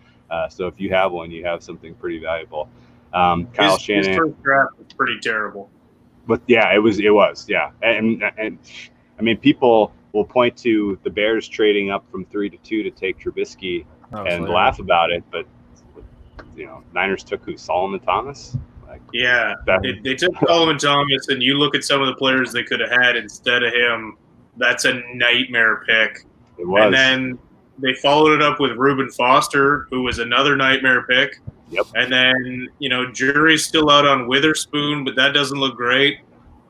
So if you have one, you have something pretty valuable. Kyle Shanahan. His first draft was pretty terrible. But yeah, it was, yeah. And I mean, people will point to the Bears trading up from 3 to 2 to take Trubisky and laugh about it, but Niners took who? Solomon Thomas? They took Solomon Thomas, and you look at some of the players they could have had instead of him. That's a nightmare pick. It was. And then they followed it up with Reuben Foster, who was another nightmare pick. Yep. And then, jury's still out on Witherspoon, but that doesn't look great.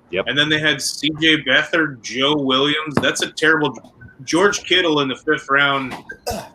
Yep. And then they had C.J. Beathard, Joe Williams. That's a terrible – George Kittle in the 5th round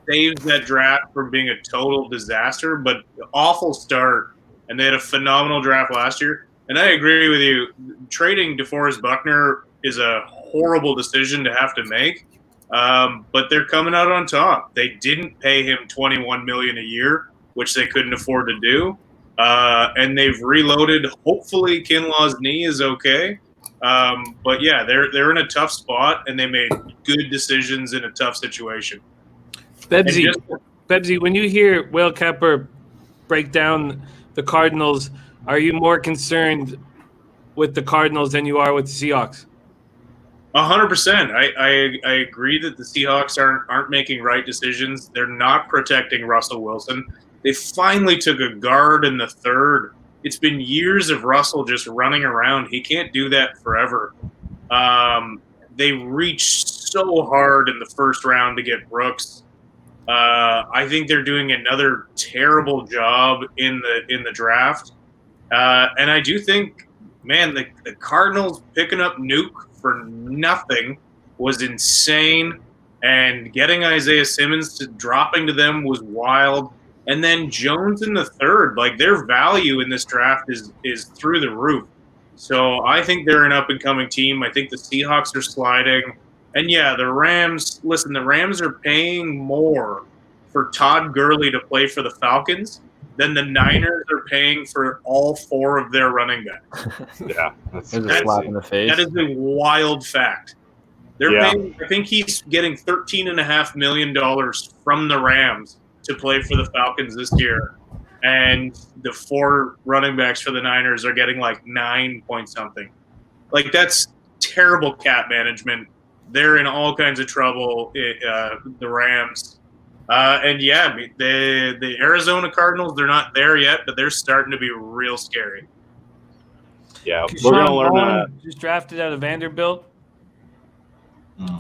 saves that draft from being a total disaster, but awful start. And they had a phenomenal draft last year. And I agree with you. Trading DeForest Buckner is a horrible decision to have to make, but they're coming out on top. They didn't pay him $21 million a year, which they couldn't afford to do. And they've reloaded. Hopefully Kinlaw's knee is okay. But yeah, they're in a tough spot, and they made good decisions in a tough situation. Bebsy, when you hear Will Kepper break down the Cardinals, are you more concerned with the Cardinals than you are with the Seahawks? 100%. I agree that the Seahawks aren't making right decisions. They're not protecting Russell Wilson. They finally took a guard in the 3rd. It's been years of Russell just running around. He can't do that forever. They reached so hard in the 1st round to get Brooks. I think they're doing another terrible job in the draft. And I do think, man, the Cardinals picking up Nuke for nothing was insane. And getting Isaiah Simmons dropping to them was wild. and then Jones in the third. Like, their value in this draft is through the roof. So I think they're an up-and-coming team. I think the Seahawks are sliding. And, yeah, the Rams – listen, the Rams are paying more for Todd Gurley to play for the Falcons than the Niners are paying for all 4 of their running backs. Yeah, that's There's a slap in the face. That is a wild fact. They're Yeah. paying. I think he's getting $13.5 million from the Rams to play for the Falcons this year, and the 4 running backs for the Niners are getting like 9 point something. Like, that's terrible cap management. They're in all kinds of trouble. The Rams. And yeah, I mean, the Arizona Cardinals, they're not there yet, but they're starting to be real scary. Yeah, we're going to learn. Bowen just drafted out of Vanderbilt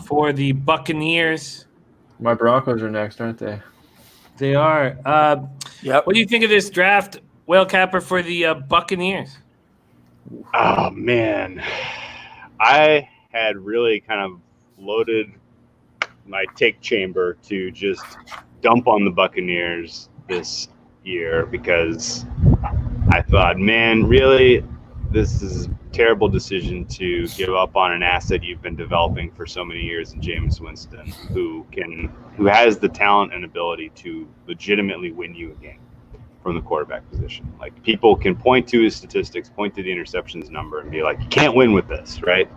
for the Buccaneers. My Broncos are next, aren't they? They are. Yep. What do you think of this draft, Whale Capper, for the Buccaneers? Oh, man. I had really kind of loaded my take chamber to just dump on the Buccaneers this year because I thought, man, really, this is a terrible decision to give up on an asset you've been developing for so many years in Jameis Winston, who has the talent and ability to legitimately win you a game from the quarterback position. Like, people can point to his statistics, point to the interceptions number, and be like, you can't win with this, right?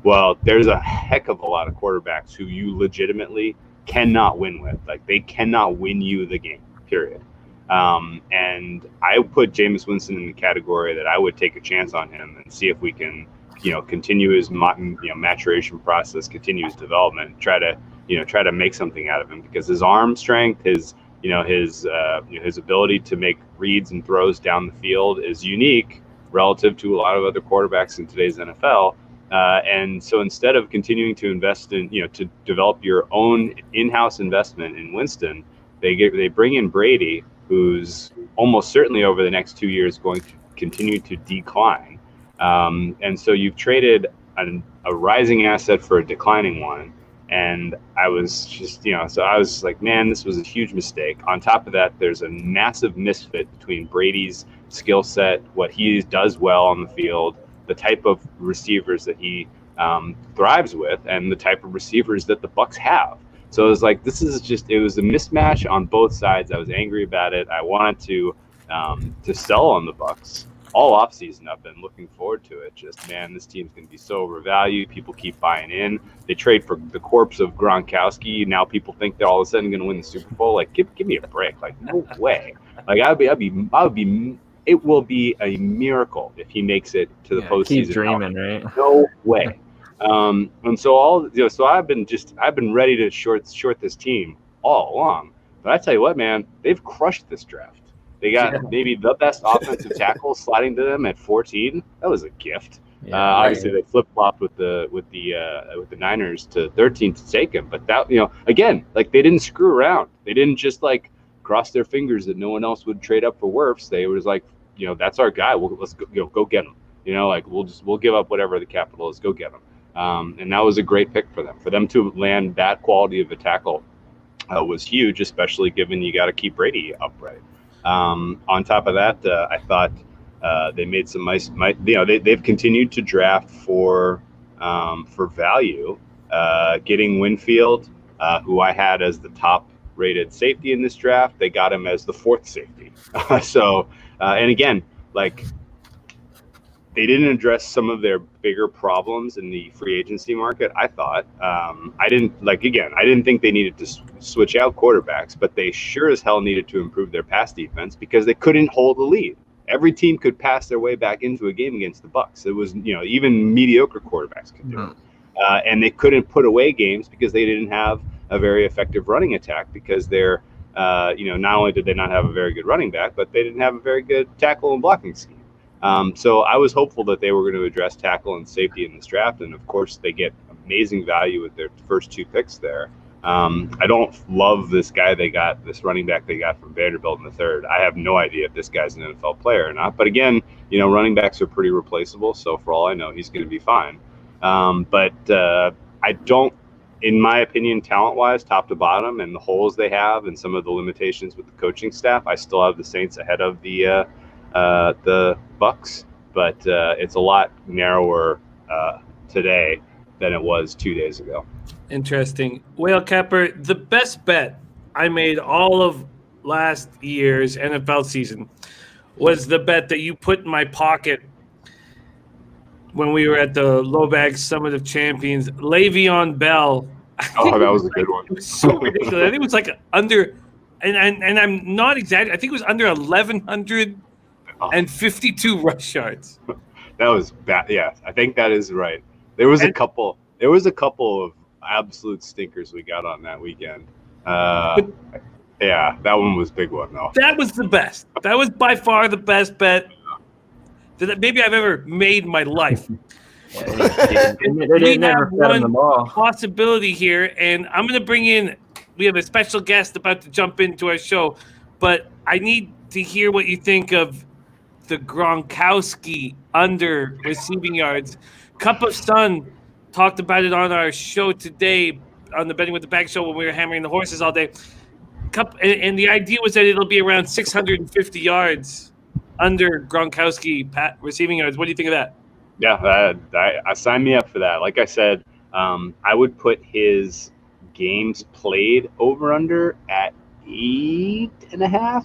Well, there's a heck of a lot of quarterbacks who you legitimately cannot win with. Like, they cannot win you the game, period. And I put Jameis Winston in the category that I would take a chance on him and see if we can, continue his maturation process, continue his development, try to make something out of him, because his arm strength, his ability to make reads and throws down the field is unique relative to a lot of other quarterbacks in today's NFL. And so instead of continuing to invest in, to develop your own in-house investment in Winston, they bring in Brady, who's almost certainly over the next 2 years going to continue to decline. And so you've traded a rising asset for a declining one. And I was just, so I was like, man, this was a huge mistake. On top of that, there's a massive misfit between Brady's skill set, what he does well on the field, the type of receivers that he thrives with, and the type of receivers that the Bucs have. So it was like, it was a mismatch on both sides. I was angry about it. I wanted to sell on the Bucs all offseason. I've been looking forward to it. Just, man, this team's going to be so overvalued. People keep buying in. They trade for the corpse of Gronkowski. Now people think they're all of a sudden going to win the Super Bowl. Like, give me a break. Like, no way. Like, it will be a miracle if he makes it to the postseason. Keep dreaming, right? No way. And so so I've been ready to short this team all along. But I tell you what, man, they've crushed this draft. They got maybe the best offensive tackle sliding to them at 14. That was a gift. Obviously they flip-flopped with the Niners to 13 to take him. But that, again, like, they didn't screw around. They didn't just like cross their fingers that no one else would trade up for Wirfs. They was like, that's our guy. Let's go get him. We'll give up whatever the capital is. Go get him. And that was a great pick for them. For them to land that quality of a tackle was huge, especially given you got to keep Brady upright. On top of that, I thought they made some nice. They've continued to draft for value, getting Winfield, who I had as the top-rated safety in this draft. They got him as the 4th safety. And again, like, they didn't address some of their bigger problems in the free agency market, I thought. I didn't think they needed to switch out quarterbacks, but they sure as hell needed to improve their pass defense because they couldn't hold a lead. Every team could pass their way back into a game against the Bucs. It was, even mediocre quarterbacks could do it. And they couldn't put away games because they didn't have a very effective running attack because they're, not only did they not have a very good running back, but they didn't have a very good tackle and blocking scheme. So I was hopeful that they were going to address tackle and safety in this draft. And of course they get amazing value with their first 2 picks there. I don't love this running back they got from Vanderbilt in the 3rd. I have no idea if this guy's an NFL player or not, but again, running backs are pretty replaceable. So for all I know, he's going to be fine. But I don't in my opinion, talent-wise, top to bottom, and the holes they have, and some of the limitations with the coaching staff, I still have the Saints ahead of the Bucs, but it's a lot narrower today than it was 2 days ago. Interesting. Whale Capper, the best bet I made all of last year's NFL season was the bet that you put in my pocket when we were at the Low Bag Summit of Champions. Le'Veon Bell. Oh, that was a good one. It was so ridiculous. I think it was like under, and I'm not exaggerating, I think it was under 1,152 rush yards. That was bad. Yeah, I think that is right. There was a couple of absolute stinkers we got on that weekend. Yeah, that one was a big one though. That was the best. That was by far the best bet that maybe I've ever made in my life. They never fed him the ball. Possibility here, and I'm going to bring in. We have a special guest about to jump into our show, but I need to hear what you think of the Gronkowski under receiving yards. Cup of Sun talked about it on our show today on the Betting with the Bag show when we were hammering the horses all day. And the idea was that it'll be around 650 yards under Gronkowski receiving yards. What do you think of that? Yeah, I signed me up for that. Like I said, I would put his games played over under at 8.5,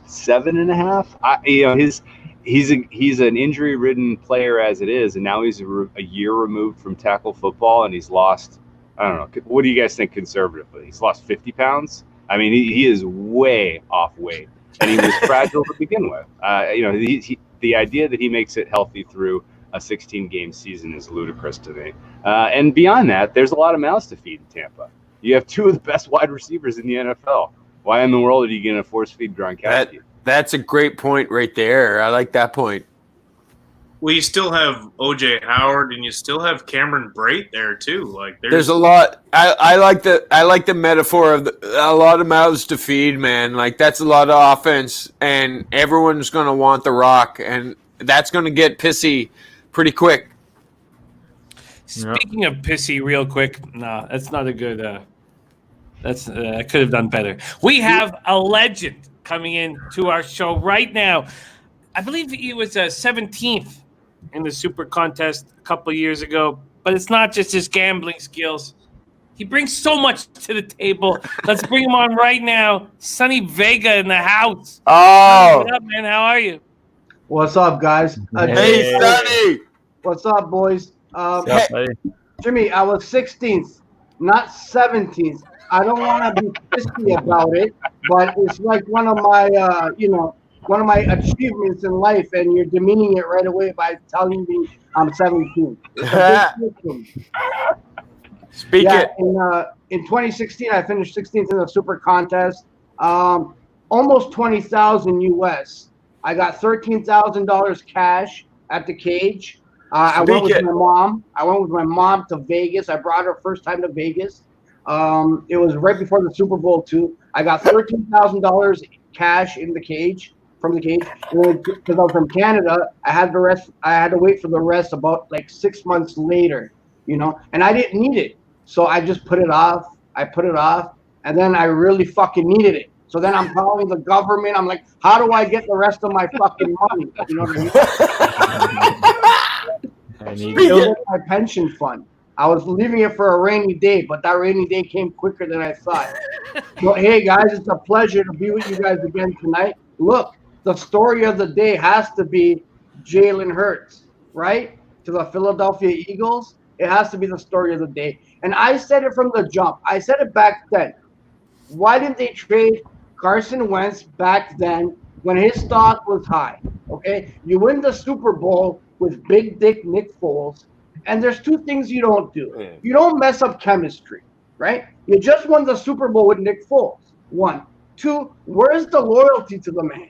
7.5. He's an injury ridden player as it is, and now he's a year removed from tackle football, and he's lost. I don't know. What do you guys think conservatively? He's lost 50 pounds. I mean, he is way off weight, and he was fragile to begin with. The idea that he makes it healthy through a 16-game season is ludicrous to me. And beyond that, there's a lot of mouths to feed in Tampa. You have two of the best wide receivers in the NFL. Why in the world are you going to force feed Gronkowski? That's a great point right there. I like that point. Well, you still have O.J. Howard, and you still have Cameron Brate there too. Like there's a lot. I like the metaphor of a lot of mouths to feed, man. Like that's a lot of offense, and everyone's going to want the rock, and that's going to get pissy pretty quick. Speaking of pissy, real quick, no, that's not a good. I could have done better. We have a legend coming in to our show right now. I believe he was 17th in the Super Contest a couple of years ago, but it's not just his gambling skills. He brings so much to the table. Let's bring him on right now. Sonny Vega in the house. Oh, what up, man? How are you? What's up, guys? Hey, Sonny. What's up, boys? Jimmy, I was 16th, not 17th. I don't want to be pissy about it, but it's like one of my, one of my achievements in life, and you're demeaning it right away by telling me I'm 17. Speak it. In 2016, I finished 16th in the Super Contest, almost 20,000 US. I got $13,000 cash at the cage. I went with my mom. I went with my mom to Vegas. I brought her first time to Vegas. It was right before the Super Bowl too. I got $13,000 cash in the cage. From the cage, because I'm from Canada, I had to wait for the rest about like 6 months later, and I didn't need it, so I just put it off. And then I really fucking needed it. So then I'm calling the government. I'm like, how do I get the rest of my fucking money? You know what I mean? It was my pension fund. I was leaving it for a rainy day, but that rainy day came quicker than I thought. So hey guys, it's a pleasure to be with you guys again tonight. Look. The story of the day has to be Jalen Hurts, right? To the Philadelphia Eagles. It has to be the story of the day. And I said it from the jump. I said it back then. Why didn't they trade Carson Wentz back then when his stock was high? Okay? You win the Super Bowl with Big Dick Nick Foles, and there's two things you don't do. You don't mess up chemistry, right? You just won the Super Bowl with Nick Foles. 1. 2, where's the loyalty to the man?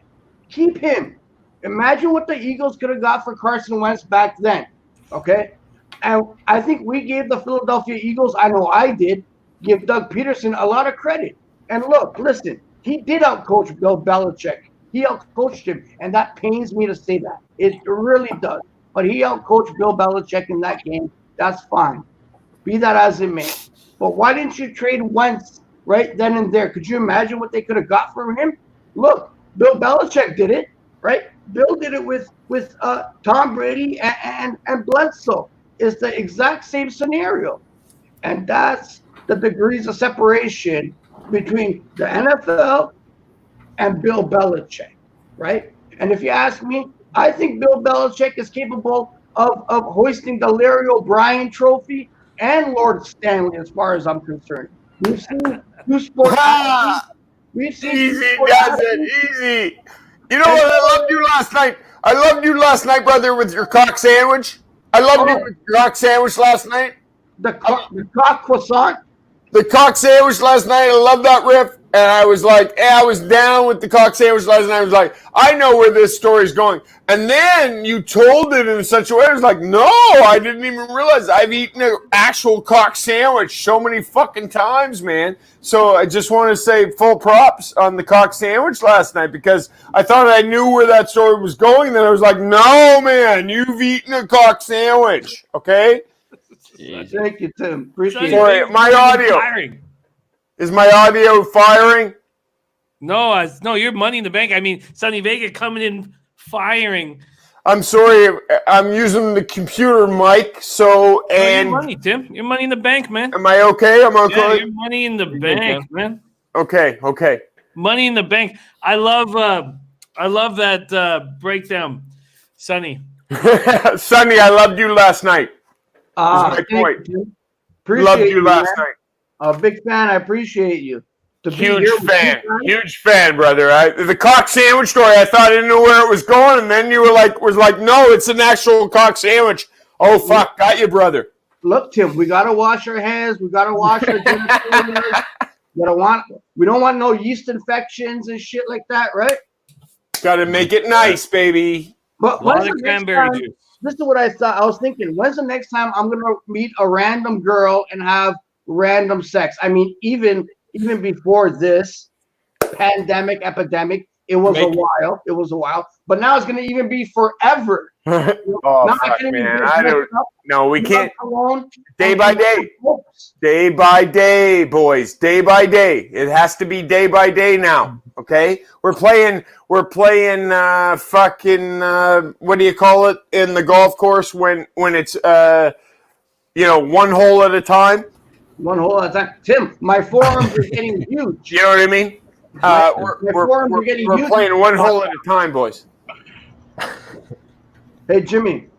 Keep him. Imagine what the Eagles could have got for Carson Wentz back then, okay? And I think we gave the Philadelphia Eagles, I know I did, give Doug Peterson a lot of credit. And look, listen, he did outcoach Bill Belichick. He outcoached him, and that pains me to say that. It really does. But he outcoached Bill Belichick in that game. That's fine. Be that as it may. But why didn't you trade Wentz right then and there? Could you imagine what they could have got from him? Look, Bill Belichick did it, right? Bill did it with Tom Brady and Bledsoe. It's the exact same scenario. And that's the degrees of separation between the NFL and Bill Belichick, right? And if you ask me, I think Bill Belichick is capable of hoisting the Larry O'Brien trophy and Lord Stanley, as far as I'm concerned. We've seen two sport athletes. We've seen Easy does it, easy. You know what? I loved you last night. I loved you last night, brother, with your cock sandwich. I loved you with your cock sandwich last night. The cock croissant. The cock sandwich last night. I love that riff. And I was like, I was down with the cock sandwich last night. I was like, I know where this story's going. And then you told it in such a way. I was like, no, I didn't even realize I've eaten an actual cock sandwich so many fucking times, man. So I just want to say full props on the cock sandwich last night because I thought I knew where that story was going. Then I was like, no, man, you've eaten a cock sandwich. Okay? Thank you, Tim. Appreciate it. Sorry, my audio. Is my audio firing? No, no, you're Money in the Bank. I mean, Sonny Vega coming in firing. I'm sorry, I'm using the computer mic. So and your money, Tim. You're Money in the Bank, man. Am I okay? I'm okay. Yeah, you're Money in the Bank, man. Okay. Money in the Bank. I love that breakdown, Sonny. Sonny, I loved you last night. My point. Loved you last night. A big fan. I appreciate you. Huge fan, brother. The cock sandwich story. I thought I didn't know where it was going, and then you were like, no, it's an actual cock sandwich. Oh fuck, got you, brother. Look, Tim, we gotta wash our hands. We gotta wash our genitals. We don't want no yeast infections and shit like that, right? Got to make it nice, baby. But this is what I thought. I was thinking, when's the next time I'm gonna meet a random girl and have random sex? I mean, even before this pandemic, epidemic, it was a while. It was a while. But now it's gonna even be forever. Oh fuck, man! I don't. No, we can't. Day by day. Day by day, boys. Day by day. It has to be day by day now. Okay, we're playing. Fucking. What do you call it in the golf course when it's one hole at a time? One hole at a time. Tim, my forearms are getting huge. You know what I mean? We're playing one hole at a time, boys. Hey, Jimmy.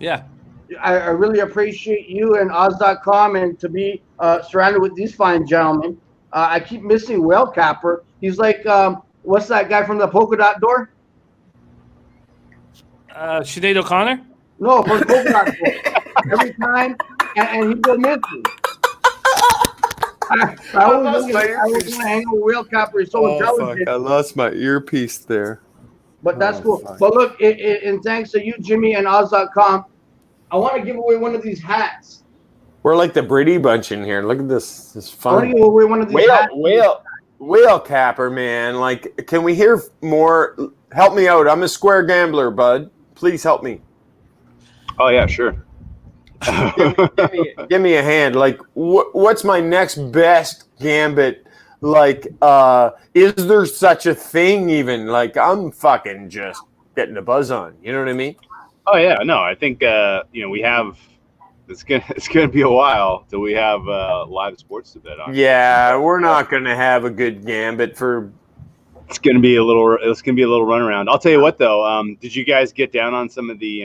Yeah. I really appreciate you and Oz.com and to be surrounded with these fine gentlemen. I keep missing Whale Capper. He's like, what's that guy from the polka dot door? Sinead O'Connor? No, from polka dot door. Every time, and he go missing. I was going to hang out with Whale Capper. He's so intelligent. Fuck, I lost my earpiece there. But that's cool. Fuck. But look, and thanks to you, Jimmy, and Oz.com, I want to give away one of these hats. We're like the Brady Bunch in here. Look at this. This is fun. I want to give away one of these hats. Whale Capper, man. Like, can we hear more? Help me out. I'm a square gambler, bud. Please help me. Oh, yeah, sure. give me a hand. Like, what's my next best gambit? Like, is there such a thing even? Like, I'm fucking just getting a buzz on. You know what I mean? Oh yeah, no, I think we have. It's gonna be a while till we have live sports to bet on. Yeah, we're not gonna have a good gambit for. It's gonna be a little runaround. I'll tell you what though. Did you guys get down on some of the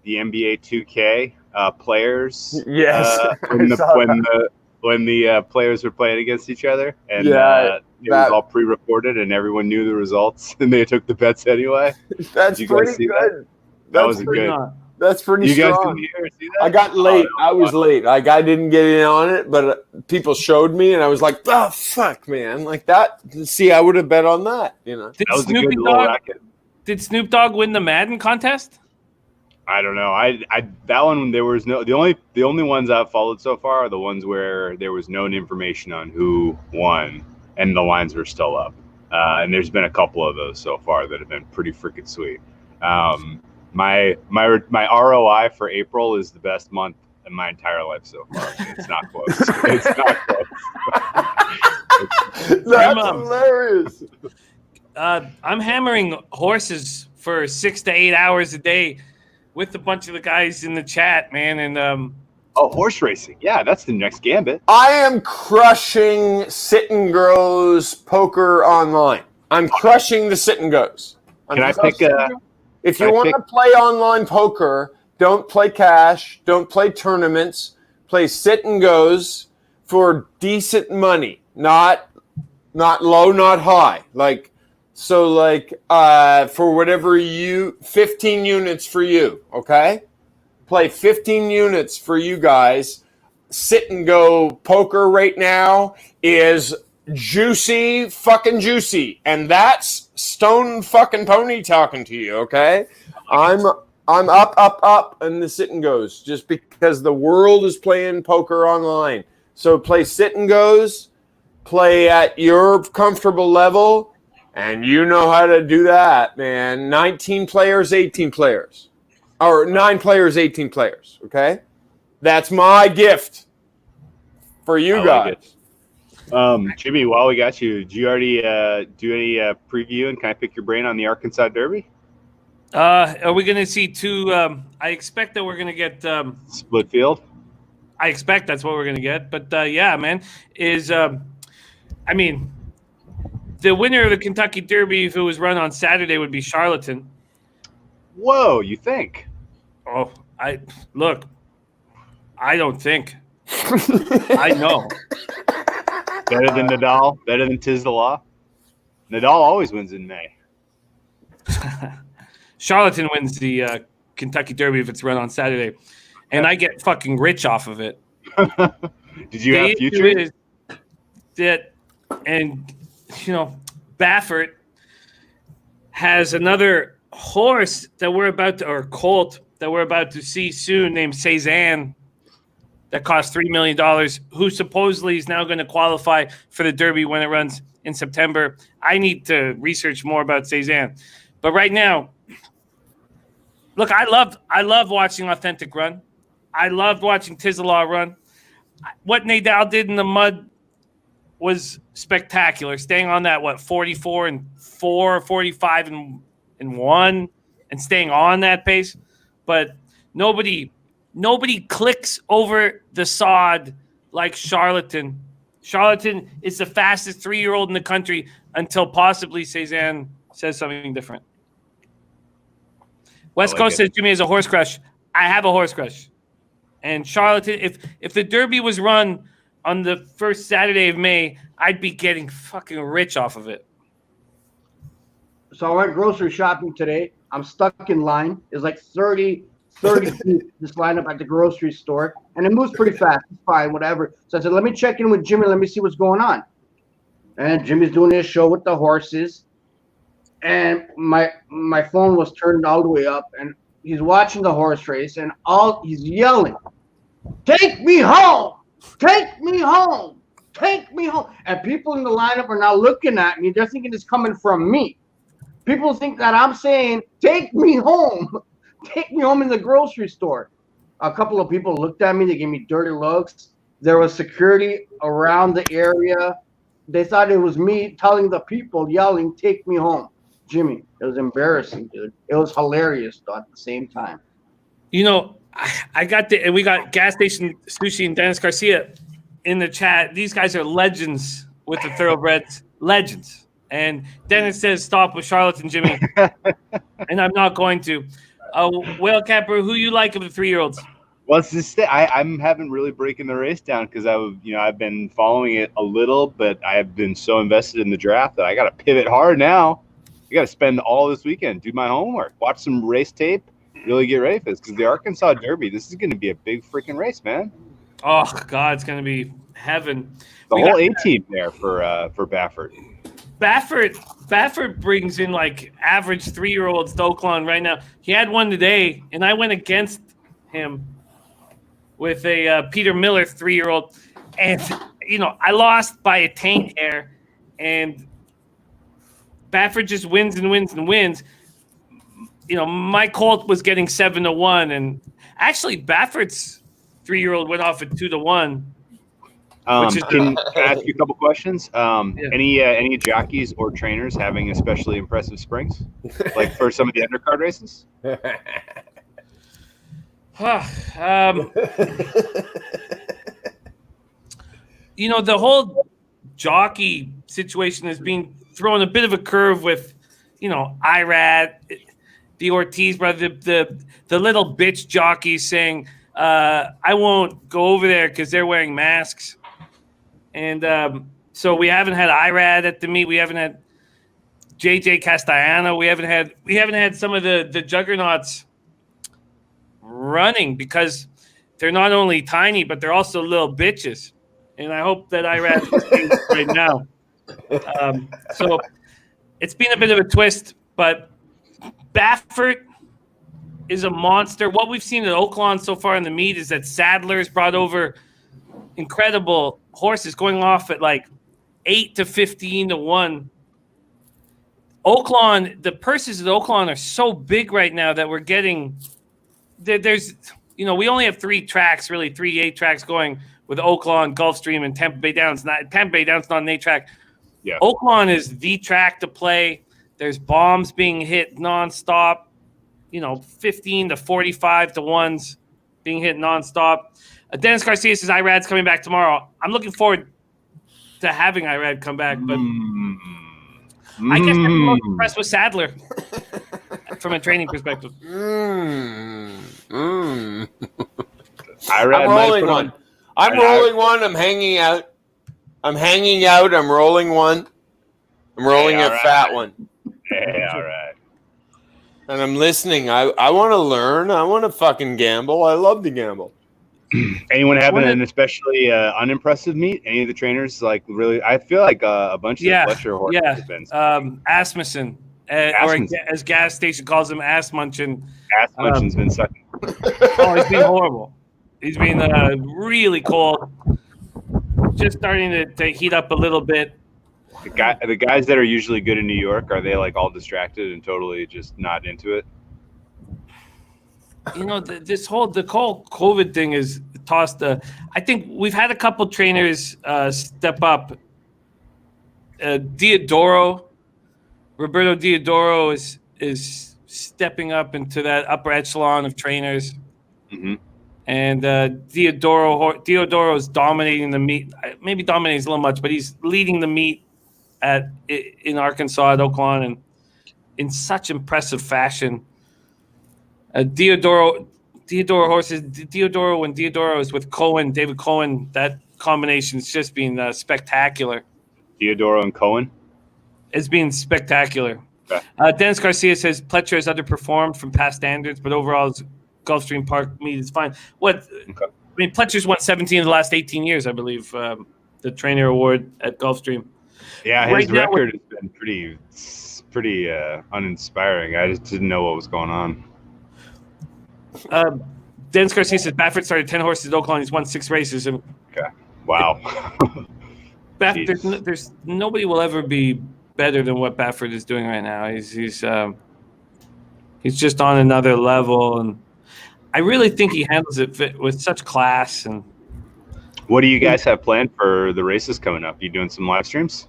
NBA 2K players? Yes. When the players were playing against each other, and it was all pre-recorded, and everyone knew the results, and they took the bets anyway. That's pretty good. That was good. That's pretty you strong. Guys didn't see that? I got late. I was late. Like, I didn't get in on it, but people showed me, and I was like, "Oh fuck, man!" Like that. See, I would have bet on that. You know. Did Snoop Dogg win the Madden contest? I don't know. That one there was no. The only ones I've followed so far are the ones where there was no information on who won, and the lines were still up. And there's been a couple of those so far that have been pretty freaking sweet. My ROI for April is the best month in my entire life so far. It's not close. It's not close. That's hilarious. I'm hammering horses for 6 to 8 hours a day with a bunch of the guys in the chat, man. And horse racing. Yeah, that's the next gambit. I am crushing sit and goes poker online. I'm crushing the sit and goes. Can I pick if you want to play online poker, don't play cash, don't play tournaments, play sit and goes for decent money, not low, not high. For whatever 15 units for you, okay? Play 15 units for you guys. Sit and go poker right now is fucking juicy. And that's Stone fucking Pony talking to you, okay? I'm up, and the sit and goes just because the world is playing poker online. So play sit and goes, play at your comfortable level, and you know how to do that, man. 19 players, 18 players. Or 9 players, 18 players, okay? That's my gift for you guys. Jimmy, while we got you, did you already do any preview and kind of pick your brain on the Arkansas Derby? Are we going to see two? I expect that we're going to get split field. I expect that's what we're going to get. But yeah, man, the winner of the Kentucky Derby, if it was run on Saturday, would be Charlatan. Whoa, you think? Oh, I don't think. I know. Better than Nadal? Better than Tiz the Law? Nadal always wins in May. Charlatan wins the Kentucky Derby if it's run on Saturday. And I get fucking rich off of it. Did you have future? Baffert has another horse that we're about to, or colt that we're about to see soon named Cezanne that costs $3 million, who supposedly is now going to qualify for the Derby when it runs in September. I need to research more about Cezanne. But right now, look, I love watching Authentic run. I loved watching Tiz the Law run. What Nadal did in the mud was spectacular, staying on that, 44-4, 45-1, and staying on that pace. But nobody clicks over the sod like Charlatan. Charlatan is the fastest 3-year-old in the country until possibly Cezanne says something different. West Coast says Jimmy has a horse crush. I have a horse crush. And Charlatan, if the Derby was run on the first Saturday of May, I'd be getting fucking rich off of it. So I went grocery shopping today. I'm stuck in line. It's like 30 feet, this lineup at the grocery store. And it moves pretty fast. It's fine, whatever. So I said, let me check in with Jimmy. Let me see what's going on. And Jimmy's doing his show with the horses. And my phone was turned all the way up. And he's watching the horse race. And he's yelling, "Take me home! Take me home! Take me home!" And people in the lineup are now looking at me. They're thinking it's coming from me. People think that I'm saying, "Take me home." Take me home in the grocery store. A couple of people looked at me. They gave me dirty looks. There was security around the area. They thought it was me telling the people, yelling, "Take me home." Jimmy, it was embarrassing, dude. It was hilarious, though, at the same time. We got Gas Station Sushi and Dennis Garcia in the chat. These guys are legends with the thoroughbreds. Legends. And Dennis says, stop with Charlatan, Jimmy. And I'm not going to. Whale Capper, who you like of the 3-year-olds? Well, it's this thing. I haven't really breaking the race down because I've been following it a little, but I have been so invested in the draft that I got to pivot hard now. I got to spend all this weekend, do my homework, watch some race tape, really get ready for this because the Arkansas Derby, this is going to be a big freaking race, man. Oh God, it's going to be heaven. The whole A-team there for Baffert. Baffert brings in like average 3-year-olds to Oakland right now. He had one today, and I went against him with a Peter Miller 3-year-old, and I lost by a taint hair, and Baffert just wins and wins and wins. My Colt was getting 7-1, and actually Baffert's 3-year-old went off at 2-1. Can I ask you a couple questions? Any jockeys or trainers having especially impressive springs, like for some of the undercard races? The whole jockey situation is being thrown a bit of a curve with, Irad, the Ortiz brother, the little bitch jockeys saying, I won't go over there because they're wearing masks. And so we haven't had Irad at the meet. We haven't had JJ Castellano. We haven't had some of the juggernauts running because they're not only tiny, but they're also little bitches. And I hope that Irad is right now. So it's been a bit of a twist, but Baffert is a monster. What we've seen at Oaklawn so far in the meet is that Sadler's brought over incredible horses going off at like 8 to 15 to 1. Oaklawn, the purses at Oaklawn are so big right now that we're getting there's we only have 3 tracks, really 3 8 tracks going with Oaklawn, Gulfstream, and Tampa Bay Downs. Tampa Bay Downs not an 8 track. Yeah. Oaklawn is the track to play. There's bombs being hit nonstop. 15 to 45 to 1s being hit nonstop. Dennis Garcia says Irad's coming back tomorrow. I'm looking forward to having Irad come back, but I guess I'm most impressed with Sadler from a training perspective. Irad I'm rolling one. I'm rolling one. I'm hanging out. I'm rolling one. I'm rolling a fat one. Hey, all right. And I'm listening. I want to learn. I want to fucking gamble. I love to gamble. Anyone having an especially unimpressive meet? Any of the trainers really? I feel like a bunch of the Fletcher horses have been. Asmussen, or as Gas Station calls him, Ass Munchin. Ass Munchin's been sucking. Oh, he's been horrible. He's been really cold. Just starting to heat up a little bit. The guys that are usually good in New York, are they all distracted and totally just not into it? The whole COVID thing is tossed. I think we've had a couple trainers step up. Roberto Diodoro is stepping up into that upper echelon of trainers. Mm-hmm. And Diodoro is dominating the meet. Maybe dominating a little much, but he's leading the meet in Arkansas at Oaklawn and in such impressive fashion. Diodoro horses. When Diodoro is with David Cohen, that combination has just been spectacular. Diodoro and Cohen? It's been spectacular. Okay. Dennis Garcia says Pletcher has underperformed from past standards, but overall his Gulfstream Park meet is fine. Pletcher's won 17 of the last 18 years, I believe, the trainer award at Gulfstream. Yeah, his record has been pretty uninspiring. I just didn't know what was going on. Dennis Garcia says Baffert started 10 horses at Oaklawn. He's won 6 races. Okay. Wow. There's nobody will ever be better than what Baffert is doing right now. He's just on another level, and I really think he handles it with such class. And what do you guys have planned for the races coming up? You doing some live streams?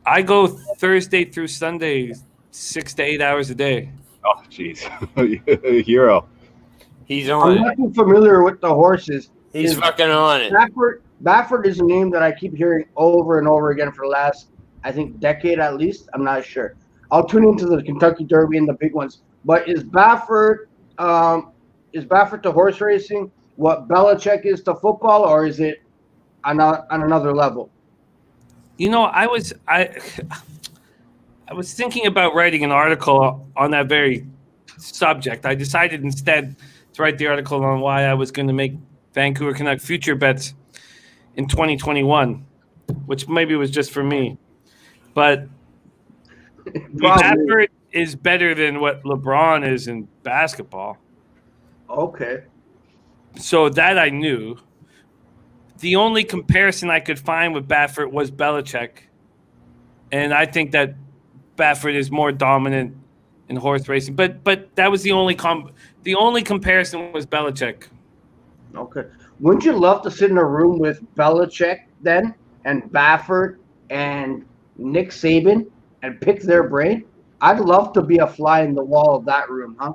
I go Thursday through Sunday, 6 to 8 hours a day. Oh, jeez. Hero. He's on I'm not too familiar with the horses. He's fucking on it. Baffert is a name that I keep hearing over and over again for the last, I think, decade at least. I'm not sure. I'll tune into the Kentucky Derby and the big ones. But is Baffert to horse racing what Belichick is to football, or is it on another level? I was thinking about writing an article on that very subject. I decided instead to write the article on why I was going to make Vancouver Canuck future bets in 2021, which maybe was just for me. But Baffert is better than what LeBron is in basketball. Okay. So that I knew. The only comparison I could find with Baffert was Belichick. And I think that Baffert is more dominant in horse racing. But that was the only comparison was Belichick. Okay. Wouldn't you love to sit in a room with Belichick then and Baffert and Nick Saban and pick their brain? I'd love to be a fly in the wall of that room, huh?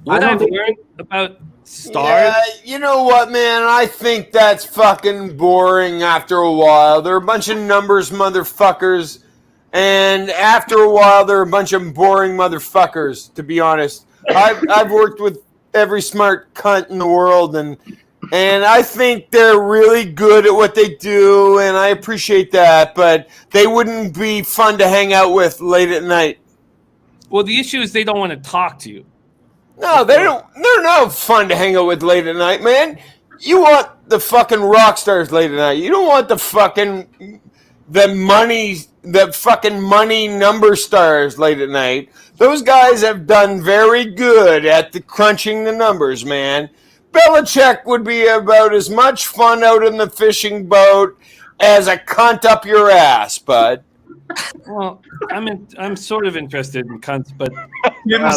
What I I've don't learned about stars. Yeah, you know what, man? I think that's fucking boring after a while. They're a bunch of numbers motherfuckers. And after a while, they're a bunch of boring motherfuckers, to be honest. I've worked with every smart cunt in the world, and I think they're really good at what they do, and I appreciate that, but they wouldn't be fun to hang out with late at night. Well, the issue is they don't want to talk to you. No, they don't. They're no fun to hang out with late at night, man. You want the fucking rock stars late at night. You don't want the fucking money number stars late at night. Those guys have done very good at the crunching the numbers, man. Belichick would be about as much fun out in the fishing boat as a cunt up your ass, bud. Well, I'm sort of interested in cunts, but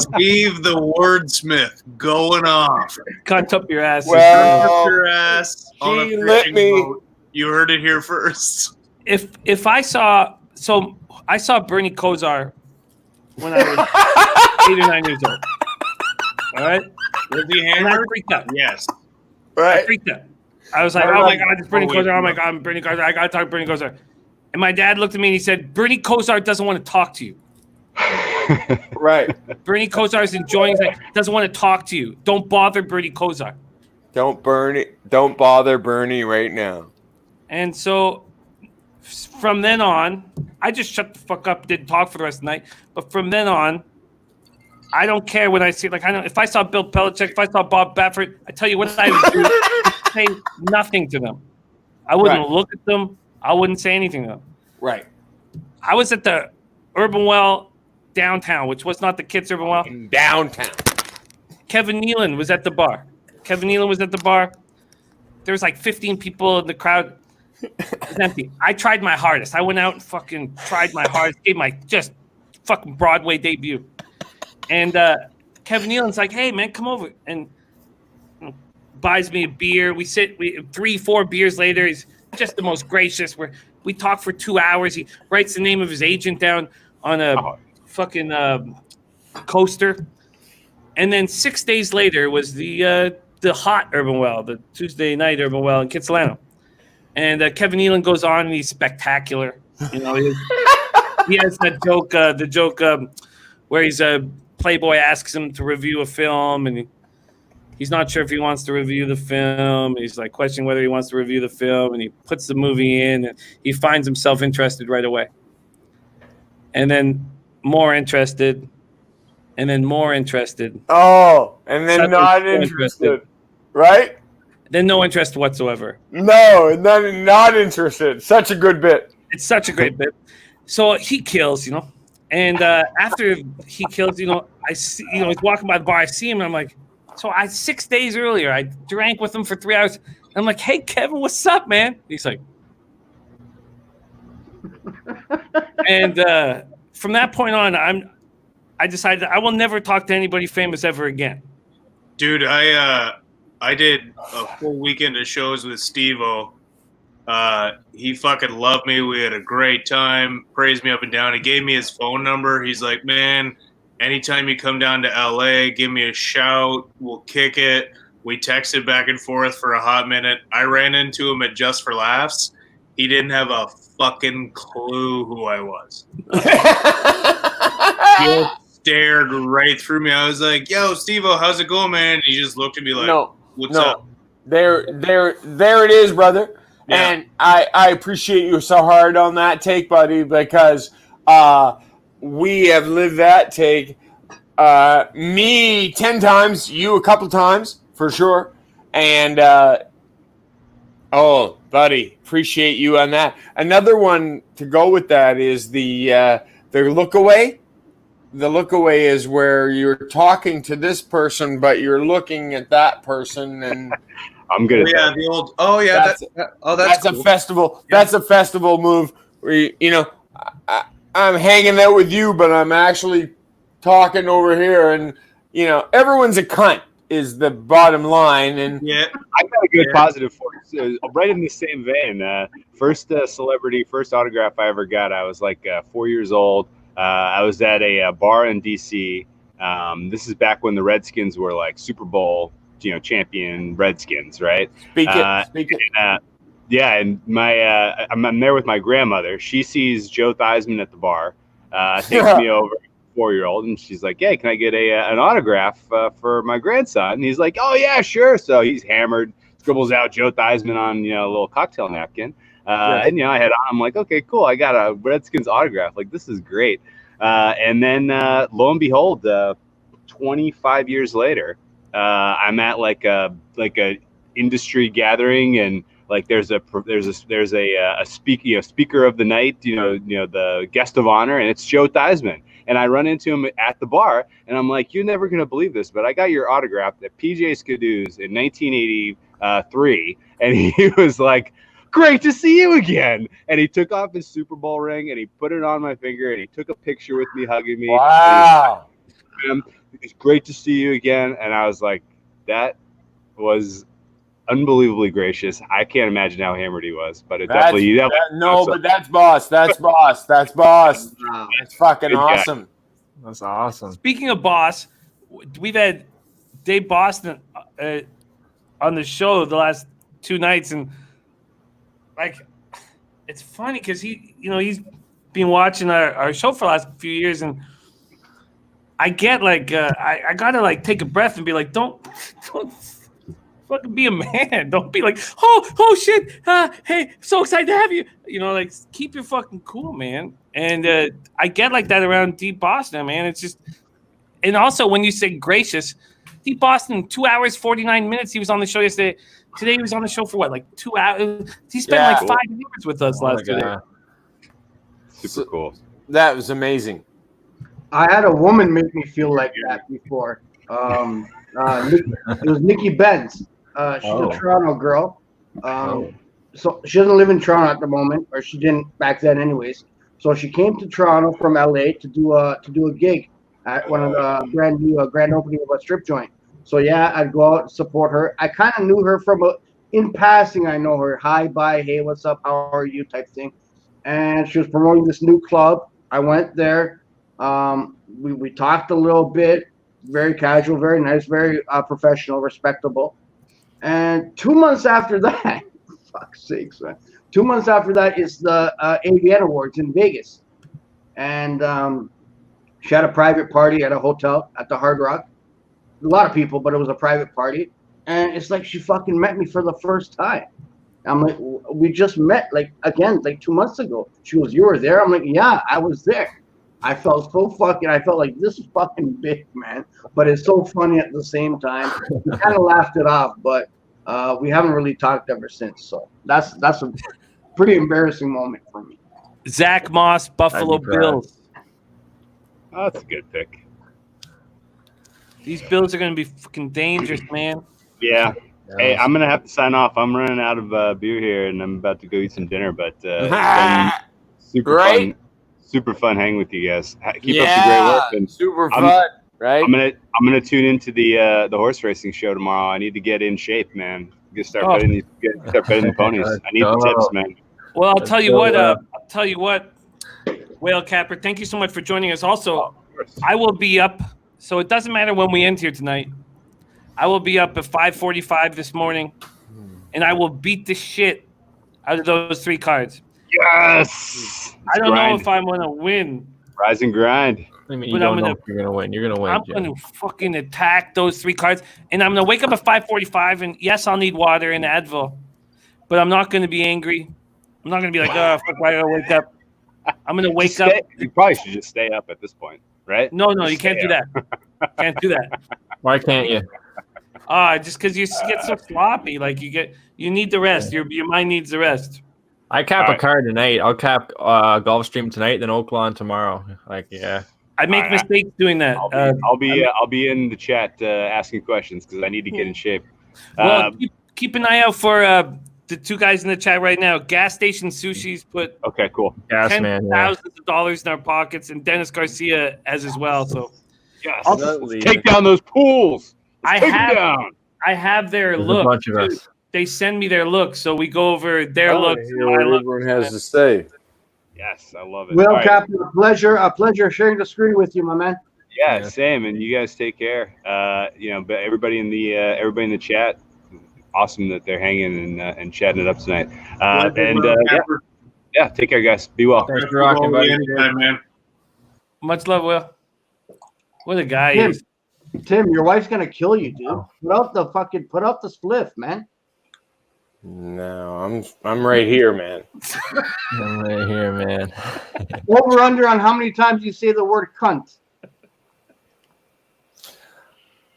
Steve the wordsmith going off. cunt up your ass. Cunt up your ass on a He lit fishing me. boat. You heard it here first. If I saw Bernie Kosar when I was 8 or 9 years old. All right, Was he and I hammered? freaked out. Yes. I Right. freaked out. I was like, oh my god, it's Bernie Kosar. Oh my god, Bernie Kosar. I gotta talk to Bernie Kosar. And my dad looked at me and he said, Bernie Kosar doesn't want to talk to you. Right. Bernie Kosar is enjoying it. Doesn't want to talk to you. Don't bother Bernie Kosar. Don't bother Bernie right now. And so from then on, I just shut the fuck up, didn't talk for the rest of the night. But from then on, I don't care when I see, like, I know if I saw Bill Belichick, if I saw Bob Baffert, I tell you what I would do, I'd say nothing to them. I wouldn't Right. look at them. I wouldn't say anything to them. Right. I was at the Urban Well downtown, which was not the kids' Urban Well. Downtown. Kevin Nealon was at the bar. There was like 15 people in the crowd. It was empty. I tried my hardest. I went out and fucking tried my hardest. Gave my just fucking Broadway debut. And Kevin Nealon's like, hey, man, come over. And buys me a beer. We 3-4 beers later. He's just the most gracious. We talk for 2 hours. He writes the name of his agent down on a fucking coaster. And then 6 days later was the hot Urban Well, the Tuesday night Urban Well in Kitsilano. And Kevin Nealon goes on and he's spectacular. You know, he has that joke, where he's Playboy asks him to review a film and he's not sure if he wants to review the film. He's like questioning whether he wants to review the film, and he puts the movie in, and he finds himself interested right away. And then more interested, and then more interested. Oh, and then not interested. Right? Then no interest whatsoever. No, and then not interested. Such a good bit. It's such a great bit. So he kills, you know. And after he kills, you know, I see, you know, he's walking by the bar. I see him, and I'm like, 6 days earlier, I drank with him for 3 hours. I'm like, hey, Kevin, what's up, man? He's like, and from that point on, I decided I will never talk to anybody famous ever again. Dude, I did a full weekend of shows with Steve-O. He fucking loved me. We had a great time. Praised me up and down. He gave me his phone number. He's like, man, anytime you come down to LA, give me a shout. We'll kick it. We texted back and forth for a hot minute. I ran into him at Just for Laughs. He didn't have a fucking clue who I was. He stared right through me. I was like, yo, Steve-O, how's it going, man? And he just looked at me like, what's up? There it is, brother. Yeah. And I appreciate you so hard on that take, buddy, because we have lived that take. Me 10 times, you a couple times, for sure. And, buddy, appreciate you on that. Another one to go with that is the look away. The look away is where you're talking to this person, but you're looking at that person, and I'm good. Yeah, the old. Oh yeah, that's cool. A festival. Yeah. That's a festival move. Where I'm hanging out with you, but I'm actually talking over here, and everyone's a cunt. is the bottom line. And Yeah, I got a good positive for it. So, right in the same vein, first celebrity, first autograph I ever got, I was like 4 years old. I was at a bar in D.C. This is back when the Redskins were like Super Bowl, champion Redskins, right? Speak it. Yeah, and I'm there with my grandmother. She sees Joe Theismann at the bar, takes me over, 4-year-old, and she's like, "Hey, can I get an autograph for my grandson?" And he's like, "Oh yeah, sure." So he's hammered, scribbles out Joe Theismann on a little cocktail napkin, and I had on. I'm like, "Okay, cool. I got a Redskins autograph. Like this is great." And then lo and behold, 25 years later, I'm at like a industry gathering, and like there's a speaker of the night, the guest of honor, and it's Joe Theismann. And I run into him at the bar, and I'm like, "You're never gonna believe this, but I got your autograph at PJ Skidoo's in 1983." And he was like, "Great to see you again." And he took off his Super Bowl ring and he put it on my finger, and he took a picture with me, hugging me. Wow. It's great to see you again. And I was like, that was unbelievally gracious. I can't imagine how hammered he was, but but that's boss. That's boss. That's boss. That's fucking awesome. That's awesome. Speaking of boss, we've had Dave Boston on the show the last 2 nights, and like it's funny because he's been watching our show for the last few years, and I get like I gotta like take a breath and be like, don't fucking be a man. Don't be like, oh shit. Hey, so excited to have you. Like keep your fucking cool, man. And I get like that around Deep Boston, man. It's just, and also when you say gracious, Deep Boston, 2 hours, 49 minutes. He was on the show yesterday. Today he was on the show for what, like 2 hours? He spent like 5 hours with us last day. Super cool. That was amazing. I had a woman make me feel like that before. It was Nikki Benz. She's a Toronto girl. So she doesn't live in Toronto at the moment, or she didn't back then anyways. So she came to Toronto from LA to do a gig at one of the grand opening of a strip joint. So yeah, I'd go out and support her. I kind of knew her from in passing. I know her. Hi, bye, hey, what's up? How are you? Type thing. And she was promoting this new club. I went there. We talked a little bit. Very casual, very nice, very professional, respectable. And 2 months after that, fuck's sakes, man. 2 months after that is the AVN Awards in Vegas. And she had a private party at a hotel at the Hard Rock. A lot of people, but it was a private party. And it's like she fucking met me for the first time. I'm like, we just met, like 2 months ago. She goes, "You were there?" I'm like, "Yeah, I was there." I felt like this is fucking big, man. But it's so funny at the same time. We kind of laughed it off, but we haven't really talked ever since. So that's a pretty embarrassing moment for me. Zach Moss, Buffalo Bills. Oh, that's a good pick. These Bills are going to be fucking dangerous, man. Yeah. Hey, I'm going to have to sign off. I'm running out of beer here, and I'm about to go eat some dinner. But it's been super fun hanging with you guys. Keep up the great work. And super fun, right? I'm gonna tune into the horse racing show tomorrow. I need to get in shape, man. Start betting the ponies. I need the tips, man. Well, I'll tell you what. Whale Capper, thank you so much for joining us. Also, I will be up, so it doesn't matter when we end here tonight. I will be up at 5:45 this morning, and I will beat the shit out of those 3 cards. Yes. I don't know if I'm going to win. Rise and grind. I mean, you don't know if you're going to win. You're going to win. I'm going to fucking attack those 3 cards, and I'm going to wake up at 5:45, and yes, I'll need water and Advil, but I'm not going to be angry. I'm not going to be like, oh, fuck, why did I wake up? I'm going to wake up. You probably should just stay up at this point, right? No, you can't do that. Can't do that. Why can't you? Just because you get so sloppy. Like you need the rest. Your mind needs the rest. I cap a card tonight. I'll cap Gulfstream tonight, then Oakland tomorrow. Like, yeah. I make mistakes doing that. I'll be in the chat asking questions because I need to get in shape. Well, keep an eye out for the 2 guys in the chat right now. Gas Station Sushi's put $10,000 in our pockets, and Dennis Garcia as well. So yes, take down those pools. I Take 'em have down. I have their There's a look. bunch of too. us. They send me their look, so we go over their I want looks. to and hear my what look. everyone has to say. Yes, I love it. Well, All right. Captain, a pleasure sharing the screen with you, my man. Yeah, same. And you guys take care. But everybody in the chat, awesome that they're hanging and chatting it up tonight. Yeah, take care, guys. Be well. Thanks for rocking, buddy. Anytime, man. Much love, Will. What a guy he Tim, is. Tim, your wife's gonna kill you, dude. Put out the spliff, man. No, I'm right here, man. I'm right here, man. Over under on how many times you say the word cunt.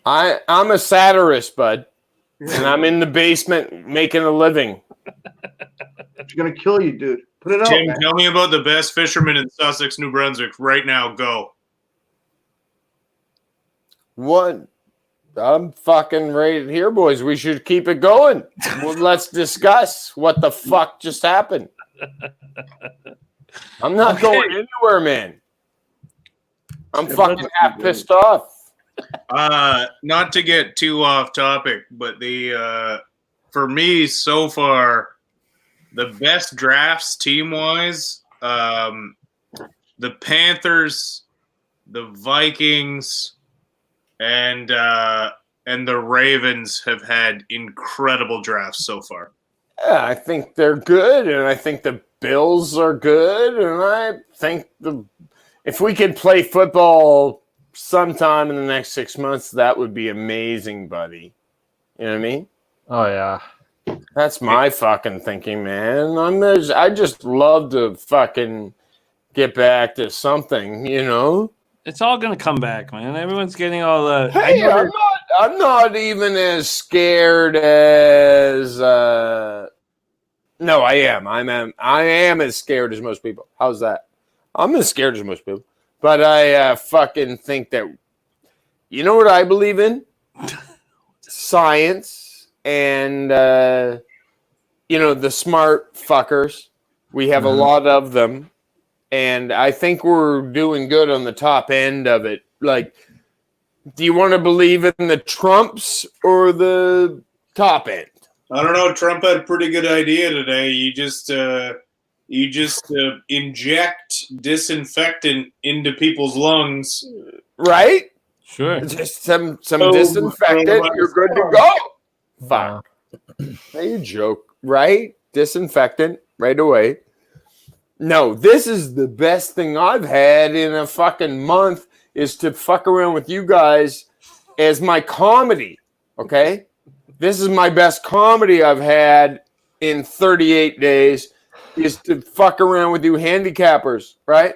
I'm a satirist, bud, and I'm in the basement making a living. She's gonna kill you, dude. Put it out, Tim, man. tell me about the best fisherman in Sussex, New Brunswick. Right now, go. What? I'm fucking right here, boys. We should keep it going. Well, let's discuss what the fuck just happened. I'm not going anywhere, man. I'm fucking half pissed off. Not to get too off topic, but for me so far, the best drafts team wise, the Panthers, the Vikings, and the Ravens have had incredible drafts so far. Yeah, I think they're good, and I think the Bills are good, and I think if we could play football sometime in the next 6 months, that would be amazing, buddy. You know what I mean? Oh, yeah. That's my fucking thinking, man. I just love to fucking get back to something, you know? It's all gonna come back, man. Everyone's getting all the. Hey, I'm not even as scared as. No, I am. I am as scared as most people. How's that? I'm as scared as most people, but I fucking think that. You know what I believe in? Science and the smart fuckers. We have a lot of them. And I think we're doing good on the top end of it. Like, do you want to believe in the Trumps or the top end? I don't know. Trump had a pretty good idea today. You just inject disinfectant into people's lungs, right? Sure. Just some disinfectant. You're good to go. Fuck. You joke, right? Disinfectant right away. No, this is the best thing I've had in a fucking month is to fuck around with you guys as my comedy, okay? This is my best comedy I've had in 38 days is to fuck around with you handicappers, right?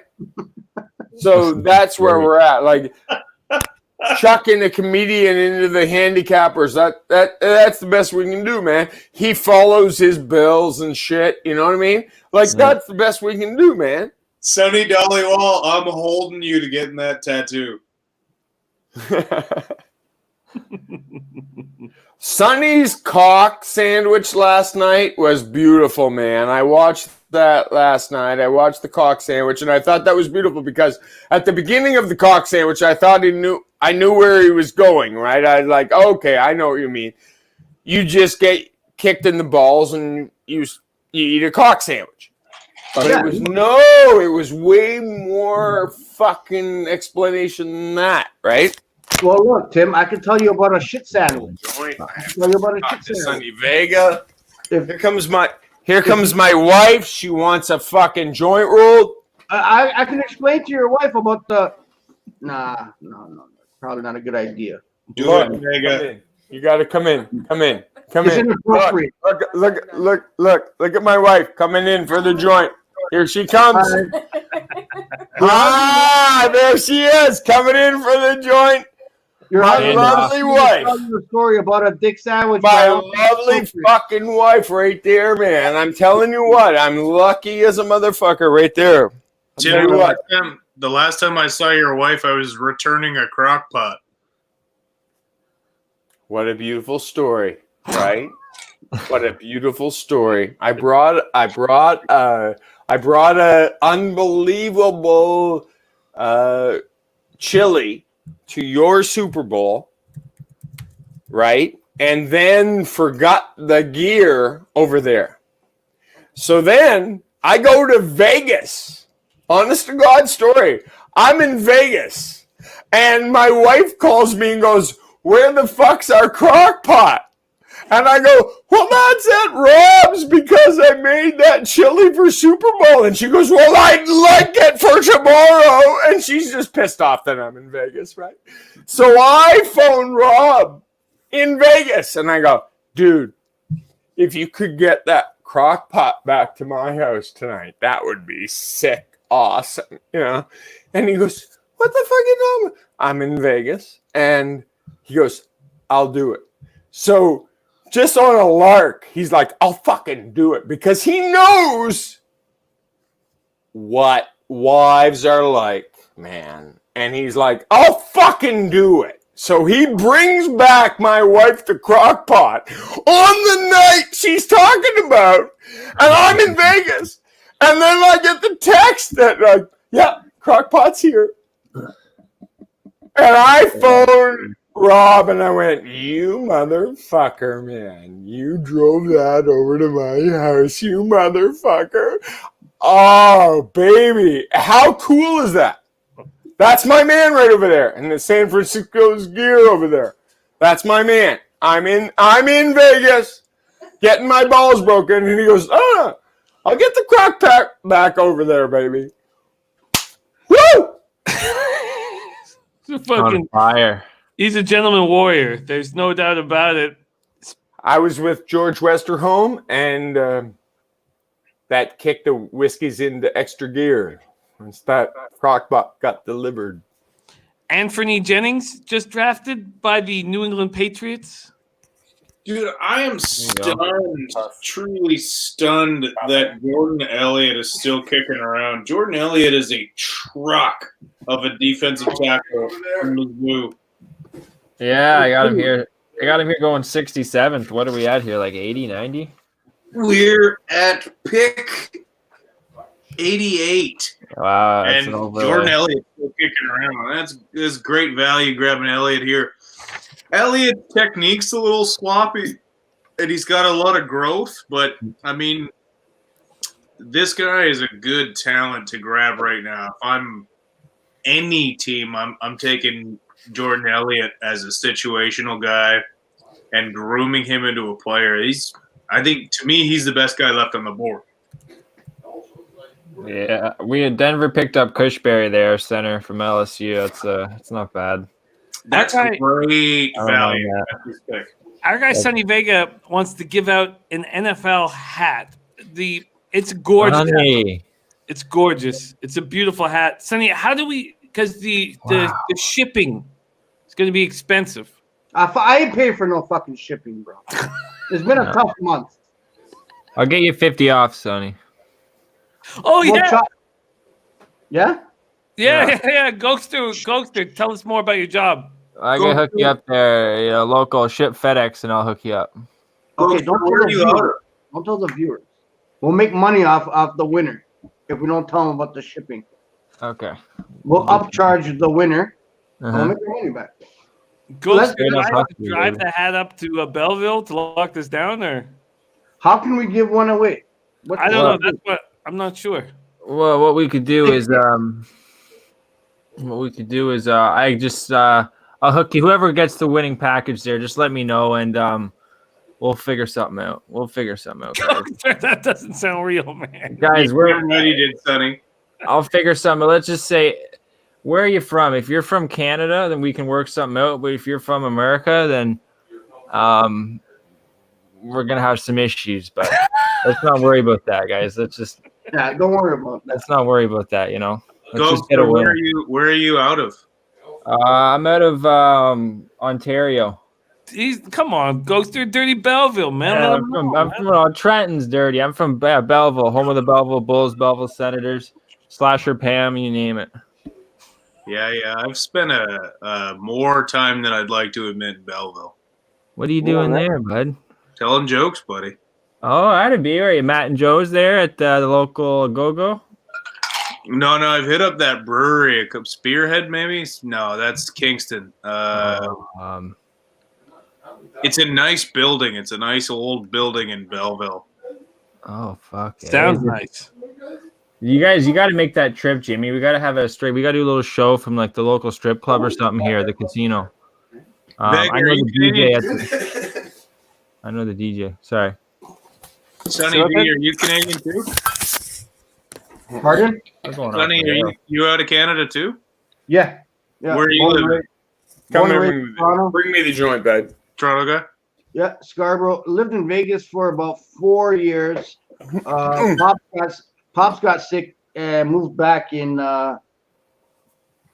So that's where we're at. Like, chucking a comedian into the handicappers, that's the best we can do, man. He follows his bills and shit, you know what I mean? Like, that's the best we can do, man. Sonny Dollywall, I'm holding you to getting that tattoo. Sonny's cock sandwich last night was beautiful, man. I watched that last night. I watched the cock sandwich, and I thought that was beautiful because at the beginning of the cock sandwich, I thought I knew where he was going, right? I was like, okay, I know what you mean. You just get kicked in the balls and you eat a cock sandwich. But it was way more fucking explanation than that, right? Well, look, Tim, I can tell you about a shit sandwich. I can tell you about a shit sandwich. Sonny Vega. Here comes my wife. She wants a fucking joint roll. I can explain to your wife about the. No. Probably not a good idea. Do it, Vega. You got to come in. It's inappropriate. Look at my wife coming in for the joint. Here she comes. There she is, coming in for the joint. My lovely wife. A story about a dick sandwich. My lovely fucking wife right there, man. I'm telling you what, I'm lucky as a motherfucker right there. Tim, the last time I saw your wife, I was returning a crock pot. What a beautiful story, right? What a beautiful story. I brought a unbelievable chili to your Super Bowl, right? And then forgot the gear over there. So then I go to Vegas. Honest to God story. I'm in Vegas. And my wife calls me and goes, where the fuck's our crock pot? And I go, well, that's at Rob's because I made that chili for Super Bowl. And she goes, well, I'd like it for tomorrow. And she's just pissed off that I'm in Vegas, right? So I phone Rob in Vegas. And I go, dude, if you could get that crock pot back to my house tonight, that would be sick, awesome, you know? And he goes, what the fuck are you doing? I'm in Vegas. And he goes, I'll do it. So just on a lark, he's like, I'll fucking do it because he knows what wives are like, man. And he's like, I'll fucking do it. So he brings back my wife the crock pot on the night she's talking about, and I'm in Vegas. And then I get the text that, like, yeah, crock pot's here. And I phoned Rob and I went, you motherfucker, man. You drove that over to my house, you motherfucker. Oh, baby. How cool is that? That's my man right over there. And the San Francisco's gear over there. That's my man. I'm in Vegas getting my balls broken. And he goes, I'll get the crock pot back over there, baby. Woo! He's on fire. He's a gentleman warrior. There's no doubt about it. I was with George Westerholm, and that kicked the whiskeys into extra gear once that crockpot got delivered. Anthony Jennings just drafted by the New England Patriots. Dude, I am stunned, truly stunned that Jordan Elliott is still kicking around. Jordan Elliott is a truck of a defensive tackle from Mizzou. Yeah, I got him here. I got him here going 67th. What are we at here? Like 80, 90? We're at pick 88. Wow, that's and an overlay. Jordan Elliott still kicking around. That's great value grabbing Elliott here. Elliott's technique's a little sloppy, and he's got a lot of growth. But I mean, this guy is a good talent to grab right now. If I'm any team, I'm taking Jordan Elliott as a situational guy and grooming him into a player. I think to me, he's the best guy left on the board. Yeah, we had Denver picked up Cushberry there, center from LSU. It's not bad. That's great value. Our guy Sonny Vega wants to give out an NFL hat. It's gorgeous. Sonny. It's gorgeous. It's a beautiful hat. Sonny, how do we? Because the shipping is going to be expensive. I ain't paying for no fucking shipping, bro. It's been a tough month. I'll get you 50 off, Sonny. Oh yeah. Yeah. Yeah. Ghoster, tell us more about your job. I can hook you up there. Local ship FedEx, and I'll hook you up. Okay, don't tell the viewers. We'll make money off the winner if we don't tell them about the shipping. Okay. We'll upcharge the winner. Uh-huh. We'll make the money back. Ghoster, do I have to drive the hat up to Belleville to lock this down, or how can we give one away? I don't know. That's what I'm not sure. Well, what we could do is I just I'll hook you. Whoever gets the winning package there, just let me know, and we'll figure something out. Guys. That doesn't sound real, man. Guys, we're ready, did Sonny. I'll figure something. Let's just say, where are you from? If you're from Canada, then we can work something out. But if you're from America, then we're gonna have some issues. But let's not worry about that, guys. Don't worry about that. Let's not worry about that. Let's just get a win. Where are you out of? I'm out of Ontario. Come on, Ghoster, dirty Belleville, man. I'm from Trenton's dirty. I'm from Belleville, home of the Belleville Bulls, Belleville Senators, Slasher Pam, you name it. Yeah. I've spent more time than I'd like to admit in Belleville. What are you doing there, bud? Telling jokes, buddy. Oh, I had a beer. Are you Matt and Joe's there at the local Go-Go? No, I've hit up that brewery, It's a nice building. It's a nice old building in Belleville. Oh fuck! Yeah. Sounds nice. You got to make that trip, Jimmy. We got to have we got to do a little show from like the local strip club or something here, the casino. I know the DJ. I know the DJ. Sorry. Sonny D, are you Canadian too? Pardon? Sonny, are you out of Canada too? Yeah. Where are you living? Come here, bring me the joint, bud. Toronto guy? Yeah, Scarborough. Lived in Vegas for about 4 years. Pops got sick and moved back in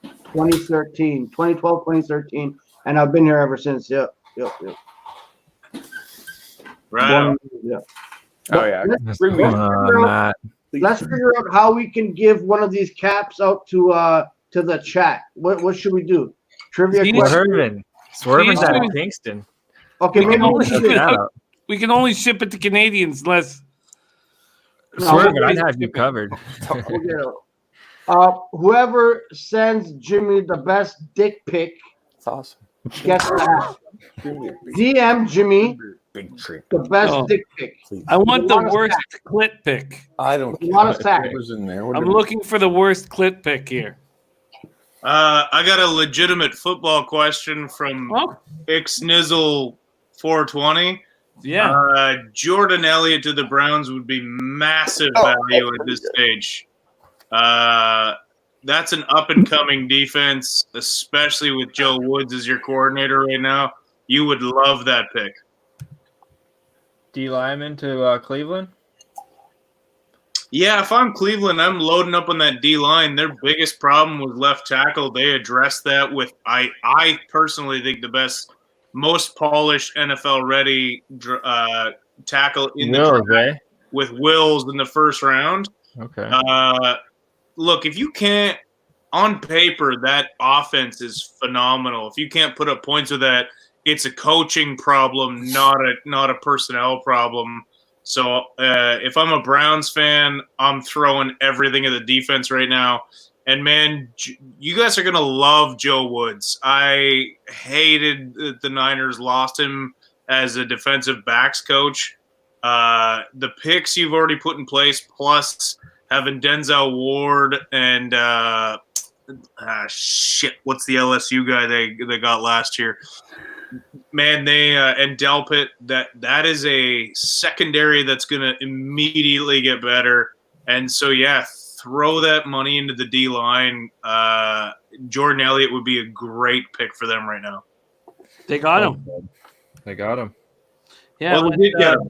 2013, 2012, 2013, and I've been here ever since. Yep. Right. Yeah. Oh yeah. Let's figure out how we can give one of these caps out to the chat. What should we do? Trivia question. Swerven's out of Kingston. Okay, we maybe can only ship it to Canadians unless. Swerven, I'd have you covered. Whoever sends Jimmy the best dick pic, that's awesome. Gets that. DM Jimmy the best dick pic. I want the worst clit pic. I don't care. A lot of sack. I'm looking for the worst clit pic here. I got a legitimate football question from Ixnizzle420. Yeah. Jordan Elliott to the Browns would be massive value at this stage. That's an up-and-coming defense, especially with Joe Woods as your coordinator right now. You would love that pick. D. Lyman to Cleveland? Yeah, if I'm Cleveland, I'm loading up on that D-line. Their biggest problem was left tackle. They addressed that with, I personally think, the best, most polished NFL-ready tackle in the draft with Wills in the first round. Okay. Look, if you can't, on paper, that offense is phenomenal. If you can't put up points with that, it's a coaching problem, not a personnel problem. So if I'm a Browns fan, I'm throwing everything at the defense right now. And, man, you guys are going to love Joe Woods. I hated that the Niners lost him as a defensive backs coach. The picks you've already put in place, plus having Denzel Ward and what's the LSU guy they got last year? Man, and Delpit, that is a secondary that's going to immediately get better. And so, yeah, throw that money into the D-line. Jordan Elliott would be a great pick for them right now. They got him. Yeah, well, they did get him.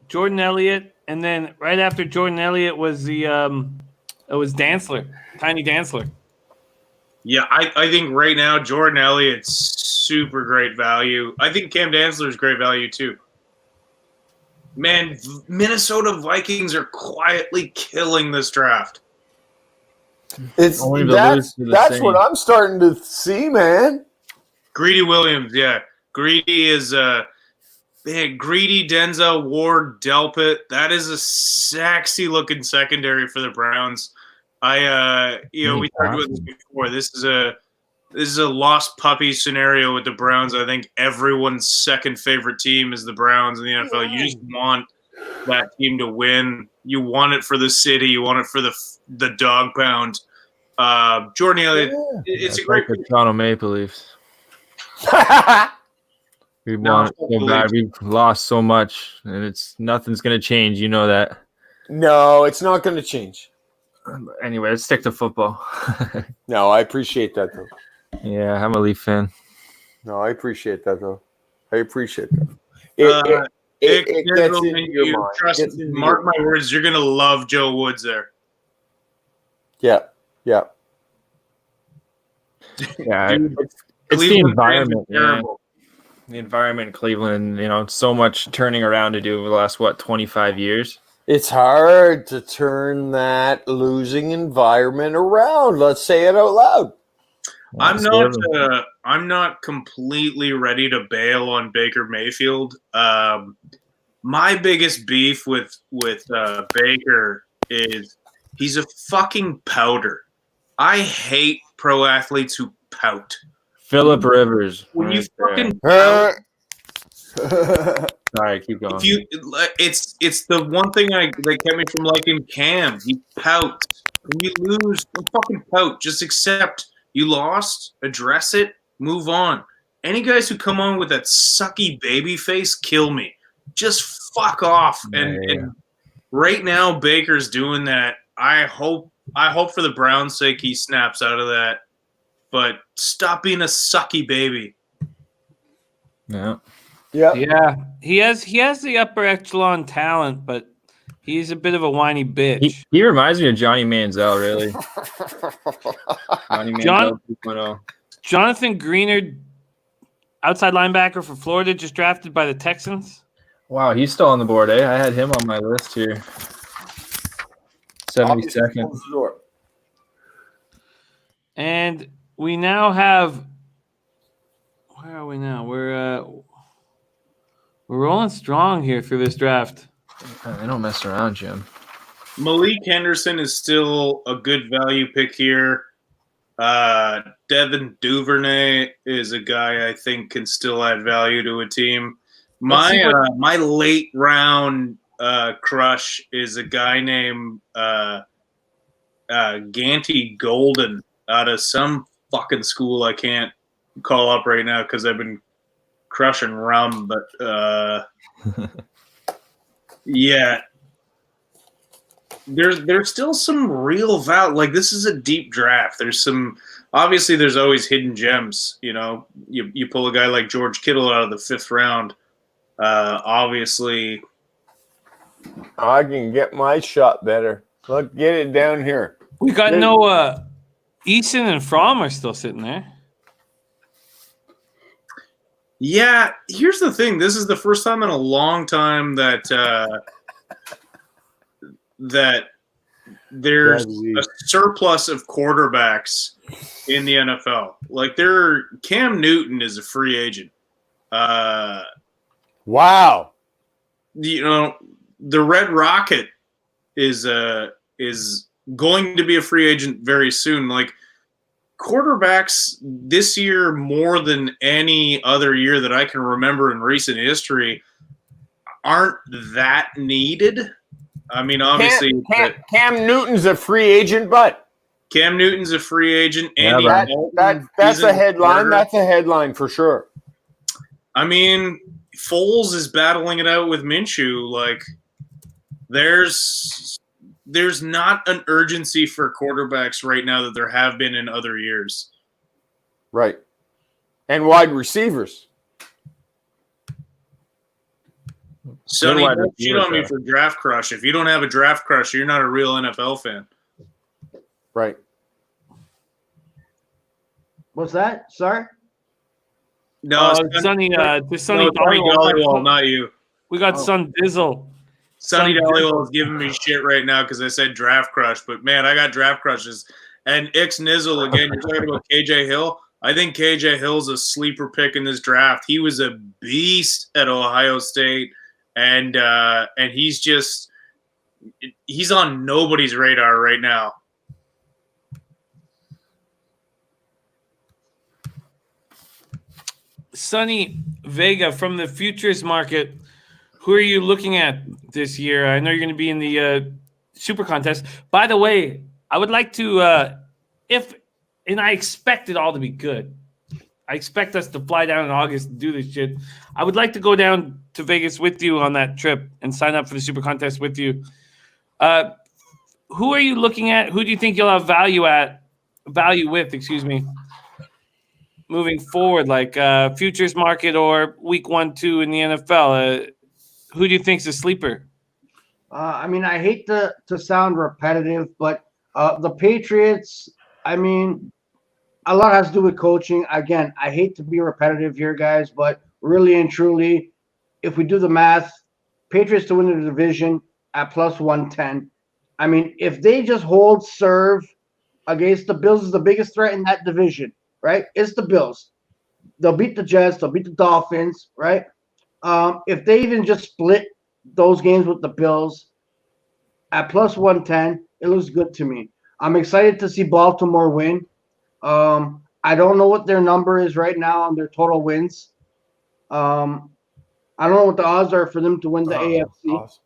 Jordan Elliott, and then right after Jordan Elliott was it was Dantzler, Tiny Dantzler. Yeah, I think right now Jordan Elliott's super great value. I think Cam Dantzler's great value too. Man, Minnesota Vikings are quietly killing this draft. That's what I'm starting to see, man. Greedy Williams, yeah. Greedy is Greedy, Denzel, Ward, Delpit. That is a sexy looking secondary for the Browns. We talked about this before. This is a lost puppy scenario with the Browns. I think everyone's second favorite team is the Browns in the NFL. You just want that team to win. You want it for the city. You want it for the dog pound. Jordan Elliott, it's a great like the Toronto Maple Leafs. We want it so bad. We've lost so much, and nothing's going to change. You know that. No, it's not going to change. Anyway, let's stick to football. No, I appreciate that, though. Yeah, I'm a Leaf fan. No, I appreciate that, though. It gets in your mind. Trust me, mark my words, you're going to love Joe Woods there. Yeah. Yeah, it's the environment. Yeah. The environment in Cleveland, so much turning around to do over the last, 25 years? It's hard to turn that losing environment around. Let's say it out loud. I'm not completely ready to bail on Baker Mayfield. My biggest beef with Baker is he's a fucking pouter. I hate pro athletes who pout. Phillip Rivers. When you fucking pout, Sorry, keep going. It's the one thing that kept me from liking Cam. He pouts. When you lose, don't fucking pout. Just accept you lost, address it, move on. Any guys who come on with that sucky baby face kill me. Just fuck off. And right now Baker's doing that. I hope for the Browns' sake he snaps out of that. But stop being a sucky baby. Yeah. Yeah. He has the upper echelon talent, but he's a bit of a whiny bitch. He reminds me of Johnny Manziel, really. Johnny Manziel 2.0. Jonathan Greenard, outside linebacker for Florida, just drafted by the Texans. Wow, he's still on the board, eh? I had him on my list here. 72nd. And we now have – where are we now? We're rolling strong here through this draft. They don't mess around, Jim. Malik Henderson is still a good value pick here. Devin Duvernay is a guy I think can still add value to a team. My late round crush is a guy named Ganty Golden out of some fucking school I can't call up right now because I've been crushing rum. But yeah, there's still some real value. Like, this is a deep draft. There's always hidden gems. You know, you pull a guy like George Kittle out of the 5th round. Obviously, I can get my shot better. Look, get it down here. We got Eason and Fromm are still sitting there. Yeah, here's the thing. This is the first time in a long time that there's a surplus of quarterbacks in the NFL. Like, Cam Newton is a free agent. Wow. You know, the Red Rocket is going to be a free agent very soon. Like, quarterbacks this year, more than any other year that I can remember in recent history, aren't that needed. I mean, obviously, Cam Newton's a free agent, but Cam Newton's a free agent. Andy that's a headline. That's a headline for sure. I mean, Foles is battling it out with Minshew. Like, there's not an urgency for quarterbacks right now that there have been in other years. Right. And wide receivers. Sonny, don't cheat on me for draft crush. If you don't have a draft crush, you're not a real NFL fan. Right. What's that? Sorry? No, Sonny Dollywall, not you. We got Son Dizzle. Sonny Dollywall is giving me shit right now because I said draft crush, but man, I got draft crushes. And Ix Nizzle, again, you're talking about KJ Hill. I think KJ Hill's a sleeper pick in this draft. He was a beast at Ohio State, and he's on nobody's radar right now. Sonny Vega from the futures market. Who are you looking at this year? I know you're going to be in the Super Contest. By the way, I would like to, and I expect it all to be good. I expect us to fly down in August and do this shit. I would like to go down to Vegas with you on that trip and sign up for the Super Contest with you. Who are you looking at? Who do you think you'll have value with, moving forward, like futures market or week 1, 2 in the NFL? Who do you think's a sleeper? I mean, I hate to sound repetitive, but the Patriots, I mean, a lot has to do with coaching. Again, I hate to be repetitive here, guys, but really and truly, if we do the math, Patriots to win the division at plus 110. I mean, if they just hold serve against the Bills, is the biggest threat in that division, right? It's the Bills. They'll beat the Jets. They'll beat the Dolphins, right? If they even just split those games with the Bills at plus 110, it looks good to me. I'm excited to see Baltimore win. I don't know what their number is right now on their total wins. I don't know what the odds are for them to win the AFC. Awesome.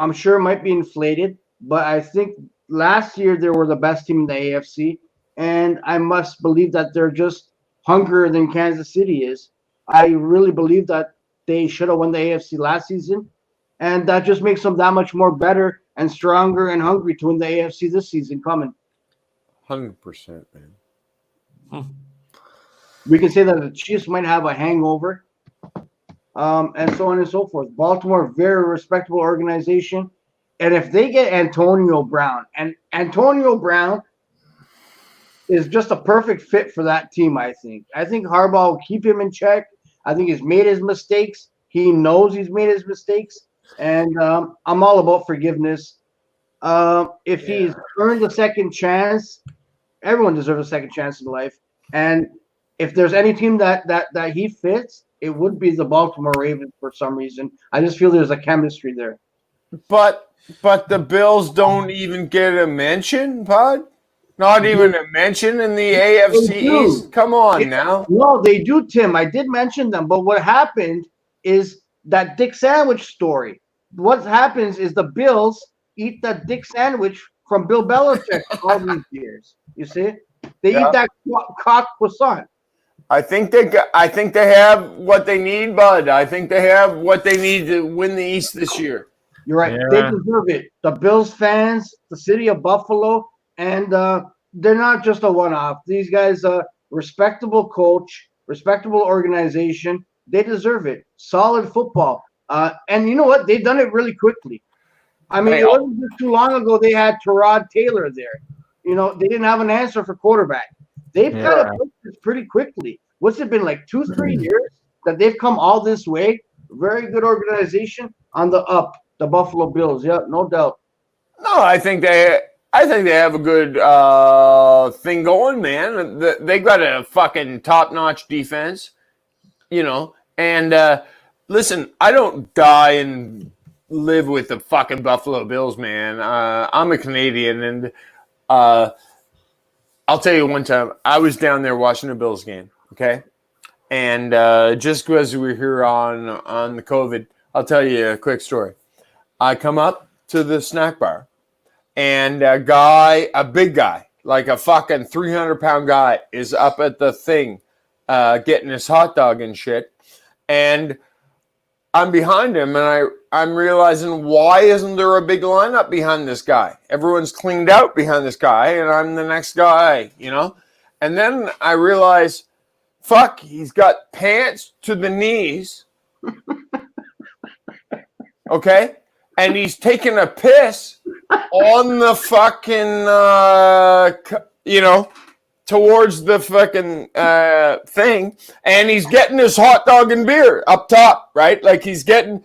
I'm sure it might be inflated, but I think last year they were the best team in the AFC, and I must believe that they're just hungrier than Kansas City is. I really believe that they should have won the AFC last season, and that just makes them that much more better and stronger and hungry to win the AFC this season coming. 100%, man. We can say that the Chiefs might have a hangover, and so on and so forth. Baltimore, very respectable organization. And if they get Antonio Brown, and Antonio Brown is just a perfect fit for that team, I think. I think Harbaugh will keep him in check. I think he's made his mistakes. He knows he's made his mistakes. And I'm all about forgiveness. If he's earned a second chance, everyone deserves a second chance in life. And if there's any team that he fits, it would be the Baltimore Ravens for some reason. I just feel there's a chemistry there. But the Bills don't even get a mention, Bud? Not even a mention in the AFC East? Come on now. No, they do, Tim. I did mention them. But what happened is that Dick Sandwich story. What happens is the Bills eat that Dick Sandwich from Bill Belichick all these years. You see? They eat that cock croissant. I think they have what they need, Bud. I think they have what they need to win the East this year. You're right. Yeah. They deserve it. The Bills fans, the city of Buffalo, and they're not just a one-off. These guys, respectable coach, respectable organization. They deserve it. Solid football. And you know what? They've done it really quickly. I mean, it wasn't just too long ago they had Tyrod Taylor there. You know, they didn't have an answer for quarterback. They've kind of put this pretty quickly. What's it been, like 2-3 years that they've come all this way? Very good organization on the up. The Buffalo Bills, yeah, no doubt. No, I think they have a good thing going, man. They got a fucking top-notch defense, you know. And listen, I don't die and live with the fucking Buffalo Bills, man. I'm a Canadian, and I'll tell you one time, I was down there watching a Bills game, okay? And just because we were here on the COVID, I'll tell you a quick story. I come up to the snack bar, and a big guy, like a fucking 300-pound guy, is up at the thing getting his hot dog and shit. And I'm behind him, and I'm realizing, why isn't there a big lineup behind this guy? Everyone's cleaned out behind this guy, and I'm the next guy, you know? And then I realize, fuck, he's got pants to the knees, okay? And he's taking a piss on the fucking, towards the fucking thing, and he's getting his hot dog and beer up top, right? Like he's getting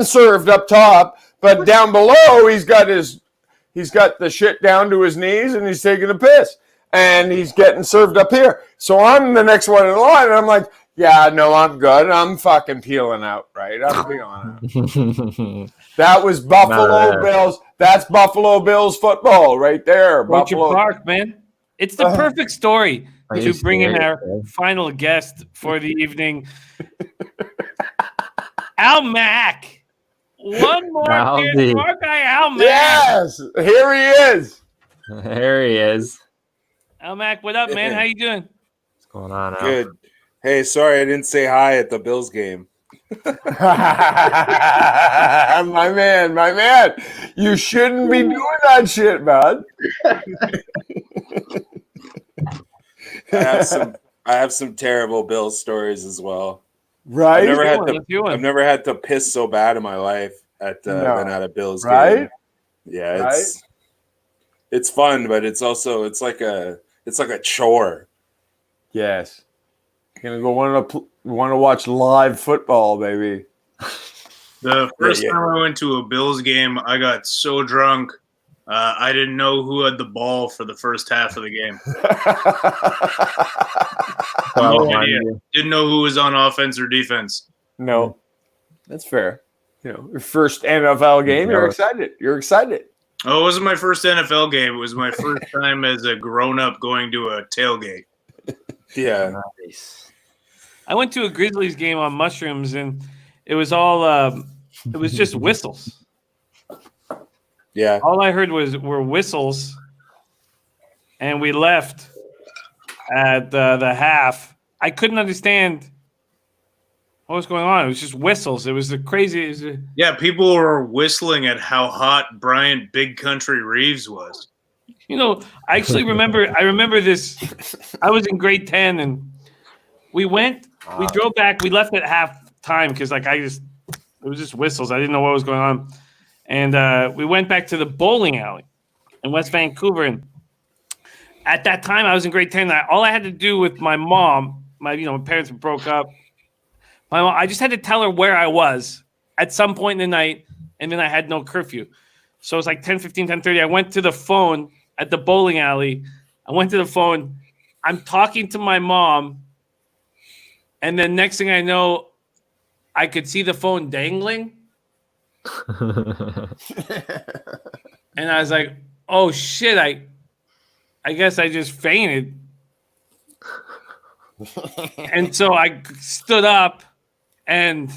served up top, but down below he's got the shit down to his knees, and he's taking a piss, and he's getting served up here. So I'm the next one in line, and I'm like, yeah, no, I'm good. I'm fucking peeling out, right? I'm peeling out. That was Buffalo Bills. That's Buffalo Bills football right there. Buffalo Park, man. It's the perfect story to bring in our final guest for the evening. Al Mack. One more our guy, Al Mack. Yes, here he is. There he is. Al Mack, what up, man? How you doing? What's going on, Al? Good. Hey, sorry I didn't say hi at the Bills game. my man. You shouldn't be doing that shit, man. I have some terrible Bills stories as well. Right? I've never had to piss so bad in my life than at a Bills game. Yeah, it's fun, but it's like a chore. Yes. Gonna go want to watch live football, baby. The first time I went to a Bills game, I got so drunk, I didn't know who had the ball for the first half of the game. No idea. Didn't know who was on offense or defense. No, that's fair. You know, your first NFL game, you're excited. Oh, it wasn't my first NFL game. It was my first time as a grown-up going to a tailgate. Yeah. Nice. I went to a Grizzlies game on mushrooms, and it was all it was just whistles. Yeah. All I heard were whistles, and we left at the half. I couldn't understand what was going on. It was just whistles. It was the craziest. Yeah, people were whistling at how hot Bryant Big Country Reeves was. You know, I actually remember. I remember this. I was in grade 10, and we drove back. We left at half time because, like, it was just whistles. I didn't know what was going on, and we went back to the bowling alley in West Vancouver. And at that time, I was in grade 10. All I had to do with my mom, my parents broke up. My mom, I just had to tell her where I was at some point in the night, and then I had no curfew. So it was like 10:15, 10:30. I went to the phone at the bowling alley. I went to the phone. I'm talking to my mom, and then next thing I know, I could see the phone dangling. And I was like, oh, shit, I guess I just fainted. And so I stood up, and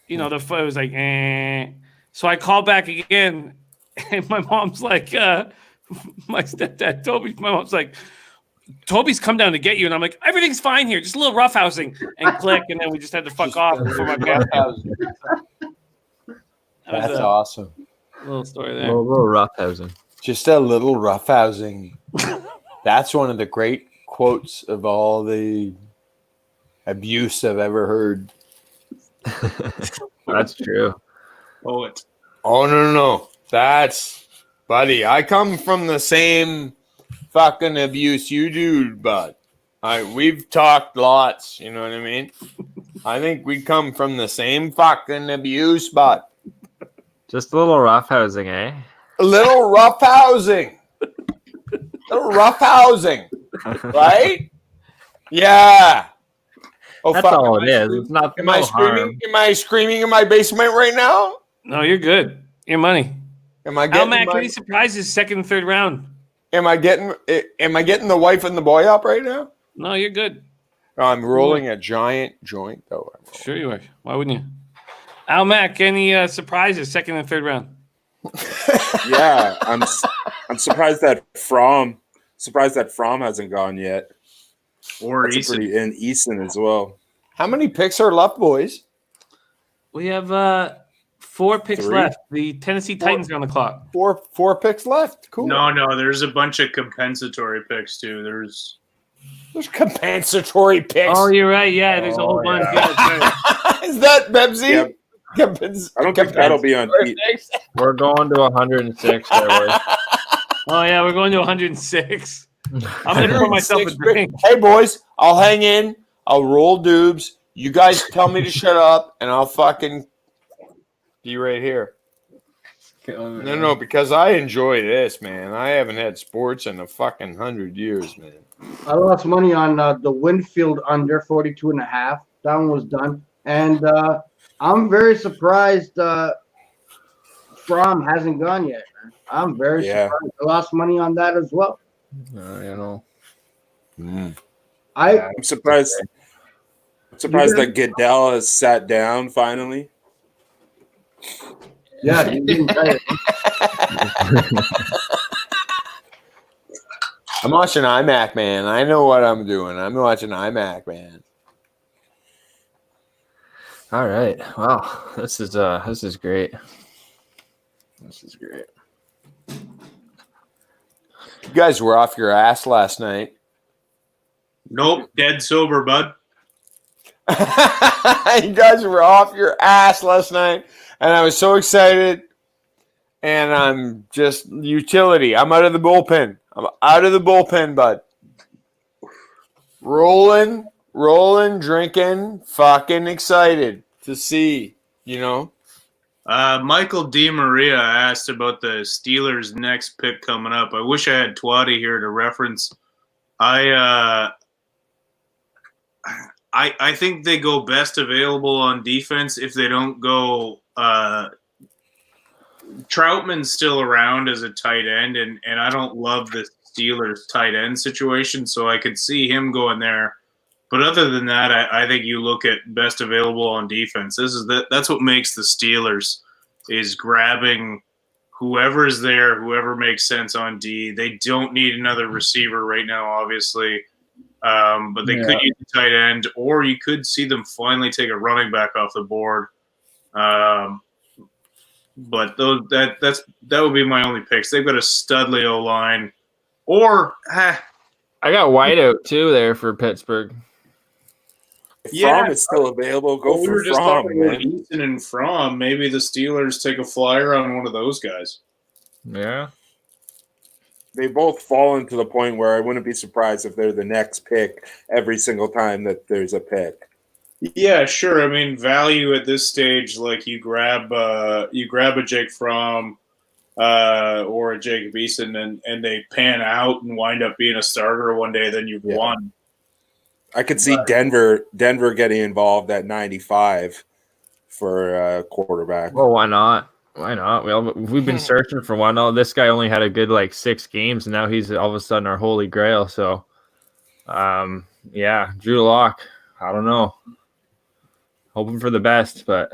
the phone was like, eh. So I called back again, and my mom's like, my stepdad, Toby, my mom's like, Toby's come down to get you. And I'm like, everything's fine here. Just a little roughhousing, and click. And then we just had to fuck off before my parents. That's awesome. Little story there. A little roughhousing. Just a little roughhousing. That's one of the great quotes of all the abuse I've ever heard. That's true. Poet. Oh, no. That's, buddy, I come from the same fucking abuse you do, bud. We've talked lots, you know what I mean? I think we come from the same fucking abuse, bud. Just a little roughhousing, eh? A little roughhousing. Right? Yeah. Oh, that's all it is. It's not. Am I screaming? Am I screaming in my basement right now? No, you're good. Your money. Am I getting Mac, any surprises second and third round? Am I getting the wife and the boy up right now? No, you're good. I'm rolling a giant joint though. Sure you are. Why wouldn't you? Al Mac, any surprises second and third round? Yeah, I'm surprised that Fromm hasn't gone yet. Or Eason. And Eason as well. How many picks are left, boys? We have 4 picks 3? left. The Tennessee Titans are on the clock. Four picks left. Cool. No, there's a bunch of compensatory picks too. There's compensatory picks. Oh, you're right. Yeah, there's a whole bunch. Yeah, right. Is that Bebsy? Yeah. I don't think that'll be on. We're going to 106. There, oh yeah, we're going to 106. I'm gonna pour myself a drink. Hey boys, I'll hang in. I'll roll dubs. You guys tell me to shut up, and I'll fucking be right here. No, because I enjoy this, man. I haven't had sports in a fucking 100 years, man. I lost money on the Winfield under 42.5. That one was done, and I'm very surprised Fromm hasn't gone yet. Man. I'm very surprised. I lost money on that as well. I'm I'm surprised. I'm surprised that Goodell has sat down finally. Yeah, he didn't tell you. I'm watching iMac, man. I know what I'm doing. I'm watching iMac, man. All right. Wow. This is great. This is great. You guys were off your ass last night. Nope, dead sober, bud. You guys were off your ass last night, and I was so excited. And I'm just utility. I'm out of the bullpen. I'm out of the bullpen, bud. Rolling, drinking, fucking excited to see, Michael DiMaria asked about the Steelers' next pick coming up. I wish I had Twatty here to reference. I think they go best available on defense if they don't go Troutman's still around as a tight end, and I don't love the Steelers' tight end situation, so I could see him going there But other than that, I think you look at best available on defense. That's what makes the Steelers is grabbing whoever's there, whoever makes sense on D. They don't need another receiver right now, obviously, but they could use a tight end, or you could see them finally take a running back off the board. But that would be my only picks. They've got a Studley O-line, or I got Whiteout too there for Pittsburgh. If Fromm is still available, go we for were just Fromm, talking about man. Easton and Fromm. Maybe the Steelers take a flyer on one of those guys. Yeah. They both fall into the point where I wouldn't be surprised if they're the next pick every single time that there's a pick. Yeah, sure. I mean, value at this stage, like you grab a Jake Fromm or a Jacob Eason, and they pan out and wind up being a starter one day. Then you've won. I could see Denver getting involved at 95 for a quarterback. Well, why not? Why not? We've been searching for one. Oh, this guy only had a good 6 games, and now he's all of a sudden our holy grail. So, Drew Lock. I don't know. Hoping for the best, but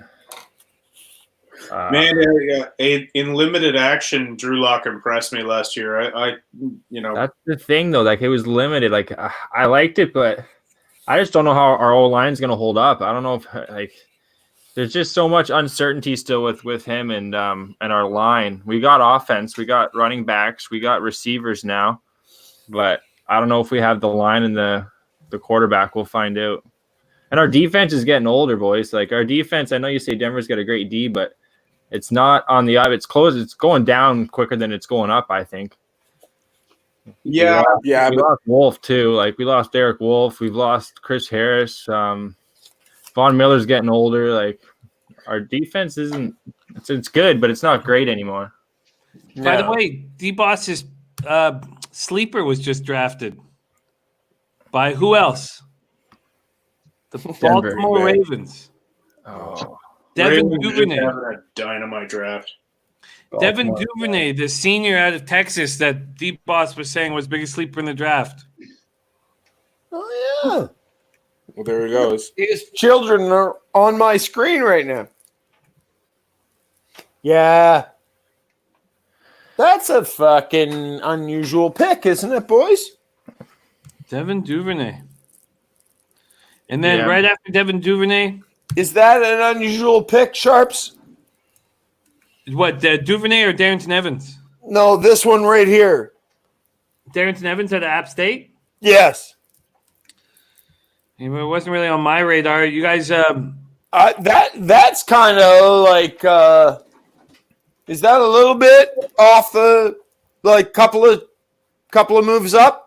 in limited action, Drew Lock impressed me last year. That's the thing though. It was limited. I liked it, but I just don't know how our O-line is going to hold up. I don't know if there's just so much uncertainty still with him and our line. We got offense, we got running backs, we got receivers now, but I don't know if we have the line and the quarterback. We'll find out. And our defense is getting older, boys. Our defense, I know you say Denver's got a great D, but it's not on the up. It's close. It's going down quicker than it's going up, I think. Yeah. We lost Wolf, too. We lost Derek Wolf. We've lost Chris Harris. Von Miller's getting older. Our defense isn't – it's good, but it's not great anymore. By the way, D-Boss's sleeper was just drafted. By who else? The Baltimore Ravens. Oh. Devin Duvernay. A dynamite draft. Devin Duvernay, the senior out of Texas that Deep Boss was saying was biggest sleeper in the draft. Oh, yeah. Well, there he goes. His children are on my screen right now. Yeah. That's a fucking unusual pick, isn't it, boys? Devin Duvernay. And then right after Devin Duvernay. Is that an unusual pick, Sharps? What, Duvernay or Darrington Evans? No, this one right here. Darrington Evans out of App State? Yes. It wasn't really on my radar. You guys... that's kind of is that a little bit off the couple of moves up?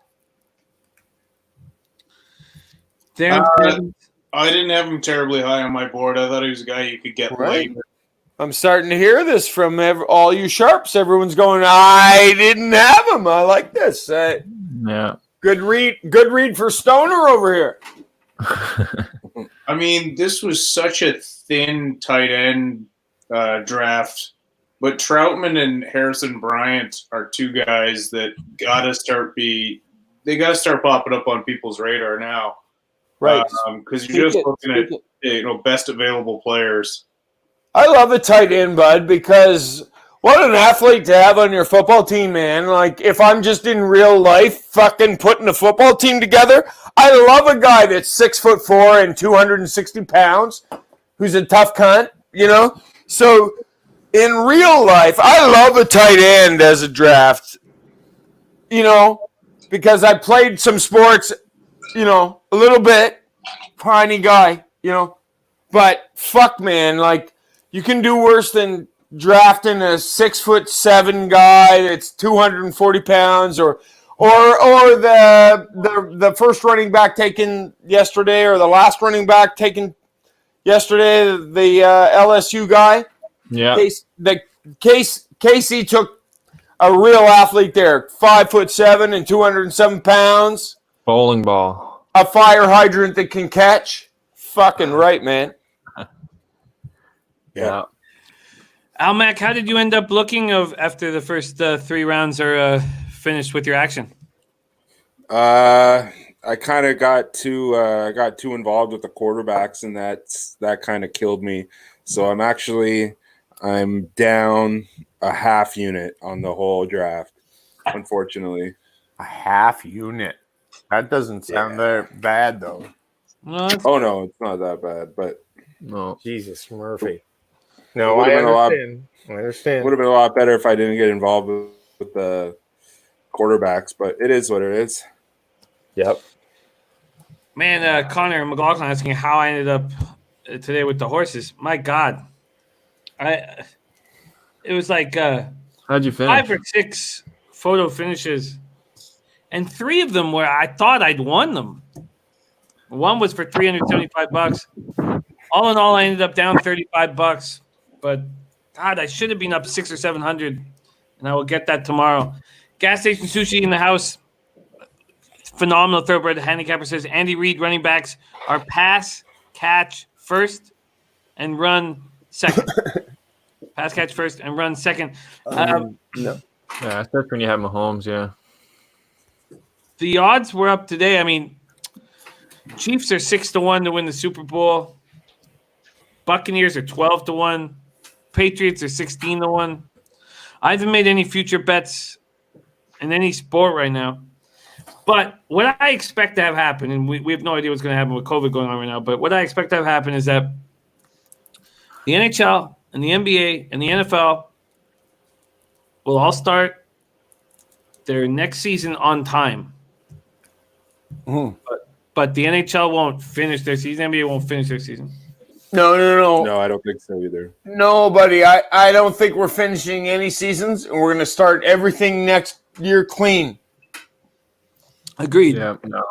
I didn't have him terribly high on my board. I thought he was a guy you could get late. I'm starting to hear this from all you Sharps. Everyone's going, I didn't have him. I like this. Yeah. Good read for Stoner over here. I mean, this was such a thin tight end draft, but Troutman and Harrison Bryant are two guys that gotta start popping up on people's radar now. Right. Because you're just looking at best available players. I love a tight end, bud, because what an athlete to have on your football team, man. If I'm just in real life fucking putting a football team together, I love a guy that's 6'4" and 260 pounds, who's a tough cunt, So in real life, I love a tight end as a draft, because I played some sports, a little bit, tiny guy, but fuck, man, you can do worse than drafting a 6'7" guy that's 240 pounds, or the first running back taken yesterday, or the last running back taken yesterday, the LSU guy. Yeah. Casey took a real athlete there, 5'7" and 207 pounds. Bowling ball. A fire hydrant that can catch. Fucking right, man. Yeah. Almac, how did you end up looking after the first 3 rounds are finished with your action? I I kind of got too involved with the quarterbacks, and that kind of killed me. So I'm down a half unit on the whole draft, unfortunately. A half unit. That doesn't sound that bad though. No, no, it's not that bad, but No. Jesus, Murphy. It No, would've I been a lot- understand. I understand. would have been a lot better if I didn't get involved with the quarterbacks. But it is what it is. Yep. Man, Connor McLaughlin asking how I ended up today with the horses. My God, it was like How'd you finish? 5 or 6 photo finishes, and 3 of them were I thought I'd won them. One was for $375. All in all, I ended up down $35. But God, I should have been up $600 or $700, and I will get that tomorrow. Gas station sushi in the house. Phenomenal thoroughbred. The handicapper says Andy Reid running backs are pass, catch first, and run second. Pass, catch first, and run second. No. Yeah, especially when you have Mahomes. Yeah. The odds were up today. I mean, Chiefs are 6-1 to win the Super Bowl. Buccaneers are 12-1. Patriots are 16-1. I haven't made any future bets in any sport right now. But what I expect to have happen, and we have no idea what's going to happen with COVID going on right now, but what I expect to have happen is that the NHL and the NBA and the NFL will all start their next season on time. But the NHL won't finish their season. NBA won't finish their season. No. No, I don't think so either. No, buddy. I don't think we're finishing any seasons, and we're going to start everything next year clean. Agreed. Yeah. No.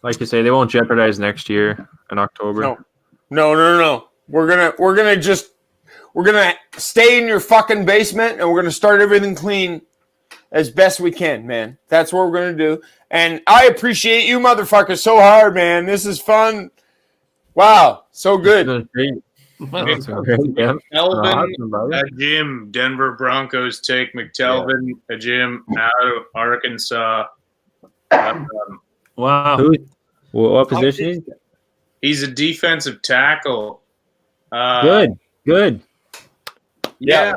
Like you say, they won't jeopardize next year in October. No. We're gonna stay in your fucking basement, and we're gonna start everything clean as best we can, man. That's what we're gonna do. And I appreciate you, motherfuckers, so hard, man. This is fun. Wow, so good. Elvin, a Jim, Denver Broncos take McTelvin, a Jim out of Arkansas. Wow. What position is he? He's a defensive tackle. Good. Yeah.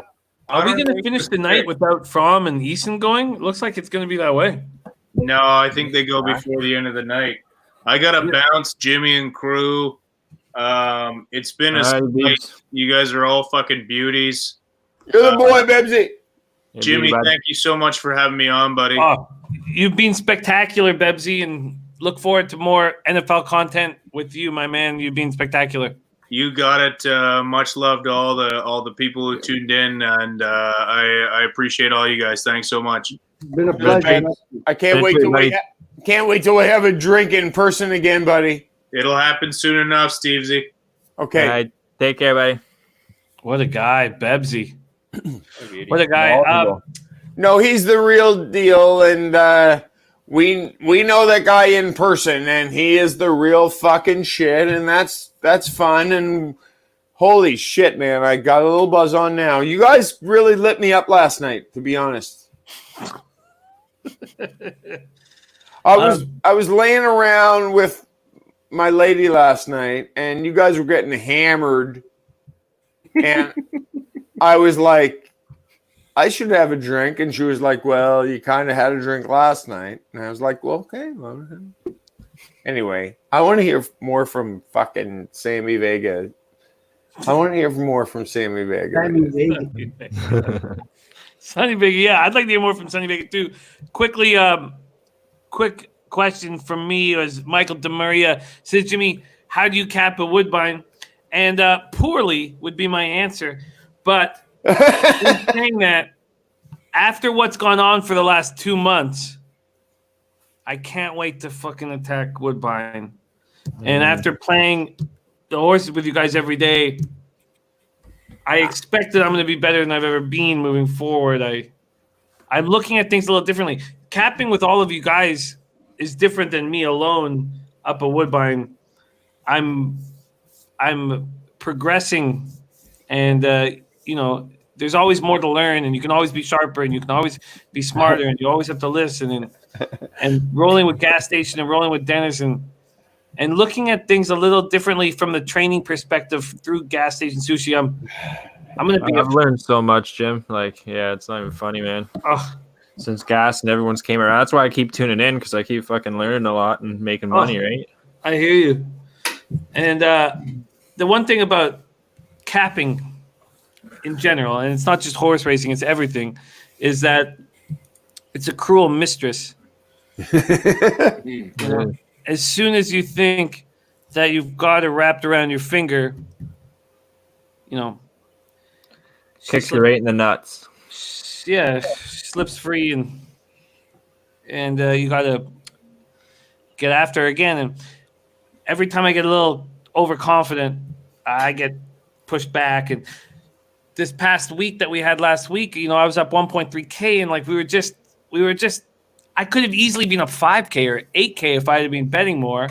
Are we going to finish the night without Fromm and Eason going? It looks like it's going to be that way. No, I think they go before the end of the night. I got to bounce Jimmy and crew. It's been a sight. You guys are all fucking beauties. You're the boy, Bebsy. Jimmy, thank you so much for having me on, buddy. Oh, you've been spectacular, Bebsy, and look forward to more NFL content with you, my man. You've been spectacular. You got it. Much love to all the people who tuned in, and I appreciate all you guys. Thanks so much. It's been a pleasure. I can't wait till we have a drink in person again, buddy. It'll happen soon enough, Stevesy. Okay. All right, take care, buddy. What a guy, Bebsy. What a guy. No, he's the real deal, and we know that guy in person, and he is the real fucking shit, and that's fun. And holy shit, man, I got a little buzz on now. You guys really lit me up last night, to be honest. I was laying around with my lady last night, and you guys were getting hammered, and I was like, I should have a drink. And she was like, well, you kind of had a drink last night. And I was like, well, okay. Well, anyway, I want to hear more from fucking Sammy Vega. Sonny Vega, yeah. I'd like to hear more from Sonny Vega, too. Quickly, quick question from me was Michael DeMaria says, Jimmy, how do you cap a Woodbine? And poorly would be my answer. But saying that after what's gone on for the last 2 months, I can't wait to fucking attack Woodbine. And after playing the horses with you guys every day, I expect that I'm going to be better than I've ever been moving forward. I'm looking at things a little differently. Capping with all of you guys is different than me alone up a Woodbine. I'm progressing, and there's always more to learn, and you can always be sharper, and you can always be smarter, and you always have to listen. And rolling with Gas Station and rolling with Dennis and looking at things a little differently from the training perspective through Gas Station Sushi. I'm gonna be. I've learned so much, Jim. Like, yeah, it's not even funny, man. Oh. Since Gas and everyone's came around, that's why I keep tuning in, because I keep fucking learning a lot and making money, right? I hear you. And the one thing about capping in general, and it's not just horse racing, it's everything, is that it's a cruel mistress. You know, as soon as you think that you've got it wrapped around your finger, you know, Kicks you right in the nuts. Yeah, slips free, and you got to get after her again. And every time I get a little overconfident, I get pushed back. And this past week that we had last week, you know, I was up 1.3K, and like we were just, I could have easily been up 5K or 8K if I had been betting more.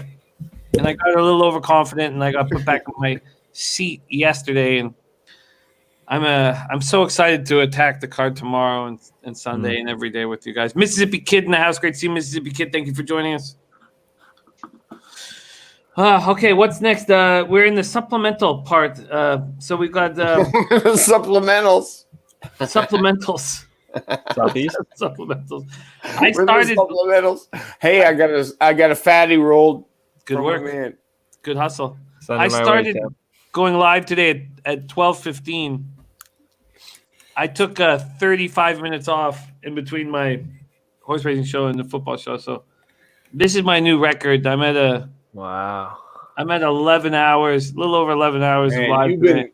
And I got a little overconfident, and I got put back in my seat yesterday. And I'm so excited to attack the card tomorrow and Sunday and every day with you guys. Mississippi Kid in the house. Great to see you, Mississippi Kid. Thank you for joining us. Okay, what's next? We're in the supplemental part. So we've got supplementals. Supplementals. Supplementals. I started supplementals. Hey, I got a fatty rolled. Good work, man. Good hustle. I started going live today at 12:15. I took 35 minutes off in between my horse racing show and the football show. So this is my new record. I'm at 11 hours, a little over 11 hours Man, live.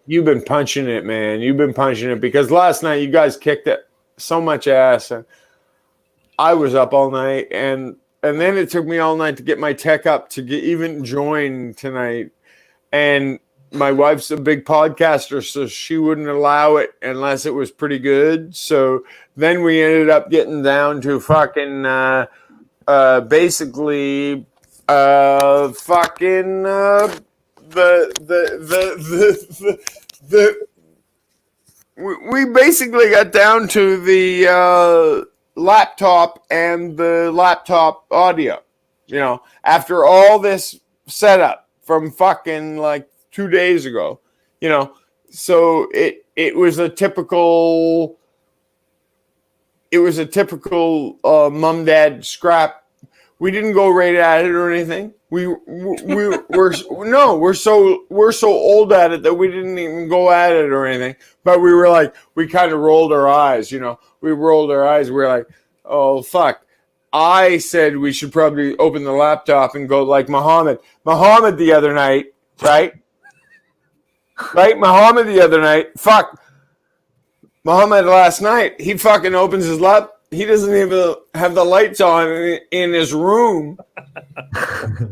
you've been punching it, man. You've been punching it, because last night you guys kicked it so much ass, and I was up all night, and then it took me all night to get my tech up to even join tonight. And my wife's a big podcaster, so she wouldn't allow it unless it was pretty good. So then we ended up getting down to fucking basically we basically got down to the laptop and the laptop audio, you know, after all this setup from fucking like 2 days ago, you know. So it was a typical mom dad scrap. We didn't go right at it or anything. We're so old at it that we didn't even go at it or anything. But we were like, we kind of rolled our eyes, you know. We rolled our eyes. We were like, oh fuck. I said we should probably open the laptop and go like Muhammad the other night, right? Right, Muhammad the other night. Fuck. Muhammad last night, he fucking opens his laptop. He doesn't even have the lights on in his room,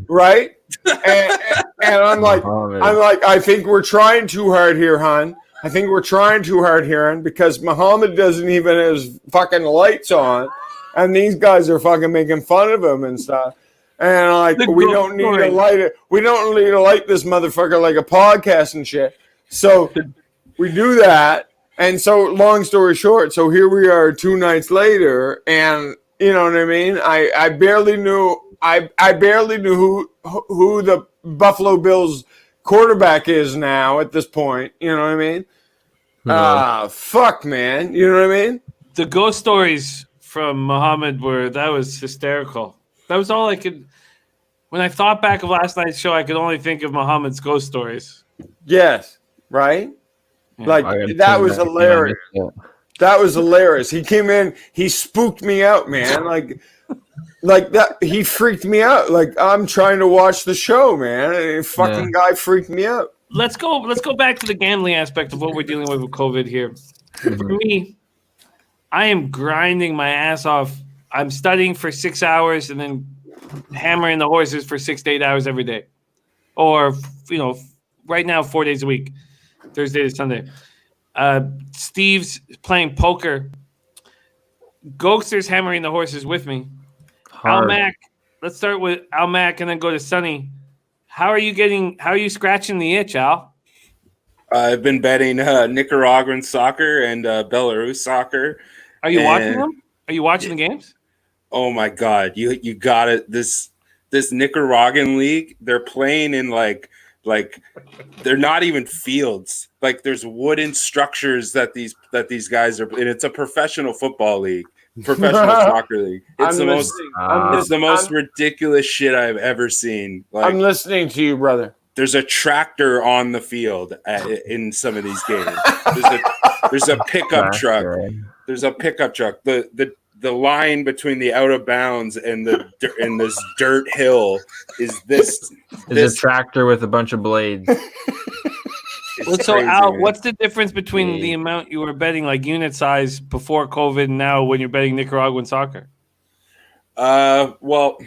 right? And I'm like, I think we're trying too hard here, hon. I think we're trying too hard here, hon, because Muhammad doesn't even have his fucking lights on, and these guys are fucking making fun of him and stuff. And like, we don't need to light it. We don't need to light this motherfucker like a podcast and shit. So we do that. And so, long story short, so here we are 2 nights later, and you know what I mean. I barely knew who the Buffalo Bills quarterback is now at this point. You know what I mean? Fuck, man. You know what I mean? The ghost stories from Muhammad that was hysterical. That was all I could. When I thought back of last night's show, I could only think of Muhammad's ghost stories. Yes, right. Yeah. Like that was hilarious. That was hilarious. He came in, he spooked me out, man. Like that, he freaked me out. Like I'm trying to watch the show, man. And fucking guy freaked me out. Let's go back to the gambling aspect of what we're dealing with COVID here. For me, I am grinding my ass off. I'm studying for 6 hours and then hammering the horses for 6 to 8 hours every day, or you know, right now 4 days a week. Thursday to Sunday. Steve's playing poker. Ghoster's hammering the horses with me. Al Mac. Let's start with Al Mac and then go to Sonny. How are you scratching the itch, Al? I've been betting Nicaraguan soccer and Belarus soccer. Are you watching them? Are you watching the games? Oh my God, you got it. This Nicaraguan league, they're playing in like they're not even fields. Like there's wooden structures that these guys are, and it's a professional football league, professional soccer league. It's the most ridiculous shit I've ever seen. Like, I'm listening to you, brother. There's a tractor on the field in some of these games. There's a pickup truck. There's a pickup truck. The line between the out of bounds and this dirt hill is this. Is a tractor with a bunch of blades. So crazy, Al, man. what's the difference between the amount you were betting, like unit size before COVID, and now when you're betting Nicaraguan soccer? Well,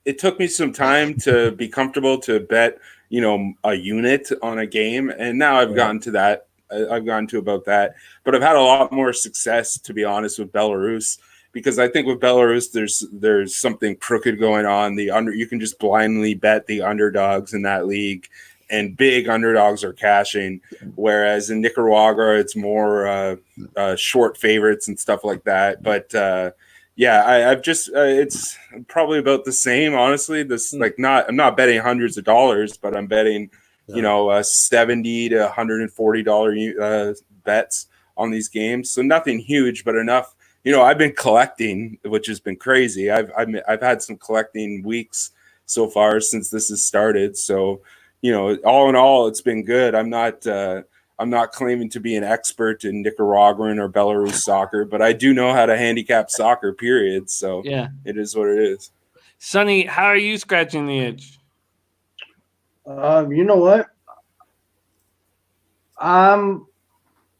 it took me some time to be comfortable to bet, a unit on a game, and now I've gotten to that. I've gotten to about that, but I've had a lot more success, to be honest, with Belarus, because I think with Belarus there's something crooked going on. You can just blindly bet the underdogs in that league, and big underdogs are cashing. Whereas in Nicaragua, it's more short favorites and stuff like that. But I've just it's probably about the same, honestly. I'm not betting hundreds of dollars, but I'm betting $70 to $140 bets on these games. So nothing huge, but enough. I've been collecting, which has been crazy. I've had some collecting weeks so far since this has started. So, all in all, it's been good. I'm not claiming to be an expert in Nicaraguan or Belarus soccer, but I do know how to handicap soccer, period. So yeah, it is what it is. Sonny, how are you scratching the itch? You know what?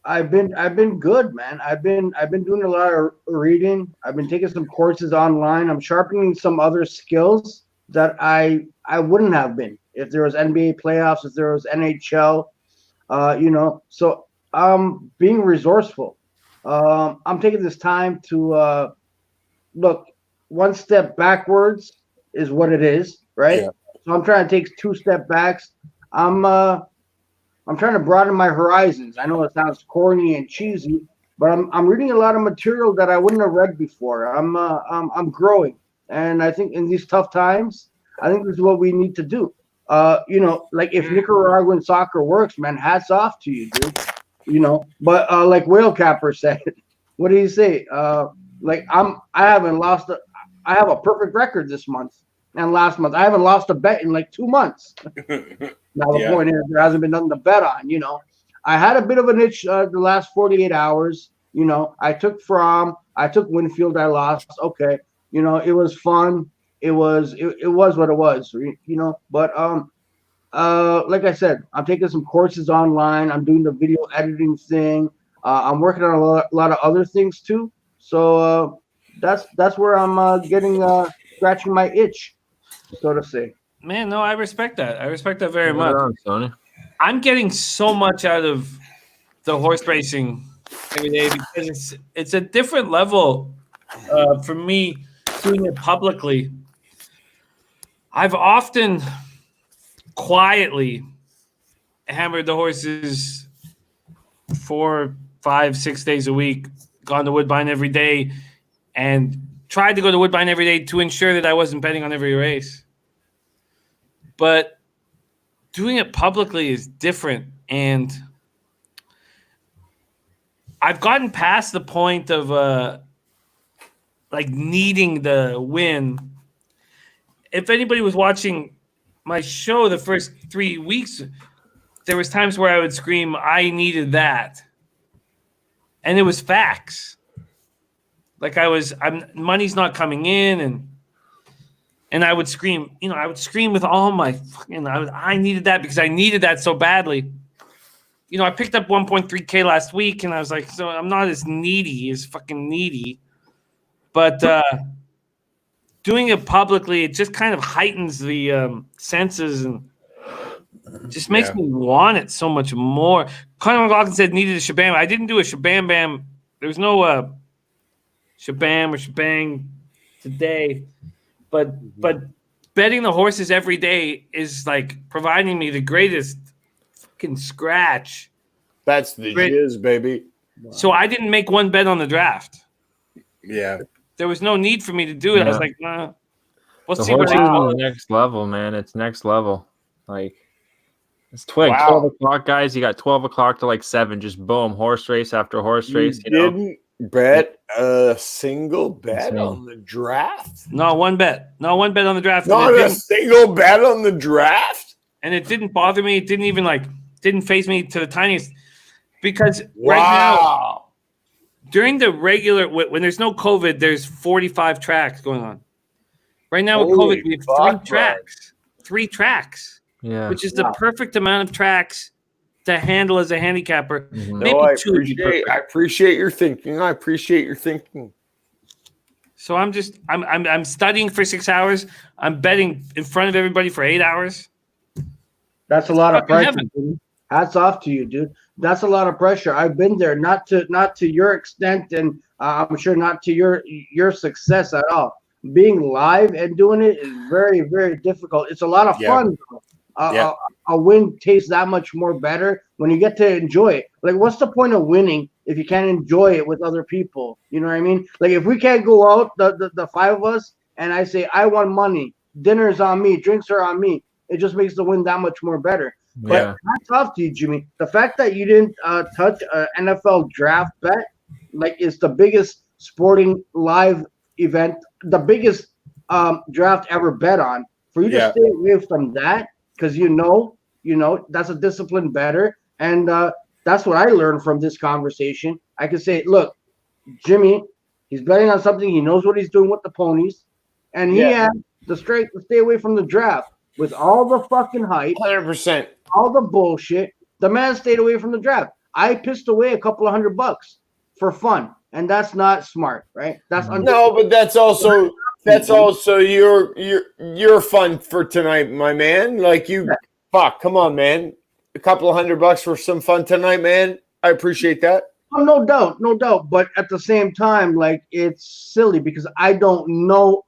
I've been good, man. I've been doing a lot of reading. I've been taking some courses online. I'm sharpening some other skills that I wouldn't have been if there was NBA playoffs, if there was NHL. So I'm being resourceful. I'm taking this time to look. One step backwards is what it is, right? Yeah. So I'm trying to take 2 step backs. I'm trying to broaden my horizons. I know it sounds corny and cheesy, but I'm reading a lot of material that I wouldn't have read before. I'm growing, and I think in these tough times, I think this is what we need to do. Like if Nicaraguan soccer works, man, hats off to you, dude. But like Whale Capper said, what did he say? I have a perfect record this month. And last month, I haven't lost a bet in like 2 months. Now the point is, there hasn't been nothing to bet on. I had a bit of an itch the last 48 hours. I took Winfield, I lost. Okay, it was fun. It was what it was. But like I said, I'm taking some courses online. I'm doing the video editing thing. I'm working on a lot of other things too. So that's where I'm scratching my itch, so to say. Man, no, I respect that. I respect that very much. Sonny. I'm getting so much out of the horse racing every day because it's a different level for me doing it publicly. I've often quietly hammered the horses 4, 5, 6 days a week, gone to Woodbine every day, and tried to go to Woodbine every day to ensure that I wasn't betting on every race. But doing it publicly is different, and I've gotten past the point of needing the win. If anybody was watching my show the first 3 weeks, there was times where I would scream, "I needed that," and it was facts. Like money's not coming in, and I would scream, I would scream with all my fucking, I needed that because I needed that so badly. I picked up 1.3K last week, and I was like, so I'm not as fucking needy. But doing it publicly, it just kind of heightens the senses and just makes me want it so much more. Conor McLaughlin said needed a shabam. I didn't do a shabam bam. There was no shabam or shebang today. But betting the horses every day is like providing me the greatest fucking scratch. That's the jizz, baby. So I didn't make one bet on the draft. Yeah. There was no need for me to do it. I was like, nah. We'll The see what horses they is call it. next level, man. It's next level. Like it's 12 o'clock, guys. You got 12 o'clock to like 7. Just boom, horse race after horse race. You know? Didn't bet a single bet on the draft? Not one bet. Not one bet on the draft. Not a single bet on the draft? And it didn't bother me. It didn't even didn't phase me to the tiniest. Because right now, during the regular, when there's no COVID, there's 45 tracks going on. Right now with COVID, we have 3 tracks. 3 tracks. Yeah. Which is the perfect amount of tracks to handle as a handicapper. Maybe No, 2 would be perfect. I appreciate your thinking. I appreciate your thinking. So I'm studying for 6 hours. I'm betting in front of everybody for 8 hours. That's a lot of Fucking pressure. heaven. Dude. Hats off to you, dude. That's a lot of pressure. I've been there, not to your extent, and I'm sure not to your success at all. Being live and doing it is very, very difficult. It's a lot of fun. A win tastes that much more better when you get to enjoy it. Like, what's the point of winning if you can't enjoy it with other people? You know what I mean? Like, if we can't go out, the 5 of us, and I say I won money, dinner's on me, drinks are on me, it just makes the win that much more better. But hats off to you, Jimmy. The fact that you didn't touch an NFL draft bet, like, it's the biggest sporting live event, the biggest draft ever bet on. For you to stay away from that, because you know that's a disciplined bettor, and that's what I learned from this conversation. I could say, look, Jimmy, he's betting on something. He knows what he's doing with the ponies, and he had the strength to stay away from the draft with all the fucking hype, 100%, all the bullshit. The man stayed away from the draft. I pissed away a couple of $100 for fun, and that's not smart, right? That's no, but that's also your fun for tonight, my man. Like come on, man. A couple of $100 for some fun tonight, man. I appreciate that. Oh, no doubt. But at the same time, like, it's silly because I don't know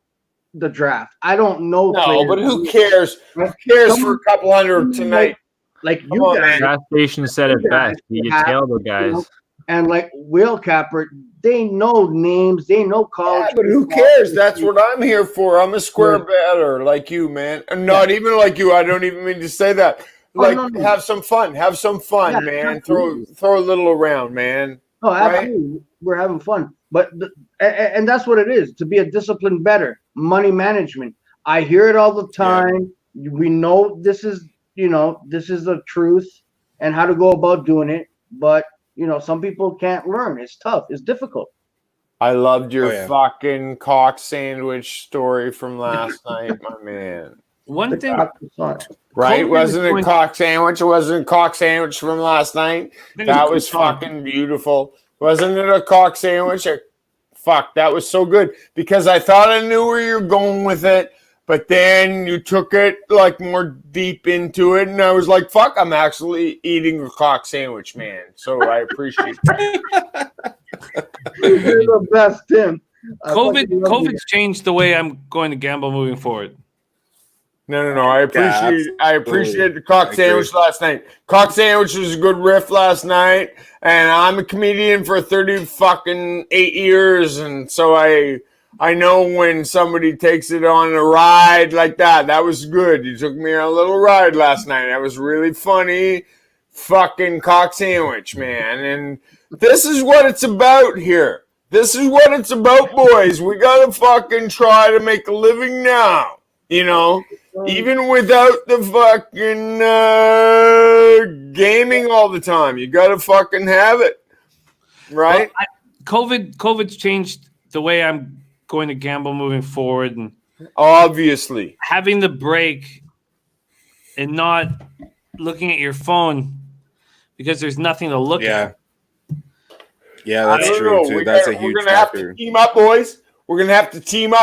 the draft. I don't know. No, but who cares? Who cares for a couple $100 tonight? Like you guys. Gas station said it best. You tail the guys. And like Will Capper, they know names, they know college. Yeah, but who cares? That's what I'm here for. I'm a square better like you, man. And not even like you. I don't even mean to say that. Like, have some fun. Have some fun, man. Throw a little around, man. Oh, absolutely. Right? We're having fun. But and that's what it is, to be a disciplined bettor. Money management. I hear it all the time. Yeah. We know this is the truth and how to go about doing it. But some people can't learn. It's tough. It's difficult. I loved your fucking cock sandwich story from last night, my man. One thing, right? Wasn't it cock sandwich? It wasn't a cock sandwich from last night. That was fucking beautiful. Wasn't it a cock sandwich? Fuck, that was so good because I thought I knew where you're going with it, but then you took it like more deep into it, and I was like, "Fuck, I'm actually eating a cock sandwich, man." So I appreciate that. You're the best, Tim. COVID's changed the way I'm going to gamble moving forward. No. I appreciate the cock sandwich last night. Cock sandwich was a good riff last night, and I'm a comedian for 38 years, and so I know when somebody takes it on a ride like that. That was good. You took me on a little ride last night. That was really funny. Fucking cock sandwich, man. And this is what it's about here. This is what it's about, boys. We gotta fucking try to make a living now. Even without the fucking gaming all the time. You gotta fucking have it. Right? Well, COVID's changed the way I'm going to gamble moving forward, and obviously having the break and not looking at your phone because there's nothing to look at. Yeah, that's true too. That's a huge factor. We're gonna have to team up, boys. We're gonna have to team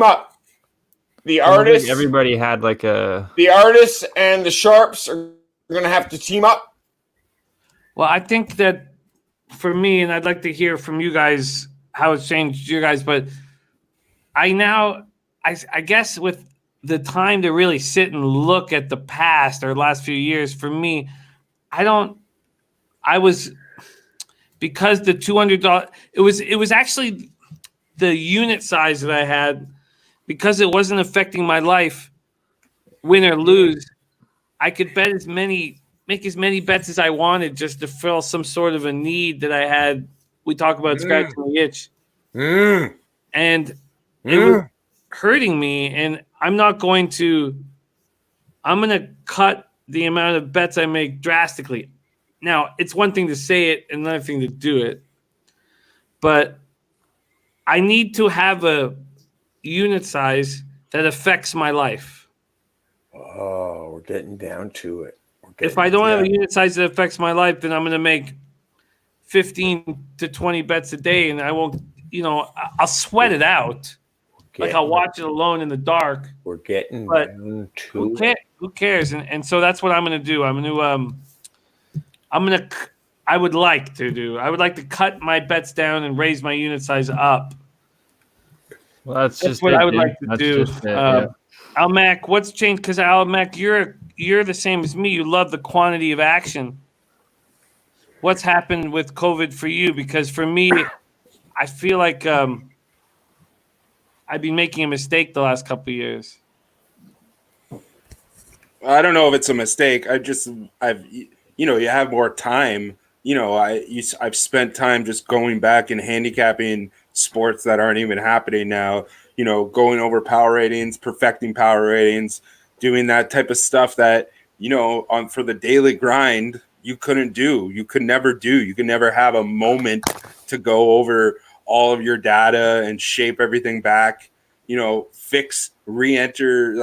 up. The artists, everybody had the artists and the sharps are gonna have to team up. Well, I think that for me, and I'd like to hear from you guys how it's changed you guys, but I guess with the time to really sit and look at the past or last few years. For me, because the $200, it was actually the unit size that I had, because it wasn't affecting my life, win or lose. I could make as many bets as I wanted just to fill some sort of a need that I had. We talk about scratching the itch. And it was hurting me, and I'm going to cut the amount of bets I make drastically. Now, it's one thing to say it and another thing to do it, but I need to have a unit size that affects my life. Oh, we're getting down to it. If I don't have a unit size that affects my life, then I'm going to make 15 to 20 bets a day, and I won't, I'll sweat it out. Like I'll watch it alone in the dark. We're getting down to it. Who cares? And so that's what I'm going to do. I would like to cut my bets down and raise my unit size up. Well, that's just what it, I would dude. like to That's do. just it, yeah. Al Mac, what's changed? Because Al Mac, you're the same as me. You love the quantity of action. What's happened with COVID for you? Because for me, I feel like I've been making a mistake the last couple of years. I don't know if it's a mistake. You have more time. I've spent time just going back and handicapping sports that aren't even happening now. Going over power ratings, perfecting power ratings, doing that type of stuff that for the daily grind you couldn't do. You could never do. You could never have a moment to go over all of your data and shape everything back. Fix, re-enter,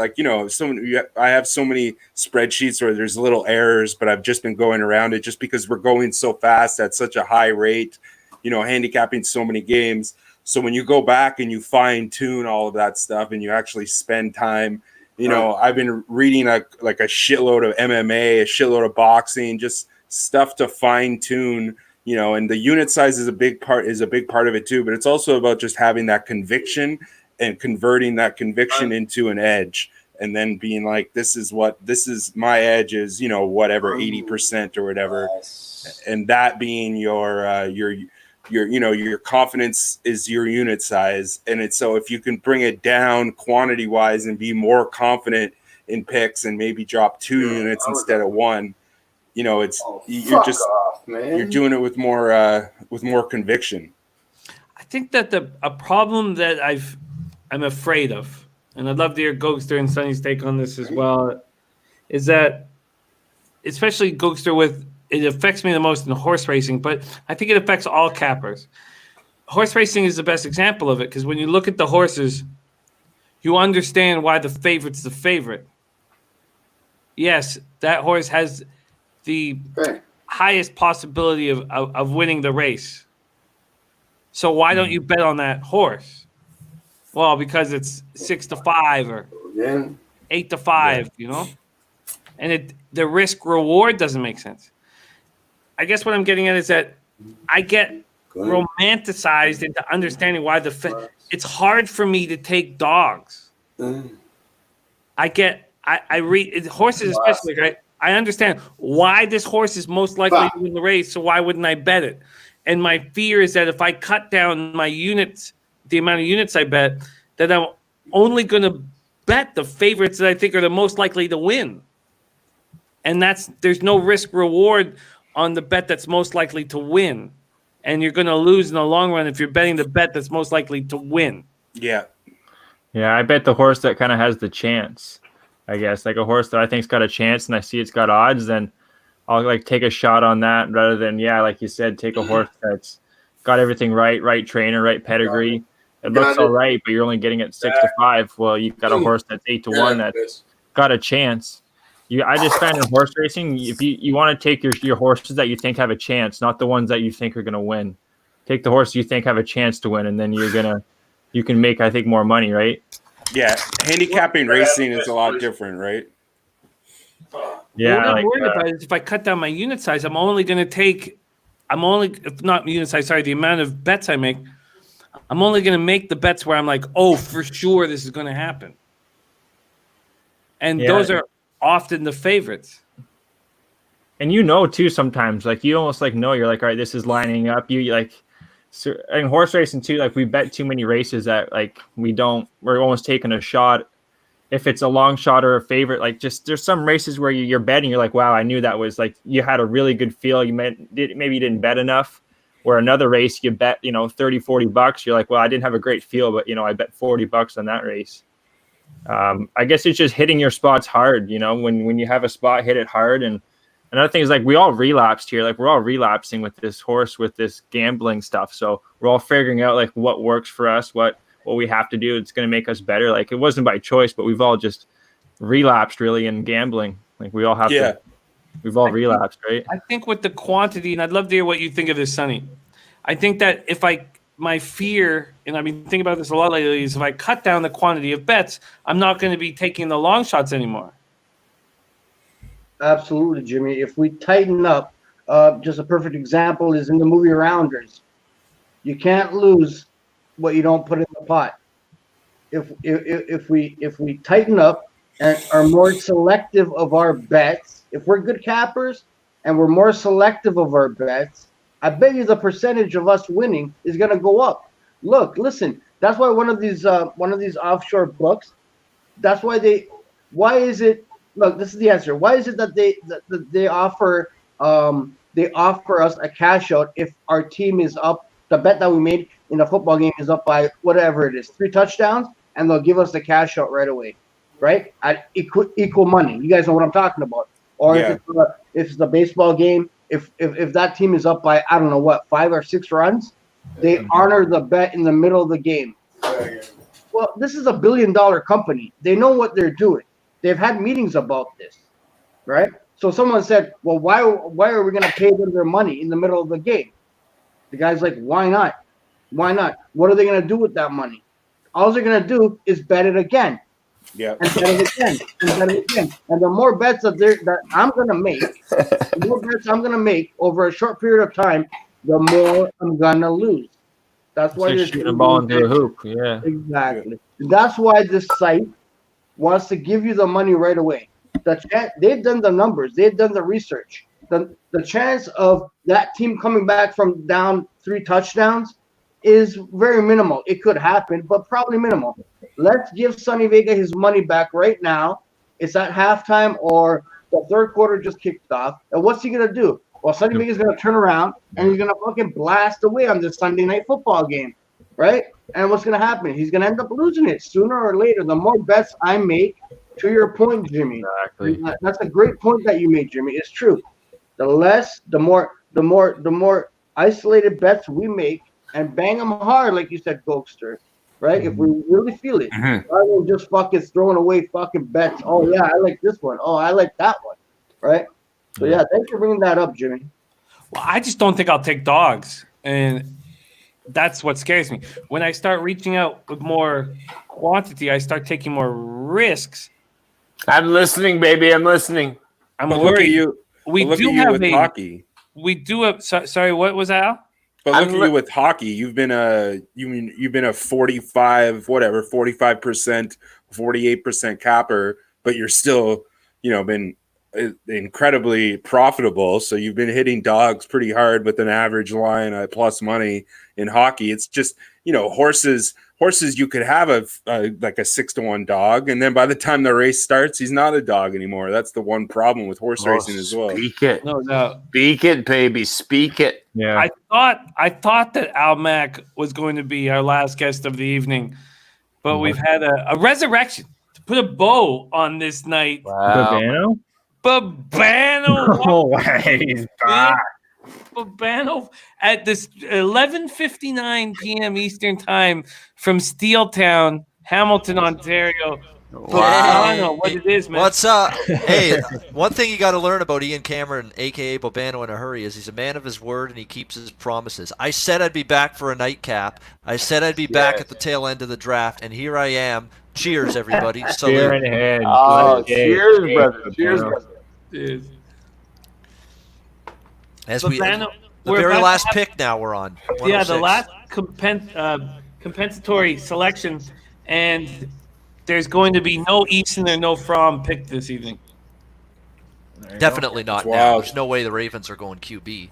I have so many spreadsheets where there's little errors, but I've just been going around it just because we're going so fast at such a high rate, handicapping so many games. So when you go back and you fine tune all of that stuff and you actually spend time, I've been reading a shitload of MMA, a shitload of boxing, just stuff to fine tune, and the unit size is a big part of it too, but it's also about just having that conviction and converting that conviction into an edge, and then being like, this is my edge is, whatever, 80% or whatever. And that being your confidence is your unit size. And it's, so if you can bring it down quantity wise and be more confident in picks and maybe drop 2 units instead of 1, you're doing it with more conviction. I think that a problem that I'm afraid of, and I'd love to hear Gokster and Sonny's take on this as well, is that, especially Gokster, it affects me the most in horse racing, but I think it affects all cappers. Horse racing is the best example of it, because when you look at the horses, you understand why the favorite's the favorite. Yes, that horse has the highest possibility of winning the race. So why don't you bet on that horse? Well, because it's 6-5 or 8-5, and the risk reward doesn't make sense. I guess what I'm getting at is that I get romanticized into understanding why it's hard for me to take dogs. I read horses especially, right? I understand why this horse is most likely to win the race, so why wouldn't I bet it? And my fear is that if I cut down my units, the amount of units I bet, that I'm only going to bet the favorites that I think are the most likely to win. And there's no risk reward on the bet that's most likely to win. And you're going to lose in the long run if you're betting the bet that's most likely to win. Yeah. Yeah, I bet the horse that kind of has the chance, I guess. Like a horse that I think's got a chance and I see it's got odds, then I'll take a shot on that rather than, like you said, take a horse that's got everything right trainer, right pedigree. It looks all right, but you're only getting it 6-5. Well, you've got a horse that's 8-1 that's got a chance. I just find in horse racing, if you want to take your horses that you think have a chance, not the ones that you think are going to win. Take the horse you think have a chance to win, and then you can make, I think, more money, right? Yeah, handicapping racing is a lot different, right? Yeah, what I'm worried about is if I cut down my unit size, if not unit size, sorry, the amount of bets I make, I'm only going to make the bets where I'm like, oh, for sure this is going to happen. and Yeah. those are often the favorites. And too, sometimes like you almost like know, you're like, all right, this is lining up. You like, so in horse racing too, like we bet too many races that like we're almost taking a shot. If it's a long shot or a favorite, like just there's some races where you're betting, you're like, wow, I knew that was like you had a really good feel. Maybe you didn't bet enough. Or another race you bet, $30-$40. You're like, well, I didn't have a great feel, but I bet $40 on that race. I guess it's just hitting your spots hard. When you have a spot, hit it hard. And another thing is like we all relapsed here. Like we're all relapsing with this horse, with this gambling stuff. So we're all figuring out like what works for us, what we have to do. It's going to make us better. Like it wasn't by choice, but we've all just relapsed really in gambling. Like we all have to. We've all relapsed, right? I think with the quantity, and I'd love to hear what you think of this, Sonny. I think that my fear, and I've been thinking about this a lot lately, is if I cut down the quantity of bets, I'm not going to be taking the long shots anymore. Absolutely, Jimmy. If we tighten up, just a perfect example is in the movie Rounders. You can't lose what you don't put in the pot. If we tighten up and are more selective of our bets, if we're good cappers and we're more selective of our bets, I bet you the percentage of us winning is going to go up. Look, listen, that's why one of these offshore books, why is it, look, this is the answer. Why is it that they offer us a cash out if our team is up, the bet that we made in a football game is up by whatever it is, 3 touchdowns, and they'll give us the cash out right away, right? At equal money. You guys know what I'm talking about. Or if it's a baseball game, if that team is up by, I don't know what, 5 or 6 runs, they honor the bet in the middle of the game. Well, this is $1 billion company. They know what they're doing. They've had meetings about this, right? So someone said, well, why are we going to pay them their money in the middle of the game? The guy's like, why not? Why not? What are they going to do with that money? All they're going to do is bet it again. Yeah. And bet it again. And bet it again. And the more bets that I'm going to make, over a short period of time, the more I'm going to lose. That's why they're shooting a ball into a hoop. Yeah. Exactly. That's why this site wants to give you the money right away. They've done the numbers. They've done the research. The chance of that team coming back from down 3 touchdowns is very minimal. It could happen, but probably minimal. Let's give Sonny Vega his money back right now. It's at halftime or the third quarter just kicked off. And what's he going to do? Well, Sonny Vega's going to turn around and he's going to fucking blast away on this Sunday night football game, right? And what's going to happen? He's going to end up losing it sooner or later. The more bets I make, to your point, Jimmy. Exactly. That's a great point that you made, Jimmy. It's true. The more isolated bets we make and bang them hard, like you said, Gokster, right? If we really feel it, rather than just fucking throwing away fucking bets. Oh yeah, I like this one. Oh, I like that one, right? So yeah, thanks for bringing that up, Jimmy. Well, I just don't think I'll take dogs, and that's what scares me. When I start reaching out with more quantity, I start taking more risks. I'm listening, baby. I'm listening. I'm But worried. look at you. We Look do at you have with a hockey. We do have. Sorry, what was that, Al? But look at you with hockey. You've been a 45%, 48% capper, but you're still, been incredibly profitable. So you've been hitting dogs pretty hard with an average line at plus money in hockey. It's just, horses. You could have a 6-1 dog, and then by the time the race starts, he's not a dog anymore. That's the one problem with horse racing as well. Speak it. No. Speak it, baby. Speak it. Yeah. I thought that Al Mack was going to be our last guest of the evening, but we've had a resurrection to put a bow on this night. Babano? Babano. He's back. Babano at this 11:59 p.m. Eastern time from Steeltown, Hamilton, Ontario. Babano, what it is, man. What's up? Hey, one thing you got to learn about Ian Cameron, a.k.a. Babano in a hurry, is he's a man of his word and he keeps his promises. I said I'd be back for a nightcap. I said I'd be back at the tail end of the draft, and here I am. Cheers, everybody. Cheers, head. Cheers, brother. Cheers, brother. Cheers. As Babano, the very last pick now we're on. Yeah, the 106. last compensatory selection, and there's going to be no Eason and no Fromm picked this evening. Definitely not That's now. wild. There's no way the Ravens are going QB.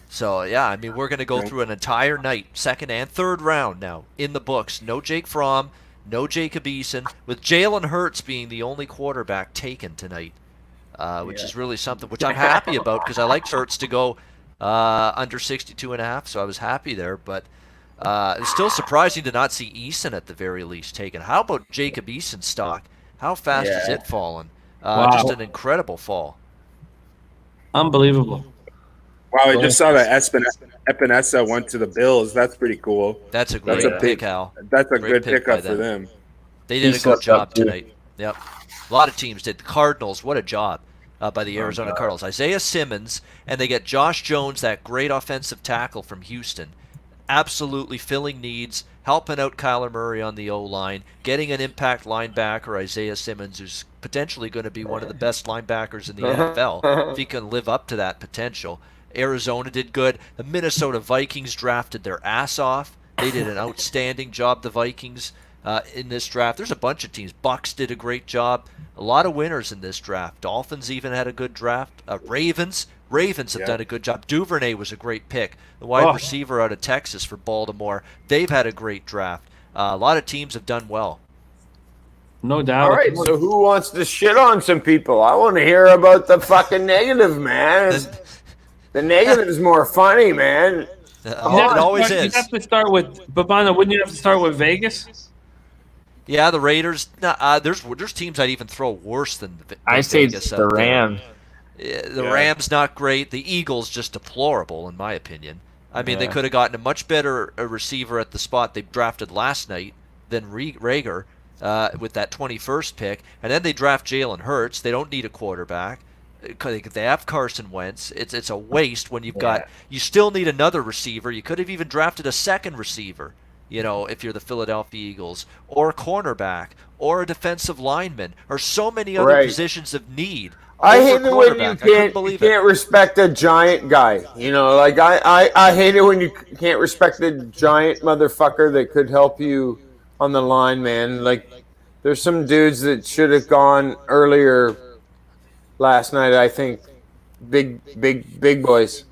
So, yeah, I mean, we're going to go through an entire night, second and third round now, in the books. No Jake Fromm, no Jacob Eason, with Jalen Hurts being the only quarterback taken tonight, which is really something, which I'm happy about because I liked Hurts to go under 62.5, so I was happy there. But it's still surprising to not see Eason at the very least taken. How about Jacob Eason's stock? How fast has it fallen? Just an incredible fall. Unbelievable. Wow, I just saw that Epinesa went to the Bills. That's pretty cool. That's a great pick, Al. That's a Great good pick pickup by for them. They did a good job tonight. Yep. A lot of teams did. The Cardinals, what a job by the Arizona Cardinals. Isaiah Simmons, and they get Josh Jones, that great offensive tackle from Houston. Absolutely filling needs, helping out Kyler Murray on the O-line, getting an impact linebacker, Isaiah Simmons, who's potentially going to be one of the best linebackers in the NFL if he can live up to that potential. Arizona did good. The Minnesota Vikings drafted their ass off. They did an outstanding job, the Vikings, in this draft. There's a bunch of teams. Bucks did a great job. A lot of winners in this draft. Dolphins even had a good draft. Ravens have done a good job. Duvernay was a great pick. The wide receiver out of Texas for Baltimore. They've had a great draft. A lot of teams have done well. No doubt. All right, so who wants to shit on some people? I want to hear about the fucking negative, man. The negative is more funny, man. It always is. You have to start with Babana. Wouldn't you have to start with Vegas? Yeah, the Raiders. There's teams I'd even throw worse than I say Vegas the Rams. The Rams not great. The Eagles just deplorable in my opinion. I mean, they could have gotten a much better receiver at the spot they drafted last night than Rager with that 21st pick, and then they draft Jalen Hurts. They don't need a quarterback. They have Carson Wentz. It's a waste when you've got. You still need another receiver. You could have even drafted a second receiver. You know, if you're the Philadelphia Eagles, or a cornerback, or a defensive lineman, or so many other positions of need. I hate it when you can't respect a giant guy. You know, like I hate it when you can't respect the giant motherfucker that could help you on the line, man. Like, there's some dudes that should have gone earlier last night, I think. Big boys.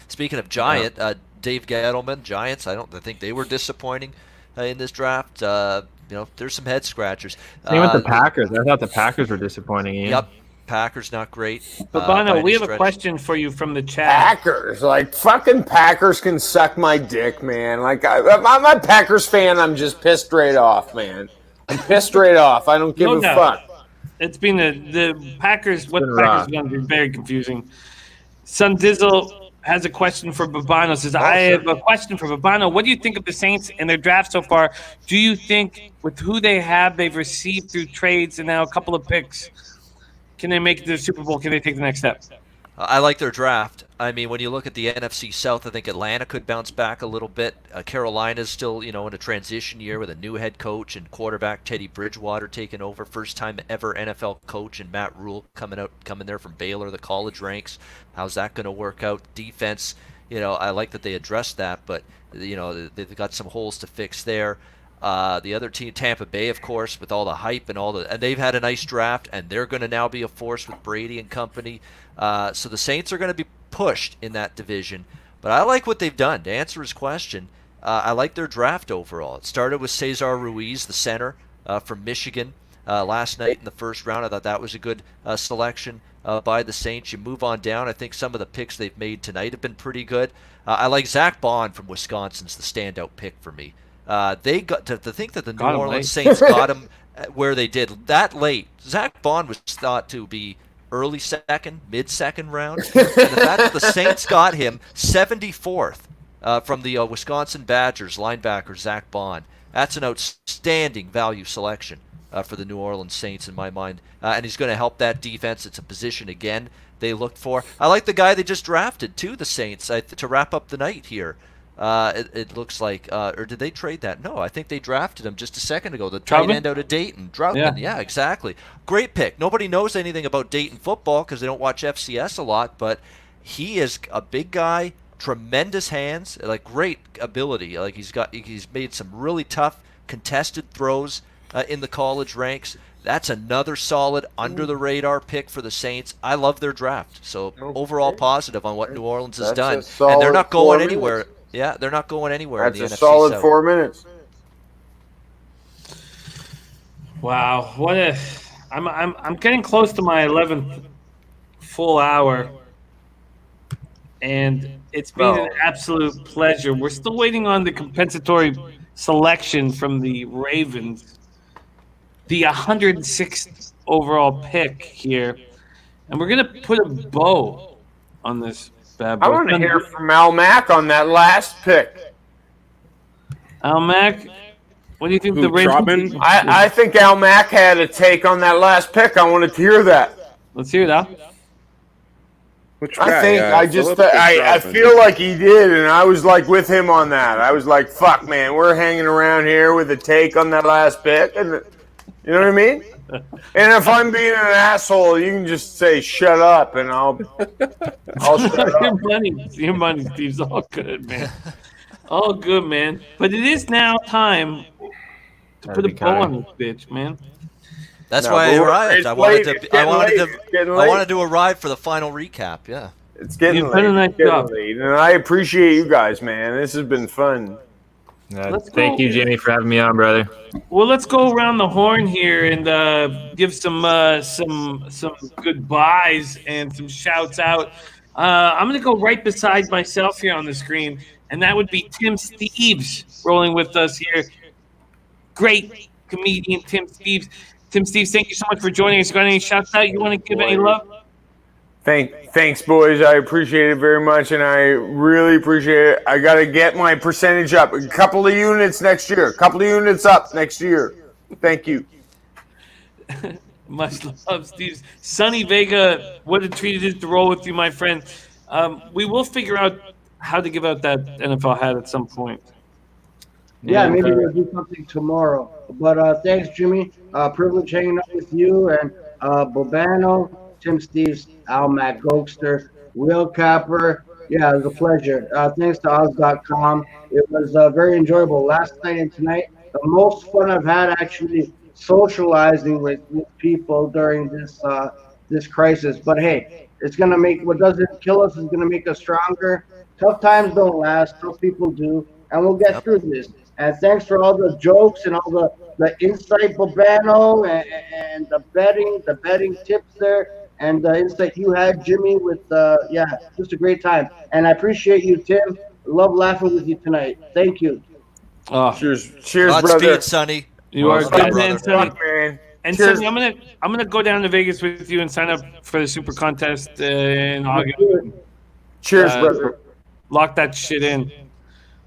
Speaking of giant, Dave Gettleman, Giants. I think they were disappointing in this draft. You know, there's some head scratchers. Same with the Packers. I thought the Packers were disappointing. Ian. Yep, Packers not great. Babano, we have a question for you from the chat. Packers, like fucking Packers can suck my dick, man. Like I'm a Packers fan. I'm just pissed right off, man. I'm pissed right off. I don't give a fuck. It's been the Packers. What the Packers are going to be very confusing. Sun Dizzle has a question for Babano. Says, I have a question for Babano. What do you think of the Saints and their draft so far? Do you think with who they have, they've received through trades and now a couple of picks, can they make it to the Super Bowl? Can they take the next step? I like their draft. I mean, when you look at the NFC South, I think Atlanta could bounce back a little bit. Carolina's still, in a transition year with a new head coach and quarterback Teddy Bridgewater taking over, first time ever NFL coach, and Matt Rule coming there from Baylor, the college ranks. How's that going to work out? Defense, I like that they addressed that, but they've got some holes to fix there. The other team, Tampa Bay, of course, with all the hype and they've had a nice draft, and they're going to now be a force with Brady and company. So the Saints are going to be pushed in that division. But I like what they've done. To answer his question, I like their draft overall. It started with Cesar Ruiz, the center from Michigan, last night in the first round. I thought that was a good selection by the Saints. You move on down. I think some of the picks they've made tonight have been pretty good. I like Zach Bond from Wisconsin's the standout pick for me. They got to think that the New Orleans Saints got him where they did that late. Zach Bond was thought to be early second, mid-second round. And the fact that the Saints got him 74th from the Wisconsin Badgers linebacker Zach Bond, that's an outstanding value selection for the New Orleans Saints in my mind. And he's going to help that defense. It's a position, again, they looked for. I like the guy they just drafted, too, the Saints, to wrap up the night here. It looks like, or did they trade that? No, I think they drafted him just a second ago. The tight end out of Dayton, Troutman. Yeah, exactly. Great pick. Nobody knows anything about Dayton football because they don't watch FCS a lot, but he is a big guy, tremendous hands, like great ability. Like he's made some really tough contested throws. in the college ranks. That's another solid under-the-radar pick for the Saints. I love their draft. So overall positive on what New Orleans has done. And they're not going anywhere. Yeah, they're not going anywhere in the NFC South. That's a solid 4 minutes. Wow, what a! I'm getting close to my 11th full hour, and it's been an absolute pleasure. We're still waiting on the compensatory selection from the Ravens, the 106th overall pick here, and we're gonna put a bow on this bad boy. I want to hear from Al Mack on that last pick. Al Mack. What do you think the Ravens? I think Al Mack had a take on that last pick. I wanted to hear that. Let's hear it, Al. Which guy? I feel like he did, and I was like with him on that. I was like, "Fuck, man, we're hanging around here with a take on that last pick," and you know what I mean? And if I'm being an asshole, you can just say "shut up," and I'll shut up. Your money, Steve's all good, man. All good, man. But it is now time to put a bow on this bitch, man. That's why I arrived. I wanted to arrive for the final recap. Yeah, it's getting late. And I appreciate you guys, man. This has been fun. Thank you, Jimmy, for having me on, brother. Well, let's go around the horn here and give some goodbyes and some shouts out. I'm going to go right beside myself here on the screen, and that would be Tim Steves rolling with us here. Great comedian Tim Steves. Tim Steves, thank you so much for joining us. You got any shouts out? You want to give any love? Thanks, boys. I appreciate it very much, and I really appreciate it. I got to get my percentage up. A couple of units next year. A couple of units up next year. Thank you. Much love, Steve. Sonny Vega, what a treat it is to roll with you, my friend. We will figure out how to give out that NFL hat at some point. Yeah, maybe we'll do something tomorrow. But thanks, Jimmy. Privilege hanging out with you and Bobano, Tim Steves, Al Matt Gokster, Will Capper. Yeah, it was a pleasure. Thanks to Oz.com. It was very enjoyable last night and tonight. The most fun I've had actually socializing with people during this crisis. But hey, it's gonna make what doesn't kill us is gonna make us stronger. Tough times don't last. Tough people do, and we'll get through this. And thanks for all the jokes and all the insight, Bobano, and the betting tips there, and the insight you had, Jimmy, with just a great time. And I appreciate you, Tim. Love laughing with you tonight. Thank you. Oh, cheers, Godspeed, brother. Sonny. You are a good man, Sonny. And Cheers. Sonny, I'm gonna go down to Vegas with you and sign up for the Super Contest in August. Cheers, brother. Lock that shit in.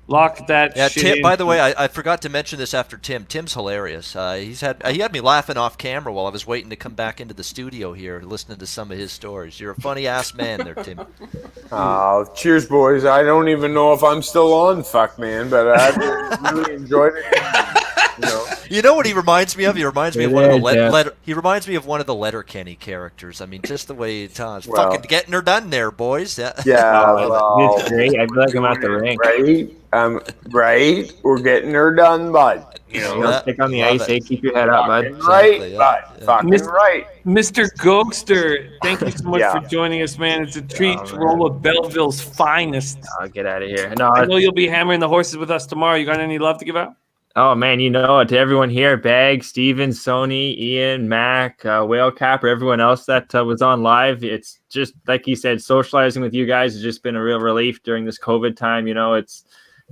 Lock that shit Tim, in. by the way, I forgot to mention this after Tim. Tim's hilarious. He had me laughing off camera while I was waiting to come back into the studio here, listening to some of his stories. You're a funny ass man there, Tim. Oh, cheers, boys. I don't even know if I'm still on, fuck man, but I really enjoyed it. You know what he reminds me of? He reminds me of one of the He reminds me of one of the Letterkenny characters. I mean, just the way he talks. Fucking getting her done there, boys. Yeah. It's great. I feel like I'm at the ring. Right. We're getting her done, bud. Stick on the ice. Hey, keep your head up, bud. Right, bud. Fucking right. Mr. Gokster, thank you so much for joining us, man. It's a treat to roll with Belleville's finest. I'll get out of here. I know you'll be hammering the horses with us tomorrow. You got any love to give out? Oh, man, you know it. To everyone here, Bag, Steven, Sony, Ian, Mac, Whale Capper, everyone else that was on live. It's just, like he said, socializing with you guys has just been a real relief during this COVID time. It's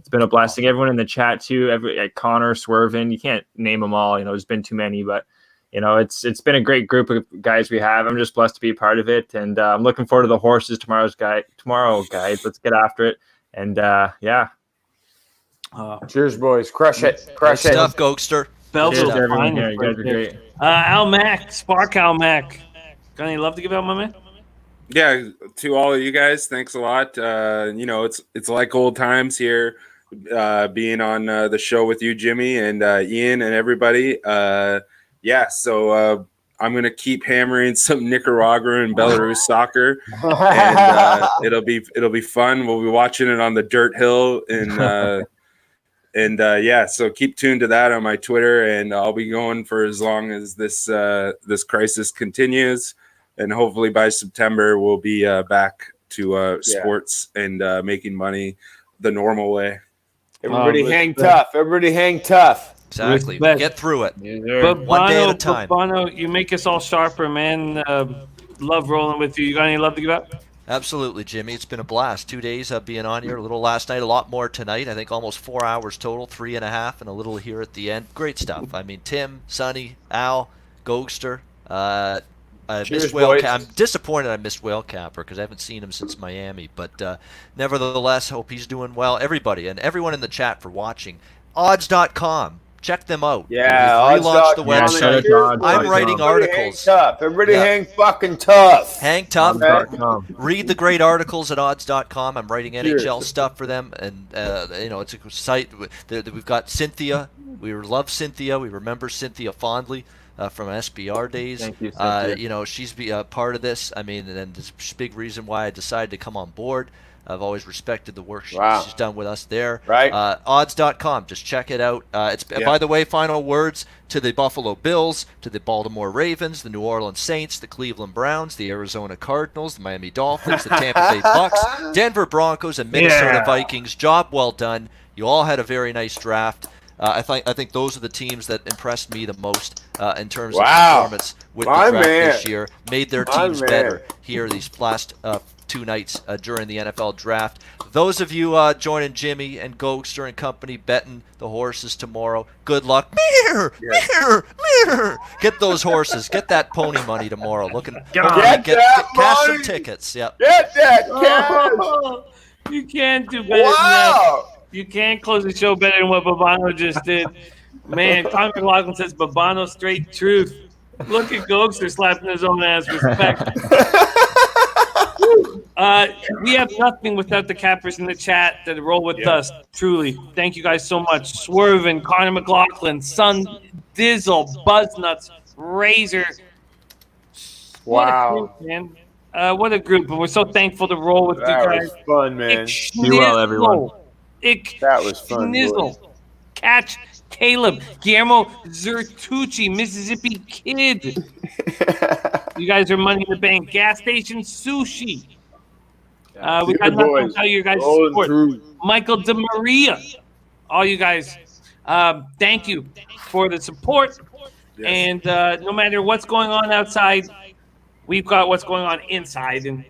been a blessing. Everyone in the chat, too, Connor, Swervin, you can't name them all. There's been too many, but, it's been a great group of guys we have. I'm just blessed to be a part of it, and I'm looking forward to the horses tomorrow, guys. Let's get after it, and, yeah. Cheers, boys. Crush it. Good stuff, Gokster. Belleville, everyone here. You guys are great. Al Mack, Spark Al Mack. Got any love to give out, my man? Yeah, to all of you guys, thanks a lot. It's like old times here, being on the show with you, Jimmy, and Ian, and everybody. So I'm gonna keep hammering some Nicaragua and Belarus soccer, and it'll be fun. We'll be watching it on the dirt hill in And so keep tuned to that on my Twitter, and I'll be going for as long as this crisis continues. And hopefully by September we'll be back to sports and making money the normal way. Everybody hang tough. Everybody hang tough. Exactly. Respect. Get through it. But One day at a time. Bono, you make us all sharper, man. Love rolling with you. You got any love to give out? Absolutely, Jimmy. It's been a blast. 2 days of being on here. A little last night, a lot more tonight. I think almost 4 hours total, 3.5, and a little here at the end. Great stuff. I mean, Tim, Sonny, Al, Gogster. I missed Whale. I'm disappointed I missed Whale Capper because I haven't seen him since Miami. But nevertheless, hope he's doing well. Everybody and everyone in the chat for watching. Odds.com. Check them out. Yeah, we've relaunched the website. I'm writing articles. Everybody hang fucking tough. Hang tough. Read the great articles at odds.com. I'm writing NHL stuff for them, and it's a site. We've got Cynthia. We love Cynthia. We remember Cynthia fondly from SBR days. Thank you, Cynthia. She's a part of this. I mean, and it's a big reason why I decided to come on board. I've always respected the work she's done with us there. Right. Odds.com. Just check it out. By the way, final words to the Buffalo Bills, to the Baltimore Ravens, the New Orleans Saints, the Cleveland Browns, the Arizona Cardinals, the Miami Dolphins, the Tampa Bay Bucks, Denver Broncos, and Minnesota Vikings. Job well done. You all had a very nice draft. I think those are the teams that impressed me the most in terms of performance with the draft this year. Made their teams better here these last 2 nights during the NFL draft. Those of you joining Jimmy and Gogster and company betting the horses tomorrow, good luck. Get those horses. Get that pony money tomorrow. Get cash some tickets. Yep. Get that cash. You can't do better than that. You can't close the show better than what Babano just did. Man, Tom McLaughlin says Babano straight truth. Look at Gogster slapping his own ass. Respect. We have nothing without the cappers in the chat that roll with us. Truly. Thank you guys so much. Swervin, Connor McLaughlin, Sun Dizzle, Buzznuts, Razor. Wow. What a group, man. What a group. And we're so thankful to roll with you guys. That was fun, man. Be well, everyone. That was fun. Schnizzle. Catch Caleb, Guillermo Zertucci, Mississippi Kid. You guys are money in the bank. Gas station sushi. We got nothing to tell you guys' support. Michael DeMaria. All you guys, thank you for the support. Yes. And no matter what's going on outside, we've got what's going on inside. And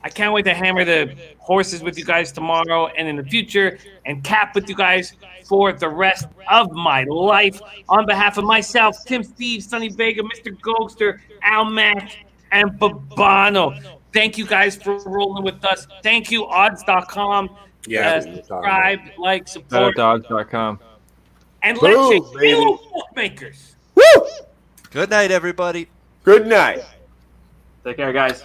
I can't wait to hammer the horses with you guys tomorrow and in the future and cap with you guys for the rest of my life. On behalf of myself, Tim Steve, Sonny Vega, Mr. Gogster, Al Mack, and Babano. Thank you guys for rolling with us. Thank you, odds.com. Subscribe, like, support. Odds.com. And let's shake fellow bookmakers. Woo! Good night, everybody. Good night. Take care, guys.